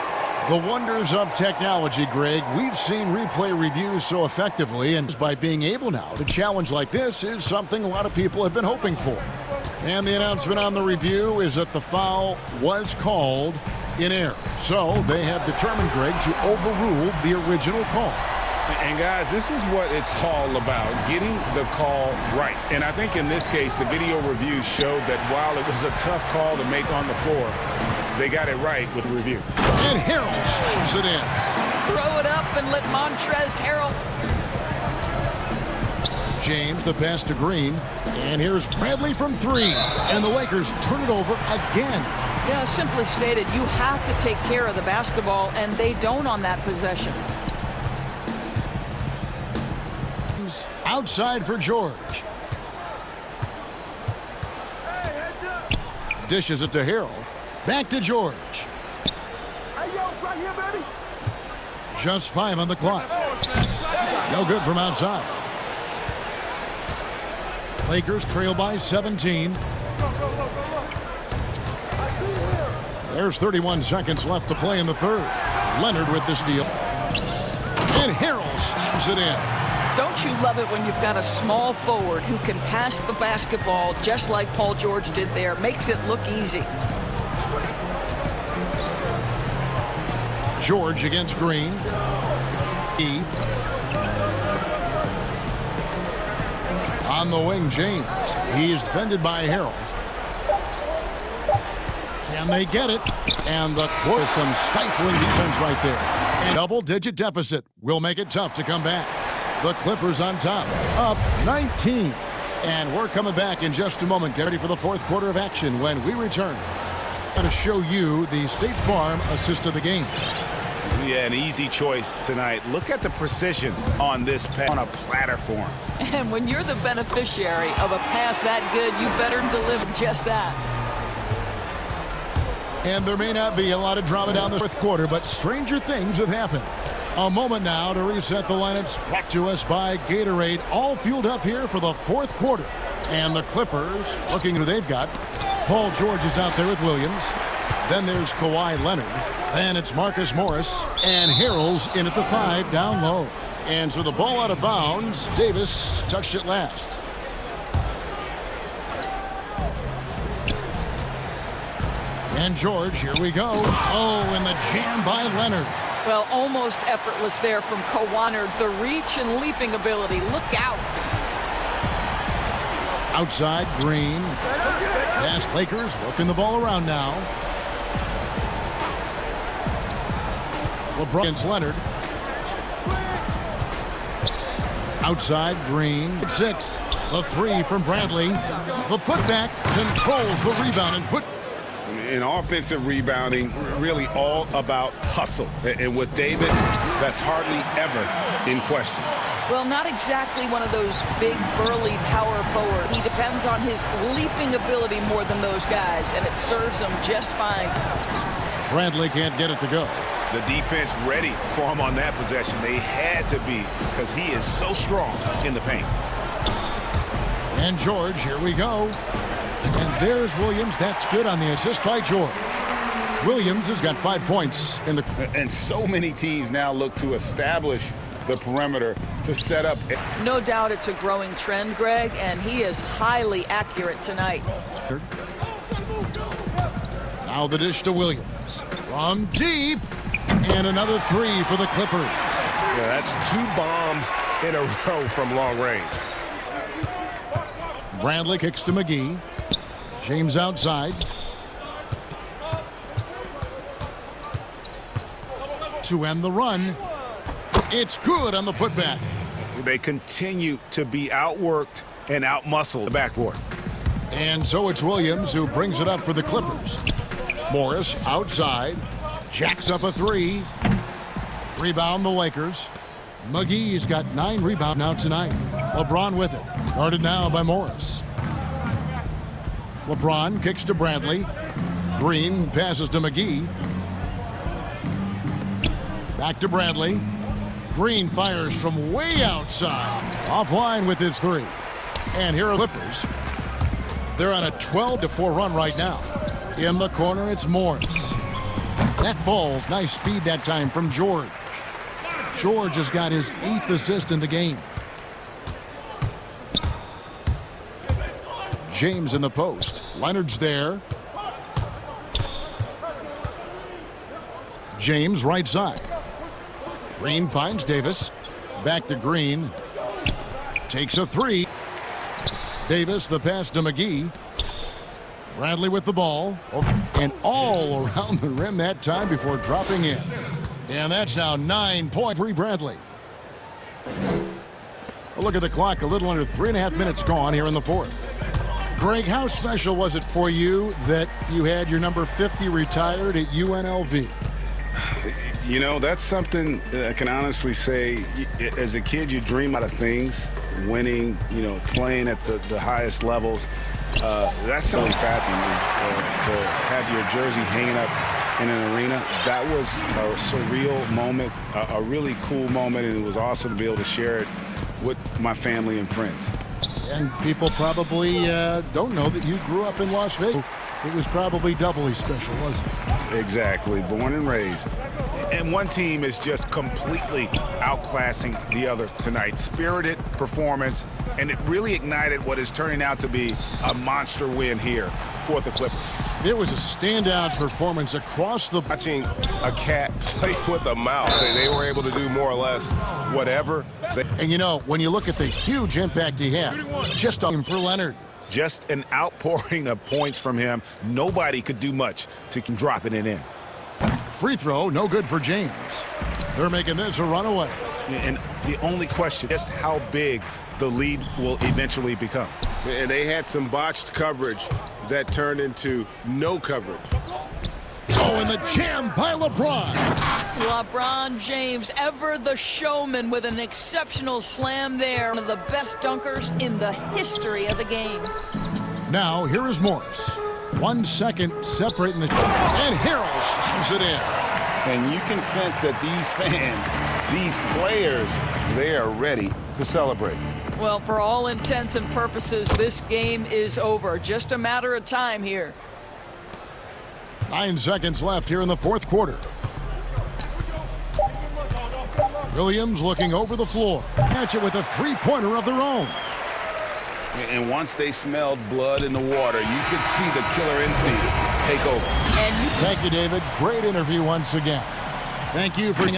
Speaker 2: The wonders of technology, Greg. We've seen replay reviews so effectively, and by being able now to challenge like this is something a lot of people have been hoping for. And the announcement on the review is that the foul was called in error. So they have determined, Greg, to overrule the original call.
Speaker 3: And guys, this is what it's all about, getting the call right. And I think in this case, the video review showed that while it was a tough call to make on the floor, they got it right with the review.
Speaker 2: And Harrell slams it in.
Speaker 11: Throw it up and let Montrezl Harrell.
Speaker 2: James, the pass to Green. And here's Bradley from three. And the Lakers turn it over again.
Speaker 11: Yeah, simply stated, you have to take care of the basketball, and they don't on that possession.
Speaker 2: Outside for George. Dishes it to Harrell. Back to George. Just 5 on the clock. No good from outside. Lakers trail by 17. There's 31 seconds left to play in the third. Leonard with the steal. And Harrell slams it in.
Speaker 11: Don't you love it when you've got a small forward who can pass the basketball just like Paul George did there? Makes it look easy.
Speaker 2: George against Green. On the wing, James. He's defended by Harrell. Can they get it? And the course, some stifling defense right there. And double-digit deficit will make it tough to come back. The Clippers on top, up 19. And we're coming back in just a moment. Get ready for the fourth quarter of action when we return. I'm going to show you the State Farm assist of the game.
Speaker 7: Yeah, an easy choice tonight. Look at the precision on this pass on a platter form.
Speaker 11: And when you're the beneficiary of a pass that good, you better deliver just that.
Speaker 2: And there may not be a lot of drama down the fourth quarter, but stranger things have happened. A moment now to reset the lineups, brought to us by Gatorade, all fueled up here for the fourth quarter. And the Clippers, looking who they've got. Paul George is out there with Williams. Then there's Kawhi Leonard. Then it's Marcus Morris. And Harrell's in at the 5 down low. And so the ball out of bounds. Davis touched it last. And George, here we go. Oh, and the jam by Leonard.
Speaker 11: Well, almost effortless there from Kawhi. The reach and leaping ability. Look out.
Speaker 2: Outside, Green. Past Lakers, working the ball around now. LeBron against Leonard. Outside, Green. 6. The 3 from Bradley. The putback controls the rebound and
Speaker 7: In offensive rebounding, really all about hustle. And with Davis, that's hardly ever in question.
Speaker 11: Well, not exactly one of those big, burly power forward. He depends on his leaping ability more than those guys, and it serves him just fine.
Speaker 2: Bradley can't get it to go.
Speaker 7: The defense ready for him on that possession. They had to be, because he is so strong in the paint.
Speaker 2: And George, here we go. And there's Williams. That's good on the assist by George. Williams has got 5 points in the...
Speaker 3: And so many teams now look to establish the perimeter to set up.
Speaker 11: No doubt it's a growing trend, Greg, and he is highly accurate tonight.
Speaker 2: Now the dish to Williams. From deep. And another three for the Clippers.
Speaker 7: Yeah, that's 2 bombs in a row from long range.
Speaker 2: Bradley kicks to McGee. James outside. To end the run. It's good on the putback.
Speaker 7: They continue to be outworked and outmuscled the backboard.
Speaker 2: And so it's Williams who brings it up for the Clippers. Morris outside. Jacks up a three. Rebound the Lakers. McGee's got 9 rebounds now tonight. LeBron with it. Guarded now by Morris. LeBron kicks to Bradley. Green passes to McGee. Back to Bradley. Green fires from way outside. Offline with his three. And here are the Clippers. They're on a 12-4 run right now. In the corner, it's Morris. That falls. Nice speed that time from George. George has got his 8th assist in the game. James in the post. Leonard's there. James right side. Green finds Davis. Back to Green. Takes a three. Davis the pass to McGee. Bradley with the ball. And all around the rim that time before dropping in. And that's now 9 points for Bradley. A look at the clock. A little under 3.5 minutes gone here in the fourth. Greg, how special was it for you that you had your number 50 retired at UNLV?
Speaker 7: You know, that's something I can honestly say. As a kid, you dream out of things, winning, you know, playing at the highest levels. That's something fabulous to have your jersey hanging up in an arena. That was a surreal moment, a really cool moment, and it was awesome to be able to share it with my family and friends.
Speaker 2: And people probably don't know that you grew up in Las Vegas. It was probably doubly special, wasn't it?
Speaker 7: Exactly. Born and raised. And one team is just completely outclassing the other tonight. Spirited performance, and it really ignited what is turning out to be a monster win here for the Clippers.
Speaker 2: It was a standout performance across the...
Speaker 1: Watching a cat play with a mouse. They were able to do more or less whatever.
Speaker 2: And you know, when you look at the huge impact he had, just for Leonard.
Speaker 7: Just an outpouring of points from him. Nobody could do much to dropping it in.
Speaker 2: Free throw, no good for James. They're making this a runaway.
Speaker 7: And the only question, just how big the lead will eventually become.
Speaker 1: And they had some botched coverage that turned into no coverage.
Speaker 2: Oh, and the jam by LeBron.
Speaker 11: LeBron James, ever the showman, with an exceptional slam there. One of the best dunkers in the history of the game.
Speaker 2: Now, here is Morris. 1 second separating the... And Harrell slams it in.
Speaker 3: And you can sense that these fans, these players, they are ready to celebrate.
Speaker 11: Well, for all intents and purposes, this game is over. Just a matter of time here.
Speaker 2: 9 seconds left here in the fourth quarter. Williams looking over the floor. Catch it with a three-pointer of their own.
Speaker 3: And once they smelled blood in the water, you could see the killer instinct take over.
Speaker 2: Thank you, David. Great interview once again. Thank you for...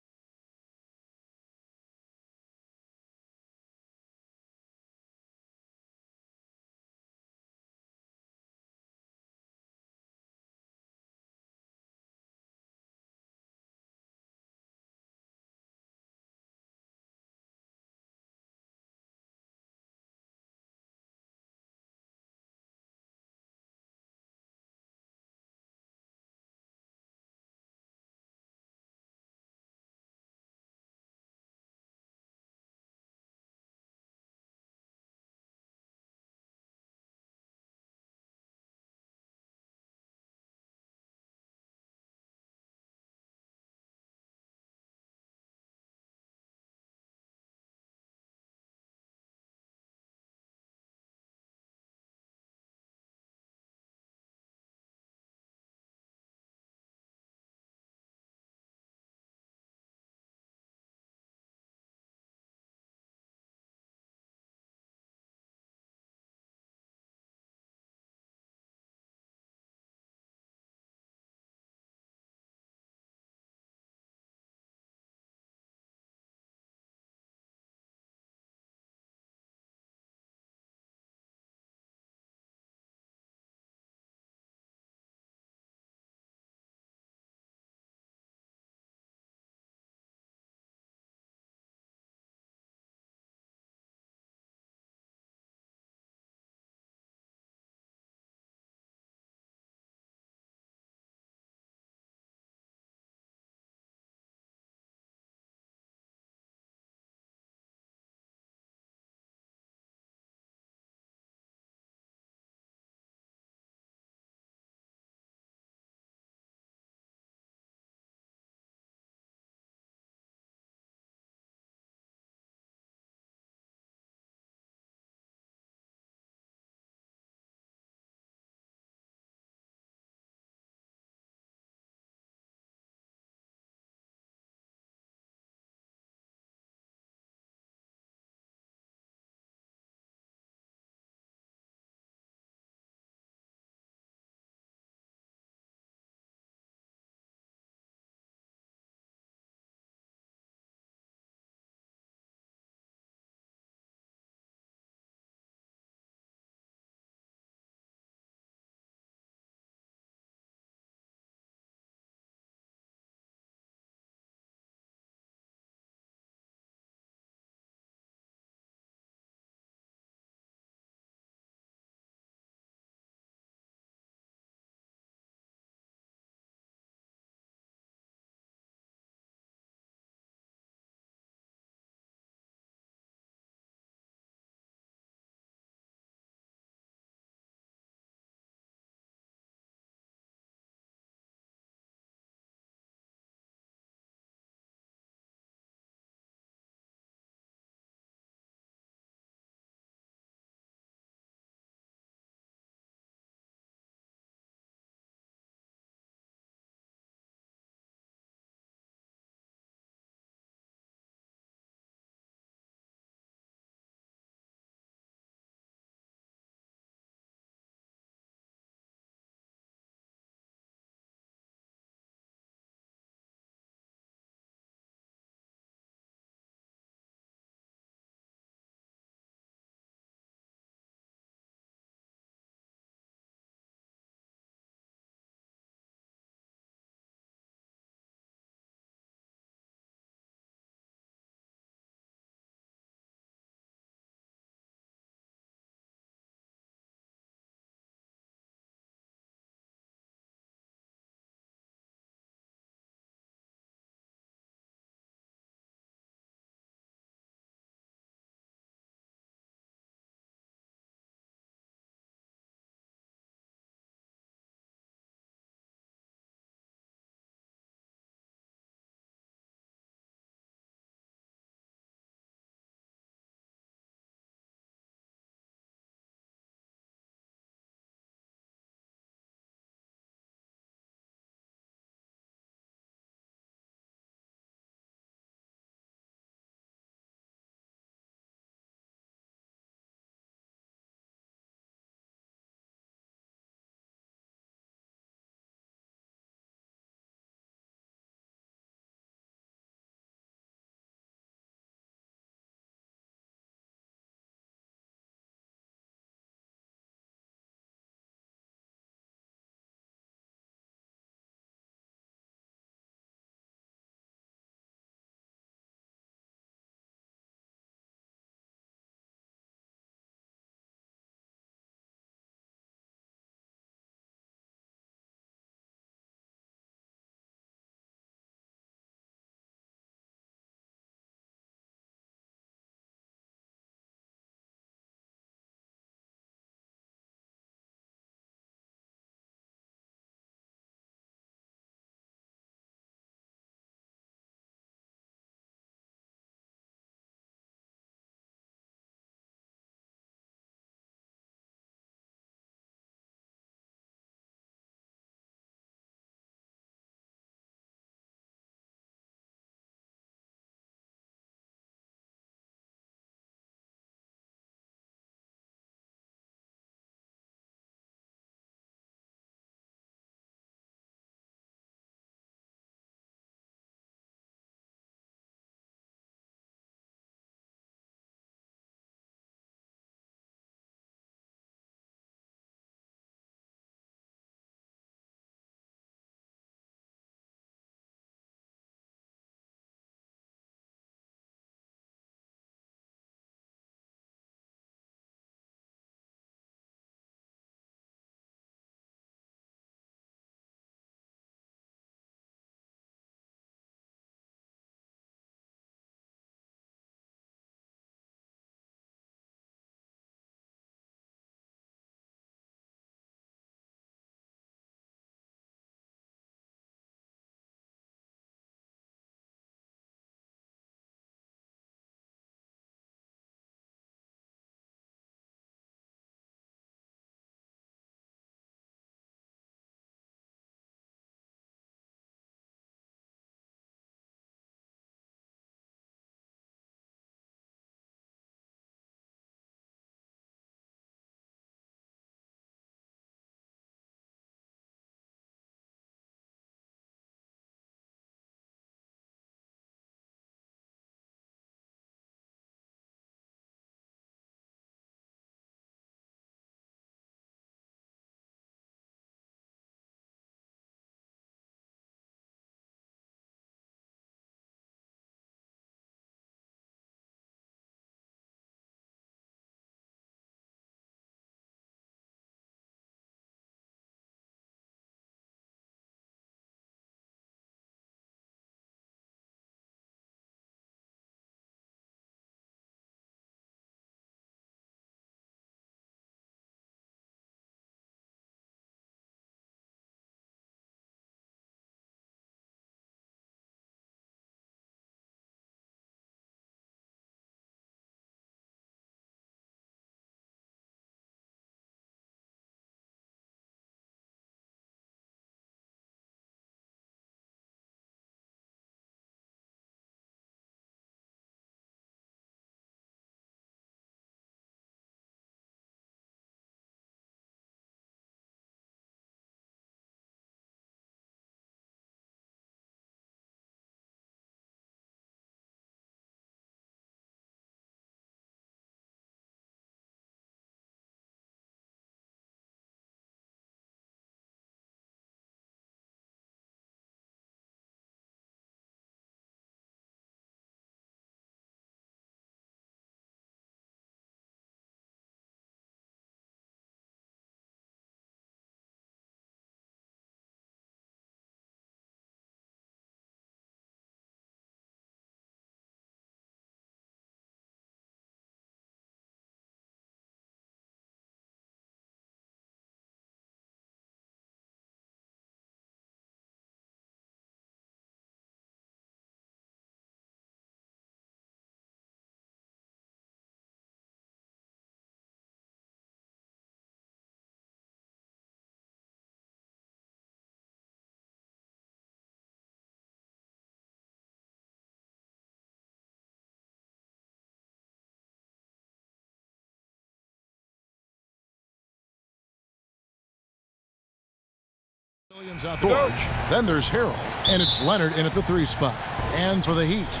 Speaker 2: Williams out George. Then there's Harrell, and it's Leonard in at the 3 spot. And for the Heat,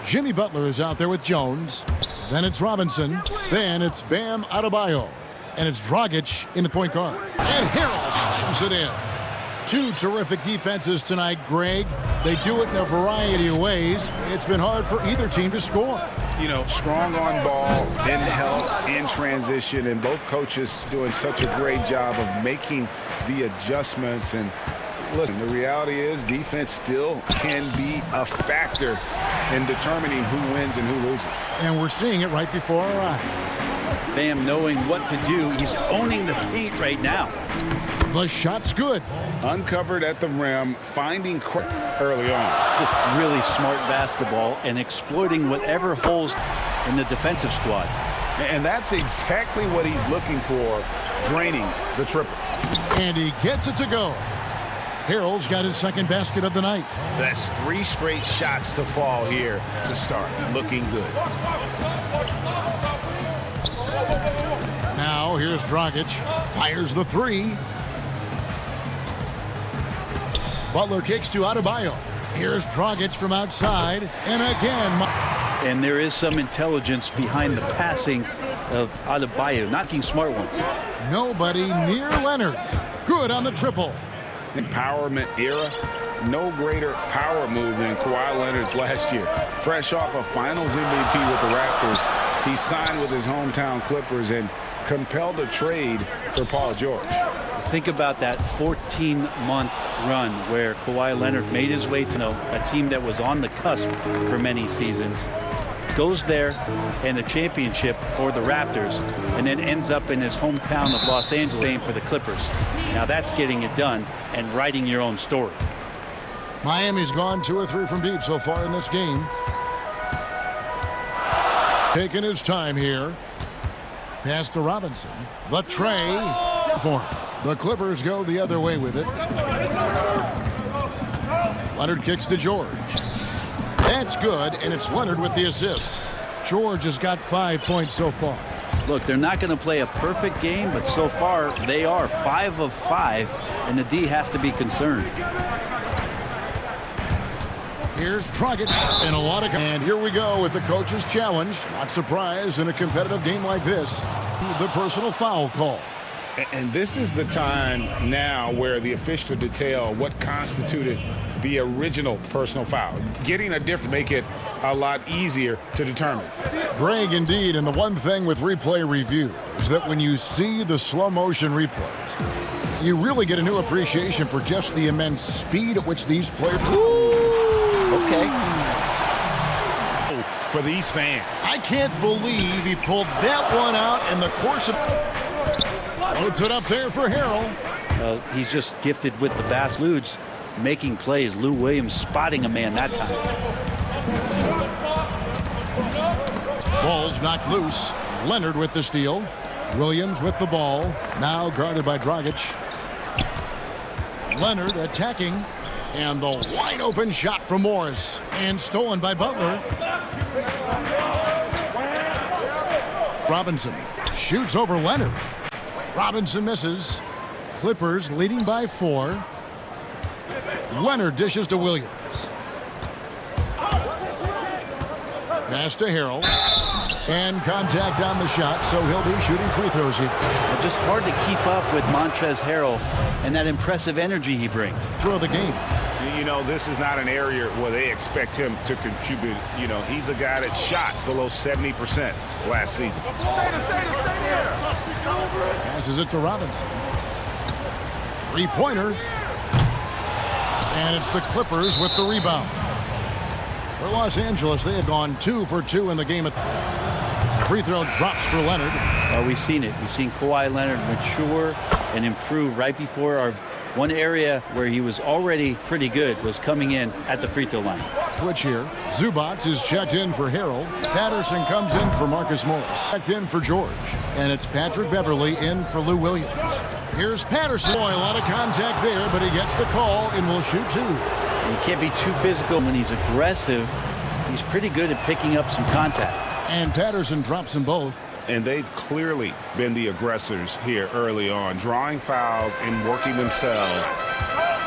Speaker 2: Jimmy Butler is out there with Jones. Then it's Robinson. Then it's Bam Adebayo. And it's Dragic in the point guard. And Harrell slams it in. 2 terrific defenses tonight, Greg. They do it in a variety of ways. It's been hard for either team to score.
Speaker 7: You know, strong on ball, in help, in transition, and both coaches doing such a great job of making the adjustments. And listen, the reality is defense still can be a factor in determining who wins and who loses.
Speaker 2: And we're seeing it right before our eyes.
Speaker 13: Bam knowing what to do. He's owning the paint right now.
Speaker 2: The shot's good.
Speaker 3: Uncovered at the rim, finding early on.
Speaker 13: Just really smart basketball and exploiting whatever holes in the defensive squad.
Speaker 3: And that's exactly what he's looking for, draining the triple.
Speaker 2: And he gets it to go. Harrell's got his second basket of the night.
Speaker 7: That's 3 straight shots to fall here to start. Looking good.
Speaker 2: Now here's Dragic. Fires the 3. Butler kicks to Adebayo. Here's Dragic from outside. And again.
Speaker 13: And there is some intelligence behind the passing of Adebayo, knocking smart ones.
Speaker 2: Nobody near Leonard. Good on the triple.
Speaker 3: Empowerment era. No greater power move than Kawhi Leonard's last year. Fresh off a Finals MVP with the Raptors, he signed with his hometown Clippers and compelled a trade for Paul George.
Speaker 13: Think about that 14-month run where Kawhi Leonard made his way to a team that was on the cusp for many seasons, goes there in a championship for the Raptors, and then ends up in his hometown of Los Angeles playing for the Clippers. Now that's getting it done and writing your own story.
Speaker 2: Miami's gone 2 or 3 from deep so far in this game. Taking his time here. Pass to Robinson. The tray for him. The Clippers go the other way with it. Leonard kicks to George. That's good, and it's Leonard with the assist. George has got 5 points so far.
Speaker 13: Look, they're not going to play a perfect game, but so far they are 5 of 5, and the D has to be concerned.
Speaker 2: Here's Dragic and a lot of... And here we go with the coach's challenge. Not surprised in a competitive game like this. The personal foul call.
Speaker 3: And this is the time now where the official detail what constituted the original personal foul. Getting a different make it a lot easier to determine.
Speaker 2: Greg, indeed, and the one thing with replay review is that when you see the slow motion replays, you really get a new appreciation for just the immense speed at which these players...
Speaker 13: Okay.
Speaker 7: For these fans.
Speaker 2: I can't believe he pulled that one out in the course of... Puts it up there for Harrell.
Speaker 13: He's just gifted with the basket. Lude's making plays. Lou Williams spotting a man that time.
Speaker 2: Ball's knocked loose. Leonard with the steal. Williams with the ball. Now guarded by Dragic. Leonard attacking. And the wide open shot from Morris. And stolen by Butler. Robinson shoots over Leonard. Robinson misses. Clippers leading by 4. Leonard dishes to Williams. Pass to Harrell. And contact on the shot, so he'll be shooting free throws here.
Speaker 13: Just hard to keep up with Montrezl Harrell and that impressive energy he brings.
Speaker 2: Throw the game.
Speaker 7: You know, this is not an area where they expect him to contribute. You know, he's a guy that shot below 70% last season.
Speaker 2: Passes it to Robinson. 3-pointer. And it's the Clippers with the rebound. For Los Angeles, they have gone 2 for 2 in the game. Free throw drops for Leonard.
Speaker 13: Well, we've seen it. We've seen Kawhi Leonard mature and improve right before our one area where he was already pretty good was coming in at the free throw line.
Speaker 2: Switch here. Zubac is checked in for Harrell. Patterson comes in for Marcus Morris. Checked in for George. And it's Patrick Beverly in for Lou Williams. Here's Patterson. Boy, a lot of contact there, but he gets the call and will shoot 2.
Speaker 13: He can't be too physical when he's aggressive. He's pretty good at picking up some contact.
Speaker 2: And Patterson drops them both.
Speaker 7: And they've clearly been the aggressors here early on, drawing fouls and working themselves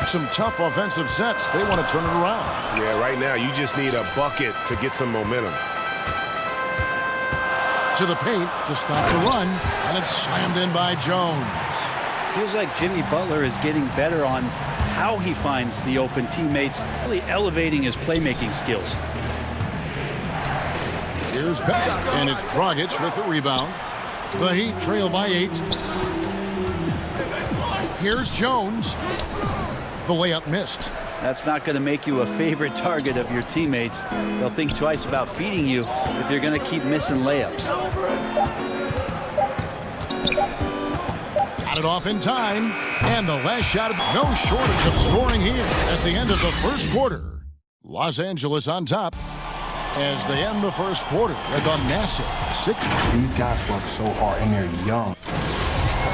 Speaker 2: Some tough offensive sets. They want to turn it around.
Speaker 7: Yeah, right now you just need a bucket to get some momentum.
Speaker 2: To the paint to stop the run, and it's slammed in by Jones.
Speaker 13: Feels like Jimmy Butler is getting better on how he finds the open teammates, really elevating his playmaking skills.
Speaker 2: Here's Beck, and it's Dragic with the rebound. The Heat trail by 8. Here's Jones. The layup missed.
Speaker 13: That's not going to make you a favorite target of your teammates. They'll think twice about feeding you if you're going to keep missing layups.
Speaker 2: Got it off in time, and the last shot, no shortage of scoring here at the end of the first quarter. Los Angeles on top as they end the first quarter with a massive 6.
Speaker 15: These guys work so hard, and they're young.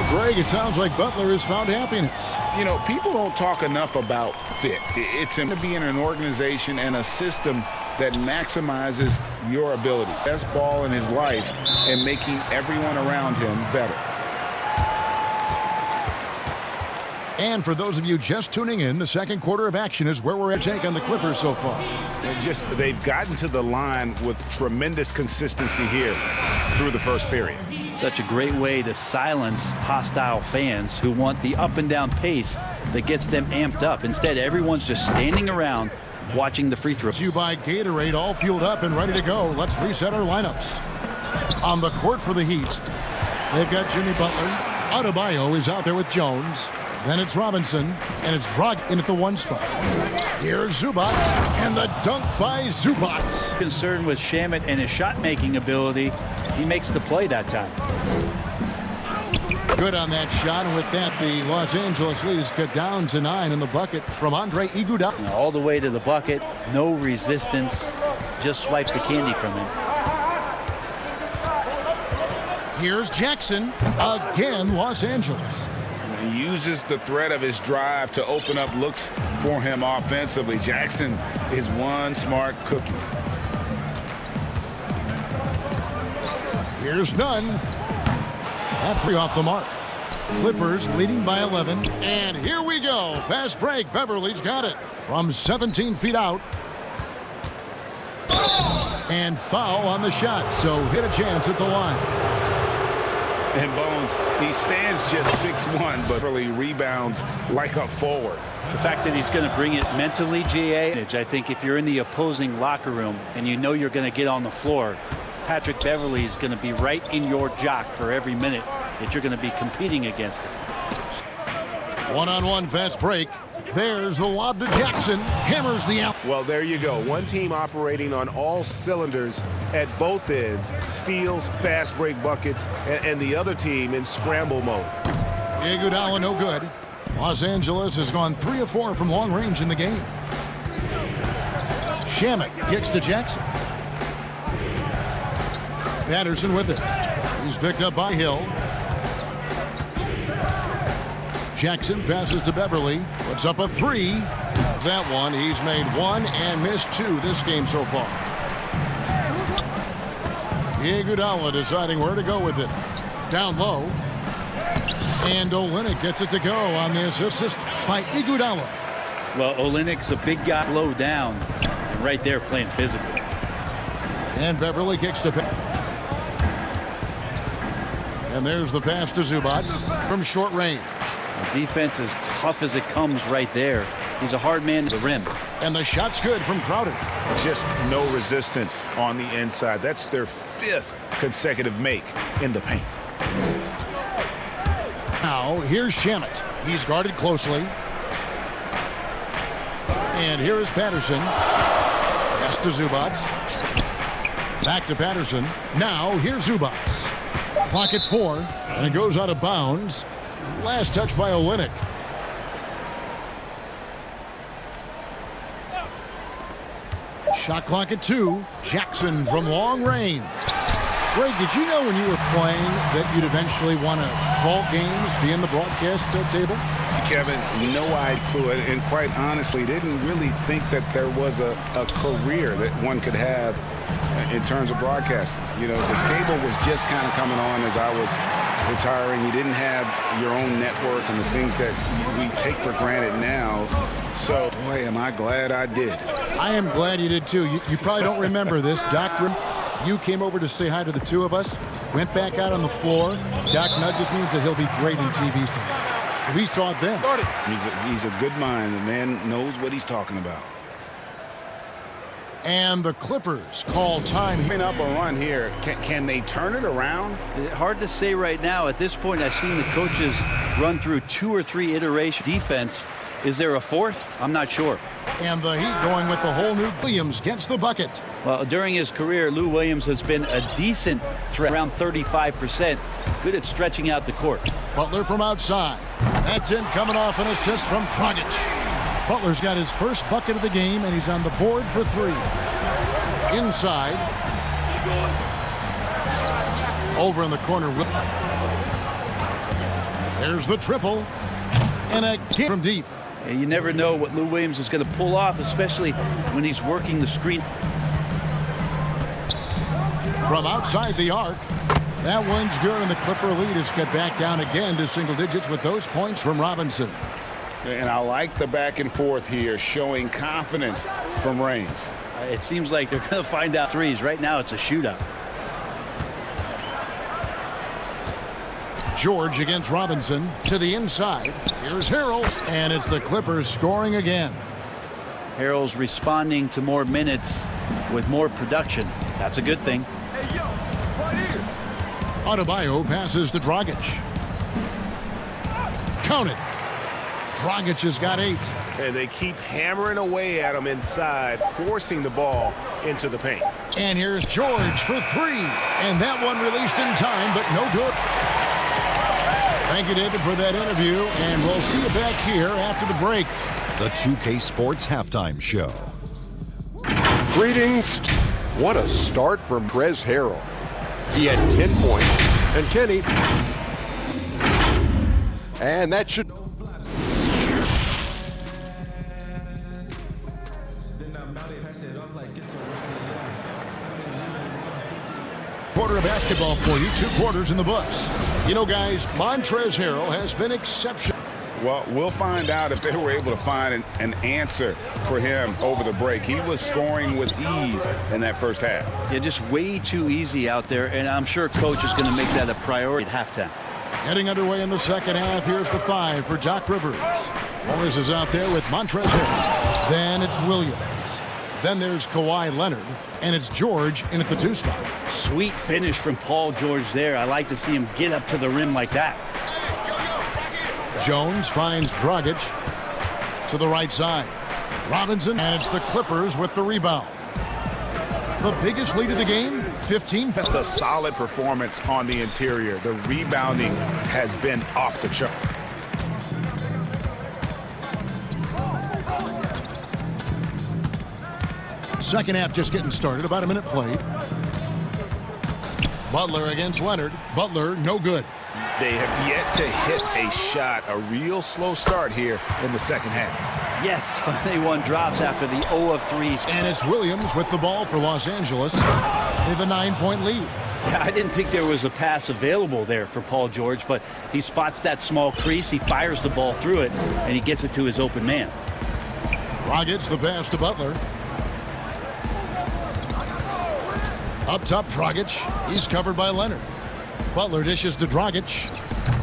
Speaker 2: Greg, it sounds like Butler has found happiness.
Speaker 3: You know, people don't talk enough about fit. It's to be in an organization and a system that maximizes your ability. Best ball in his life and making everyone around him better.
Speaker 2: And for those of you just tuning in, the second quarter of action is where we're at take on the Clippers so far.
Speaker 7: They've gotten to the line with tremendous consistency here through the first period.
Speaker 13: Such a great way to silence hostile fans who want the up and down pace that gets them amped up. Instead, everyone's just standing around watching the free throw.
Speaker 2: You by Gatorade, all fueled up and ready to go. Let's reset our lineups. On the court for the Heat, they've got Jimmy Butler. Adebayo is out there with Jones. Then it's Robinson, and it's Drog in at the 1 spot. Here's Zubac, and the dunk by Zubac.
Speaker 13: Concerned with Shamet and his shot-making ability, he makes the play that time.
Speaker 2: Good on that shot, and with that, the Los Angeles leads cut down to 9 in the bucket from Andre Iguodala.
Speaker 13: All the way to the bucket, no resistance, just swipe the candy from him.
Speaker 2: Here's Jackson, again Los Angeles.
Speaker 3: He uses the threat of his drive to open up looks for him offensively. Jackson is one smart cookie.
Speaker 2: Here's Nunn. That 3 off the mark. Clippers leading by 11. And here we go. Fast break. Beverly's got it from 17 feet out. And foul on the shot. So hit a chance at the line.
Speaker 3: And Bones, he stands just 6'1", but really rebounds like a forward.
Speaker 13: The fact that he's going to bring it mentally, GA, I think if you're in the opposing locker room and you know you're going to get on the floor, Patrick Beverly is going to be right in your jock for every minute that you're going to be competing against him.
Speaker 2: One-on-one fast break. There's the lob to Jackson. Hammers the out.
Speaker 7: Well, there you go. One team operating on all cylinders at both ends. Steals, fast break buckets, and the other team in scramble mode.
Speaker 2: Iguodala no good. Los Angeles has gone 3 of 4 from long range in the game. Shamet kicks to Jackson. Patterson with it. He's picked up by Hill. Jackson passes to Beverly. Puts up a 3. That one, he's made 1 and missed 2 this game so far. Iguodala deciding where to go with it. Down low. And Olynyk gets it to go on this assist by Iguodala.
Speaker 13: Well, Olynyk's a big guy, slow down, and right there playing physical.
Speaker 2: And Beverly kicks to and there's the pass to Zubac from short range.
Speaker 13: The defense is tough as it comes right there. He's a hard man to the rim.
Speaker 2: And the shot's good from Crowder.
Speaker 7: Just no resistance on the inside. That's their 5th consecutive make in the paint.
Speaker 2: Now, here's Shamet. He's guarded closely. And here is Patterson. Pass to Zubac. Back to Patterson. Now, here's Zubac. Clock at 4, and it goes out of bounds. Last touch by Olynyk. Shot clock at 2. Jackson from long range. Greg, did you know when you were playing that you'd eventually want to call games, be in the broadcast table?
Speaker 3: Kevin, no clue, and quite honestly, didn't really think that there was a career that one could have
Speaker 7: in terms of broadcasting. You know, this cable was just kind of coming on as I was retiring. You didn't have your own network and the things that we take for granted now. So, boy, am I glad I did.
Speaker 2: I am glad you did, too. You probably don't remember this. Doc, you came over to say hi to the two of us, went back out on the floor. Doc nudges means that he'll be great in TV someday. We saw it then.
Speaker 7: He's a good mind. The man knows what he's talking about.
Speaker 2: And the Clippers call time.
Speaker 7: Coming up a run here. Can they turn it around?
Speaker 13: Hard to say right now. At this point, I've seen the coaches run through 2 or 3 iterations. Defense. Is there a fourth? I'm not sure.
Speaker 2: And the Heat going with the whole new Williams gets the bucket.
Speaker 13: Well, during his career, Lou Williams has been a decent threat, around 35%. Good at stretching out the court.
Speaker 2: Butler from outside. That's in, coming off an assist from Dragic. Butler's got his first bucket of the game, and he's on the board for 3. Inside. Over in the corner. There's the triple. And a game from deep.
Speaker 13: You never know what Lou Williams is going to pull off, especially when he's working the screen.
Speaker 2: From outside the arc. That one's good, and the Clipper lead is cut back down again to single digits with those points from Robinson.
Speaker 7: And I like the back and forth here, showing confidence from range.
Speaker 13: It seems like they're going to find out threes. Right now, it's a shootout.
Speaker 2: George against Robinson to the inside. Here's Harrell, and it's the Clippers scoring again.
Speaker 13: Harrell's responding to more minutes with more production. That's a good thing.
Speaker 2: Adebayo passes to Dragic. Count it. Dragic has got 8.
Speaker 7: And they keep hammering away at him inside, forcing the ball into the paint.
Speaker 2: And here's George for 3. And that one released in time, but no good. Thank you, David, for that interview. And we'll see you back here after the break.
Speaker 5: The 2K Sports Halftime Show.
Speaker 6: Greetings. What a start from Trez Harrell. He had 10 points. And Kenny. And that should...
Speaker 2: Quarter of basketball for you. 2 quarters in the books. You know, guys, Montrezl Harrell has been exceptional.
Speaker 7: Well, we'll find out if they were able to find an answer for him over the break. He was scoring with ease in that first half.
Speaker 13: Yeah, just way too easy out there, and I'm sure Coach is going to make that a priority at halftime.
Speaker 2: Heading underway in the second half. Here's the 5 for Doc Rivers. Morris is out there with Montrezl Harrell. Then it's Williams. Then there's Kawhi Leonard. And it's George in at the 2 spot.
Speaker 13: Sweet finish from Paul George there. I like to see him get up to the rim like that.
Speaker 2: Jones finds Dragic to the right side. Robinson, and it's the Clippers with the rebound. The biggest lead of the game, 15.
Speaker 7: That's a solid performance on the interior. The rebounding has been off the chart.
Speaker 2: Second half just getting started. About a minute played. Butler against Leonard. Butler, no good.
Speaker 7: They have yet to hit a shot. A real slow start here in the second half.
Speaker 13: Yes, finally one drops after the 0 of 3.
Speaker 2: And it's Williams with the ball for Los Angeles. They have a 9-point lead.
Speaker 13: Yeah, I didn't think there was a pass available there for Paul George, but he spots that small crease, he fires the ball through it, and he gets it to his open man.
Speaker 2: Dragic the pass to Butler. Up top, Dragic. He's covered by Leonard. Butler dishes to Dragic.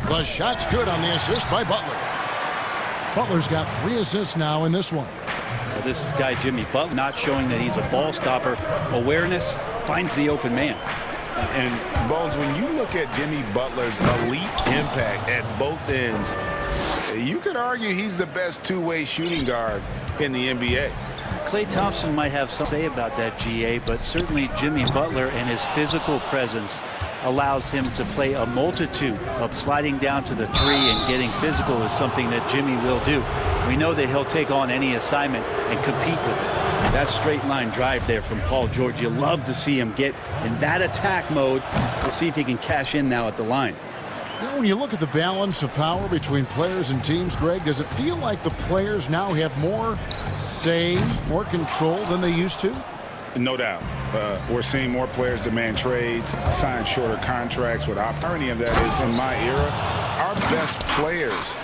Speaker 2: The shot's good on the assist by Butler. Butler's got 3 assists now in this one.
Speaker 13: Well, this guy, Jimmy Butler, not showing that he's a ball stopper. Awareness, finds the open man.
Speaker 7: And, Bones, when you look at Jimmy Butler's elite impact at both ends, you could argue he's the best two-way shooting guard in the NBA.
Speaker 13: Klay Thompson might have something to say about that, GA, but certainly Jimmy Butler and his physical presence allows him to play a multitude of sliding down to the 3 and getting physical is something that Jimmy will do. We know that he'll take on any assignment and compete with it. That straight line drive there from Paul George, you love to see him get in that attack mode. We'll see if he can cash in now at the line.
Speaker 2: You know, when you look at the balance of power between players and teams, Greg, does it feel like the players now have more say, more control than they used to?
Speaker 7: No doubt.
Speaker 3: We're seeing more players demand trades, sign shorter contracts with irony of that is in my era, our best players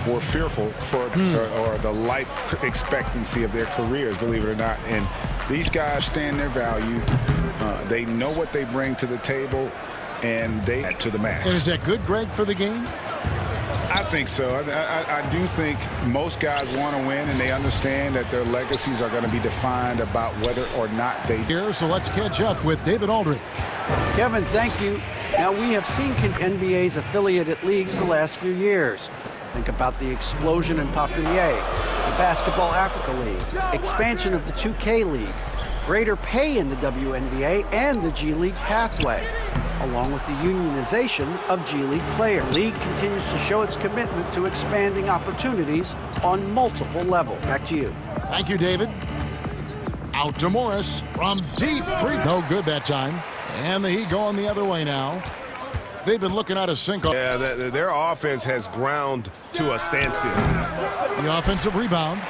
Speaker 3: were fearful for or the life expectancy of their careers, believe it or not. And these guys stand their value. They know what they bring to the table, and they add to the max.
Speaker 2: And is that good, Greg, for the game?
Speaker 3: I think so. I do think most guys want to win, and they understand that their legacies are going to be defined about whether or not they
Speaker 2: here. So let's catch up with David Aldridge.
Speaker 9: Kevin, thank you. Now, we have seen NBA's affiliated leagues the last few years. Think about the explosion in popularity, the Basketball Africa League, expansion of the 2K League, greater pay in the WNBA and the G League pathway, along with the unionization of G League players. The league continues to show its commitment to expanding opportunities on multiple levels. Back to you.
Speaker 2: Thank you, David. Out to Morris from deep three. No good that time. And the Heat going the other way now. They've been looking out of sync.
Speaker 7: Yeah, their offense has ground to a standstill.
Speaker 2: The offensive rebound.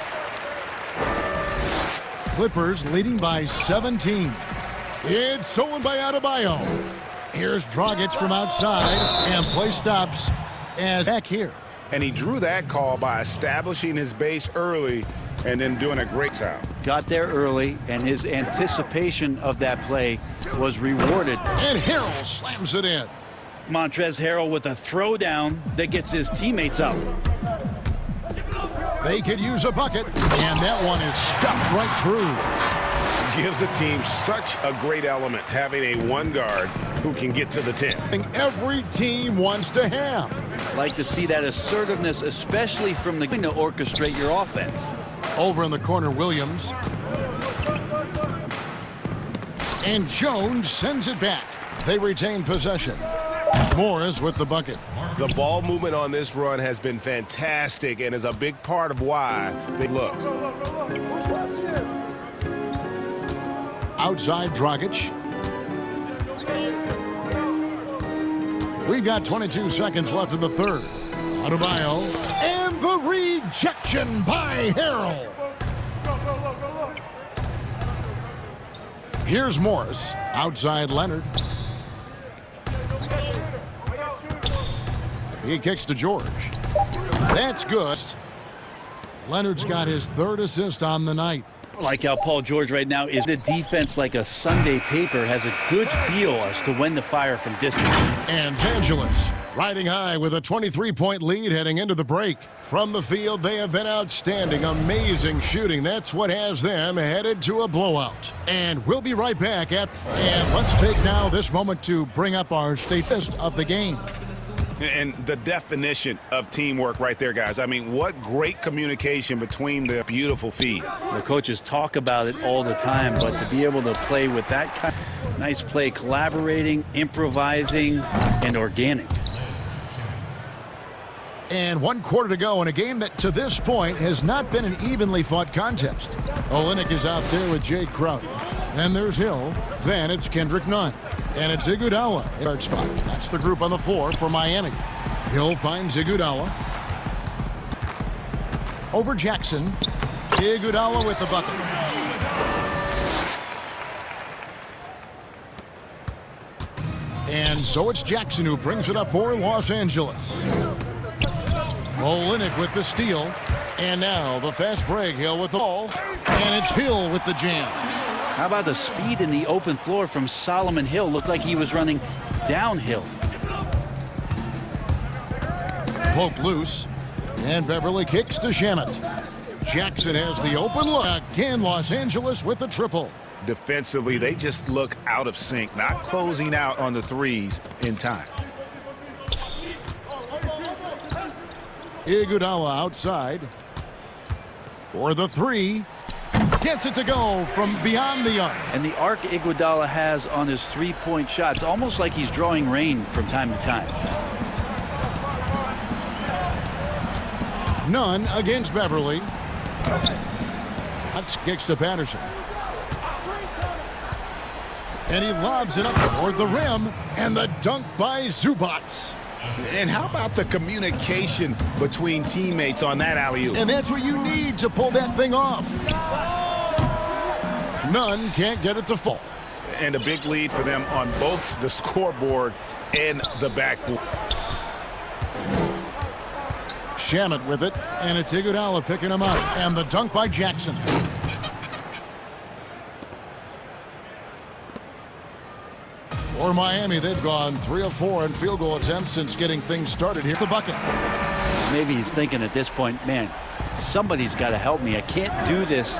Speaker 2: Clippers leading by 17. It's stolen by Adebayo. Here's Dragic from outside, and play stops as back here.
Speaker 7: And he drew that call by establishing his base early and then doing a great job.
Speaker 13: Got there early, and his anticipation of that play was rewarded.
Speaker 2: And Harrell slams it in.
Speaker 13: Montrezl Harrell with a throwdown that gets his teammates up.
Speaker 2: They could use a bucket, and that one is stuffed right through.
Speaker 7: Gives the team such a great element, having a one guard who can get to the 10.
Speaker 2: Every team wants to have.
Speaker 13: Like to see that assertiveness, especially from the to orchestrate your offense.
Speaker 2: Over in the corner, Williams. And Jones sends it back. They retain possession. Morris with the bucket.
Speaker 7: The ball movement on this run has been fantastic and is a big part of why they look.
Speaker 2: Outside Dragic. We've got 22 seconds left in the third. Adebayo. And the rejection by Harrell. Here's Morris. Outside Leonard. He kicks to George. That's good. Leonard's got his third assist on the night.
Speaker 13: Like how Paul George right now is the defense like a Sunday paper, has a good feel as to when to fire from distance.
Speaker 2: And Vangelis riding high with a 23-point lead heading into the break. From the field, they have been outstanding. Amazing shooting. That's what has them headed to a blowout. And we'll be right back and let's take now this moment to bring up our state list of the game.
Speaker 7: And the definition of teamwork right there, guys. I mean, what great communication between the beautiful feed.
Speaker 13: The coaches talk about it all the time, but to be able to play with that kind of nice play, collaborating, improvising, and organic.
Speaker 2: And 1 quarter to go in a game that to this point has not been an evenly fought contest. Olynyk is out there with Jay Crowder. Then there's Hill. Then it's Kendrick Nunn. And it's Iguodala in our spot. That's the group on the floor for Miami. Hill finds Iguodala. Over Jackson. Iguodala with the bucket. And so it's Jackson who brings it up for Los Angeles. Olynyk with the steal. And now the fast break. Hill with the ball. And it's Hill with the jam.
Speaker 13: How about the speed in the open floor from Solomon Hill? Looked like he was running downhill.
Speaker 2: Poke loose. And Beverly kicks to Shamet. Jackson has the open look. Again, Los Angeles with the triple.
Speaker 7: Defensively, they just look out of sync, not closing out on the threes in time.
Speaker 2: Iguodala outside. For the three. Gets it to go from beyond the arc.
Speaker 13: And the arc Iguodala has on his three-point shots, almost like he's drawing rain from time to time.
Speaker 2: Nunn against Beverly. That's kicks to Patterson. And he lobs it up toward the rim. And the dunk by Zubac.
Speaker 7: And how about the communication between teammates on that alley-oop?
Speaker 2: And that's what you need to pull that thing off. Nunn can't get it to fall.
Speaker 7: and a big lead for them on both the scoreboard and the backboard.
Speaker 2: Shamet with it, and it's Iguodala picking him up, and the dunk by Jackson. For Miami, they've gone 3 of 4 in field goal attempts since getting things started. Here's the bucket.
Speaker 13: Maybe he's thinking at this point, man, somebody's got to help me. I can't do this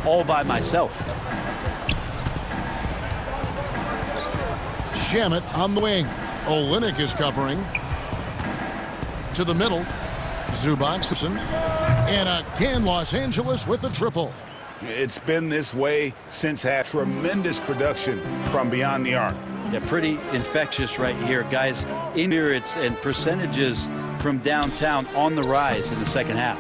Speaker 13: all by myself.
Speaker 2: Shamet on the wing. Olynyk is covering. To the middle. Zubac. And again, Los Angeles with a triple.
Speaker 7: It's been this way since had tremendous production from beyond the arc.
Speaker 13: Yeah, pretty infectious right here, guys. In spirits and percentages from downtown on the rise in the second half.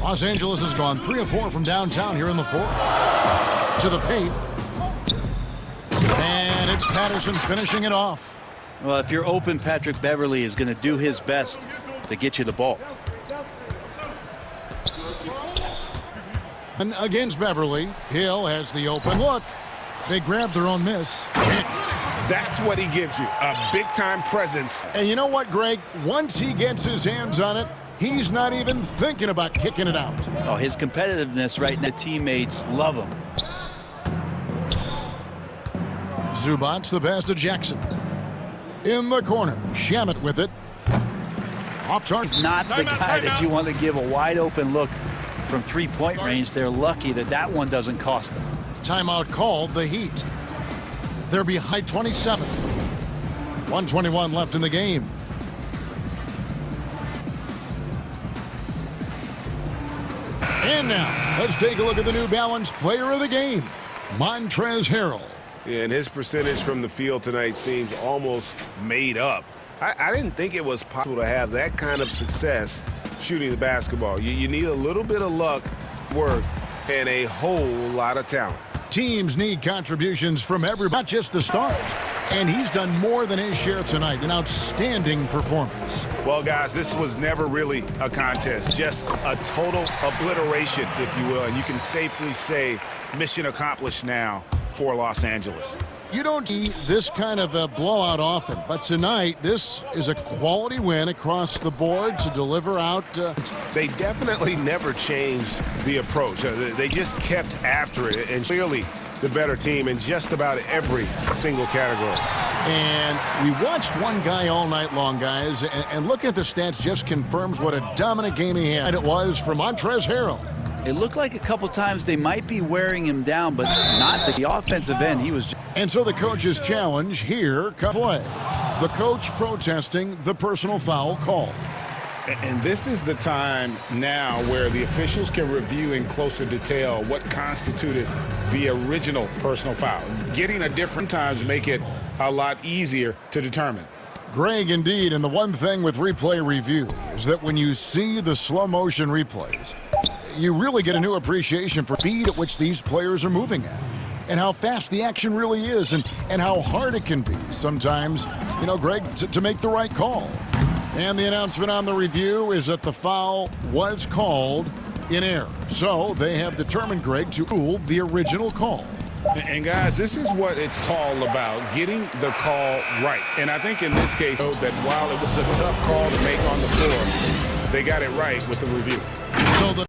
Speaker 2: Los Angeles has gone 3 of 4 from downtown here in the fourth. To the paint. And it's Patterson finishing it off.
Speaker 13: Well, if you're open, Patrick Beverley is going to do his best to get you the ball.
Speaker 2: And against Beverley, Hill has the open look. They grabbed their own miss.
Speaker 7: That's what he gives you, a big-time presence.
Speaker 2: And you know what, Greg? Once he gets his hands on it, he's not even thinking about kicking it out.
Speaker 13: Oh, his competitiveness right now, teammates love him.
Speaker 2: Zubac, the pass to Jackson. In the corner, Shamet with it. Off target.
Speaker 13: Not the guy that you want to give a wide-open look from three-point range. They're lucky that that one doesn't cost them.
Speaker 2: Timeout called, the Heat. They're behind 27. 1:21 left in the game. And now, let's take a look at the New Balance player of the game, Montrezl Harrell.
Speaker 7: Yeah, and his percentage from the field tonight seems almost made up. I didn't think it was possible to have that kind of success shooting the basketball. You need a little bit of luck, work, and a whole lot of talent.
Speaker 2: Teams need contributions from everybody, not just the stars. And he's done more than his share tonight. An outstanding performance.
Speaker 7: Well, guys, this was never really a contest. Just a total obliteration, if you will. And you can safely say mission accomplished now for Los Angeles.
Speaker 2: You don't see this kind of a blowout often, but tonight this is a quality win across the board to deliver out.
Speaker 7: They definitely never changed the approach. They just kept after it, and clearly the better team in just about every single category.
Speaker 2: And we watched one guy all night long, guys, and looking at the stats just confirms what a dominant game he had. It was from Montrezl Harrell.
Speaker 13: It looked like a couple times they might be wearing him down, but not the offensive end. He was.
Speaker 2: And so the coach's challenge here, play. The coach protesting the personal foul call.
Speaker 3: And this is the time now where the officials can review in closer detail what constituted the original personal foul. Getting a different times make it a lot easier to determine.
Speaker 2: Greg, indeed, and the one thing with replay review is that when you see the slow motion replays, you really get a new appreciation for the speed at which these players are moving at and how fast the action really is and how hard it can be sometimes, you know, Greg, to make the right call. And the announcement on the review is that the foul was called in error. So they have determined, Greg, to rule the original call.
Speaker 3: And guys, this is what it's all about, getting the call right. And I think in this case, that while it was a tough call to make on the floor, they got it right with the review.
Speaker 2: So the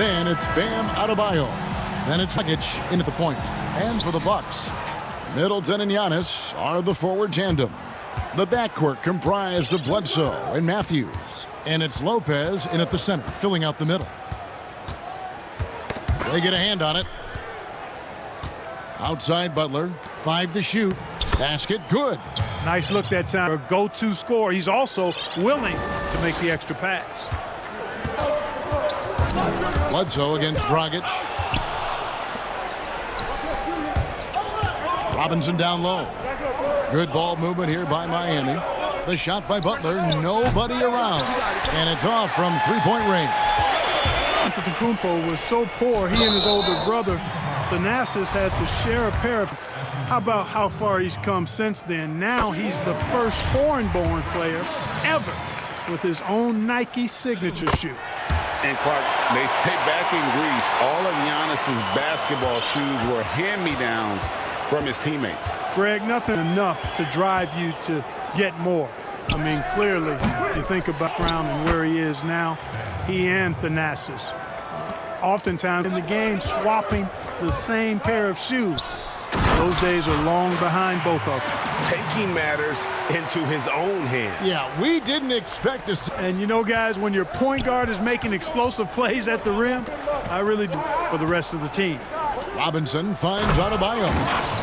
Speaker 2: Then it's Bam Adebayo. Then it's Dragic in at the point. And for the Bucks, Middleton and Giannis are the forward tandem. The backcourt comprised of Bledsoe and Matthews. And it's Lopez in at the center, filling out the middle. They get a hand on it. Outside Butler, 5 to shoot. Basket, good.
Speaker 14: Nice look that time. A go-to scorer. He's also willing to make the extra pass.
Speaker 2: Bledsoe against Dragic. Robinson down low. Good ball movement here by Miami. The shot by Butler, nobody around. And it's off from three-point range.
Speaker 14: Antetokounmpo was so poor, he and his older brother, Thanasis, had to share a pair of. How about how far he's come since then? Now he's the first foreign-born player ever with his own Nike signature shoe.
Speaker 3: And Clark, they say back in Greece, all of Giannis's basketball shoes were hand-me-downs from his teammates.
Speaker 14: Greg, nothing enough to drive you to get more. I mean, clearly, you think about Brown and where he is now, he and Thanasis. Oftentimes in the game, swapping the same pair of shoes. Those days are long behind both of them.
Speaker 7: Taking matters into his own hands.
Speaker 2: Yeah, we didn't expect this.
Speaker 14: And you know, guys, when your point guard is making explosive plays at the rim, I really do for the rest of the team.
Speaker 2: Robinson finds Adebayo.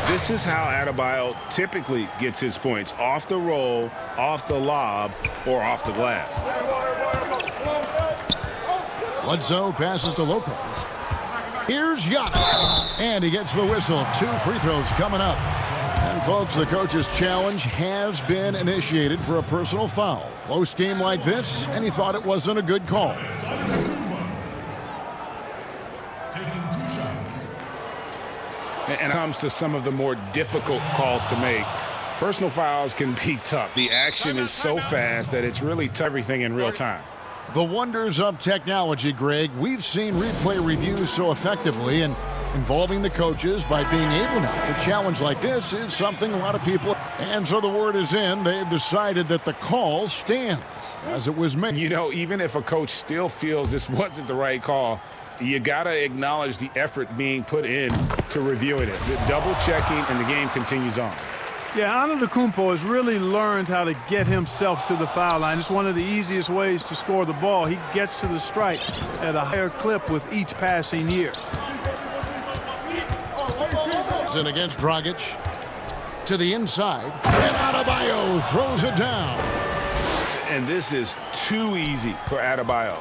Speaker 7: This is how Adebayo typically gets his points. Off the roll, off the lob, or off the glass.
Speaker 2: Bledsoe passes to Lopez. Here's Giannis. And he gets the whistle. 2 free throws coming up. And folks, the coach's challenge has been initiated for a personal foul. Close game like this, and he thought it wasn't a good call.
Speaker 3: And it comes to some of the more difficult calls to make. Personal fouls can be tough. The action is so fast that it's really tough everything in real time.
Speaker 2: The wonders of technology, Greg. We've seen replay reviews so effectively, and involving the coaches by being able now to challenge like this is something a lot of people. And so the word is in. They've decided that the call stands as it was made.
Speaker 3: You know, even if a coach still feels this wasn't the right call, you got to acknowledge the effort being put in to reviewing it. The double checking, and the game continues on.
Speaker 14: Yeah, Antetokounmpo has really learned how to get himself to the foul line. It's one of the easiest ways to score the ball. He gets to the stripe at a higher clip with each passing year.
Speaker 2: It's in against Dragic. To the inside. And Adebayo throws it down.
Speaker 7: And this is too easy for Adebayo.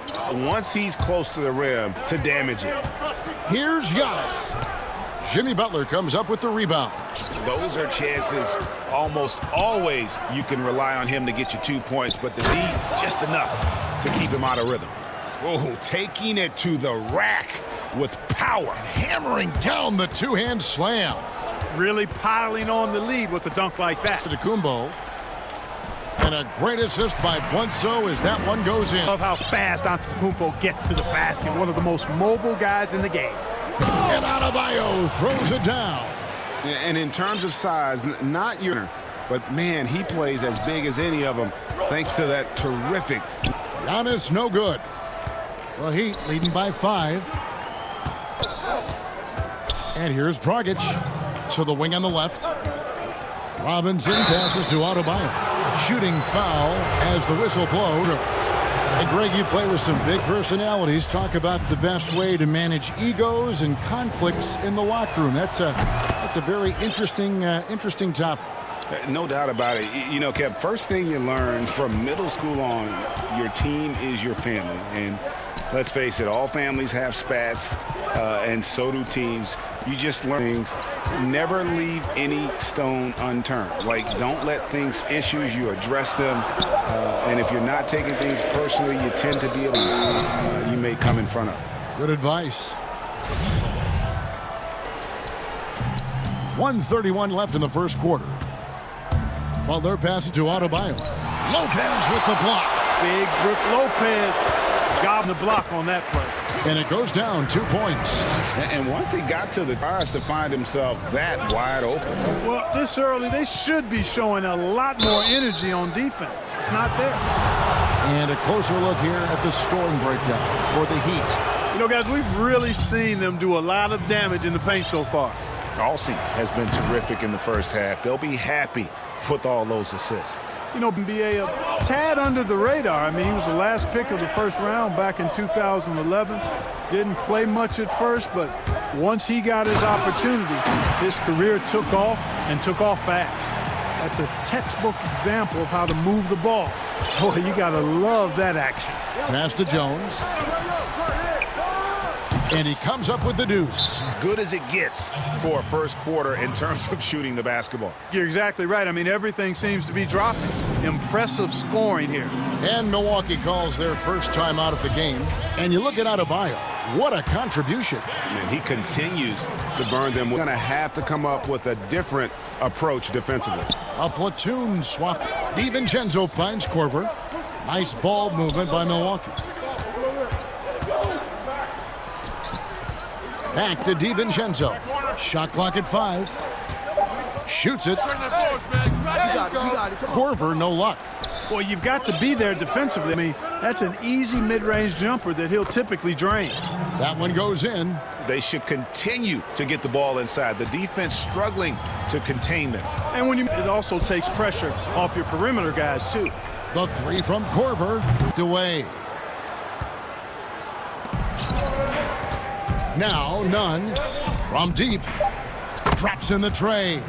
Speaker 7: Once he's close to the rim, to damage it.
Speaker 2: Here's Giannis. Jimmy Butler comes up with the rebound.
Speaker 7: Those are chances almost always you can rely on him to get you 2 points, but the D just enough to keep him out of rhythm. Oh, taking it to the rack with power.
Speaker 2: Hammering down the two-hand slam.
Speaker 14: Really piling on the lead with a dunk like that.
Speaker 2: Antetokounmpo. And a great assist by Bledsoe as that one goes in.
Speaker 14: Love how fast Antetokounmpo gets to the basket. One of the most mobile guys in the game.
Speaker 2: And Adebayo throws it down.
Speaker 7: And in terms of size, not your, but man, he plays as big as any of them thanks to that terrific.
Speaker 2: Giannis no good. The Heat leading by 5. And here's Dragic to the wing on the left. Robinson passes to Adebayo. Shooting foul as the whistle blows. And Greg, you play with some big personalities. Talk about the best way to manage egos and conflicts in the locker room. That's a very interesting topic.
Speaker 7: No doubt about it. You know, Kev, first thing you learn from middle school on, your team is your family. And let's face it, all families have spats, and so do teams. You just learn things. Never leave any stone unturned. Like, don't let things, issues, you address them. And if you're not taking things personally, you tend to be able to, you may come in front of.
Speaker 2: Good advice. 1:31 left in the first quarter. Butler passes to Adebayo. Lopez with the block.
Speaker 14: Big Brook Lopez got the block on that play.
Speaker 2: And it goes down 2 points.
Speaker 3: And once he got to the bars to find himself that wide open.
Speaker 14: Well, this early, they should be showing a lot more energy on defense. It's not there.
Speaker 2: And a closer look here at the scoring breakdown for the Heat.
Speaker 14: You know, guys, we've really seen them do a lot of damage in the paint so far.
Speaker 7: Alsey has been terrific in the first half. They'll be happy with all those assists.
Speaker 14: You know, NBA a tad under the radar. I mean, he was the last pick of the first round back in 2011. Didn't play much at first, but once he got his opportunity, his career took off and took off fast. That's a textbook example of how to move the ball. Boy, you got to love that action.
Speaker 2: Pass to Jones. And he comes up with the deuce.
Speaker 7: Good as it gets for a first quarter in terms of shooting the basketball.
Speaker 14: You're exactly right. I mean, everything seems to be dropping. Impressive scoring here.
Speaker 2: And Milwaukee calls their first time out of the game. And you look at Adebayo. What a contribution.
Speaker 7: And he continues to burn them. We're going to have to come up with a different approach defensively.
Speaker 2: A platoon swap. DiVincenzo finds Korver. Nice ball movement by Milwaukee. Back to DiVincenzo. Shot clock at 5. Shoots it. Korver, no luck.
Speaker 14: Well, you've got to be there defensively. I mean, that's an easy mid-range jumper that he'll typically drain.
Speaker 2: That one goes in.
Speaker 7: They should continue to get the ball inside. The defense struggling to contain them.
Speaker 14: And it also takes pressure off your perimeter guys, too.
Speaker 2: The three from Korver. Away. Now, Nunn from deep. Drops in the tray.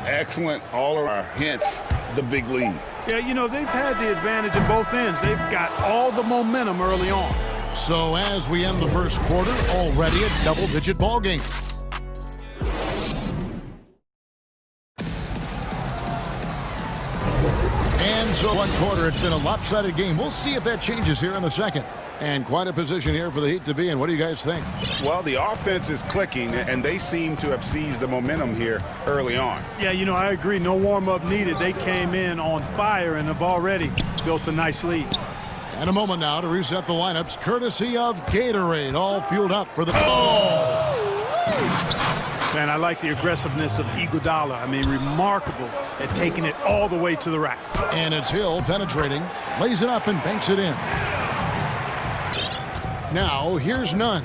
Speaker 7: Excellent all around. Hence the big lead.
Speaker 14: Yeah, you know, they've had the advantage in both ends. They've got all the momentum early on.
Speaker 2: So as we end the first quarter, already a double-digit ball game. And so one quarter, it's been a lopsided game. We'll see if that changes here in the second. And quite a position here for the Heat to be in. What do you guys think?
Speaker 7: Well, the offense is clicking, and they seem to have seized the momentum here early on.
Speaker 14: Yeah, you know, I agree. No warm-up needed. They came in on fire and have already built a nice lead.
Speaker 2: And a moment now to reset the lineups, courtesy of Gatorade, all fueled up for the ball.
Speaker 14: Man, I like the aggressiveness of Iguodala. I mean, remarkable at taking it all the way to the rack.
Speaker 2: And it's Hill penetrating, lays it up and banks it in. Now, here's Nunn.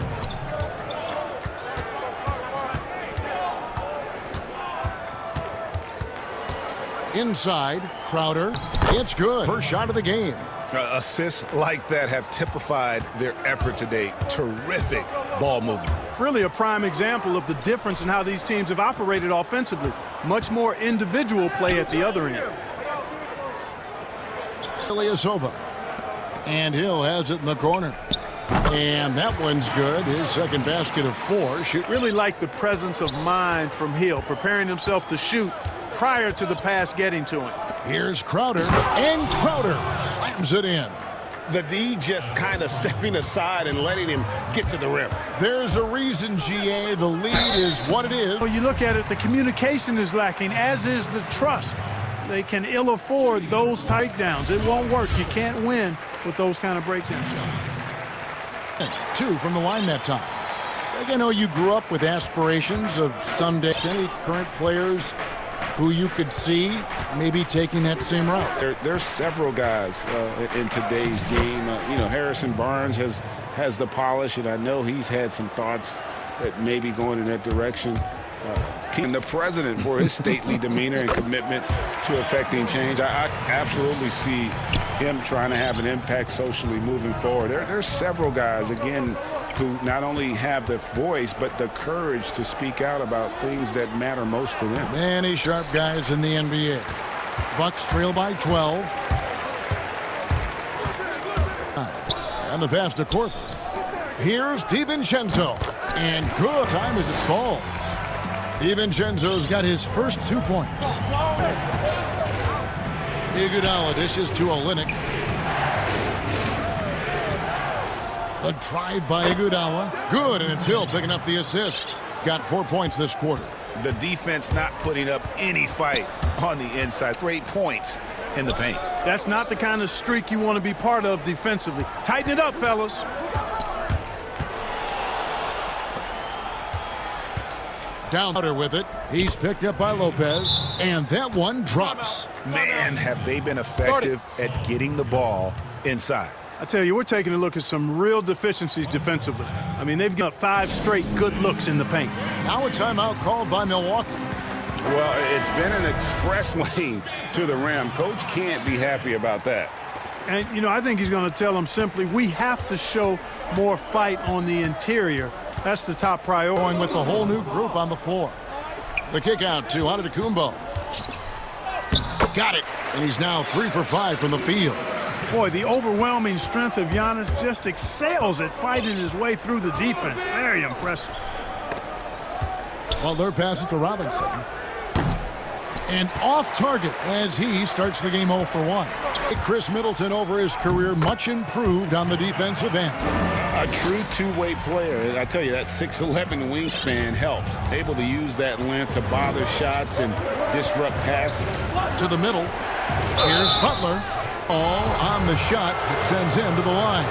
Speaker 2: Inside, Crowder. It's good. First shot of the game.
Speaker 7: Assists like that have typified their effort today. Terrific ball movement.
Speaker 14: Really a prime example of the difference in how these teams have operated offensively. Much more individual play at the other end.
Speaker 2: Ilyasova. And Hill has it in the corner. And that one's good. His second basket of 4.
Speaker 14: Really like the presence of mind from Hill, preparing himself to shoot prior to the pass getting to him.
Speaker 2: Here's Crowder, and Crowder slams it in.
Speaker 7: The D just kind of stepping aside and letting him get to the rim.
Speaker 2: There's a reason, GA. The lead is what it is.
Speaker 14: Well, you look at it, the communication is lacking, as is the trust. They can ill afford those takedowns. It won't work. You can't win with those kind of breakdown shots.
Speaker 2: 2 from the line that time. I know you grew up with aspirations of someday. Any current players who you could see maybe taking that same route?
Speaker 3: There's several guys in today's game. You know, Harrison Barnes has the polish, and I know he's had some thoughts that maybe going in that direction. And the president for his stately demeanor and commitment to affecting change. I absolutely see him trying to have an impact socially moving forward. There's several guys, again, who not only have the voice, but the courage to speak out about things that matter most to them.
Speaker 2: Many sharp guys in the NBA. Bucks trail by 12. And the pass to Korver. Here's DiVincenzo. And good time as it falls. DiVincenzo's got his first 2 points. Iguodala dishes to Olynyk. The drive by Iguodala. Good, and it's Hill picking up the assist. Got 4 points this quarter.
Speaker 7: The defense not putting up any fight on the inside. 3 points in the paint.
Speaker 14: That's not the kind of streak you want to be part of defensively. Tighten it up, fellas.
Speaker 2: Down with it. He's picked up by Lopez, and that one drops.
Speaker 7: Man, have they been effective at getting the ball inside.
Speaker 14: I tell you, we're taking a look at some real deficiencies defensively. I mean, they've got 5 straight good looks in the paint.
Speaker 2: Now a timeout called by Milwaukee.
Speaker 7: Well, it's been an express lane to the rim. Coach can't be happy about that.
Speaker 14: And, you know, I think he's going to tell them simply, we have to show more fight on the interior. That's the top priority.
Speaker 2: Going with the whole new group on the floor. The kick out to Antetokounmpo. Got it. And he's now 3 for 5 from the field.
Speaker 14: Boy, the overwhelming strength of Giannis just excels at fighting his way through the defense. Very impressive.
Speaker 2: Butler passes to Robinson. And off target as he starts the game 0 for 1. Chris Middleton over his career, much improved on the defensive end.
Speaker 7: A true two-way player. I tell you, that 6'11" wingspan helps. Able to use that length to bother shots and disrupt passes.
Speaker 2: To the middle. Here's Butler. All on the shot that sends him to the line.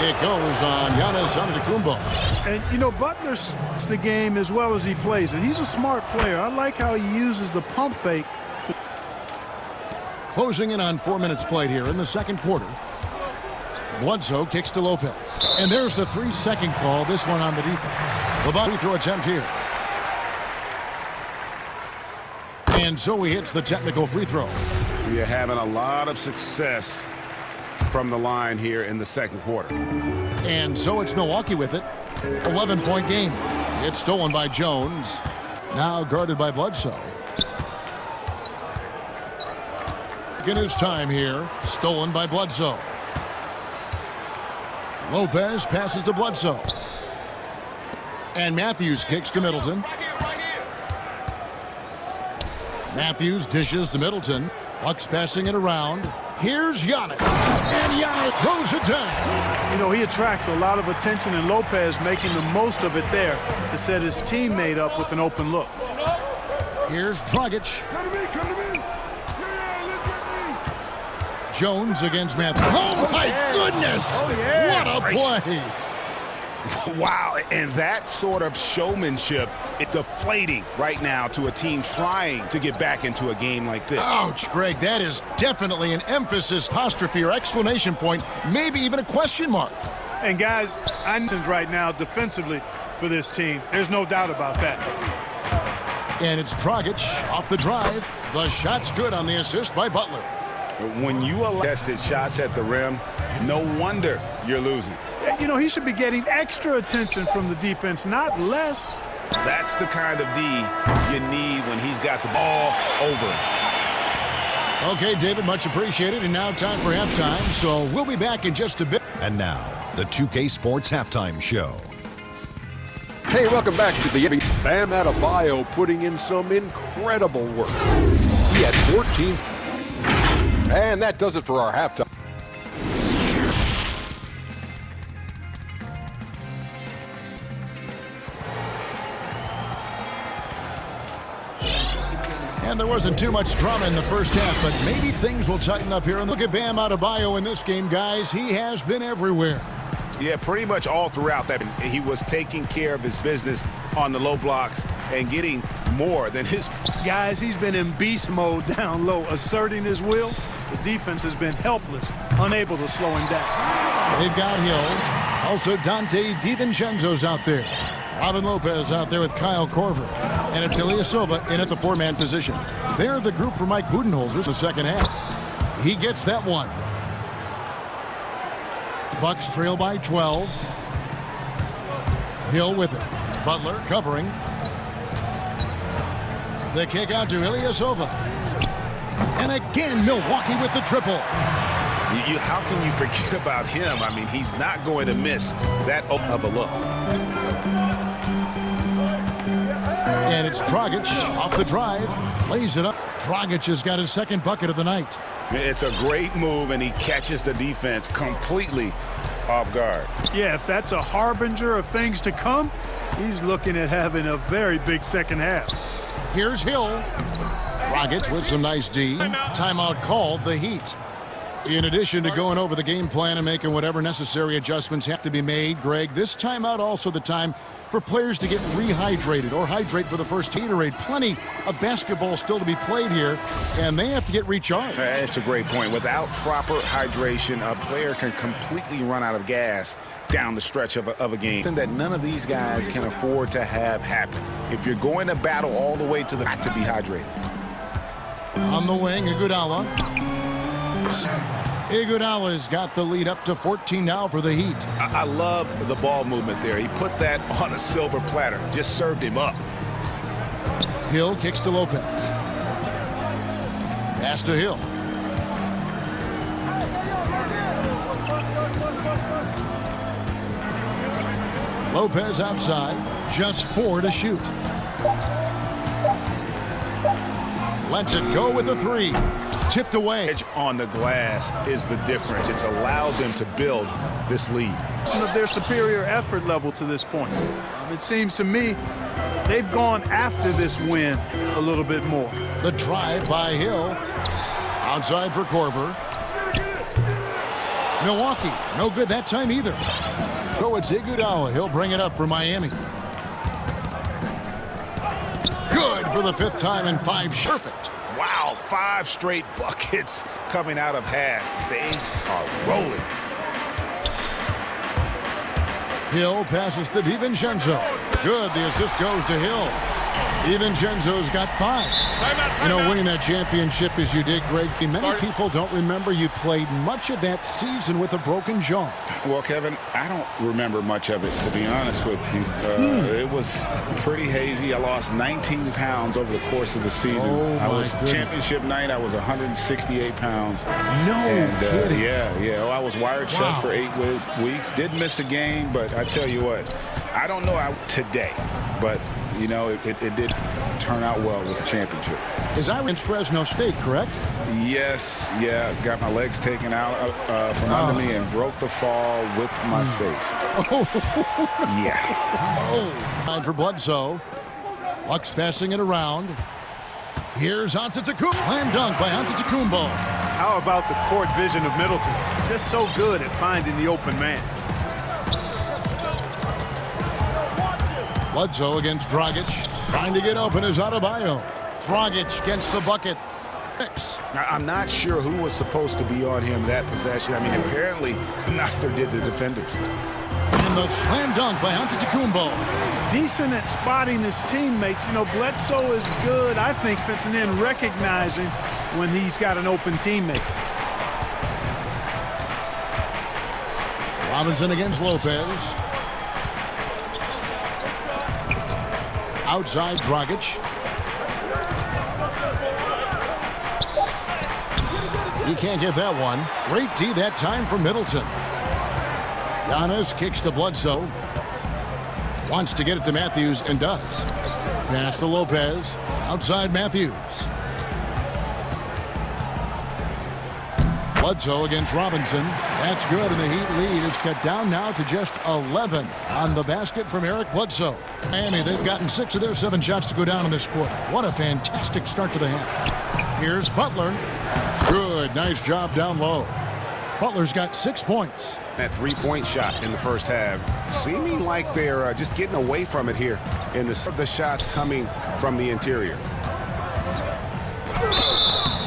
Speaker 2: It goes on Giannis Antetokounmpo.
Speaker 14: And, you know, Butler sees the game as well as he plays it. He's a smart player. I like how he uses the pump fake.
Speaker 2: Closing in on 4 minutes played here in the second quarter. Bledsoe kicks to Lopez. And there's the 3-second call, this one on the defense. The body throw attempt here. And so he hits the technical free throw.
Speaker 7: You're having a lot of success from the line here in the second quarter.
Speaker 2: And so it's Milwaukee with it. 11-point game. It's stolen by Jones. Now guarded by Bledsoe. In his time here. Stolen by Bledsoe. Lopez passes to Bledsoe. And Matthews kicks to Middleton. Matthews dishes to Middleton. Bucks passing it around. Here's Giannis. And Giannis throws it down.
Speaker 14: You know, he attracts a lot of attention, and Lopez making the most of it there to set his teammate up with an open look.
Speaker 2: Here's Dragic. Jones against Matthews. Oh, my goodness. What a play.
Speaker 7: Wow, and that sort of showmanship is deflating right now to a team trying to get back into a game like this.
Speaker 2: Ouch, Greg, that is definitely an emphasis, apostrophe, or exclamation point, maybe even a question mark.
Speaker 14: And guys, I'm right now defensively for this team. There's no doubt about that.
Speaker 2: And it's Dragic off the drive. The shot's good on the assist by Butler.
Speaker 7: When you allow tested shots at the rim, no wonder you're losing.
Speaker 14: You know, he should be getting extra attention from the defense, not less.
Speaker 7: That's the kind of D you need when he's got the ball over.
Speaker 2: Okay, David, much appreciated. And now time for halftime, so we'll be back in just a bit.
Speaker 5: And now, the 2K Sports Halftime Show.
Speaker 6: Hey, welcome back to the Bam Adebayo putting in some incredible work. He had 14. And that does it for our halftime.
Speaker 2: And there wasn't too much drama in the first half, but maybe things will tighten up here. And look at Bam Adebayo in this game, guys. He has been everywhere.
Speaker 7: Yeah, pretty much all throughout that. He was taking care of his business on the low blocks and getting more than his.
Speaker 14: Guys, he's been in beast mode down low, asserting his will. The defense has been helpless, unable to slow him down.
Speaker 2: They've got Hill. Also, Dante DiVincenzo's out there. Robin Lopez out there with Kyle Korver. And it's Ilyasova in at the 4-man position. They're the group for Mike Budenholzer the second half. He gets that one. Bucks trail by 12. Hill with it. Butler covering. The kick out to Ilyasova. And again, Milwaukee with the triple.
Speaker 7: How can you forget about him? I mean, he's not going to miss that of a look.
Speaker 2: And it's Dragic off the drive. Lays it up. Dragic has got his second bucket of the night.
Speaker 7: It's a great move, and he catches the defense completely off guard.
Speaker 14: Yeah, if that's a harbinger of things to come, he's looking at having a very big second half.
Speaker 2: Here's Hill. Dragic with some nice D. Timeout called, the Heat. In addition to going over the game plan and making whatever necessary adjustments have to be made, Greg, this timeout also the time for players to get rehydrated or hydrate for the first Gatorade. Plenty of basketball still to be played here, and they have to get recharged.
Speaker 7: That's a great point. Without proper hydration, a player can completely run out of gas down the stretch of a game. That none of these guys can afford to have happen. If you're going to battle all the way to the got to be hydrated.
Speaker 2: On the wing, Iguodala. Iguodala's got the lead up to 14 now for the Heat.
Speaker 7: I love the ball movement there. He put that on a silver platter, just served him up.
Speaker 2: Hill kicks to Lopez. Pass to Hill. Lopez outside, just 4 to shoot. Lets it go with a 3. Tipped away.
Speaker 7: Edge on the glass is the difference. It's allowed them to build this lead.
Speaker 14: Of their superior effort level to this point. It seems to me they've gone after this win a little bit more.
Speaker 2: The drive by Hill. Outside for Korver. Milwaukee, no good that time either. So it's Iguodala. He'll bring it up for Miami. Good for the 5th time in 5. Perfect.
Speaker 7: Wow, 5 straight buckets coming out of half. They are rolling.
Speaker 2: Hill passes to DiVincenzo. Good, the assist goes to Hill. DiVincenzo's got 5. You know, winning that championship as you did, Greg, many people don't remember you played much of that season with a broken jaw.
Speaker 7: Well, Kevin, I don't remember much of it, to be honest with you. It was pretty hazy. I lost 19 pounds over the course of the season. I was championship night. I was 168 pounds.
Speaker 2: No kidding.
Speaker 7: Yeah. Well, I was wired shut for 8 weeks. Did miss a game, but I tell you what, I don't know today, but you know, it did turn out well with the championship.
Speaker 2: Is I went Fresno State, correct?
Speaker 7: Yes, yeah. Got my legs taken out from under me and broke the fall with my face. Yeah.
Speaker 2: Time for Bledsoe. Bucks passing it around. Here's Antetokounmpo. Slam dunk by Antetokounmpo.
Speaker 14: How about the court vision of Middleton? Just so good at finding the open man.
Speaker 2: Bledsoe against Dragic. Trying to get open is Adebayo. Dragic gets the bucket.
Speaker 7: I'm not sure who was supposed to be on him that possession. I mean, apparently neither did the defenders.
Speaker 2: And the slam dunk by Antetokounmpo.
Speaker 14: Decent at spotting his teammates. You know, Bledsoe is good, I think, and then recognizing when he's got an open teammate.
Speaker 2: Robinson against Lopez. Outside Dragic. He can't get that one. Great D that time for Middleton. Giannis kicks to Bledsoe. Wants to get it to Matthews and does. Pass to Lopez. Outside Matthews. Bledsoe against Robinson. That's good, and the Heat lead is cut down now to just 11 on the basket from Eric Bledsoe. Miami, they've gotten 6 of their 7 shots to go down in this quarter. What a fantastic start to the half. Here's Butler. Good, nice job down low. Butler's got 6 points.
Speaker 7: That 3-point shot in the first half, seeming like they're just getting away from it here in the shots coming from the interior.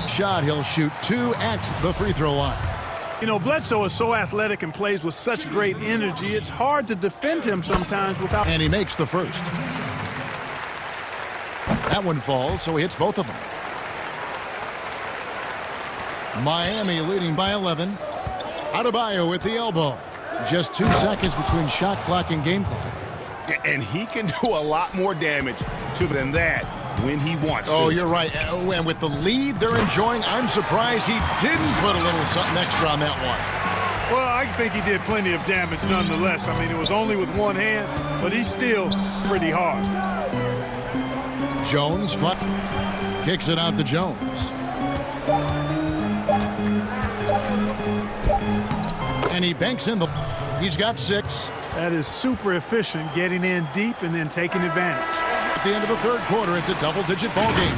Speaker 2: Shot, he'll shoot 2 at the free throw line.
Speaker 14: You know, Bledsoe is so athletic and plays with such great energy, it's hard to defend him sometimes without...
Speaker 2: And he makes the first. That one falls, so he hits both of them. Miami leading by 11. Adebayo with the elbow. Just 2 seconds between shot clock and game clock.
Speaker 7: And he can do a lot more damage than that when he wants to.
Speaker 2: Oh, you're right. And with the lead they're enjoying, I'm surprised he didn't put a little something extra on that one.
Speaker 14: Well, I think he did plenty of damage nonetheless. I mean, it was only with one hand, but he's still pretty hard.
Speaker 2: Jones kicks it out to Jones. And he banks in the... He's got 6.
Speaker 14: That is super efficient, getting in deep and then taking advantage.
Speaker 2: At the end of the third quarter, it's a double-digit ball game.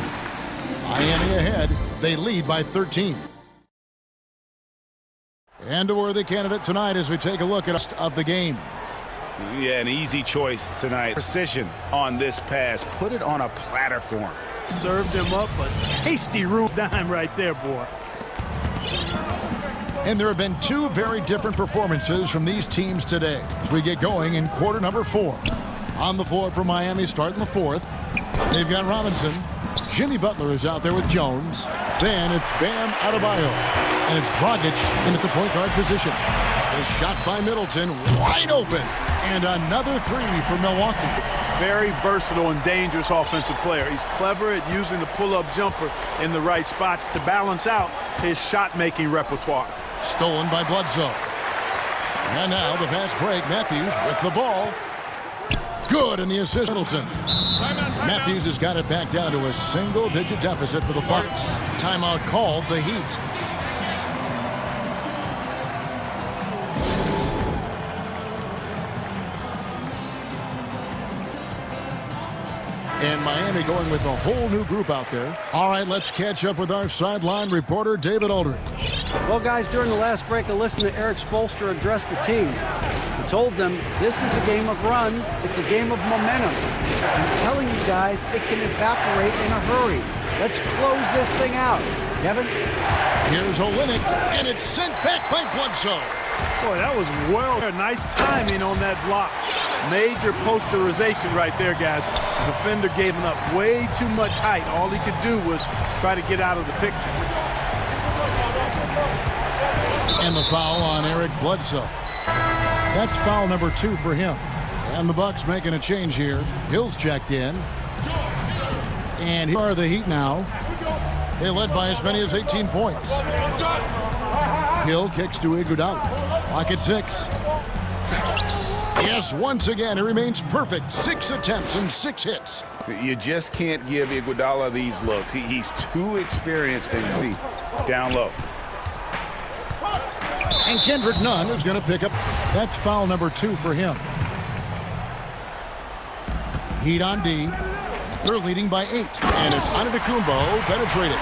Speaker 2: Miami ahead. They lead by 13. And a worthy candidate tonight as we take a look at of the game.
Speaker 7: Yeah, an easy choice tonight. Precision on this pass. Put it on a platter for him.
Speaker 14: Served him up a tasty room dime right there, boy.
Speaker 2: And there have been two very different performances from these teams today as we get going in quarter number 4. On the floor for Miami starting the 4th. They've got Robinson. Jimmy Butler is out there with Jones. Then it's Bam Adebayo. And it's Dragic in at the point guard position. The shot by Middleton, wide open. And another 3 for Milwaukee.
Speaker 14: Very versatile and dangerous offensive player. He's clever at using the pull-up jumper in the right spots to balance out his shot-making repertoire.
Speaker 2: Stolen by Bledsoe. And now the fast break. Matthews with the ball. Good in the assist. Middleton. Matthews has got it back down to a single-digit deficit for the Bucks. Timeout called the Heat. And Miami going with a whole new group out there. All right, let's catch up with our sideline reporter, David Aldridge.
Speaker 9: Well, guys, during the last break, I listened to Eric Spoelstra address the team. He told them this is a game of runs. It's a game of momentum. I'm telling you guys, it can evaporate in a hurry. Let's close this thing out. Kevin?
Speaker 2: Here's Olynyk, and it's sent back by Bledsoe.
Speaker 14: Boy, that was well. Nice timing on that block. Major posterization right there, guys. The defender gave him up way too much height. All he could do was try to get out of the picture.
Speaker 2: And the foul on Eric Bledsoe. That's foul number 2 for him. And the Bucks making a change here. Hill's checked in. And here are the Heat now. They led by as many as 18 points. Hill kicks to Iguodala. Clock at 6. Yes, once again, it remains perfect. 6 attempts and 6 hits.
Speaker 7: You just can't give Iguodala these looks. He's too experienced and deep down low.
Speaker 2: And Kendrick Nunn is going to pick up. That's foul number 2 for him. Heat on D. They're leading by 8. And it's Antetokounmpo penetrating.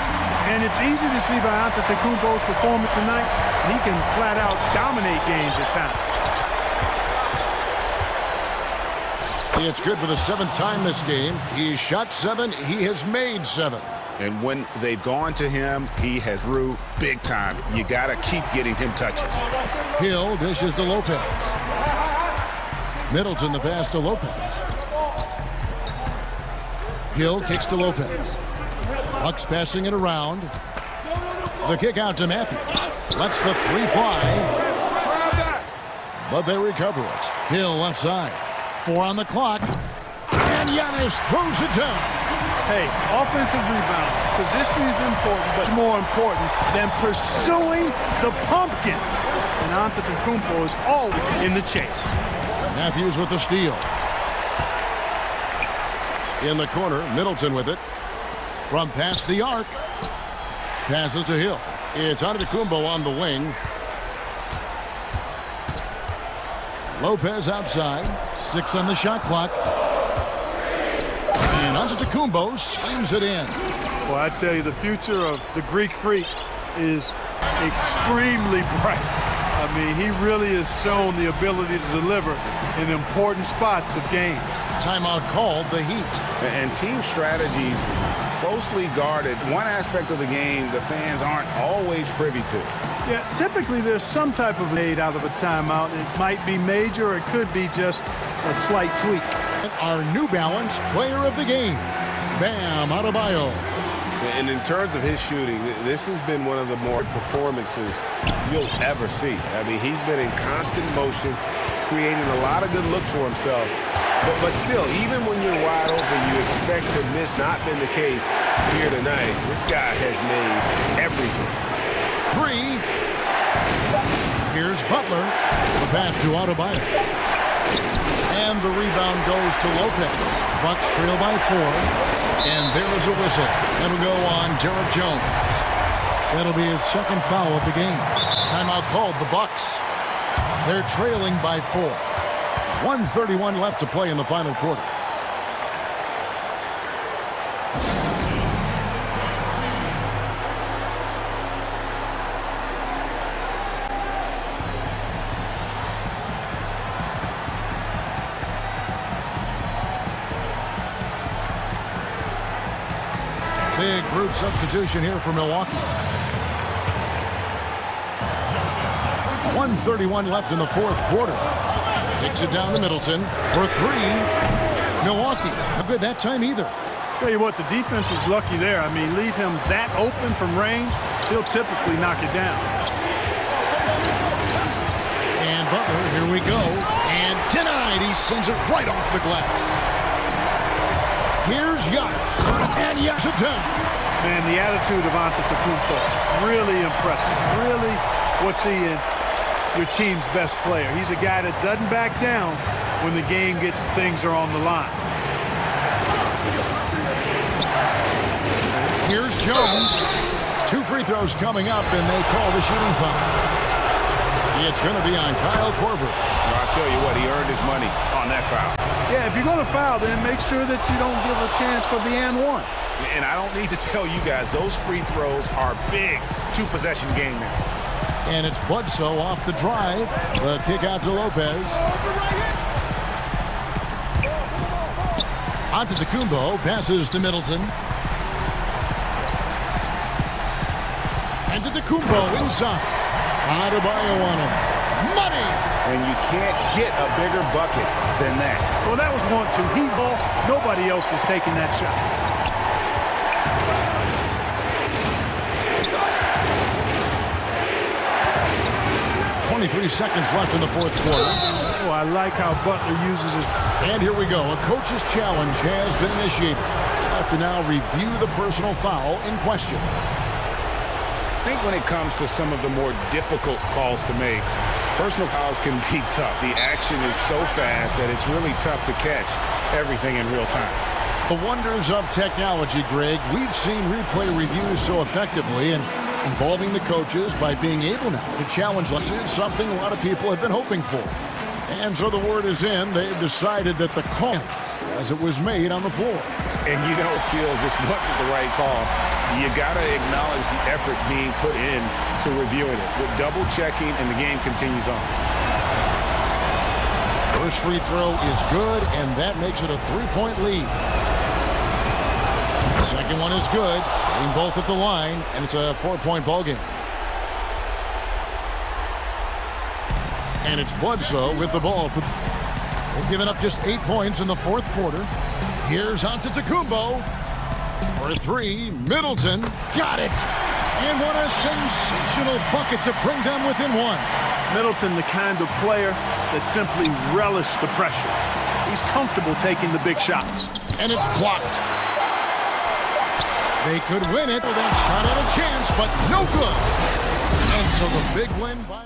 Speaker 14: And it's easy to see by Antetokounmpo's performance tonight. He can flat out dominate games at times.
Speaker 2: It's good for the 7th time this game. He's shot 7. He has made 7.
Speaker 7: And when they've gone to him, he has through big time. You got to keep getting him touches.
Speaker 2: Hill dishes to Lopez. Middleton the pass to Lopez. Hill kicks to Lopez. Bucks passing it around. The kick out to Matthews. Lets the 3 fly. But they recover it. Hill left side. 4 on the clock. And Giannis throws it down.
Speaker 14: Hey, offensive rebound. Positioning is important, but more important than pursuing the pumpkin. And Antetokounmpo is always in the chase.
Speaker 2: Matthews with the steal. In the corner, Middleton with it. From past the arc. Passes to Hill. It's Antetokounmpo on the wing. Lopez outside. 6 on the shot clock. And Antetokounmpo slams it in.
Speaker 14: Well, I tell you, the future of the Greek Freak is extremely bright. I mean, he really has shown the ability to deliver in important spots of games.
Speaker 2: Timeout called the Heat.
Speaker 7: And team strategies closely guarded. One aspect of the game the fans aren't always privy to.
Speaker 14: Yeah, typically there's some type of aid out of a timeout. It might be major, or it could be just a slight tweak.
Speaker 2: Our New Balance player of the game, Bam Adebayo.
Speaker 7: And in terms of his shooting, this has been one of the more performances you'll ever see. I mean, he's been in constant motion, creating a lot of good looks for himself. But still, even when you're wide open, you expect to miss. Not been the case here tonight. This guy has made everything.
Speaker 2: 3. Here's Butler. The pass to Adebayo. And the rebound goes to Lopez. Bucks trail by 4. And there is a whistle. That'll go on Derek Jones. That'll be his 2nd foul of the game. Timeout called the Bucks. They're trailing by 4. 1:31 left to play in the final quarter. Big group substitution here for Milwaukee. 1:31 left in the fourth quarter. Kicks it down to Middleton for three. Milwaukee, not good that time either.
Speaker 14: Tell you what, the defense was lucky there. I mean, leave him that open from range, he'll typically knock it down.
Speaker 2: And Butler, here we go. And denied. He sends it right off the glass. Here's Giannis. And Giannis it down.
Speaker 14: Man, the attitude of Antetokounmpo, really impressive. Really what's he in your team's best player. He's a guy that doesn't back down when the game things are on the line.
Speaker 2: Here's Jones. 2 free throws coming up, and they call the shooting foul. It's going to be on Kyle Korver.
Speaker 7: Well, I'll tell you what, he earned his money on that foul.
Speaker 14: Yeah, if you're going to foul, then make sure that you don't give a chance for the and one.
Speaker 7: And I don't need to tell you guys, those free throws are big. 2-possession game now.
Speaker 2: And it's Bledsoe off the drive. The kick out to Lopez. Antetokounmpo passes to Middleton. Antetokounmpo inside. Adebayo on him. Money!
Speaker 7: And you can't get a bigger bucket than that.
Speaker 14: Well, that was 1-2. He ball. Nobody else was taking that shot.
Speaker 2: .23 seconds left in the fourth quarter.
Speaker 14: Oh, I like how Butler uses his...
Speaker 2: And here we go. A coach's challenge has been initiated. Have to now review the personal foul in question.
Speaker 3: I think when it comes to some of the more difficult calls to make, personal fouls can be tough. The action is so fast that it's really tough to catch everything in real time.
Speaker 2: The wonders of technology, Greg. We've seen replay reviews so effectively, and involving the coaches by being able now to challenge us is something a lot of people have been hoping for. And so the word is in. They've decided that the call as it was made on the floor.
Speaker 3: And you know it feels this wasn't the right call. You got to acknowledge the effort being put in to reviewing it. With double checking, and the game continues on.
Speaker 2: First free throw is good, and that makes it a 3-point lead. Second one is good. Getting both at the line, and it's a 4-point ball game. And it's Bledsoe with the ball. They've given up just 8 points in the fourth quarter. Here's Antetokounmpo for three. Middleton got it. And what a sensational bucket to bring them within one.
Speaker 14: Middleton, the kind of player that simply relished the pressure. He's comfortable taking the big shots.
Speaker 2: And it's blocked. They could win it. Well, that shot had a chance, but no good. And so the big win by...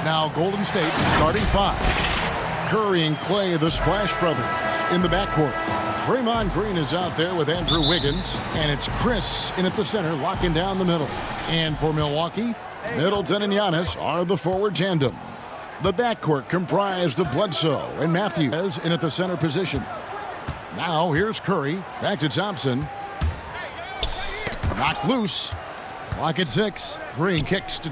Speaker 2: Now Golden State starting 5. Curry and Clay, the Splash Brothers, in the backcourt. Draymond Green is out there with Andrew Wiggins, and it's Chris in at the center, locking down the middle. And for Milwaukee, Middleton and Giannis are the forward tandem. The backcourt comprised of Bledsoe and Matthews in at the center position. Now here's Curry, back to Thompson. Knocked loose. Clock at 6. Green kicks to...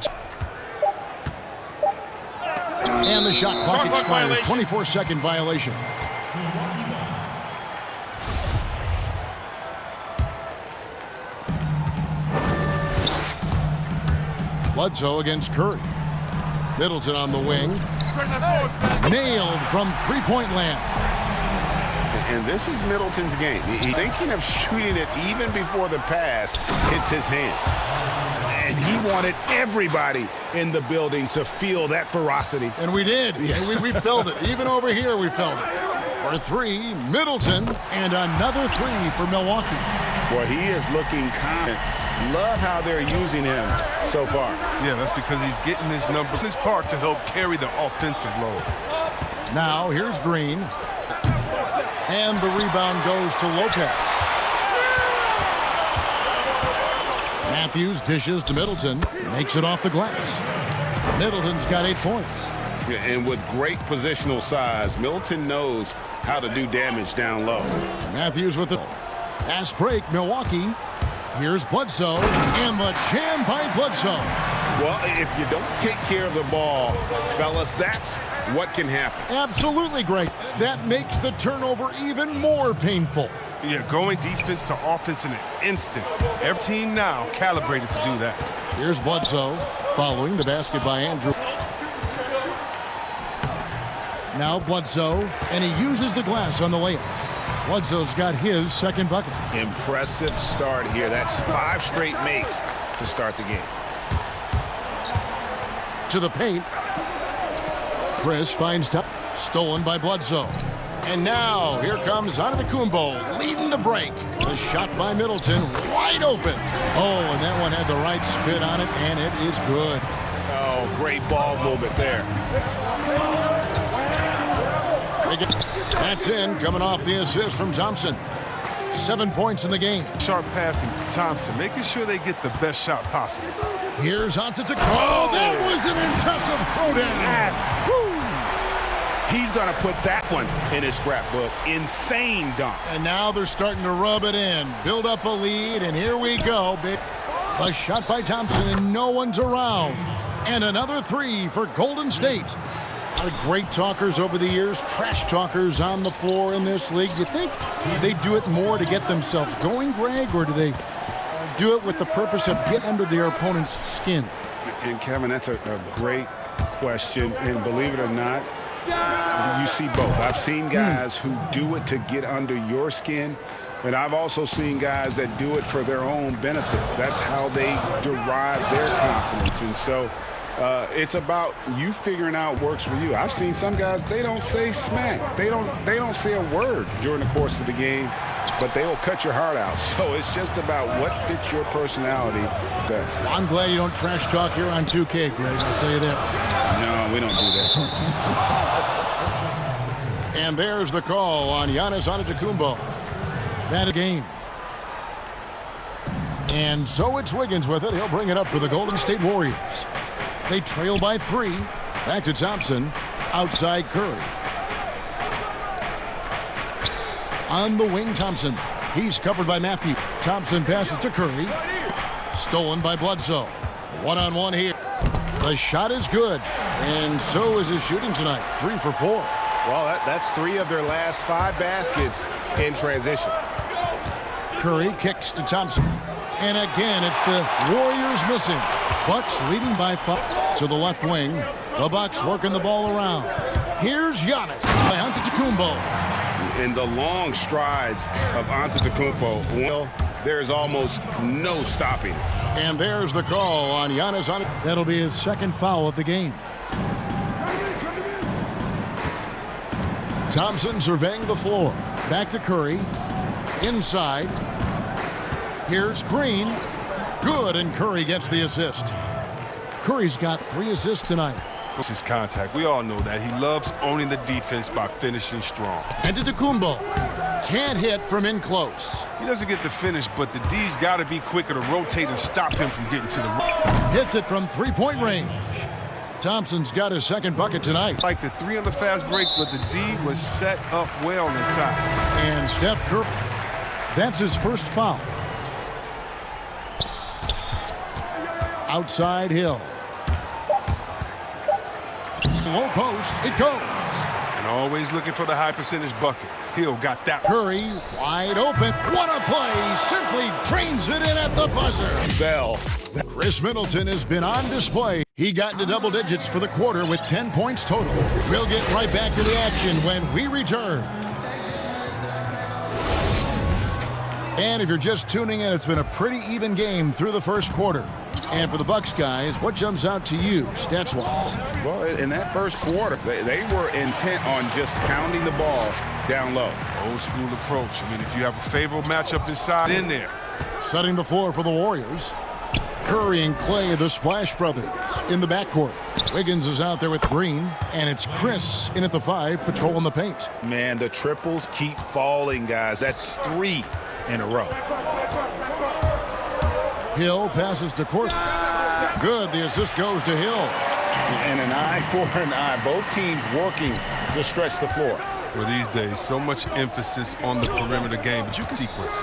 Speaker 2: And the shot clock expires. 24-second violation. Bledsoe against Curry. Middleton on the wing. Nailed from three-point land.
Speaker 7: And this is Middleton's game. He's thinking of shooting it even before the pass hits his hand. And he wanted everybody in the building to feel that ferocity.
Speaker 2: And we did. Yeah. We felt it. Even over here, we felt it. For 3, Middleton, and another 3 for Milwaukee.
Speaker 7: Boy, he is looking confident. Love how they're using him so far.
Speaker 1: Yeah, that's because he's getting his number in his part to help carry the offensive load.
Speaker 2: Now, here's Green. And the rebound goes to Lopez. Matthews dishes to Middleton. Makes it off the glass. Middleton's got 8 points.
Speaker 7: Yeah, and with great positional size, Middleton knows how to do damage down low.
Speaker 2: Matthews with the fast break, Milwaukee. Here's Bledsoe, and the jam by Bledsoe.
Speaker 7: Well, if you don't take care of the ball, fellas, that's what can happen.
Speaker 2: Absolutely great. That makes the turnover even more painful.
Speaker 1: Yeah, going defense to offense in an instant. Every team now calibrated to do that.
Speaker 2: Here's Bledsoe, following the basket by Andrew. Now Bledsoe, and he uses the glass on the layup. Bledsoe's got his second bucket.
Speaker 7: Impressive start here. That's 5 straight makes to start the game.
Speaker 2: To the paint. Chris finds top. Stolen by Bledsoe. And now, here comes Antetokounmpo, leading the break. The shot by Middleton, wide open. Oh, and that one had the right spin on it, and it is good.
Speaker 7: Oh, great ball movement there.
Speaker 2: That's in, coming off the assist from Thompson. 7 points in the game.
Speaker 1: Sharp passing, Thompson, making sure they get the best shot possible.
Speaker 2: Here's Antetokounmpo. Oh, that was an impressive throwdown.
Speaker 7: He's going to put that one in his scrapbook. Insane dunk.
Speaker 2: And now they're starting to rub it in. Build up a lead, and here we go. A shot by Thompson, and no one's around. And another 3 for Golden State. A lot of great talkers over the years, trash talkers on the floor in this league. You think they do it more to get themselves going, Greg, or do they do it with the purpose of getting under their opponent's skin?
Speaker 7: And, Kevin, that's a great question. And believe it or not, you see both. I've seen guys who do it to get under your skin, and I've also seen guys that do it for their own benefit. That's how they derive their confidence. And so it's about you figuring out what works for you. I've seen some guys, they don't say smack. They don't say a word during the course of the game, but they will cut your heart out. So it's just about what fits your personality best.
Speaker 2: Well, I'm glad you don't trash talk here on 2K, Greg. I'll tell you that.
Speaker 7: No, we don't do that.
Speaker 2: And there's the call on Giannis Antetokounmpo. That game. And so it's Wiggins with it. He'll bring it up for the Golden State Warriors. They trail by 3. Back to Thompson. Outside Curry. On the wing, Thompson. He's covered by Matthew. Thompson passes to Curry. Stolen by Bledsoe. One-on-one here. The shot is good. And so is his shooting tonight. 3 for 4.
Speaker 7: Well, that's 3 of their last 5 baskets in transition.
Speaker 2: Curry kicks to Thompson. And again, it's the Warriors missing. Bucks leading by 5 to the left wing. The Bucks working the ball around. Here's Giannis by Antetokounmpo.
Speaker 7: In the long strides of Antetokounmpo, well, there's almost no stopping.
Speaker 2: And there's the call on Giannis. That'll be his second foul of the game. Thompson surveying the floor. Back to Curry. Inside. Here's Green. Good, and Curry gets the assist. Curry's got 3 assists tonight.
Speaker 1: His contact. We all know that. He loves owning the defense by finishing strong.
Speaker 2: Antetokounmpo can't hit from in close.
Speaker 1: He doesn't get the finish, but the D's got to be quicker to rotate and stop him from getting to the rim.
Speaker 2: Hits it from three-point range. Thompson's got his second bucket tonight.
Speaker 1: Like the three on the fast break, but the D was set up well inside.
Speaker 2: And Steph Curry, that's his first foul. Outside Hill. Low post, it goes.
Speaker 1: And always looking for the high percentage bucket. Hill got that.
Speaker 2: Curry wide open. What a play. Simply drains it in at the buzzer.
Speaker 3: Bell.
Speaker 2: Chris Middleton has been on display. He got into double digits for the quarter with 10 points total. We'll get right back to the action when we return. And if you're just tuning in, it's been a pretty even game through the first quarter. And for the Bucks guys, what jumps out to you, stats-wise?
Speaker 3: Well, in that first quarter, they were intent on just pounding the ball down low.
Speaker 1: Old school approach. I mean, if you have a favorable matchup inside, in there.
Speaker 2: Setting the floor for the Warriors. Curry and Clay, the Splash Brothers, in the backcourt. Wiggins is out there with Green, and it's Chris in at the 5, patrolling the paint.
Speaker 7: Man, the triples keep falling, guys. That's 3 in a row.
Speaker 2: Hill passes to Court. Good. The assist goes to Hill.
Speaker 3: And an eye for an eye. Both teams working to stretch the floor.
Speaker 1: Well, these days, so much emphasis on the perimeter game, but you can sequence.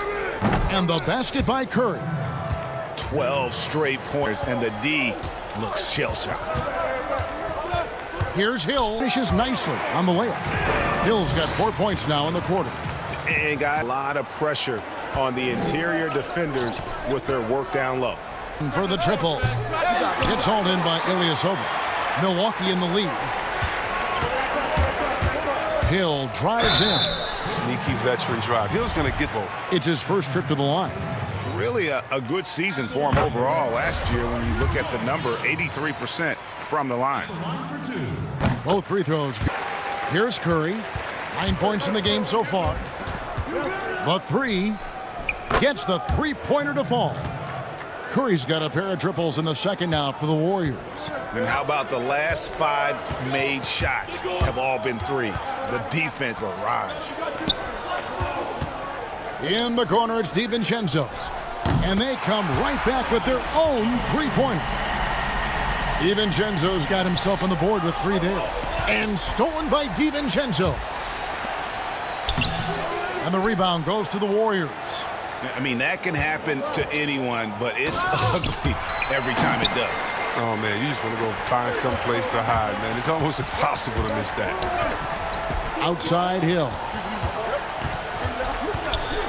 Speaker 2: And the basket by Curry.
Speaker 7: 12 straight pointers, and the D looks shell-shocked.
Speaker 2: Here's Hill. Finishes nicely on the layup. Hill's got 4 points now in the quarter.
Speaker 7: And got a lot of pressure on the interior defenders with their work down low.
Speaker 2: For the triple. Gets hauled in by Ilyasova. Milwaukee in the lead. Hill drives in.
Speaker 1: Sneaky veteran drive. Hill's going to get both.
Speaker 2: It's his first trip to the line.
Speaker 7: Really a good season for him overall last year when you look at the number, 83% from the line.
Speaker 2: Both free throws. Here's Curry. 9 points in the game so far. The 3 gets the three-pointer to fall. Curry's got a pair of triples in the second now for the Warriors.
Speaker 7: And how about the last 5 made shots have all been threes? The defense barrage.
Speaker 2: In the corner, it's DiVincenzo. And they come right back with their own three-pointer. DiVincenzo's got himself on the board with 3 there. And stolen by DiVincenzo. And the rebound goes to the Warriors.
Speaker 7: I mean, that can happen to anyone, but it's ugly every time it does.
Speaker 1: Oh, man, you just want to go find some place to hide, man. It's almost impossible to miss that.
Speaker 2: Outside Hill.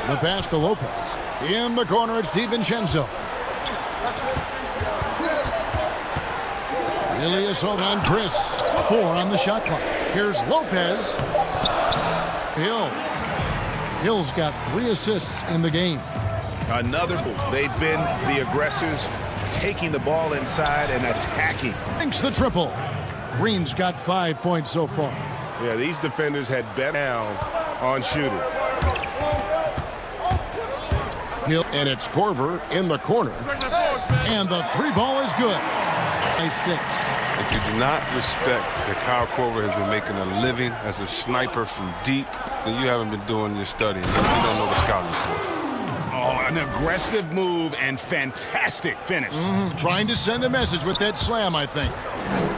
Speaker 2: The pass to Lopez. In the corner, it's DiVincenzo. Ilyasova on Chris. 4 on the shot clock. Here's Lopez. Hill. Hill's got 3 assists in the game.
Speaker 7: Another move. They've been the aggressors, taking the ball inside and attacking.
Speaker 2: Thanks the triple. Green's got 5 points so far.
Speaker 7: Yeah, these defenders had bet down on shooting.
Speaker 2: Hill, and it's Korver in the corner. And the 3 ball is good. By 6.
Speaker 1: If you do not respect that Kyle Korver has been making a living as a sniper from deep, then you haven't been doing your studying. You don't know the scouting report.
Speaker 7: Oh, an aggressive move and fantastic finish.
Speaker 2: Trying to send a message with that slam, I think.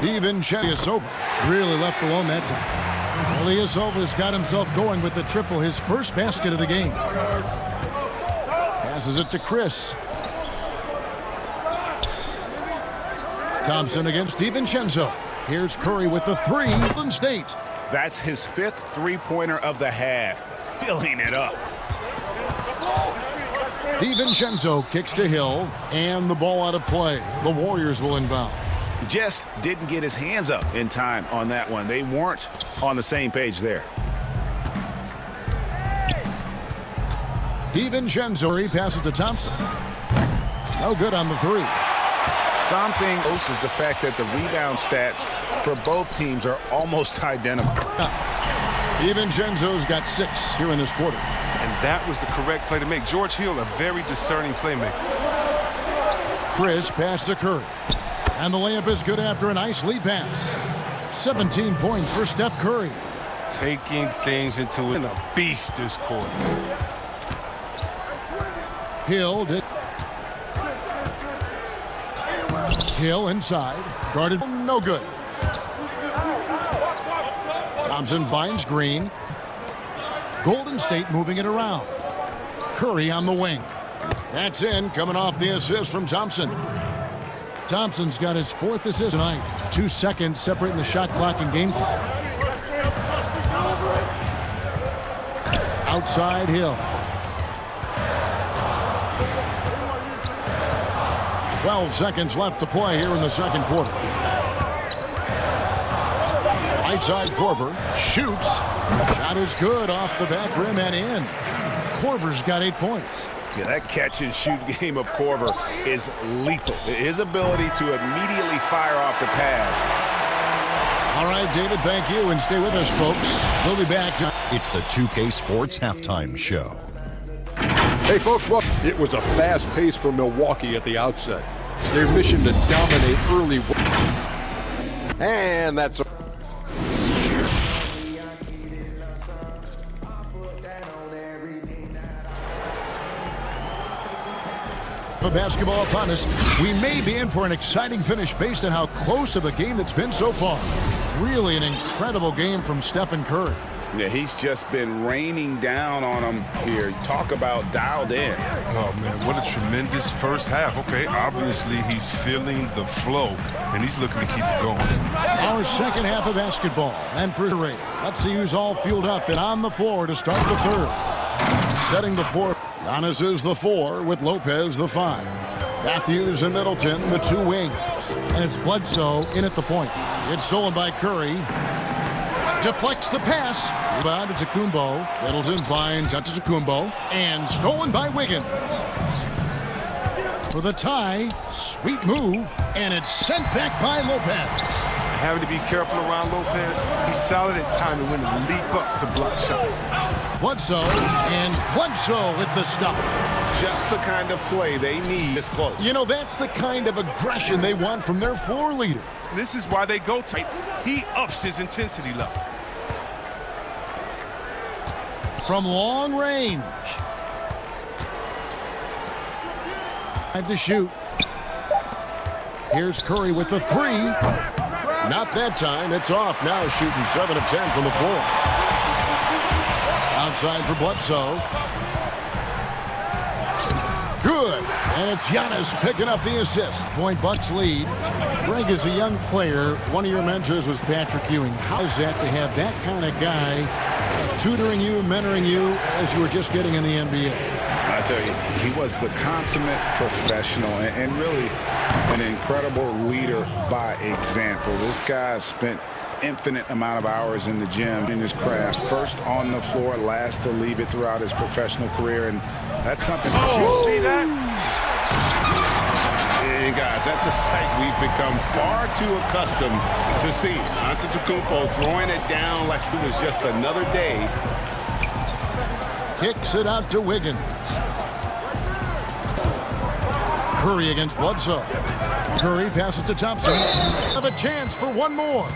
Speaker 2: Even Ilyasova really left alone that time. Ilyasova's got himself going with the triple, his first basket of the game. Passes it to Chris. Thompson against DiVincenzo. Here's Curry with the 3. Golden State.
Speaker 7: That's his 5th three-pointer of the half, filling it up.
Speaker 2: DiVincenzo kicks to Hill, and the ball out of play. The Warriors will inbound.
Speaker 7: Just didn't get his hands up in time on that one. They weren't on the same page there.
Speaker 2: DiVincenzo, he passes to Thompson. No good on the 3.
Speaker 7: Something else is the fact that the rebound stats for both teams are almost identical.
Speaker 2: DiVincenzo's got 6 here in this quarter.
Speaker 1: And that was the correct play to make. George Hill, a very discerning playmaker.
Speaker 2: Chris passed to Curry. And the layup is good after a nice lead pass. 17 points for Steph Curry.
Speaker 1: Taking things into it. A beast this quarter.
Speaker 2: Hill inside. Guarded. No good. Thompson finds Green. Golden State moving it around. Curry on the wing. That's in, coming off the assist from Thompson. Thompson's got his 4th assist tonight. 2 seconds separating the shot clock and game clock. Outside Hill. 12 seconds left to play here in the second quarter. Right side Korver shoots. Shot is good off the back rim and in. Korver's got 8 points.
Speaker 7: Yeah, that catch and shoot game of Korver is lethal. His ability to immediately fire off the pass.
Speaker 2: All right, David, thank you, and stay with us, folks. We'll be back.
Speaker 5: It's the 2K Sports Halftime Show.
Speaker 6: Hey, folks, well, it was a fast pace for Milwaukee at the outset. Their mission to dominate early. And that's a...
Speaker 2: Basketball upon us. We may be in for an exciting finish based on how close of a game that's been so far. Really an incredible game from Stephen Curry.
Speaker 7: Yeah, he's just been raining down on him here. Talk about dialed in.
Speaker 1: Oh, man, what a tremendous first half. Okay, obviously he's feeling the flow, and he's looking to keep it going.
Speaker 2: Our second half of basketball and parade. Let's see who's all fueled up and on the floor to start the third. Setting the fourth. Giannis is the 4 with Lopez the 5. Matthews and Middleton the 2 wings. And it's Bledsoe in at the point. It's stolen by Curry. Deflects the pass. Rebound to Tacumbo. Middleton finds Antetokounmpo. And stolen by Wiggins. For the tie. Sweet move. And it's sent back by Lopez.
Speaker 1: Having to be careful around Lopez. He's solid at timing when to leap up to block shots.
Speaker 2: Bledsoe, and Bledsoe with the stuff.
Speaker 7: Just the kind of play they need this close.
Speaker 2: You know, that's the kind of aggression they want from their floor leader.
Speaker 1: This is why they go tight. He ups his intensity level.
Speaker 2: From long range. Time to shoot. Here's Curry with the 3. Not that time. It's off now, shooting 7 of 10 from the floor. Outside for Bledsoe. Good. And it's Giannis picking up the assist. Point Bucks lead. Greg, is a young player. One of your mentors was Patrick Ewing. How is that to have that kind of guy tutoring you, mentoring you as you were just getting in the NBA?
Speaker 7: I tell you, he was the consummate professional and really an incredible leader by example. This guy spent infinite amount of hours in the gym in his craft. First on the floor, last to leave it throughout his professional career, and that's something.
Speaker 1: Oh, you see that?
Speaker 7: And guys, that's a sight we've become far too accustomed to seeing. Antetokounmpo throwing it down like it was just another day.
Speaker 2: Kicks it out to Wiggins. Curry against Bledsoe. Curry passes to Thompson. Have a chance for one more.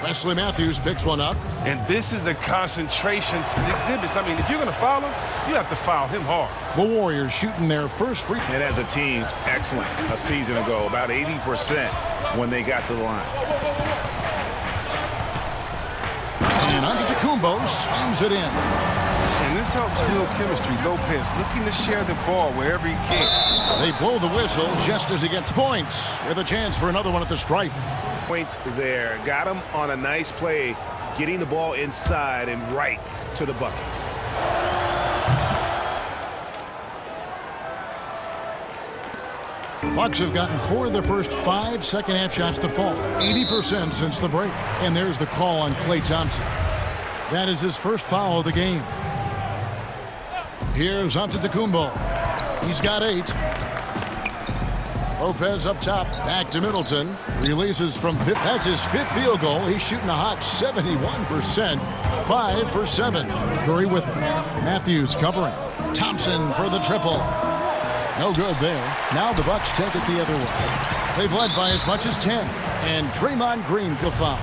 Speaker 2: Wesley Matthews picks one up.
Speaker 1: And this is the concentration to exhibits. I mean, if you're going to foul him, you have to foul him hard.
Speaker 2: The Warriors shooting their first free.
Speaker 7: And as a team, excellent. A season ago, about 80% when they got to the line.
Speaker 2: And Antetokounmpo slams it in.
Speaker 1: And this helps build chemistry. Lopez looking to share the ball wherever he can.
Speaker 2: They blow the whistle just as he gets points with a chance for another one at the stripe.
Speaker 7: Points there. Got him on a nice play, getting the ball inside and right to the bucket.
Speaker 2: The Bucks have gotten 4 of their first 5 second-half shots to fall. 80% since the break. And there's the call on Klay Thompson. That is his first foul of the game. Here's Antetokounmpo. He's got 8. Lopez up top, back to Middleton. Releases from 5th. That's his 5th field goal. He's shooting a hot 71%. 5 for 7. Curry with it. Matthews covering. Thompson for the triple. No good there. Now the Bucks take it the other way. They've led by as much as 10. And Draymond Green will foul.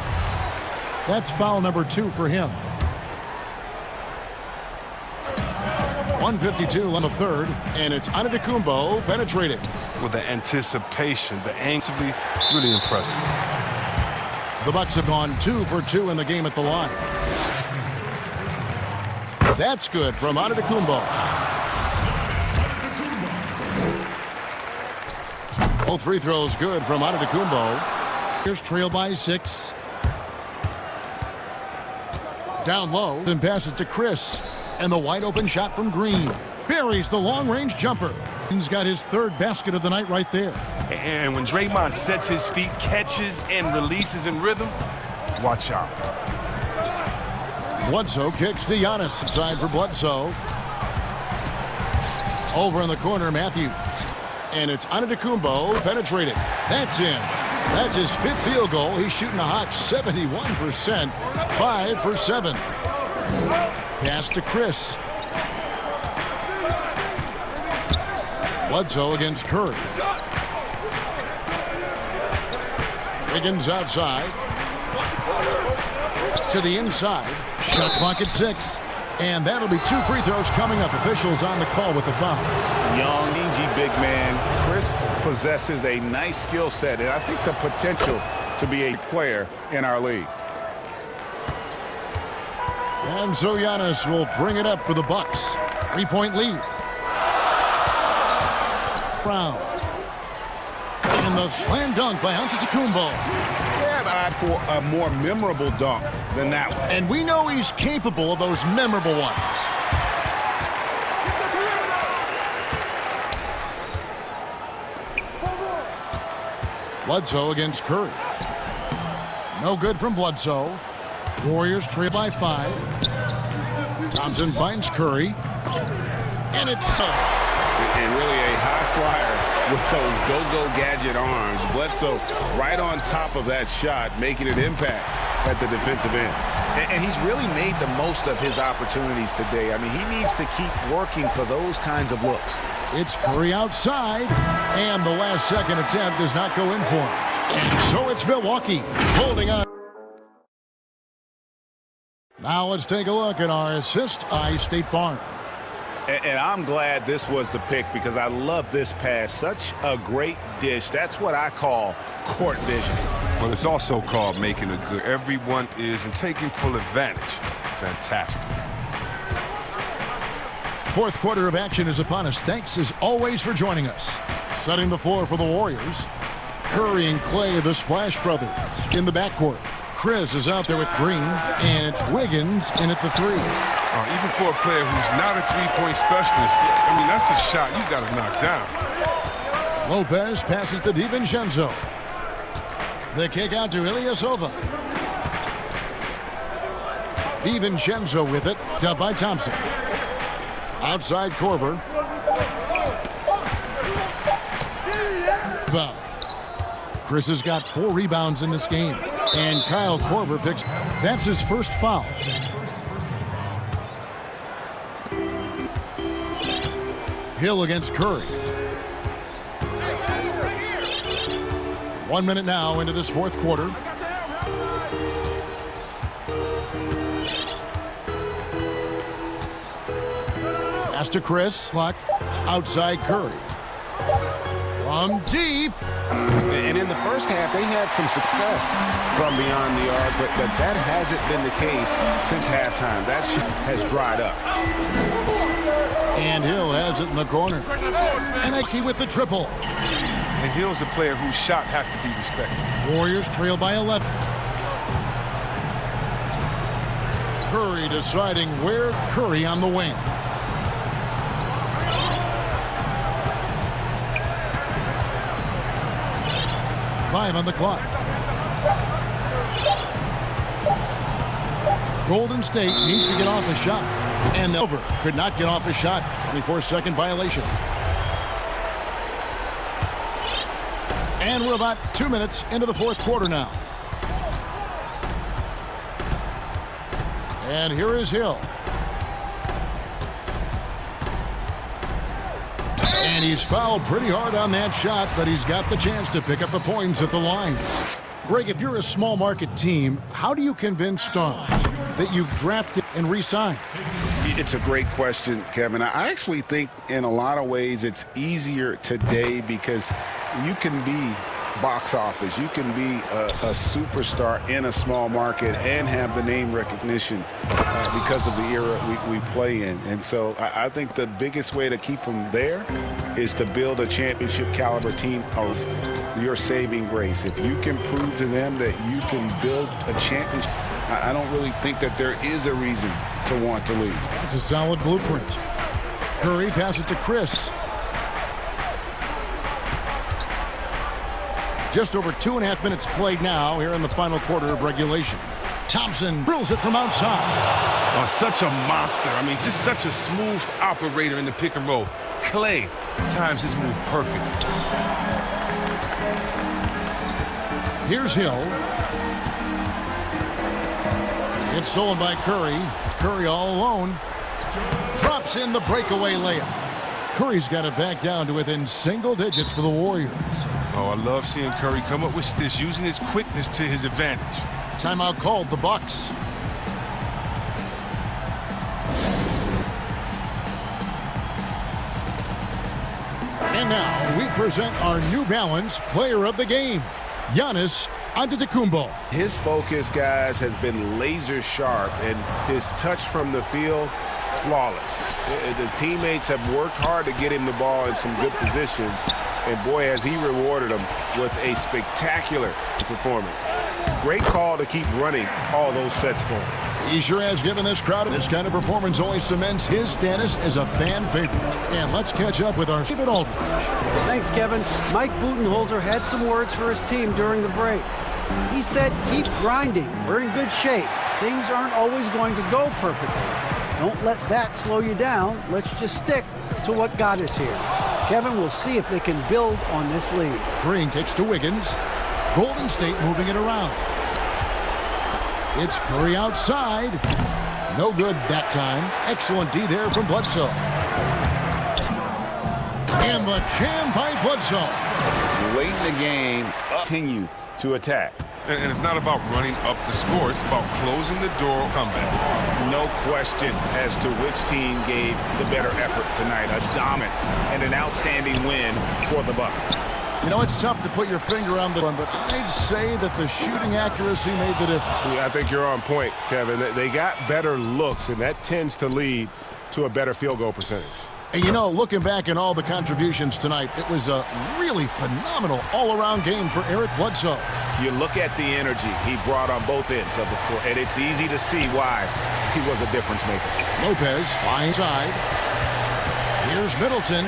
Speaker 2: That's foul number 2 for him. 1:52 on the third, and it's Antetokounmpo penetrating.
Speaker 1: With the anticipation, the anxiously, really impressive.
Speaker 2: The Bucks have gone 2 for 2 in the game at the line. That's good from Antetokounmpo. Both free throws good from Antetokounmpo. Here's trail by 6. Down low and passes to Chris. And the wide open shot from Green. Buries the long-range jumper. He's got his 3rd basket of the night right there.
Speaker 1: And when Draymond sets his feet, catches, and releases in rhythm, watch out.
Speaker 2: Bledsoe kicks to Giannis. Inside for Bledsoe. Over in the corner, Matthews. And it's Antetokounmpo penetrating. That's in. That's his 5th field goal. He's shooting a hot 71%. 5 for 7. Pass to Chris. Bledsoe against Curry. Wiggins outside. To the inside. Shot clock at 6. And that'll be 2 free throws coming up. Officials on the call with the foul.
Speaker 3: Young, dingy big man. Chris possesses a nice skill set, and I think the potential to be a player in our league.
Speaker 2: And so Giannis will bring it up for the Bucks. 3-point lead. Brown. And the slam dunk by Antetokounmpo.
Speaker 3: Yeah, for a more memorable dunk than that one.
Speaker 2: And we know he's capable of those memorable ones. Bledsoe against Curry. No good from Bledsoe. Warriors trail by 5. Thompson finds Curry. And it's
Speaker 3: and really a high flyer with those go-go gadget arms. Bledsoe right on top of that shot, making an impact at the defensive end. And he's really made the most of his opportunities today. I mean, he needs to keep working for those kinds of looks.
Speaker 2: It's Curry outside, and the last second attempt does not go in for him. And so it's Milwaukee holding on. Now let's take a look at our assist by State Farm.
Speaker 3: And I'm glad this was the pick because I love this pass. Such a great dish. That's what I call court vision.
Speaker 1: Well, it's also called making it good. Everyone is and taking full advantage. Fantastic.
Speaker 2: 4th quarter of action is upon us. Thanks as always for joining us. Setting the floor for the Warriors. Curry and Clay, the Splash Brothers, in the backcourt. Chris is out there with Green, and it's Wiggins in at the 3.
Speaker 1: Even for a player who's not a 3-point specialist, I mean, that's a shot you got to knock down.
Speaker 2: Lopez passes to DiVincenzo. The kick out to Ilyasova. DiVincenzo with it, dumped by Thompson. Outside Korver. Foul. Chris has got 4 rebounds in this game. And Kyle Korver picks. That's his first foul. Hill against Curry. 1 minute now into this 4th quarter. Pass to Chris. Clock. Outside Curry. From deep.
Speaker 3: And in the first half, they had some success from beyond the arc, but that hasn't been the case since halftime. That shit has dried up.
Speaker 2: And Hill has it in the corner. And Ike with the triple.
Speaker 1: And Hill's a player whose shot has to be respected.
Speaker 2: Warriors trail by 11. Curry deciding where. Curry on the wing. Five on the clock. Golden State needs to get off a shot. And over. Could not get off a shot. 24-second violation. And we're about 2 minutes into the 4th quarter now. And here is Hill. And he's fouled pretty hard on that shot, but he's got the chance to pick up the points at the line. Greg, if you're a small market team, how do you convince stars that you've drafted and re-signed?
Speaker 7: It's a great question, Kevin. I actually think in a lot of ways it's easier today because you can be box office. You can be a superstar in a small market and have the name recognition because of the era we play in. And so I think the biggest way to keep them there is to build a championship caliber team of your saving grace. If you can prove to them that you can build a championship, I don't really think that there is a reason to want to leave.
Speaker 2: It's a solid blueprint. Curry passes it to Chris. Just over 2.5 minutes played now here in the final quarter of regulation. Thompson drills it from outside.
Speaker 1: Oh, such a monster. I mean, just such a smooth operator in the pick and roll. Clay times his move perfect.
Speaker 2: Here's Hill. It's stolen by Curry. Curry all alone. Drops in the breakaway layup. Curry's got it back down to within single digits for the Warriors.
Speaker 1: Oh, I love seeing Curry come up with this, using his quickness to his advantage.
Speaker 2: Timeout called, the Bucks. And now we present our New Balance Player of the Game, Giannis Antetokounmpo.
Speaker 7: His focus, guys, has been laser sharp, and his touch from the field, flawless. The teammates have worked hard to get him the ball in some good positions, and boy, has he rewarded them with a spectacular performance. Great call to keep running all those sets for him.
Speaker 2: He sure has given this crowd this kind of performance only cements his status as a fan favorite. And let's catch up with our Stephen Aldridge.
Speaker 9: Thanks, Kevin. Mike Budenholzer had some words for his team during the break. He said, keep grinding. We're in good shape. Things aren't always going to go perfectly. Don't let that slow you down. Let's just stick to what got us here. Kevin, we'll see if they can build on this lead.
Speaker 2: Green kicks to Wiggins. Golden State moving it around. It's Curry outside. No good that time. Excellent D there from Bledsoe. And the jam by Bledsoe.
Speaker 7: Late in the game, continue to attack.
Speaker 1: And it's not about running up the score. It's about closing the door comeback.
Speaker 7: No question as to which team gave the better effort tonight. A dominant and an outstanding win for the Bucks.
Speaker 2: You know, it's tough to put your finger on the one, but I'd say that the shooting accuracy made the difference.
Speaker 7: Yeah, I think you're on point, Kevin. They got better looks, and that tends to lead to a better field goal percentage.
Speaker 2: And, you know, looking back at all the contributions tonight, it was a really phenomenal all-around game for Eric Bledsoe.
Speaker 7: You look at the energy he brought on both ends of the floor, and it's easy to see why he was a difference maker.
Speaker 2: Lopez, fine side. Here's Middleton.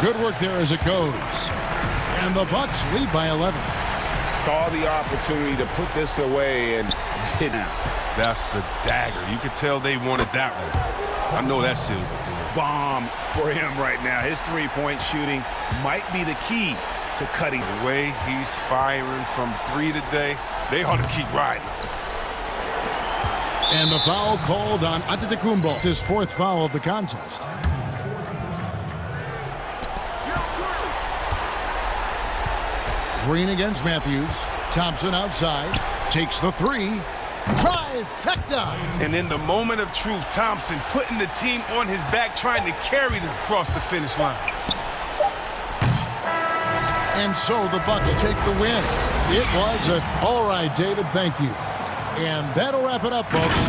Speaker 2: Good work there as it goes. And the Bucks lead by 11.
Speaker 7: Saw the opportunity to put this away and didn't.
Speaker 1: That's the dagger. You could tell they wanted that one. I know that seals the deal.
Speaker 7: Bomb for him right now. His three-point shooting might be the key to cutting.
Speaker 1: The way he's firing from three today, they ought to keep riding.
Speaker 2: And the foul called on Antetokounmpo. It's his fourth foul of the contest. Green against Matthews. Thompson outside. Takes the three. Trifecta!
Speaker 1: And in the moment of truth, Thompson putting the team on his back, trying to carry them across the finish line.
Speaker 2: And so the Bucks take the win. It was all right, David, thank you. And that'll wrap it up, folks.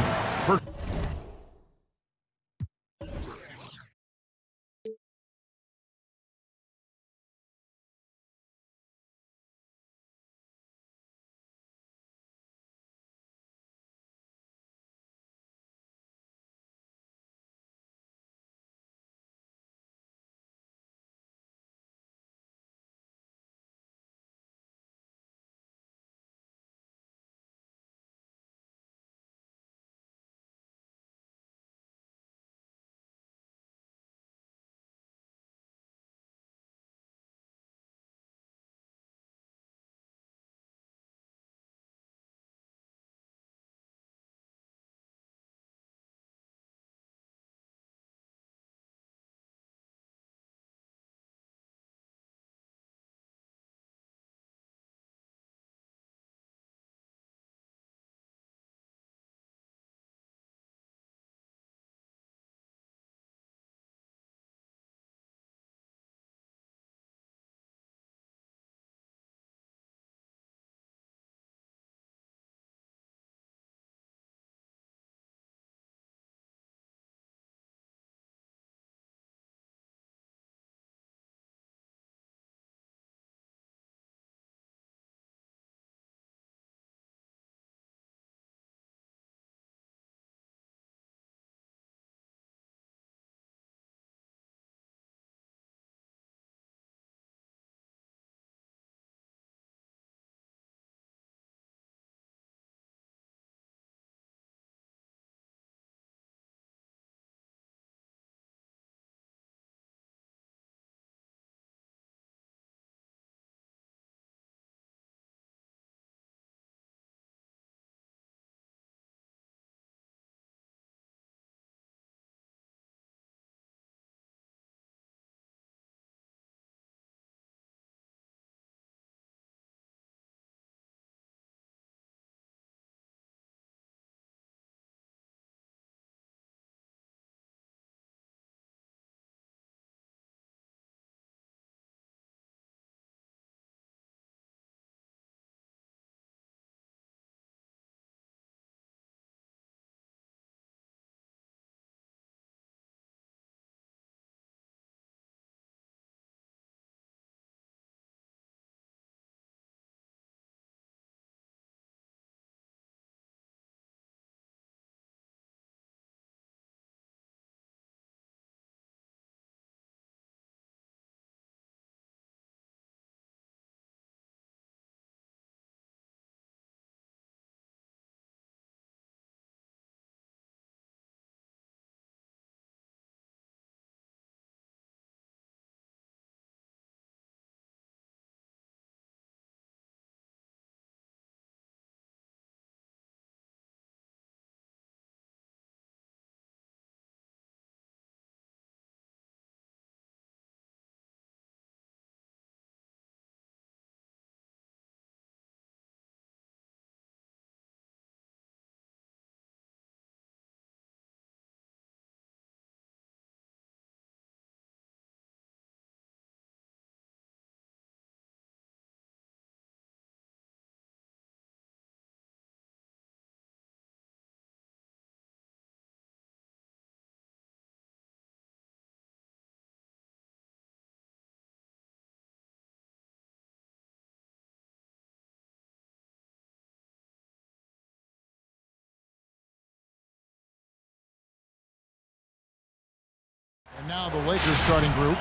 Speaker 2: Now the Lakers starting group.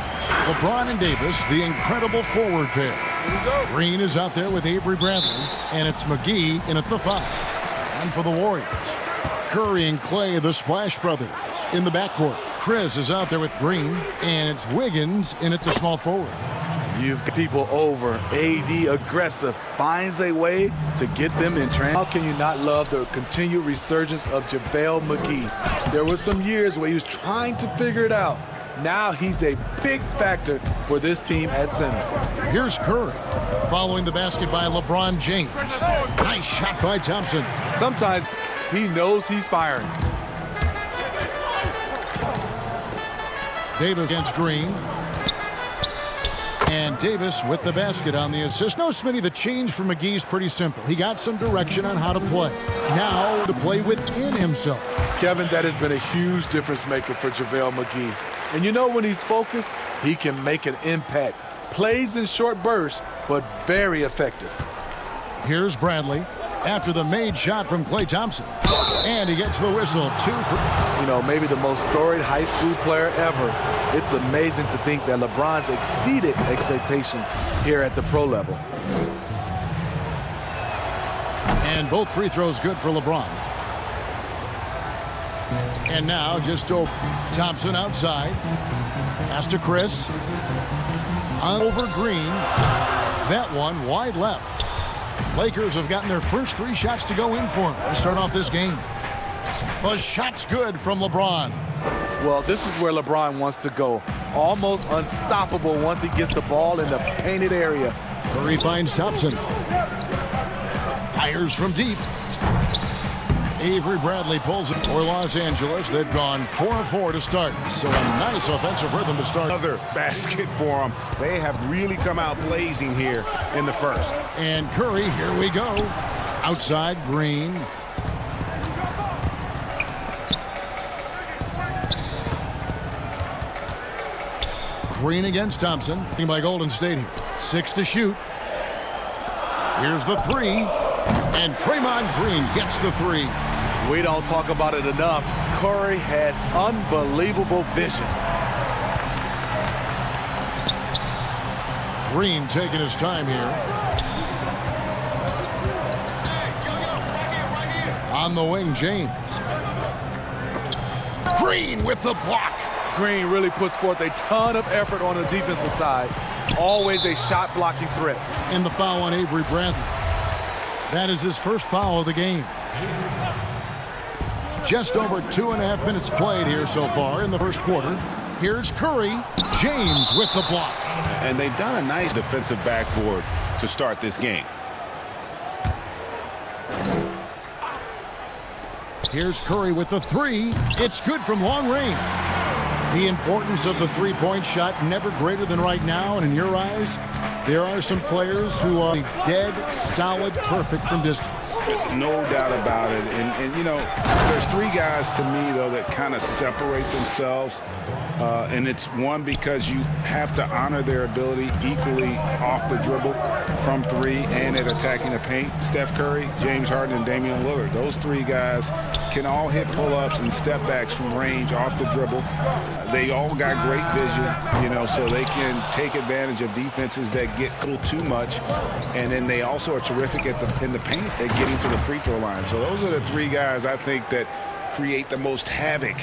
Speaker 2: LeBron and Davis, the incredible forward pair. Green is out there with Avery Bradley, and it's McGee in at the 5. And for the Warriors, Curry and Clay, the Splash Brothers, in the backcourt. Chris is out there with Green, and it's Wiggins in at the small forward.
Speaker 8: You've got people over. AD aggressive, finds a way to get them in transition. How can you not love the continued resurgence of JaVale McGee? There were some years where he was trying to figure it out. Now he's a big factor for this team at center.
Speaker 2: Here's Curry, following the basket by LeBron James. Nice shot by Thompson.
Speaker 8: Sometimes he knows he's firing.
Speaker 2: Davis against Green. And Davis with the basket on the assist. No, Smitty, the change for McGee is pretty simple. He got some direction on how to play. Now to play within himself.
Speaker 8: Kevin, that has been a huge difference maker for JaVale McGee. And you know when he's focused, he can make an impact. Plays in short bursts, but very effective.
Speaker 2: Here's Bradley after the made shot from Klay Thompson. And he gets the whistle. 2 for...
Speaker 8: You know, maybe the most storied high school player ever. It's amazing to think that LeBron's exceeded expectation here at the pro level.
Speaker 2: And both free throws good for LeBron. And now just Thompson outside. Pass to Chris. Over Green. That one wide left. Lakers have gotten their first 3 shots to go in for them to start off this game. The shot's good from LeBron.
Speaker 8: Well, this is where LeBron wants to go. Almost unstoppable once he gets the ball in the painted area.
Speaker 2: Curry finds Thompson. Fires from deep. Avery Bradley pulls it for Los Angeles. They've gone 4-4 to start. So a nice offensive rhythm to start.
Speaker 7: Another basket for them. They have really come out blazing here in the first.
Speaker 2: And Curry, here we go. Outside, Green. Green against Thompson. By Golden State here. 6 to shoot. Here's the 3. And Draymond Green gets the 3.
Speaker 8: We don't talk about it enough. Curry has unbelievable vision.
Speaker 2: Green taking his time here. On the wing, James. Green with the block.
Speaker 8: Green really puts forth a ton of effort on the defensive side. Always a shot blocking threat.
Speaker 2: And the foul on Avery Bradley. That is his first foul of the game. Just over 2.5 minutes played here so far in the first quarter. Here's Curry. James with the block.
Speaker 7: And they've done a nice defensive backboard to start this game.
Speaker 2: Here's Curry with the 3. It's good from long range. The importance of the three-point shot never greater than right now. And in your eyes, there are some players who are dead, solid, perfect from distance.
Speaker 7: No doubt about it. And you know, there's 3 guys to me, though, that kind of separate themselves. And it's one, because you have to honor their ability equally off the dribble from 3 and at attacking the paint. Steph Curry, James Harden, and Damian Lillard. Those 3 guys can all hit pull-ups and step backs from range off the dribble. They all got great vision, you know, so they can take advantage of defenses that get a little too much. And then they also are terrific in the paint at getting to the free throw line. So those are the 3 guys I think that create the most havoc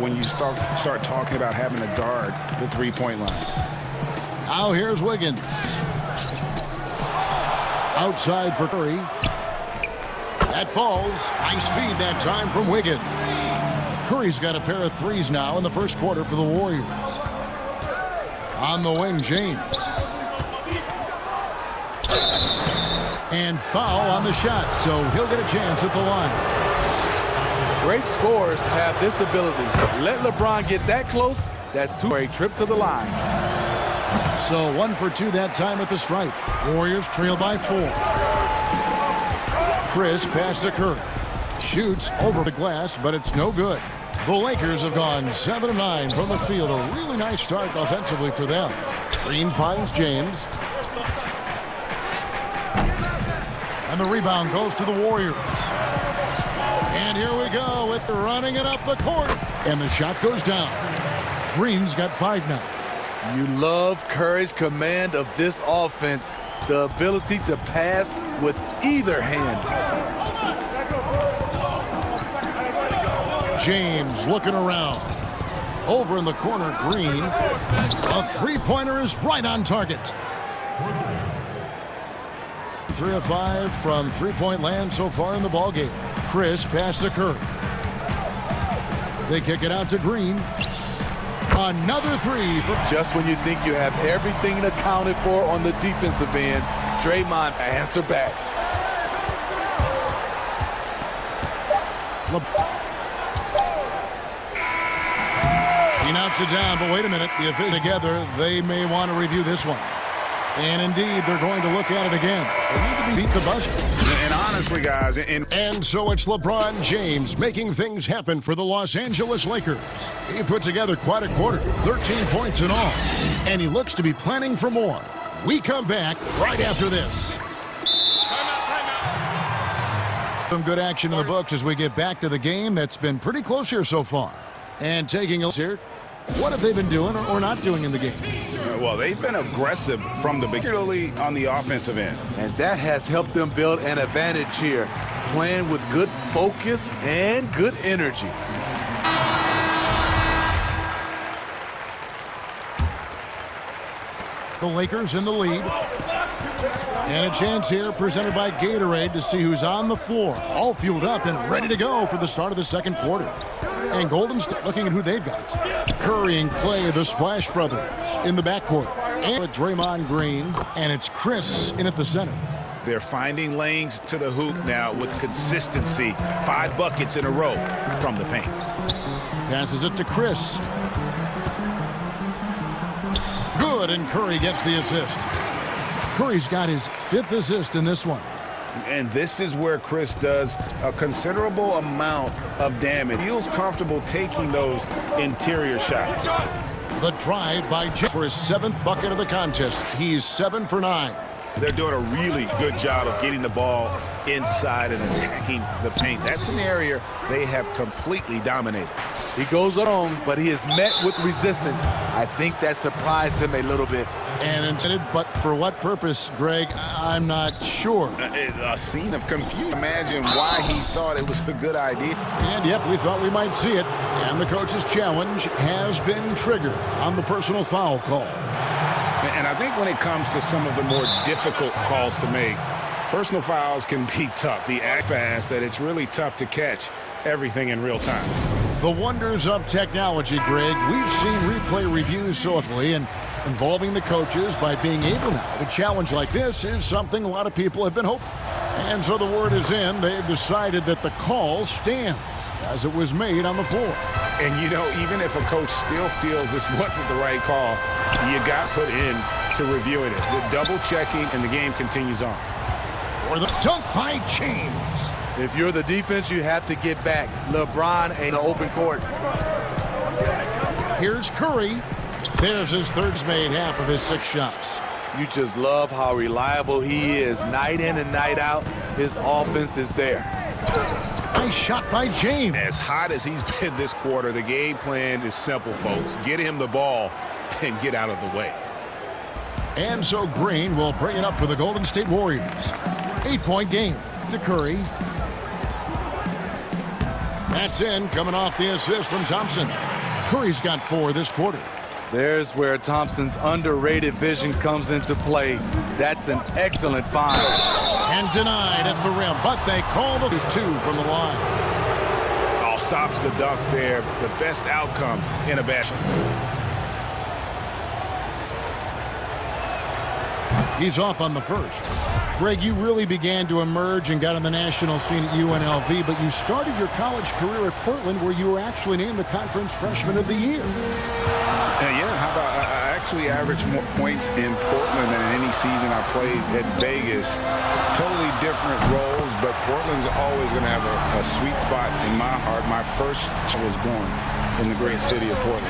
Speaker 7: when you start talking about having to guard the three-point line.
Speaker 2: Now here's Wiggins. Outside for Curry. That falls. Nice feed that time from Wiggins. Curry's got a pair of 3s now in the first quarter for the Warriors. On the wing, James. And foul on the shot, so he'll get a chance at the line.
Speaker 8: Great scorers have this ability. Let LeBron get that close, that's 2 for a trip to the line.
Speaker 2: So 1 for 2 that time at the stripe. Warriors trail by 4. Chris pass to Curry. Shoots over the glass, but it's no good. The Lakers have gone 7 of 9 from the field. A really nice start offensively for them. Green finds James. And the rebound goes to the Warriors. And here we go with running it up the court. And the shot goes down. Green's got 5 now.
Speaker 8: You love Curry's command of this offense, the ability to pass with either hand.
Speaker 2: James looking around. Over in the corner, Green. A three-pointer is right on target. 3 of 5 from three-point land so far in the ballgame. Chris pass to Curry. They kick it out to Green. Another 3.
Speaker 8: Just when you think you have everything accounted for on the defensive end, Draymond answer back.
Speaker 2: He knocks it down, but wait a minute. The officials together, they may want to review this one. And indeed, they're going to look at it again. They need to beat the buzzer.
Speaker 7: And honestly, guys,
Speaker 2: and so it's LeBron James making things happen for the Los Angeles Lakers. He put together quite a quarter, 13 points in all. And he looks to be planning for more. We come back right after this. Some good action in the books as we get back to the game that's been pretty close here so far. And taking a look here, what have they been doing or not doing in the game?
Speaker 7: Well, they've been aggressive from the particularly on the offensive end.
Speaker 8: And that has helped them build an advantage here, playing with good focus and good energy.
Speaker 2: The Lakers in the lead. And a chance here presented by Gatorade to see who's on the floor. All fueled up and ready to go for the start of the second quarter. And Golden State looking at who they've got. Curry and Clay, the Splash Brothers, in the backcourt. And with Draymond Green, and it's Chris in at the center.
Speaker 7: They're finding lanes to the hoop now with consistency. 5 buckets in a row from the paint.
Speaker 2: Passes it to Chris. Good, and Curry gets the assist. Curry's got his 5th assist in this one.
Speaker 7: And this is where Chris does a considerable amount of damage. Feels comfortable taking those interior shots.
Speaker 2: The drive by James for his 7th bucket of the contest. He's 7 for 9.
Speaker 7: They're doing a really good job of getting the ball inside and attacking the paint. That's an area they have completely dominated.
Speaker 8: He goes on, but he is met with resistance. I think that surprised him a little bit.
Speaker 2: And intended, but for what purpose, Greg, I'm not sure.
Speaker 7: A scene of confusion. Imagine why he thought it was a good idea.
Speaker 2: And yep, we thought we might see it. And the coach's challenge has been triggered on the personal foul call.
Speaker 3: And I think when it comes to some of the more difficult calls to make, personal fouls can be tough. They act fast that it's really tough to catch everything in real time.
Speaker 2: The wonders of technology, Greg. We've seen replay reviews so often, and involving the coaches by being able now to challenge like this is something a lot of people have been hoping. And so the word is in. They've decided that the call stands as it was made on the floor.
Speaker 3: And, you know, even if a coach still feels this wasn't the right call, you got put in to reviewing it. The double checking, and the game continues on.
Speaker 2: For the dunk by James.
Speaker 8: If you're the defense, you have to get back. LeBron in the open court.
Speaker 2: Here's Curry. There's his third made half of his 6 shots.
Speaker 8: You just love how reliable he is. Night in and night out, his offense is there.
Speaker 2: Nice shot by James.
Speaker 7: As hot as he's been this quarter, the game plan is simple, folks. Get him the ball and get out of the way.
Speaker 2: And so Green will bring it up for the Golden State Warriors. 8-point game to Curry. That's in, coming off the assist from Thompson. Curry's got 4 this quarter.
Speaker 8: There's where Thompson's underrated vision comes into play. That's an excellent find.
Speaker 2: And denied at the rim, but they call the 2 from the line.
Speaker 7: All stops the dunk there. The best outcome in a basket.
Speaker 2: He's off on the first. Greg, you really began to emerge and got on the national scene at UNLV, but you started your college career at Portland, where you were actually named the Conference Freshman of the Year.
Speaker 7: Yeah, how about I actually averaged more points in Portland than any season I played at Vegas. Totally different roles, but Portland's always going to have a sweet spot in my heart. My first was born in the great city of Portland.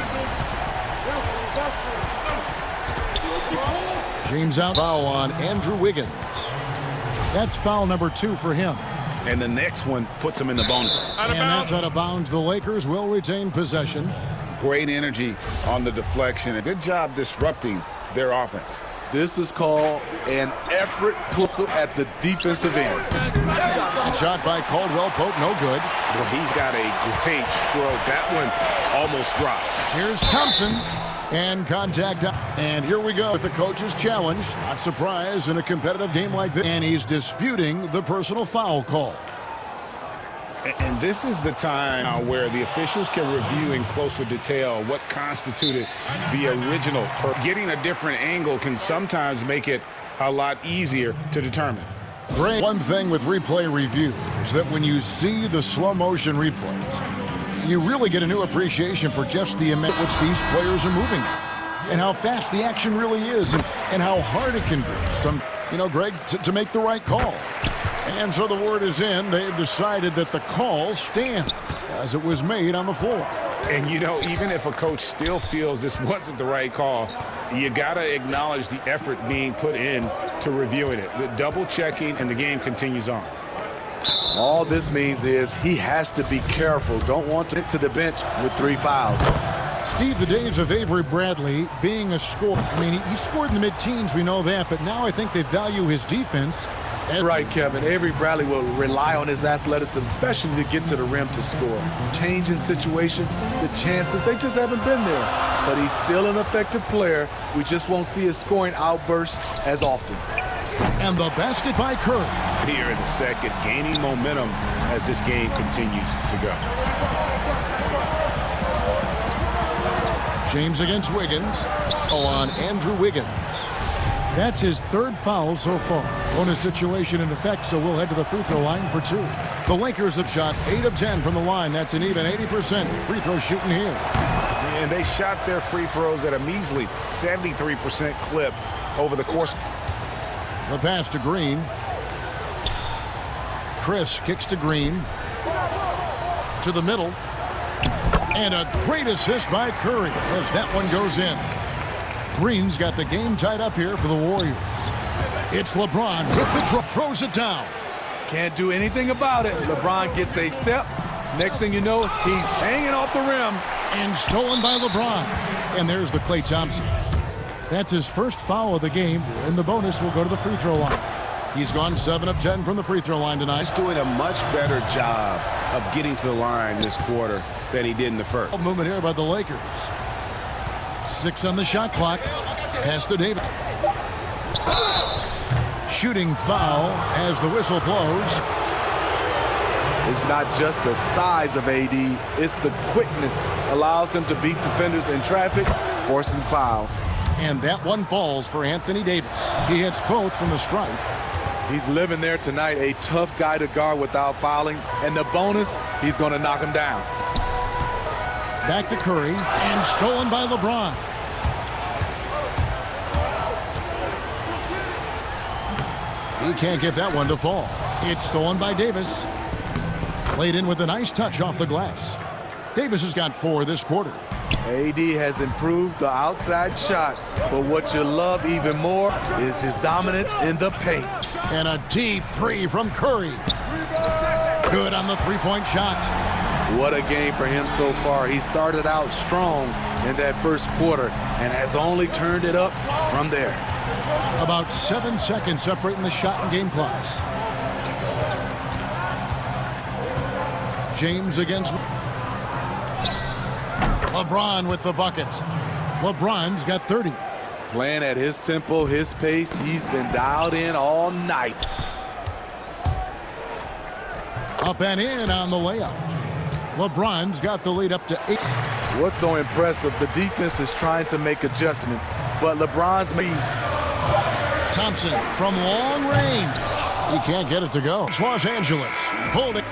Speaker 2: James out foul on Andrew Wiggins. That's foul number 2 for him.
Speaker 7: And the next one puts him in the bonus.
Speaker 2: And that's out of bounds. The Lakers will retain possession.
Speaker 3: Great energy on the deflection. A good job disrupting their offense.
Speaker 8: This is called an effort pistol at the defensive end.
Speaker 2: Shot by Caldwell Pope, no good.
Speaker 7: Well, he's got a great stroke. That one almost dropped.
Speaker 2: Here's Thompson. And contact. And here we go with the coach's challenge. Not surprised in a competitive game like this. And he's disputing the personal foul call.
Speaker 3: And this is the time where the officials can review in closer detail what constituted the original. Getting a different angle can sometimes make it a lot easier to determine.
Speaker 2: Great. One thing with replay review is that when you see the slow motion replays, you really get a new appreciation for just the amount which these players are moving and how fast the action really is and how hard it can be. Greg, to make the right call. And so the word is in. They've decided that the call stands as it was made on the floor.
Speaker 3: And, even if a coach still feels this wasn't the right call, you got to acknowledge the effort being put in to reviewing it. The double checking, and the game continues on.
Speaker 8: All this means is he has to be careful. Don't want to get to the bench with 3 fouls.
Speaker 2: Steve, the days of Avery Bradley being a scorer. He scored in the mid-teens, we know that, but now I think they value his defense.
Speaker 8: Right, Kevin. Avery Bradley will rely on his athleticism, especially to get to the rim to score. Changing situation, the chances, they just haven't been there. But he's still an effective player. We just won't see his scoring outbursts as often.
Speaker 2: And the basket by Curry.
Speaker 7: Here in the second, gaining momentum as this game continues to go.
Speaker 2: James against Wiggins. On Andrew Wiggins. That's his 3rd foul so far. Bonus situation in effect, so we'll head to the free throw line for 2. The Lakers have shot 8 of 10 from the line. That's an even 80% free throw shooting here.
Speaker 7: And they shot their free throws at a measly 73% clip over the course.
Speaker 2: The pass to Green. Chris kicks to Green. To the middle. And a great assist by Curry as that one goes in. Green's got the game tied up here for the Warriors. It's LeBron with the draw, throws it down.
Speaker 8: Can't do anything about it. LeBron gets a step. Next thing you know, he's hanging off the rim.
Speaker 2: And stolen by LeBron. And there's the Klay Thompson. That's his first foul of the game, and the bonus will go to the free throw line. He's gone 7 of 10 from the free throw line tonight.
Speaker 7: He's doing a much better job of getting to the line this quarter than he did in the first.
Speaker 2: Movement here by the Lakers. 6 on the shot clock. Pass to Davis. Shooting foul as the whistle blows.
Speaker 8: It's not just the size of AD, it's the quickness. Allows him to beat defenders in traffic, forcing fouls.
Speaker 2: And that one falls for Anthony Davis. He hits both from the stripe.
Speaker 8: He's living there tonight, a tough guy to guard without fouling. And the bonus, he's going to knock him down.
Speaker 2: Back to Curry, and stolen by LeBron. He can't get that one to fall. It's stolen by Davis. Played in with a nice touch off the glass. Davis has got 4 this quarter.
Speaker 8: AD has improved the outside shot, but what you love even more is his dominance in the paint.
Speaker 2: And a deep 3 from Curry. Good on the 3-point shot.
Speaker 8: What a game for him so far. He started out strong in that first quarter and has only turned it up from there.
Speaker 2: About 7 seconds separating the shot and game clocks. James against LeBron with the bucket. LeBron's got 30.
Speaker 8: Playing at his tempo, his pace. He's been dialed in all night.
Speaker 2: Up and in on the layup. LeBron's got the lead up to 8.
Speaker 8: What's so impressive, the defense is trying to make adjustments, but LeBron's leads.
Speaker 2: Thompson from long range. He can't get it to go. It's Los Angeles. Pulled it.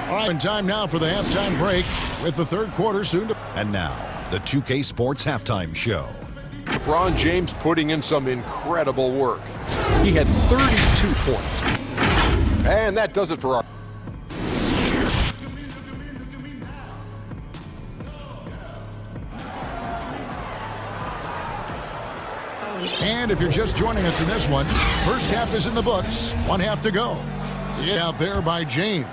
Speaker 2: All right, and time now for the halftime break with the third quarter soon to...
Speaker 5: And now, the 2K Sports Halftime Show.
Speaker 6: LeBron James putting in some incredible work. He had 32 points. And that does it for our...
Speaker 2: And if you're just joining us in this one, first half is in the books. 1 half to go. Out there by James.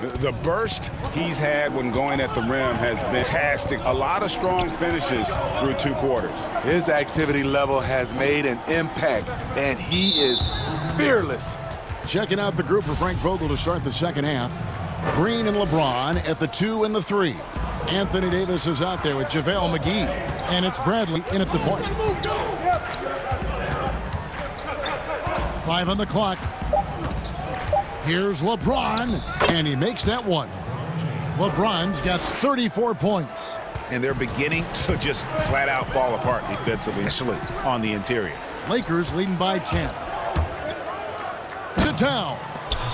Speaker 3: The burst he's had when going at the rim has been fantastic. A lot of strong finishes through 2 quarters.
Speaker 8: His activity level has made an impact, and he is fearless.
Speaker 2: Checking out the group for Frank Vogel to start the second half. Green and LeBron at the 2 and the 3. Anthony Davis is out there with JaVale McGee, and it's Bradley in at the point. 5 on the clock. Here's LeBron, and he makes that one. LeBron's got 34 points.
Speaker 7: And they're beginning to just flat out fall apart defensively, especially on the interior.
Speaker 2: Lakers leading by 10. To down.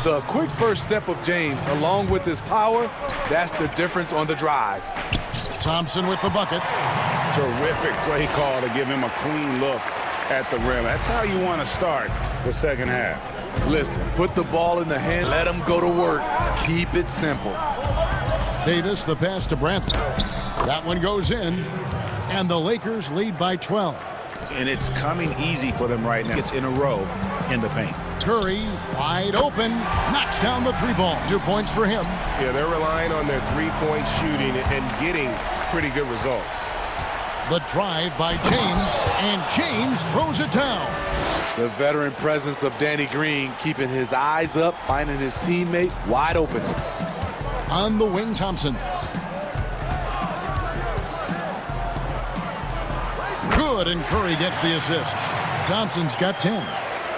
Speaker 8: The quick first step of James, along with his power, that's the difference on the drive.
Speaker 2: Thompson with the bucket.
Speaker 3: Terrific play call to give him a clean look at the rim. That's how you want to start the second half.
Speaker 8: Listen, put the ball in the hand, let him go to work. Keep it simple.
Speaker 2: Davis, the pass to Bradley. That one goes in, and the Lakers lead by 12.
Speaker 7: And it's coming easy for them right now. It's in a row in the paint.
Speaker 2: Curry, wide open, knocks down the 3-ball. 2 points for him.
Speaker 7: Yeah, they're relying on their 3-point shooting and getting pretty good results.
Speaker 2: The drive by James, and James throws it down.
Speaker 8: The veteran presence of Danny Green keeping his eyes up, finding his teammate wide open.
Speaker 2: On the wing, Thompson. Good, and Curry gets the assist. Thompson's got 10.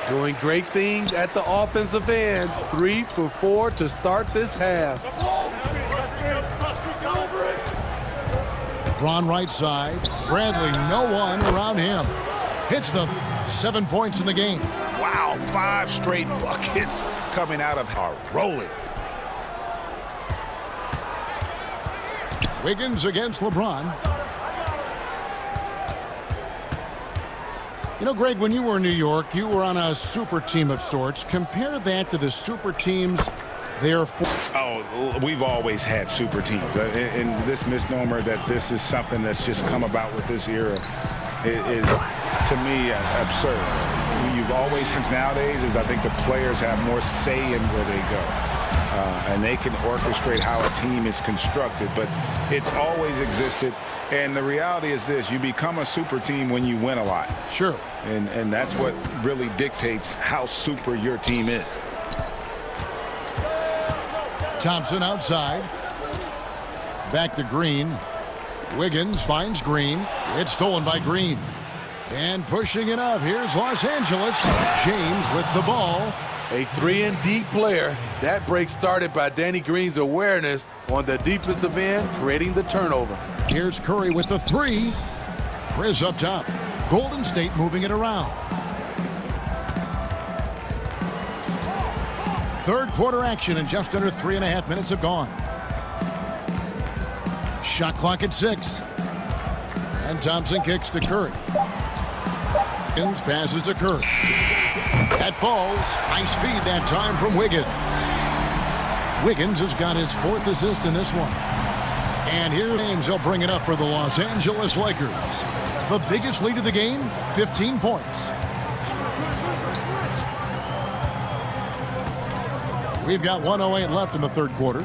Speaker 8: Doing great things at the offensive end. 3 for 4 to start this half.
Speaker 2: LeBron right side. Bradley, no one around him. Hits the 7 points in the game.
Speaker 7: Wow, 5 straight buckets coming out of our rolling.
Speaker 2: Wiggins against LeBron. You know, Greg, when you were in New York, you were on a super team of sorts. Compare that to the super teams there for.
Speaker 3: Oh, we've always had super teams. And this misnomer that this is something that's just come about with this era is, to me, absurd. You've always, since nowadays, is I think the players have more say in where they go. And they can orchestrate how a team is constructed. But it's always existed. And the reality is this, you become a super team when you win a lot.
Speaker 2: Sure.
Speaker 3: And that's what really dictates how super your team is.
Speaker 2: Thompson outside. Back to Green. Wiggins finds Green. It's stolen by Green. And pushing it up, here's Los Angeles. James with the ball.
Speaker 8: A 3-and-D player. That break started by Danny Green's awareness on the defensive end, creating the turnover.
Speaker 2: Here's Curry with the 3. Chris up top. Golden State moving it around. Third quarter action, and just under 3.5 minutes have gone. Shot clock at 6. And Thompson kicks to Curry. Wiggins passes to Curry. That falls. Nice feed that time from Wiggins. Wiggins has got his 4th assist in this one. And here James, he'll bring it up for the Los Angeles Lakers. The biggest lead of the game, 15 points. We've got 1:08 left in the third quarter.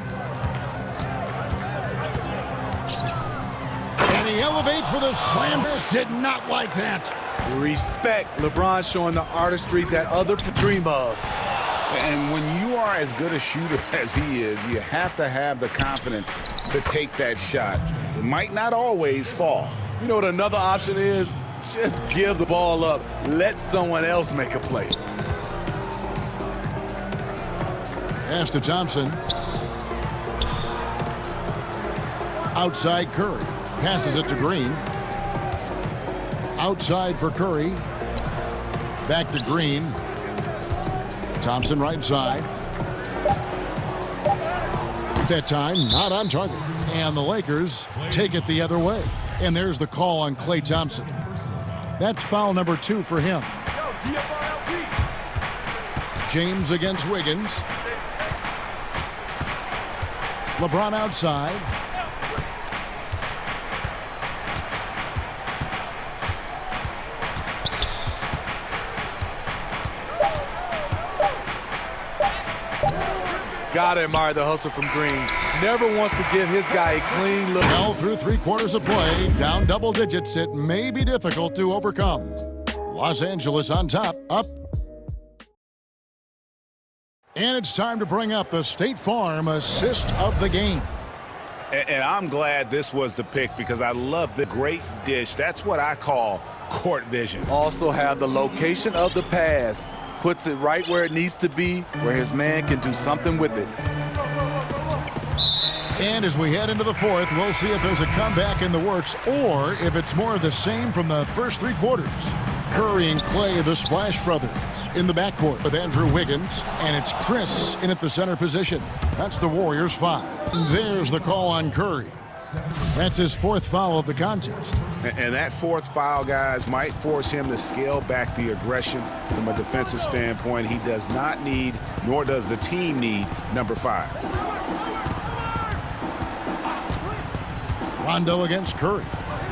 Speaker 2: And he elevates for the slam. Did not like that.
Speaker 8: Respect. LeBron showing the artistry that others dream of.
Speaker 3: And when you are as good a shooter as he is, you have to have the confidence to take that shot. It might not always fall.
Speaker 8: You know what another option is? Just give the ball up. Let someone else make a play.
Speaker 2: Pass to Thompson. Outside Curry. Passes it to Green. Outside for Curry. Back to Green. Thompson right side. That time, not on target. And the Lakers take it the other way. And there's the call on Klay Thompson. That's foul number 2 for him. James against Wiggins. LeBron outside.
Speaker 8: Gotta admire the hustle from Green. Never wants to give his guy a clean look.
Speaker 2: Well, through 3/4 of play, down double digits, it may be difficult to overcome. Los Angeles on top, up. And it's time to bring up the State Farm assist of the game.
Speaker 7: And I'm glad this was the pick because I love the great dish. That's what I call court vision.
Speaker 8: Also have the location of the pass. Puts it right where it needs to be, where his man can do something with it.
Speaker 2: And as we head into the fourth, we'll see if there's a comeback in the works or if it's more of the same from the first 3 quarters. Curry and Clay, the Splash Brothers, in the backcourt with Andrew Wiggins, and it's Chris in at the center position. That's the Warriors 5. And there's the call on Curry. That's his 4th foul of the contest.
Speaker 7: And that 4th foul, guys, might force him to scale back the aggression from a defensive standpoint. He does not need, nor does the team need, number 5.
Speaker 2: Rondo against Curry.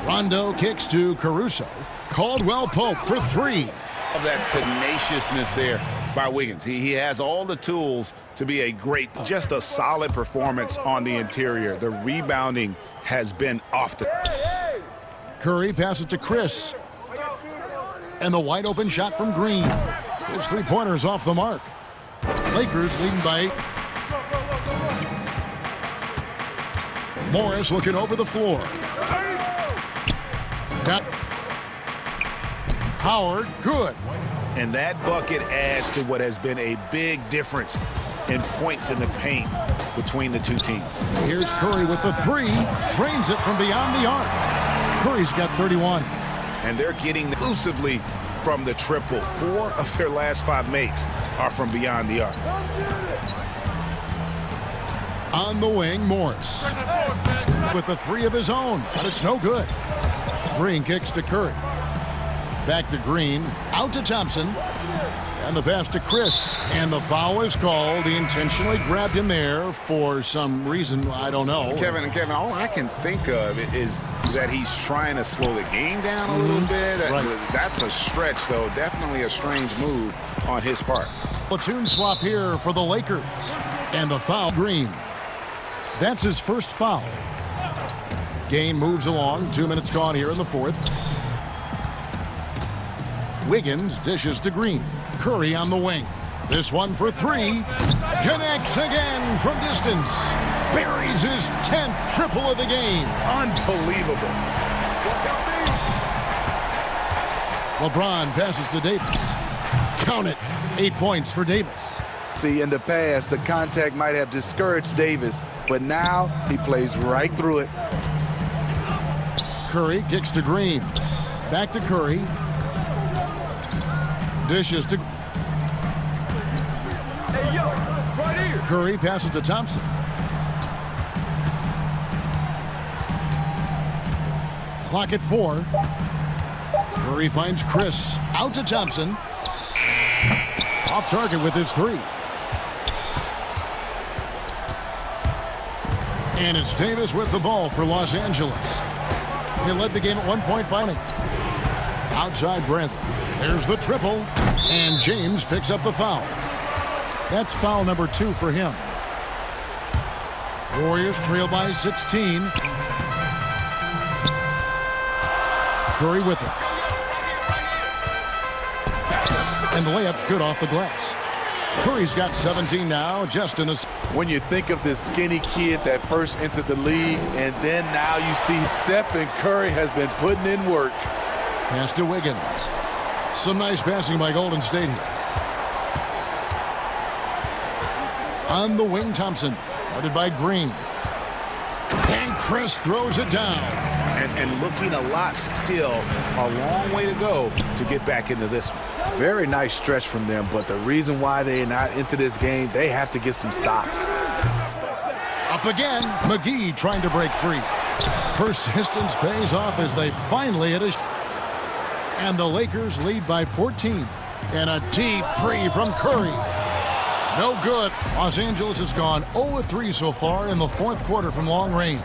Speaker 2: Rondo kicks to Caruso. Caldwell Pope for 3.
Speaker 7: Of that tenaciousness there by Wiggins. He has all the tools to be a great, just a solid performance on the interior. The rebounding has been off the...
Speaker 2: Curry passes to Chris. And the wide open shot from Green. His 3-pointers off the mark. Lakers leading by 8. Morris looking over the floor. Got Howard, good.
Speaker 7: And that bucket adds to what has been a big difference in points in the paint between the 2 teams.
Speaker 2: Here's Curry with the 3. Drains it from beyond the arc. Curry's got 31.
Speaker 7: And they're getting elusively from the triple. 4 of their last 5 makes are from beyond the arc.
Speaker 2: On the wing, Morris with the 3 of his own, but it's no good. Green kicks to Curry. Back to Green, out to Thompson, and the pass to Chris. And the foul is called. He intentionally grabbed him there for some reason, I don't know.
Speaker 7: Kevin, all I can think of is that he's trying to slow the game down a little bit.
Speaker 2: Right.
Speaker 7: That's a stretch, though. Definitely a strange move on his part.
Speaker 2: Platoon swap here for the Lakers. And the foul, Green. That's his 1st foul. Game moves along. 2 minutes gone here in the 4th. Wiggins dishes to Green. Curry on the wing. This one for 3. Connects again from distance. Buries his 10th triple of the game.
Speaker 7: Unbelievable.
Speaker 2: LeBron passes to Davis. Count it. 8 points for Davis.
Speaker 8: See, in the past, the contact might have discouraged Davis, but now he plays right through it.
Speaker 2: Curry kicks to Green. Back to Curry. Dishes to... Curry passes to Thompson. Clock at 4. Curry finds Chris. Out to Thompson. Off target with his 3. And it's Davis with the ball for Los Angeles. They led the game at 1 point by 8. Outside Bradley. There's the triple. And James picks up the foul. That's foul number 2 for him. Warriors trail by 16. Curry with it. And the layup's good off the glass. Curry's got 17 now, just in the...
Speaker 8: When you think of this skinny kid that first entered the league, and then now you see Stephen Curry has been putting in work.
Speaker 2: Pass to Wiggins. Some nice passing by Golden State here. On the wing, Thompson. Guarded by Green. And Chris throws it down.
Speaker 7: And looking a lot still. A long way to go to get back into this one.
Speaker 8: Very nice stretch from them, but the reason why they're not into this game, they have to get some stops.
Speaker 2: Up again. McGee trying to break free. Persistence pays off as they finally hit it. And the Lakers lead by 14. And a deep three from Curry. No good. Los Angeles has gone 0-3 so far in the fourth quarter from long range.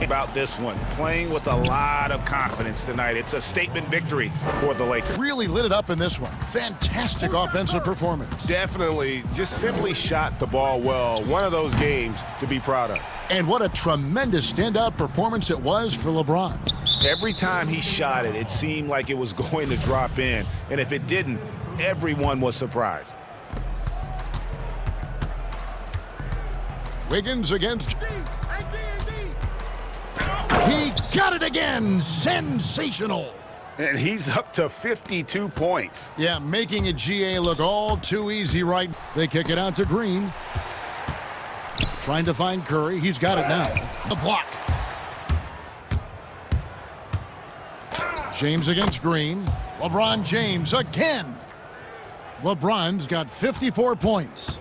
Speaker 7: About this one, playing with a lot of confidence tonight. It's a statement victory for the Lakers.
Speaker 2: Really lit it up in this one. Fantastic offensive performance.
Speaker 7: Definitely just simply shot the ball well. One of those games to be proud of.
Speaker 2: And what a tremendous standout performance it was for LeBron.
Speaker 7: Every time he shot it, it seemed like it was going to drop in. And if it didn't, everyone was surprised.
Speaker 2: Wiggins against... He got it again! Sensational!
Speaker 7: And he's up to 52 points.
Speaker 2: Yeah, making a GA look all too easy right. They kick it out to Green. Trying to find Curry. He's got it now. The block. James against Green. LeBron James again. LeBron's got 54 points.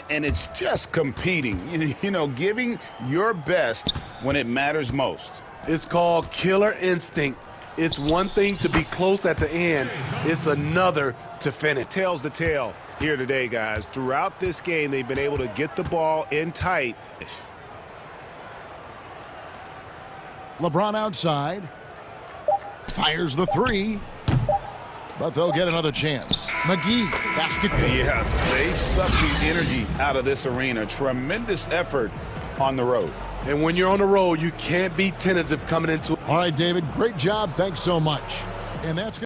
Speaker 7: And it's just competing, you know, giving your best when it matters most.
Speaker 8: It's called killer instinct. It's one thing to be close at the end. It's another to finish.
Speaker 7: Tells the tale here today, guys. Throughout this game, they've been able to get the ball in tight.
Speaker 2: LeBron outside. Fires the three. But they'll get another chance. McGee, basketball.
Speaker 7: Yeah, they sucked the energy out of this arena. Tremendous effort on the road.
Speaker 8: And when you're on the road, you can't be tentative coming into it.
Speaker 2: All right, David, great job. Thanks so much. And that's good.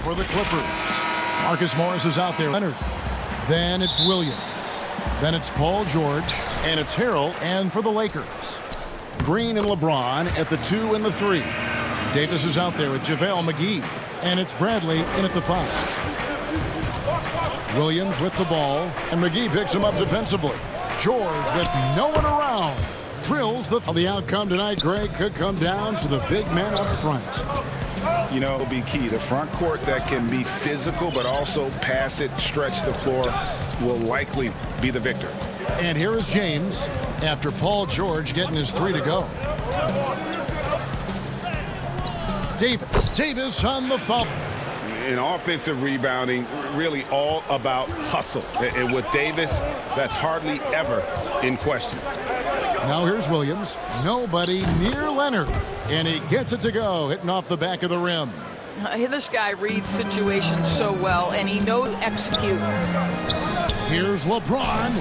Speaker 2: For the Clippers. Marcus Morris is out there. Leonard. Then it's Williams. Then it's Paul George. And it's Harrell. And for the Lakers, Green and LeBron at the 2 and the 3. Davis is out there with JaVale McGee. And it's Bradley in at the 5. Williams with the ball. And McGee picks him up defensively. George with no one around. Drills the outcome tonight, Greg, could come down to the big man up front.
Speaker 7: You know, it'll be key. The front court that can be physical but also pass it, stretch the floor will likely be the victor.
Speaker 2: And here is James after Paul George getting his 3 to go. Davis on the foul.
Speaker 7: In offensive rebounding, really all about hustle. And with Davis, that's hardly ever in question.
Speaker 2: Now here's Williams. Nobody near Leonard. And he gets it to go, hitting off the back of the rim.
Speaker 11: This guy reads situations so well, and he knows execute.
Speaker 2: Here's LeBron.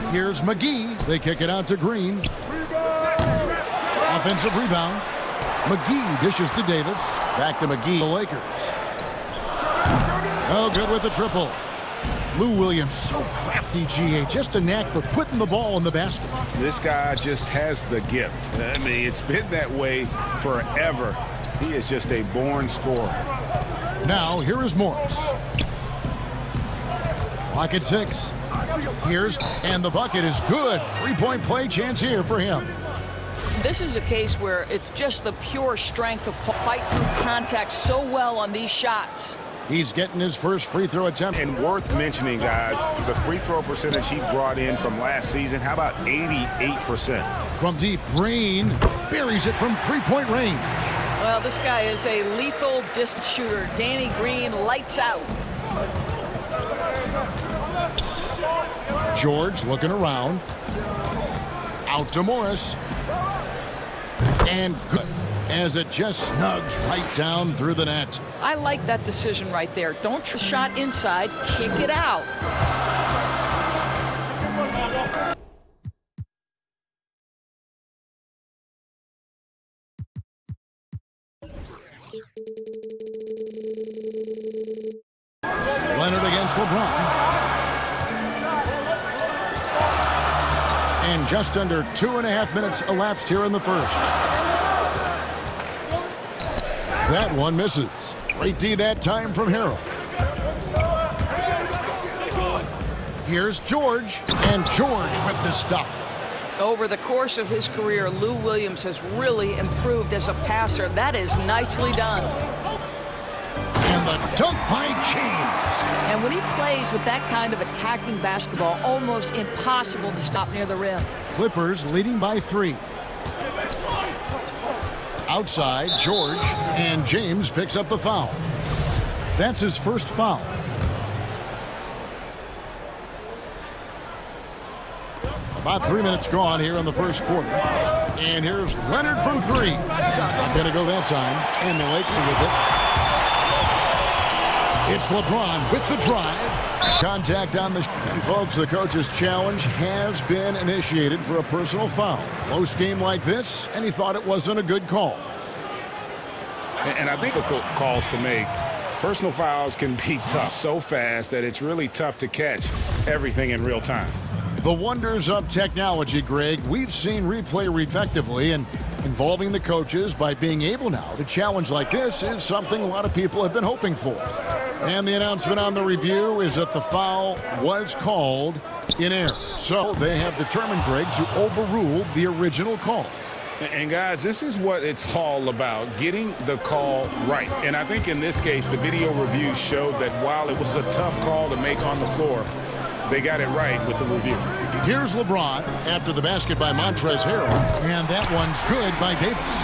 Speaker 2: Here's McGee. They kick it out to Green. Offensive rebound. McGee dishes to Davis. Back to McGee. The Lakers. Oh, good with the triple. Lou Williams, so crafty, GA. Just a knack for putting the ball in the basket.
Speaker 7: This guy just has the gift. I mean, it's been that way forever. He is just a born scorer.
Speaker 2: Now, here is Morris. Clock at 6. And the bucket is good. 3-point play chance here for him.
Speaker 11: This is a case where it's just the pure strength of fight through contact so well on these shots.
Speaker 2: He's getting his first free throw attempt.
Speaker 7: And worth mentioning, guys, the free throw percentage he brought in from last season, how about 88%?
Speaker 2: From deep, Green buries it from 3-point range.
Speaker 11: Well, this guy is a lethal distance shooter. Danny Green lights out.
Speaker 2: George looking around. Out to Morris. And good, as it just snugs right down through the net.
Speaker 11: I like that decision right there. Don't shot inside, kick it out.
Speaker 2: Leonard against LeBron. And just under 2.5 minutes elapsed here in the first. That one misses. Great D that time from Harrell. Here's George, and George with the stuff.
Speaker 11: Over the course of his career, Lou Williams has really improved as a passer. That is nicely done.
Speaker 2: And the dunk by James.
Speaker 11: And when he plays with that kind of attacking basketball, almost impossible to stop near the rim.
Speaker 2: Clippers leading by 3. Outside, George, and James picks up the foul. That's his first foul. About 3 minutes gone here in the first quarter. And here's Leonard from 3. Not going to go that time. And the Lakers with it. It's LeBron with the drive. Contact on the... And folks, the coach's challenge has been initiated for a personal foul. Close game like this, and he thought it wasn't a good call.
Speaker 3: And I think the calls to make. Personal fouls can be tough so fast that it's really tough to catch everything in real time.
Speaker 2: The wonders of technology, Greg. We've seen replay effectively, and involving the coaches by being able now to challenge like this is something a lot of people have been hoping for. And the announcement on the review is that the foul was called in error. So they have determined, Greg, to overrule the original call.
Speaker 3: And guys, this is what it's all about, getting the call right. And I think in this case, the video review showed that while it was a tough call to make on the floor, they got it right with the review.
Speaker 2: Here's LeBron after the basket by Montrezl Harrell, and that one's good by Davis.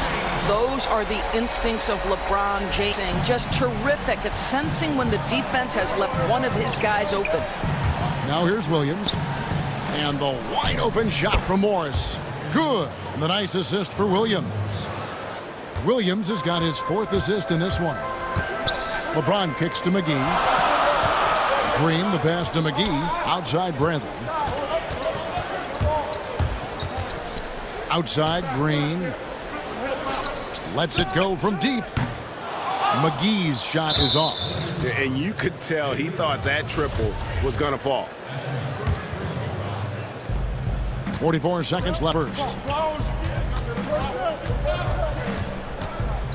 Speaker 11: Those are the instincts of LeBron James. Just terrific at sensing when the defense has left one of his guys open.
Speaker 2: Now here's Williams, and the wide open shot from Morris. Good, and the nice assist for Williams. Williams has got his 4th assist in this one. LeBron kicks to McGee. Green, the pass to McGee, outside Bradley. Outside Green. Lets it go from deep. McGee's shot is off.
Speaker 7: And you could tell he thought that triple was going to fall.
Speaker 2: 44 seconds left first.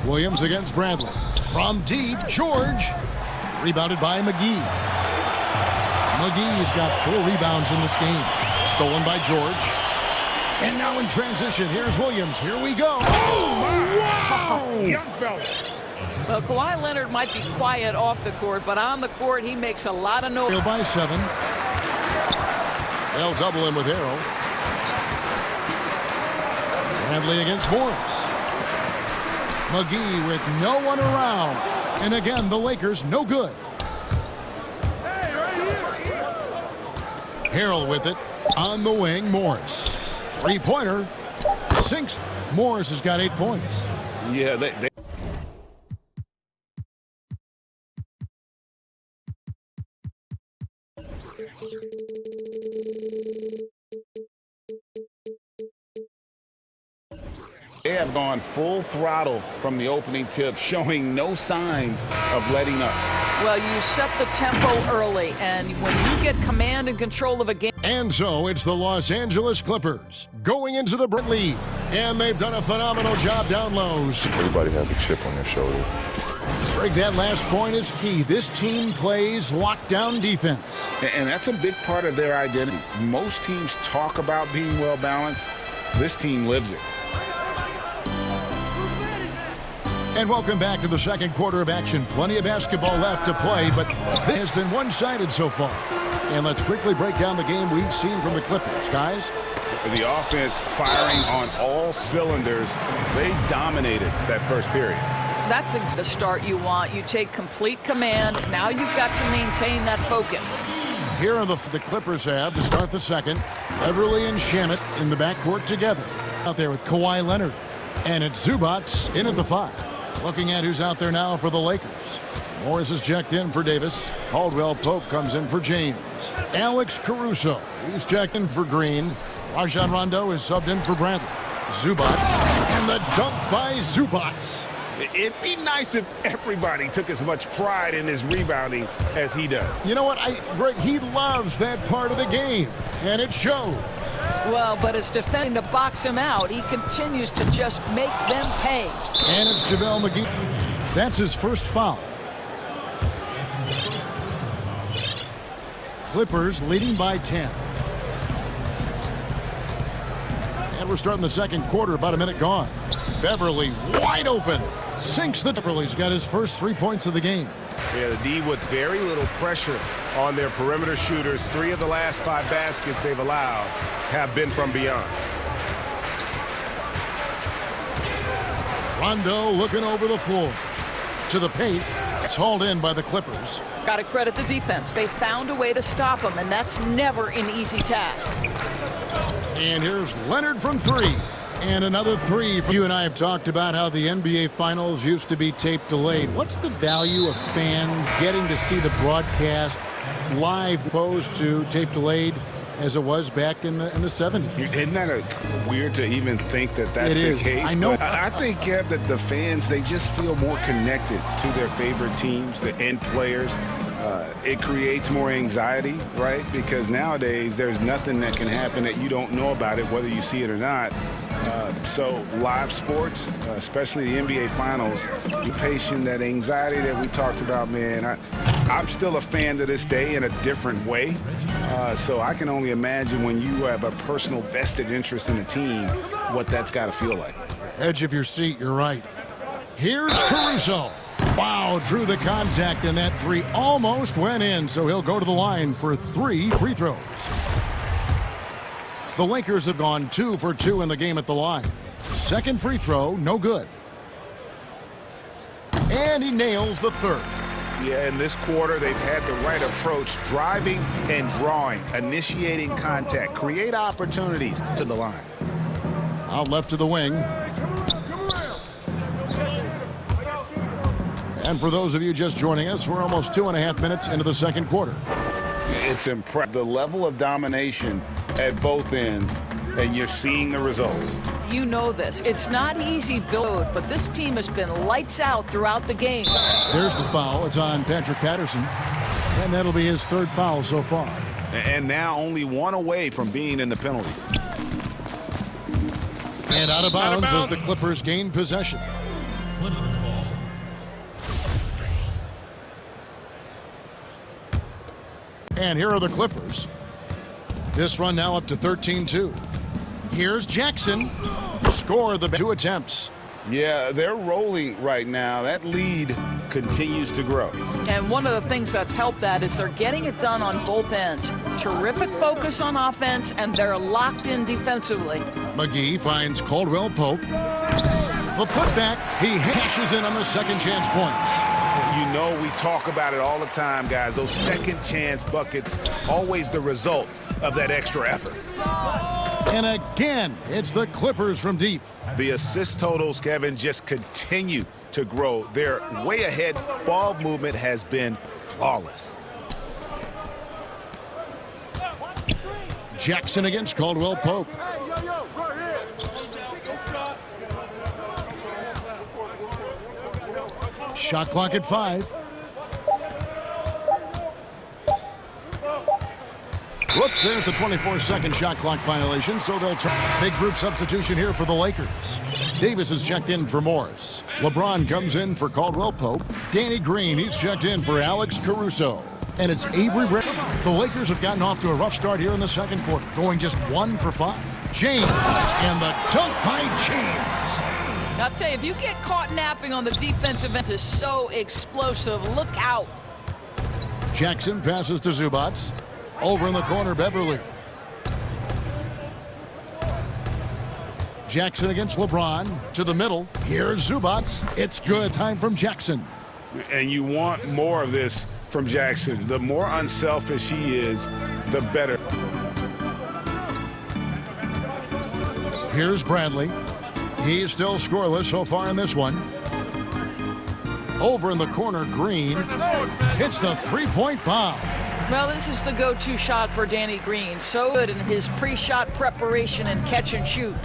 Speaker 2: Williams against Bradley. From deep, George. Rebounded by McGee. McGee's got 4 rebounds in this game. Stolen by George. And now in transition, here's Williams. Here we go. Oh, my! Wow!
Speaker 3: Young fella.
Speaker 11: Well, Kawhi Leonard might be quiet off the court, but on the court, he makes a lot of noise.
Speaker 2: By 7. They'll double him with Harrell. Bradley against Morris. McGee with no one around. And again, the Lakers no good. Harrell with it. On the wing, Morris. 3-pointer. Sinks. Morris has got 8 points.
Speaker 3: Yeah, They have gone full throttle from the opening tip, showing no signs of letting up.
Speaker 11: Well, you set the tempo early, and when you get command and control of a game.
Speaker 2: And so it's the Los Angeles Clippers going into the lead, and they've done a phenomenal job down lows.
Speaker 16: Everybody has a chip on their shoulder.
Speaker 2: Greg, that last point is key. This team plays lockdown defense.
Speaker 3: And that's a big part of their identity. Most teams talk about being well-balanced. This team lives it.
Speaker 2: And welcome back to the second quarter of action. Plenty of basketball left to play, but this has been one-sided so far. And let's quickly break down the game we've seen from the Clippers. Guys?
Speaker 3: The offense firing on all cylinders. They dominated that first period.
Speaker 11: That's the start you want. You take complete command. Now you've got to maintain that focus.
Speaker 2: Here are the Clippers have to start the second. Beverly and Shamet in the backcourt together. Out there with Kawhi Leonard. And it's Zubats in at the 5. Looking at who's out there now for the Lakers. Morris is checked in for Davis. Caldwell Pope comes in for James. Alex Caruso, he's checked in for Green. Rajon Rondo is subbed in for Bradley. Zubats, and the dunk by Zubats.
Speaker 7: It'd be nice if everybody took as much pride in his rebounding as he does.
Speaker 2: You know what? Greg, he loves that part of the game, and it shows.
Speaker 11: Well, but it's defending to box him out. He continues to just make them pay.
Speaker 2: And it's JaVale McGee. That's his first foul. Clippers leading by 10. And we're starting the second quarter, about a minute gone. Beverly wide open. Sinks the Beverly's got his first 3 points of the game.
Speaker 7: Yeah, the D with very little pressure on their perimeter shooters. 3 of the last 5 baskets they've allowed have been from beyond.
Speaker 2: Rondo looking over the floor. To the paint. It's hauled in by the Clippers.
Speaker 11: Got to credit the defense. They found a way to stop him, and that's never an easy task.
Speaker 2: And here's Leonard from 3. And another 3. You and I have talked about how the NBA Finals used to be tape delayed. What's the value of fans getting to see the broadcast live opposed to tape delayed as it was back in the 70s?
Speaker 7: Isn't that weird to even think that that's the case?
Speaker 2: I know.
Speaker 7: But I think, Kev, that the fans, they just feel more connected to their favorite teams, the end players. It creates more anxiety, right? Because nowadays there's nothing that can happen that you don't know about it, whether you see it or not. So live sports, especially the NBA Finals, be patient, that anxiety that we talked about, man. I'm still a fan to this day in a different way. So I can only imagine when you have a personal vested interest in a team, what that's got to feel like.
Speaker 2: Edge of your seat, you're right. Here's Caruso. Wow, drew the contact, and that 3 almost went in, so he'll go to the line for 3 free throws. The Lakers have gone 2 for 2 in the game at the line. Second free throw, no good. And he nails the 3rd.
Speaker 7: Yeah, in this quarter, they've had the right approach, driving and drawing, initiating contact, create opportunities to the line.
Speaker 2: Out left to the wing. And for those of you just joining us, we're almost 2.5 minutes into the second quarter.
Speaker 7: It's impressive, the level of domination at both ends, and you're seeing the results.
Speaker 11: You know this. It's not easy build, but this team has been lights out throughout the game.
Speaker 2: There's the foul. It's on Patrick Patterson. And that'll be his 3rd foul so far.
Speaker 7: And now only 1 away from being in the penalty.
Speaker 2: And out of bounds as the Clippers gain possession. And here are the Clippers. This run now up to 13-2. Here's Jackson. Score the 2 attempts.
Speaker 7: Yeah, they're rolling right now. That lead continues to grow.
Speaker 11: And one of the things that's helped that is they're getting it done on both ends. Terrific focus on offense, and they're locked in defensively.
Speaker 2: McGee finds Caldwell Pope. The putback, he hashes in on the second chance points.
Speaker 7: You know, we talk about it all the time, guys. Those second chance buckets, always the result of that extra effort.
Speaker 2: And again, it's the Clippers from deep.
Speaker 7: The assist totals, Kevin, just continue to grow. Their way ahead ball movement has been flawless.
Speaker 2: Jackson against Caldwell Pope. Shot clock at 5. Whoops, there's the 24-second shot clock violation, so they'll try. Big group substitution here for the Lakers. Davis is checked in for Morris. LeBron comes in for Caldwell Pope. Danny Green, he's checked in for Alex Caruso. And it's Avery Bradley. The Lakers have gotten off to a rough start here in the second quarter, going just 1 for 5. James, and the dunk by James.
Speaker 11: I'll tell you, if you get caught napping on the defensive end, it's so explosive. Look out.
Speaker 2: Jackson passes to Zubats. Over in the corner, Beverly. Jackson against LeBron. To the middle. Here's Zubats. It's good. Time from Jackson.
Speaker 7: And you want more of this from Jackson. The more unselfish he is, the better.
Speaker 2: Here's Bradley. He's still scoreless so far in this one. Over in the corner, Green hits the three-point bomb.
Speaker 11: Well, this is the go-to shot for Danny Green. So good in his pre-shot preparation and catch and shoot.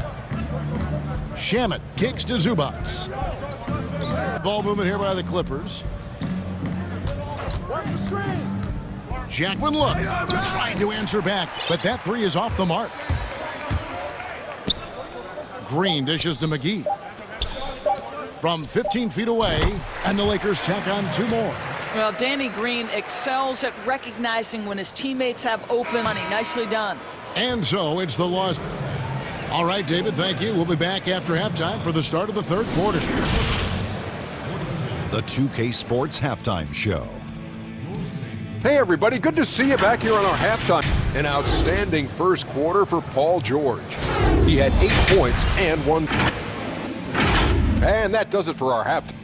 Speaker 2: Shamet kicks to Zubats. Ball movement here by the Clippers.
Speaker 17: Watch the screen.
Speaker 2: Jacqueline Look trying to answer back, but that three is off the mark. Green dishes to McGee. From 15 feet away, and the Lakers tack on two more.
Speaker 11: Well, Danny Green excels at recognizing when his teammates have open money. Nicely done.
Speaker 2: And so it's the loss. All right, David, thank you. We'll be back after halftime for the start of the third quarter.
Speaker 5: The 2K Sports Halftime Show.
Speaker 6: Hey, everybody. Good to see you back here on our halftime. An outstanding first quarter for Paul George. He had 8 points and 1. And that does it for our halftime.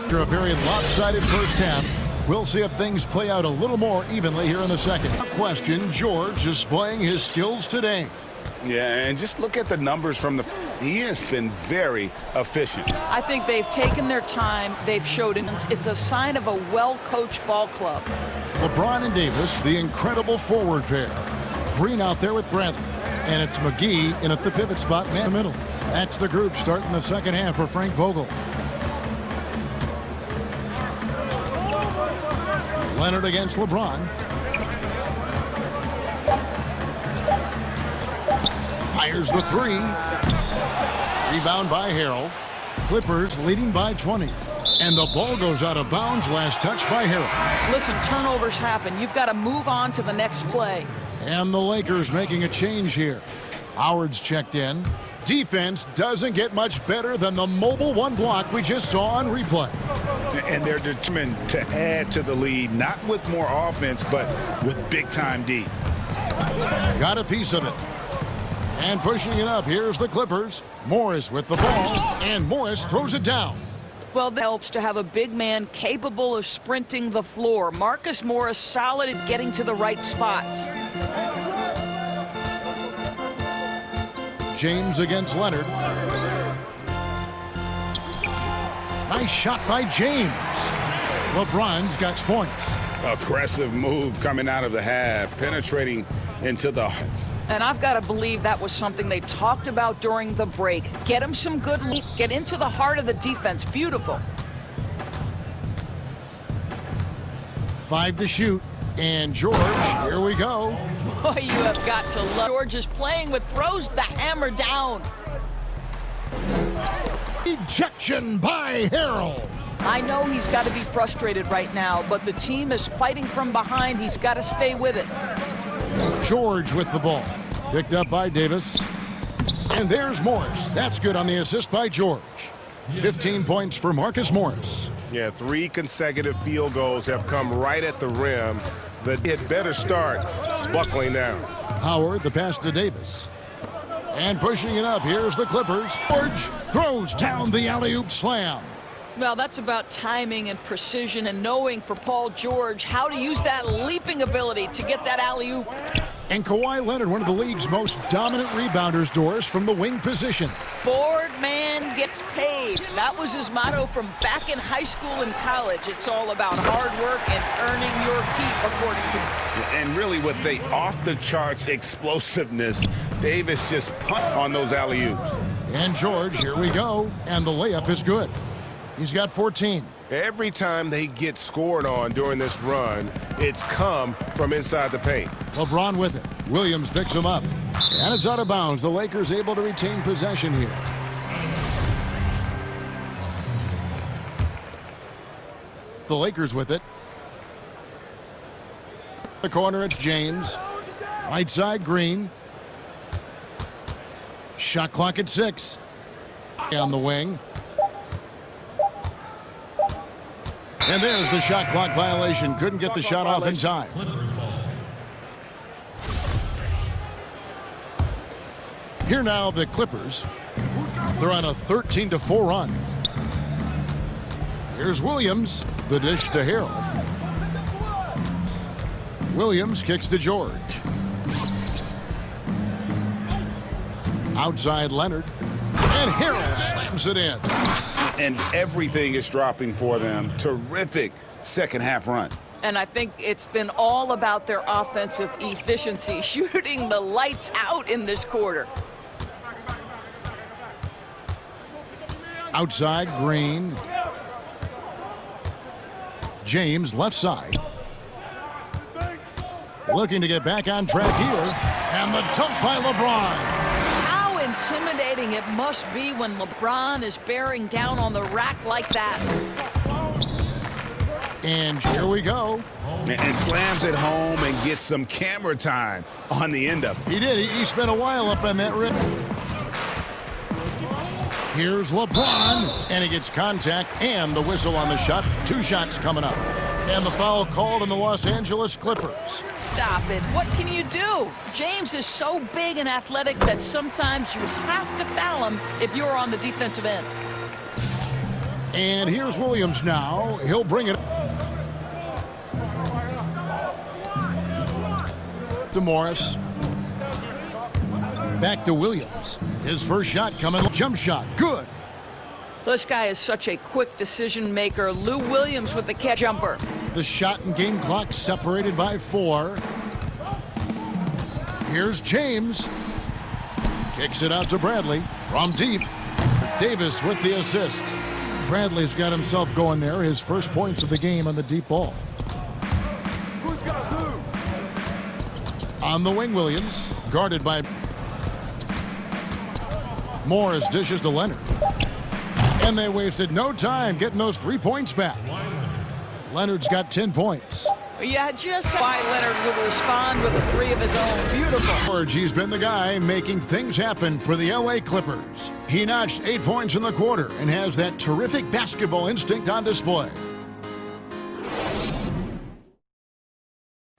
Speaker 2: After a very lopsided first half, we'll see if things play out a little more evenly here in the second. Question, George displaying his skills today.
Speaker 3: Yeah, and just look at the numbers from the... He has been very efficient.
Speaker 11: I think they've taken their time. They've showed it. It's a sign of a well-coached ball club.
Speaker 2: LeBron and Davis, the incredible forward pair. Green out there with Bradley. And it's McGee in at the pivot spot, man in the middle. That's the group starting the second half for Frank Vogel. Leonard against LeBron. Fires the three. Rebound by Harrell. Clippers leading by 20. And the ball goes out of bounds. Last touch by Harrell.
Speaker 11: Listen, turnovers happen. You've got to move on to the next play.
Speaker 2: And the Lakers making a change here. Howard's checked in. Defense doesn't get much better than the mobile one block we just saw on replay.
Speaker 3: And they're determined to add to the lead, not with more offense, but with big-time D.
Speaker 2: Got a piece of it. And pushing it up, here's the Clippers. Morris with the ball, and Morris throws it down.
Speaker 11: Well, that helps to have a big man capable of sprinting the floor. Marcus Morris solid at getting to the right spots.
Speaker 2: James against Leonard. Nice shot by James. LeBron's got points.
Speaker 3: Aggressive move coming out of the half, penetrating into the...
Speaker 11: And I've got to believe that was something they talked about during the break. Get him some good look. Get into the heart of the defense. Beautiful.
Speaker 2: 5 to shoot. And George, here we go.
Speaker 11: Boy, you have got to love. George is playing with throws the hammer down.
Speaker 2: Ejection by Harrell.
Speaker 11: I know he's got to be frustrated right now, but the team is fighting from behind. He's got to stay with it.
Speaker 2: George with the ball. Picked up by Davis. And there's Morris. That's good on the assist by George. 15 points for Marcus Morris.
Speaker 7: Yeah, 3 consecutive field goals have come right at the rim. But it better start buckling down.
Speaker 2: Howard, the pass to Davis. And pushing it up, here's the Clippers. George throws down the alley-oop slam.
Speaker 11: Well, that's about timing and precision and knowing for Paul George how to use that leaping ability to get that alley-oop.
Speaker 2: And Kawhi Leonard, one of the league's most dominant rebounders, Doris, from the wing position.
Speaker 11: Board man gets paid. That was his motto from back in high school and college. It's all about hard work and earning your keep, according to him.
Speaker 3: And really with the off-the-charts explosiveness, Davis just punt on those alley-oops.
Speaker 2: And George, here we go. And the layup is good. He's got 14.
Speaker 7: Every time they get scored on during this run, it's come from inside the paint.
Speaker 2: LeBron with it. Williams picks him up. And it's out of bounds. The Lakers able to retain possession here. The Lakers with it. The corner, it's James. Right side, Green. Shot clock at 6. On the wing. And there's the shot clock violation. Couldn't get the shot off in time. Here now, the Clippers. They're on a 13-4 run. Here's Williams. The dish to Harrell. Williams kicks to George. Outside Leonard. And Harris slams it in.
Speaker 3: And everything is dropping for them. Terrific second half run.
Speaker 11: And I think it's been all about their offensive efficiency, shooting the lights out in this quarter.
Speaker 2: Outside Green. James left side. Looking to get back on track here. And the dunk by LeBron.
Speaker 11: How intimidating it must be when LeBron is bearing down on the rack like that.
Speaker 2: And here we go.
Speaker 3: And slams it home and gets some camera time on the end of it.
Speaker 2: He did. He spent a while up on that rim. Here's LeBron. And he gets contact and the whistle on the shot. 2 shots coming up. And the foul called on the Los Angeles Clippers.
Speaker 11: Stop it. What can you do? James is so big and athletic that sometimes you have to foul him if you're on the defensive end.
Speaker 2: And here's Williams now. He'll bring it to Morris. Back to Williams. His first shot coming. Jump shot. Good.
Speaker 11: This guy is such a quick decision maker. Lou Williams with the catch jumper.
Speaker 2: The shot and game clock separated by 4. Here's James. Kicks it out to Bradley from deep. Davis with the assist. Bradley's got himself going there. His first points of the game on the deep ball.
Speaker 17: Who's got blue?
Speaker 2: On the wing, Williams. Guarded by Morris. Dishes to Leonard. And they wasted no time getting those 3 points back. Leonard's got 10 points.
Speaker 11: Yeah, just why Leonard would respond with a 3 of his own. Beautiful.
Speaker 2: George, he's been the guy making things happen for the LA Clippers. He notched 8 points in the quarter and has that terrific basketball instinct on display.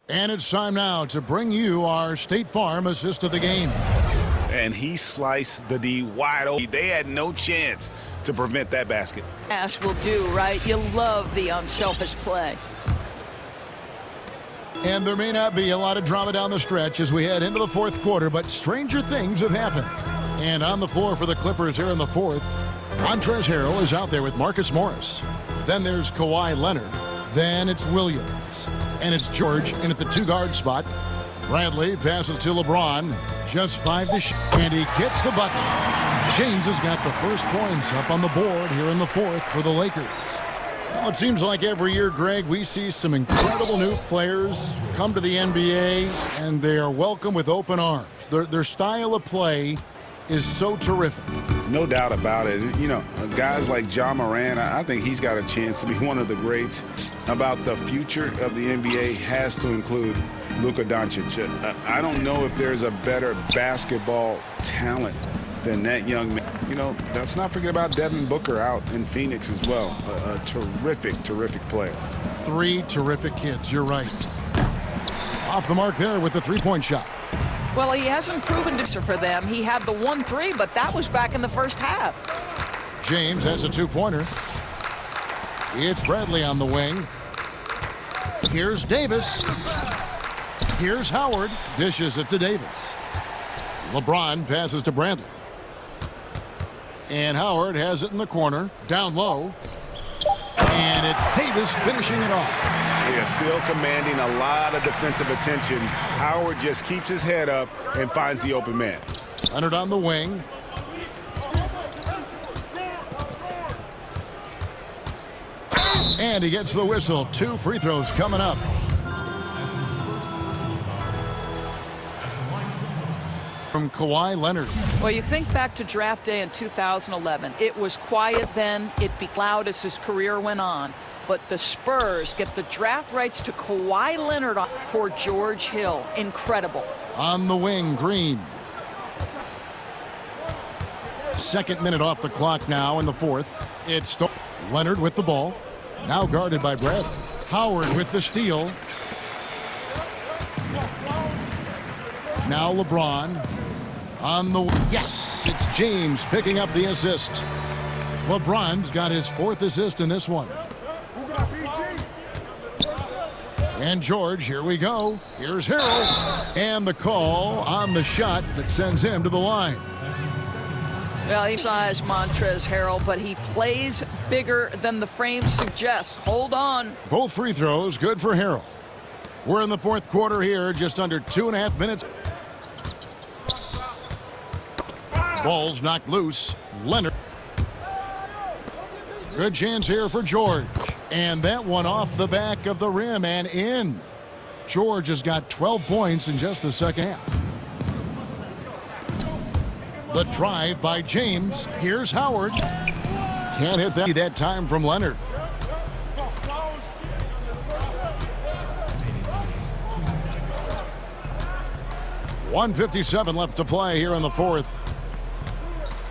Speaker 2: And it's time now to bring you our State Farm assist of the game.
Speaker 3: And he sliced the D wide open. They had no chance to prevent that basket.
Speaker 11: Ash will do, right? You love the unselfish play.
Speaker 2: And there may not be a lot of drama down the stretch as we head into the 4th quarter, but stranger things have happened. And on the floor for the Clippers here in the 4th, Montrezl Harrell is out there with Marcus Morris. Then there's Kawhi Leonard. Then it's Williams. And it's George in at the 2-guard spot. Bradley passes to LeBron. Just 5 to shoot. And he gets the bucket. James has got the first points up on the board here in the 4th for the Lakers. Well, it seems like every year, Greg, we see some incredible new players come to the NBA, and they are welcome with open arms. Their style of play is so terrific.
Speaker 3: No doubt about it. You know, guys like Ja Morant, I think he's got a chance to be one of the greats. About the future of the NBA has to include Luka Doncic. I don't know if there's a better basketball talent than that young man. You know, let's not forget about Devin Booker out in Phoenix as well. A terrific, terrific player.
Speaker 2: 3 terrific kids, you're right. Off the mark there with the 3-point shot.
Speaker 11: Well, he hasn't proven to for them. He had the 1-3, but that was back in the first half.
Speaker 2: James has a 2-pointer. It's Bradley on the wing. Here's Davis. Here's Howard. Dishes it to Davis. LeBron passes to Bradley. And Howard has it in the corner, down low. And it's Davis finishing it off.
Speaker 3: Yeah, still commanding a lot of defensive attention. Howard just keeps his head up and finds the open man.
Speaker 2: Leonard on the wing. And he gets the whistle. 2 free throws coming up. From Kawhi Leonard.
Speaker 11: Well, you think back to draft day in 2011. It was quiet then. It became loud as his career went on. But the Spurs get the draft rights to Kawhi Leonard for George Hill. Incredible.
Speaker 2: On the wing, Green. 2nd minute off the clock now in the 4th. It's Leonard with the ball. Now guarded by Bradley. Howard with the steal. Now LeBron. On the... Yes! It's James picking up the assist. LeBron's got his 4th assist in this one. And George, here we go. Here's Harold. And the call on the shot that sends him to the line.
Speaker 11: Well, he size Montrezl Harrell, but he plays bigger than the frame suggests. Hold on.
Speaker 2: Both free throws good for Harrell. We're in the fourth quarter here, just under 2.5 minutes. Ball's knocked loose. Leonard. Good chance here for George. And that one off the back of the rim and in. George has got 12 points in just the second half. The drive by James. Here's Howard. Can't hit that time from Leonard. .157 left to play here in the fourth.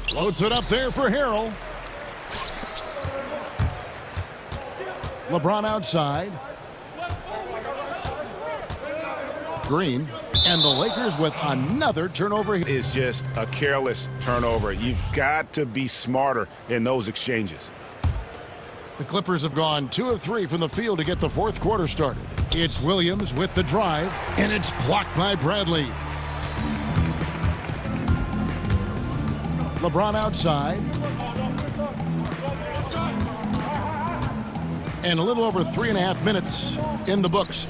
Speaker 2: Floats it up there for Harrell. LeBron outside. Green. And the Lakers with another turnover.
Speaker 7: It's just a careless turnover. You've got to be smarter in those exchanges.
Speaker 2: The Clippers have gone 2 of 3 from the field to get the fourth quarter started. It's Williams with the drive, and it's blocked by Bradley. LeBron outside. And a little over 3.5 minutes in the books.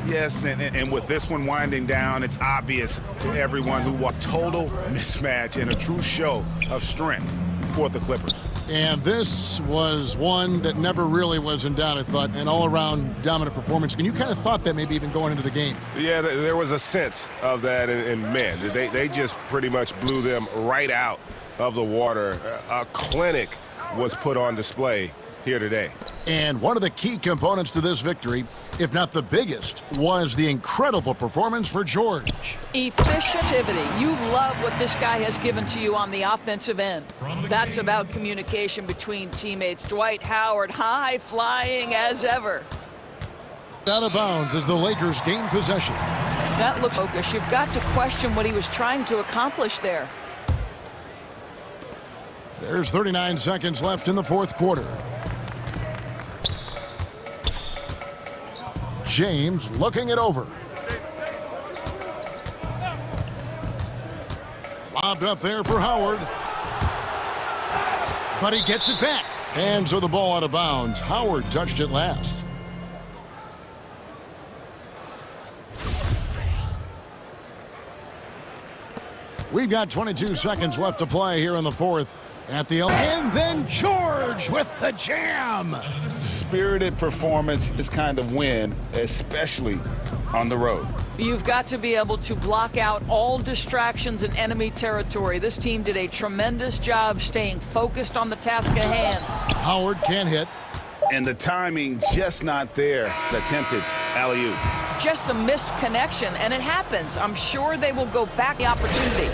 Speaker 7: Yes, and with this one winding down, it's obvious to everyone who watched total mismatch and a true show of strength for the Clippers.
Speaker 2: And this was one that never really was in doubt, I thought, an all-around dominant performance. And you kind of thought that maybe even going into the game.
Speaker 7: Yeah, there was a sense of that in men. They just pretty much blew them right out of the water. A clinic was put on display here today.
Speaker 2: And one of the key components to this victory, if not the biggest, was the incredible performance for George.
Speaker 11: Efficiency. You love what this guy has given to you on the offensive end. That's about communication between teammates. Dwight Howard, high flying as ever.
Speaker 2: Out of bounds as the Lakers gain possession.
Speaker 11: That looks focused. You've got to question what he was trying to accomplish there.
Speaker 2: There's 39 seconds left in the fourth quarter. James looking it over. Lobbed up there for Howard. But he gets it back. And so the ball out of bounds. Howard touched it last. We've got 22 seconds left to play here in the fourth. At the and then George with the jam.
Speaker 3: Spirited performance is kind of win, especially on the road.
Speaker 11: You've got to be able to block out all distractions in enemy territory. This team did a tremendous job staying focused on the task at hand.
Speaker 2: Howard can't hit.
Speaker 3: And the timing just not there. The attempted alley-oop.
Speaker 11: Just a missed connection, and it happens. I'm sure they will go back the opportunity.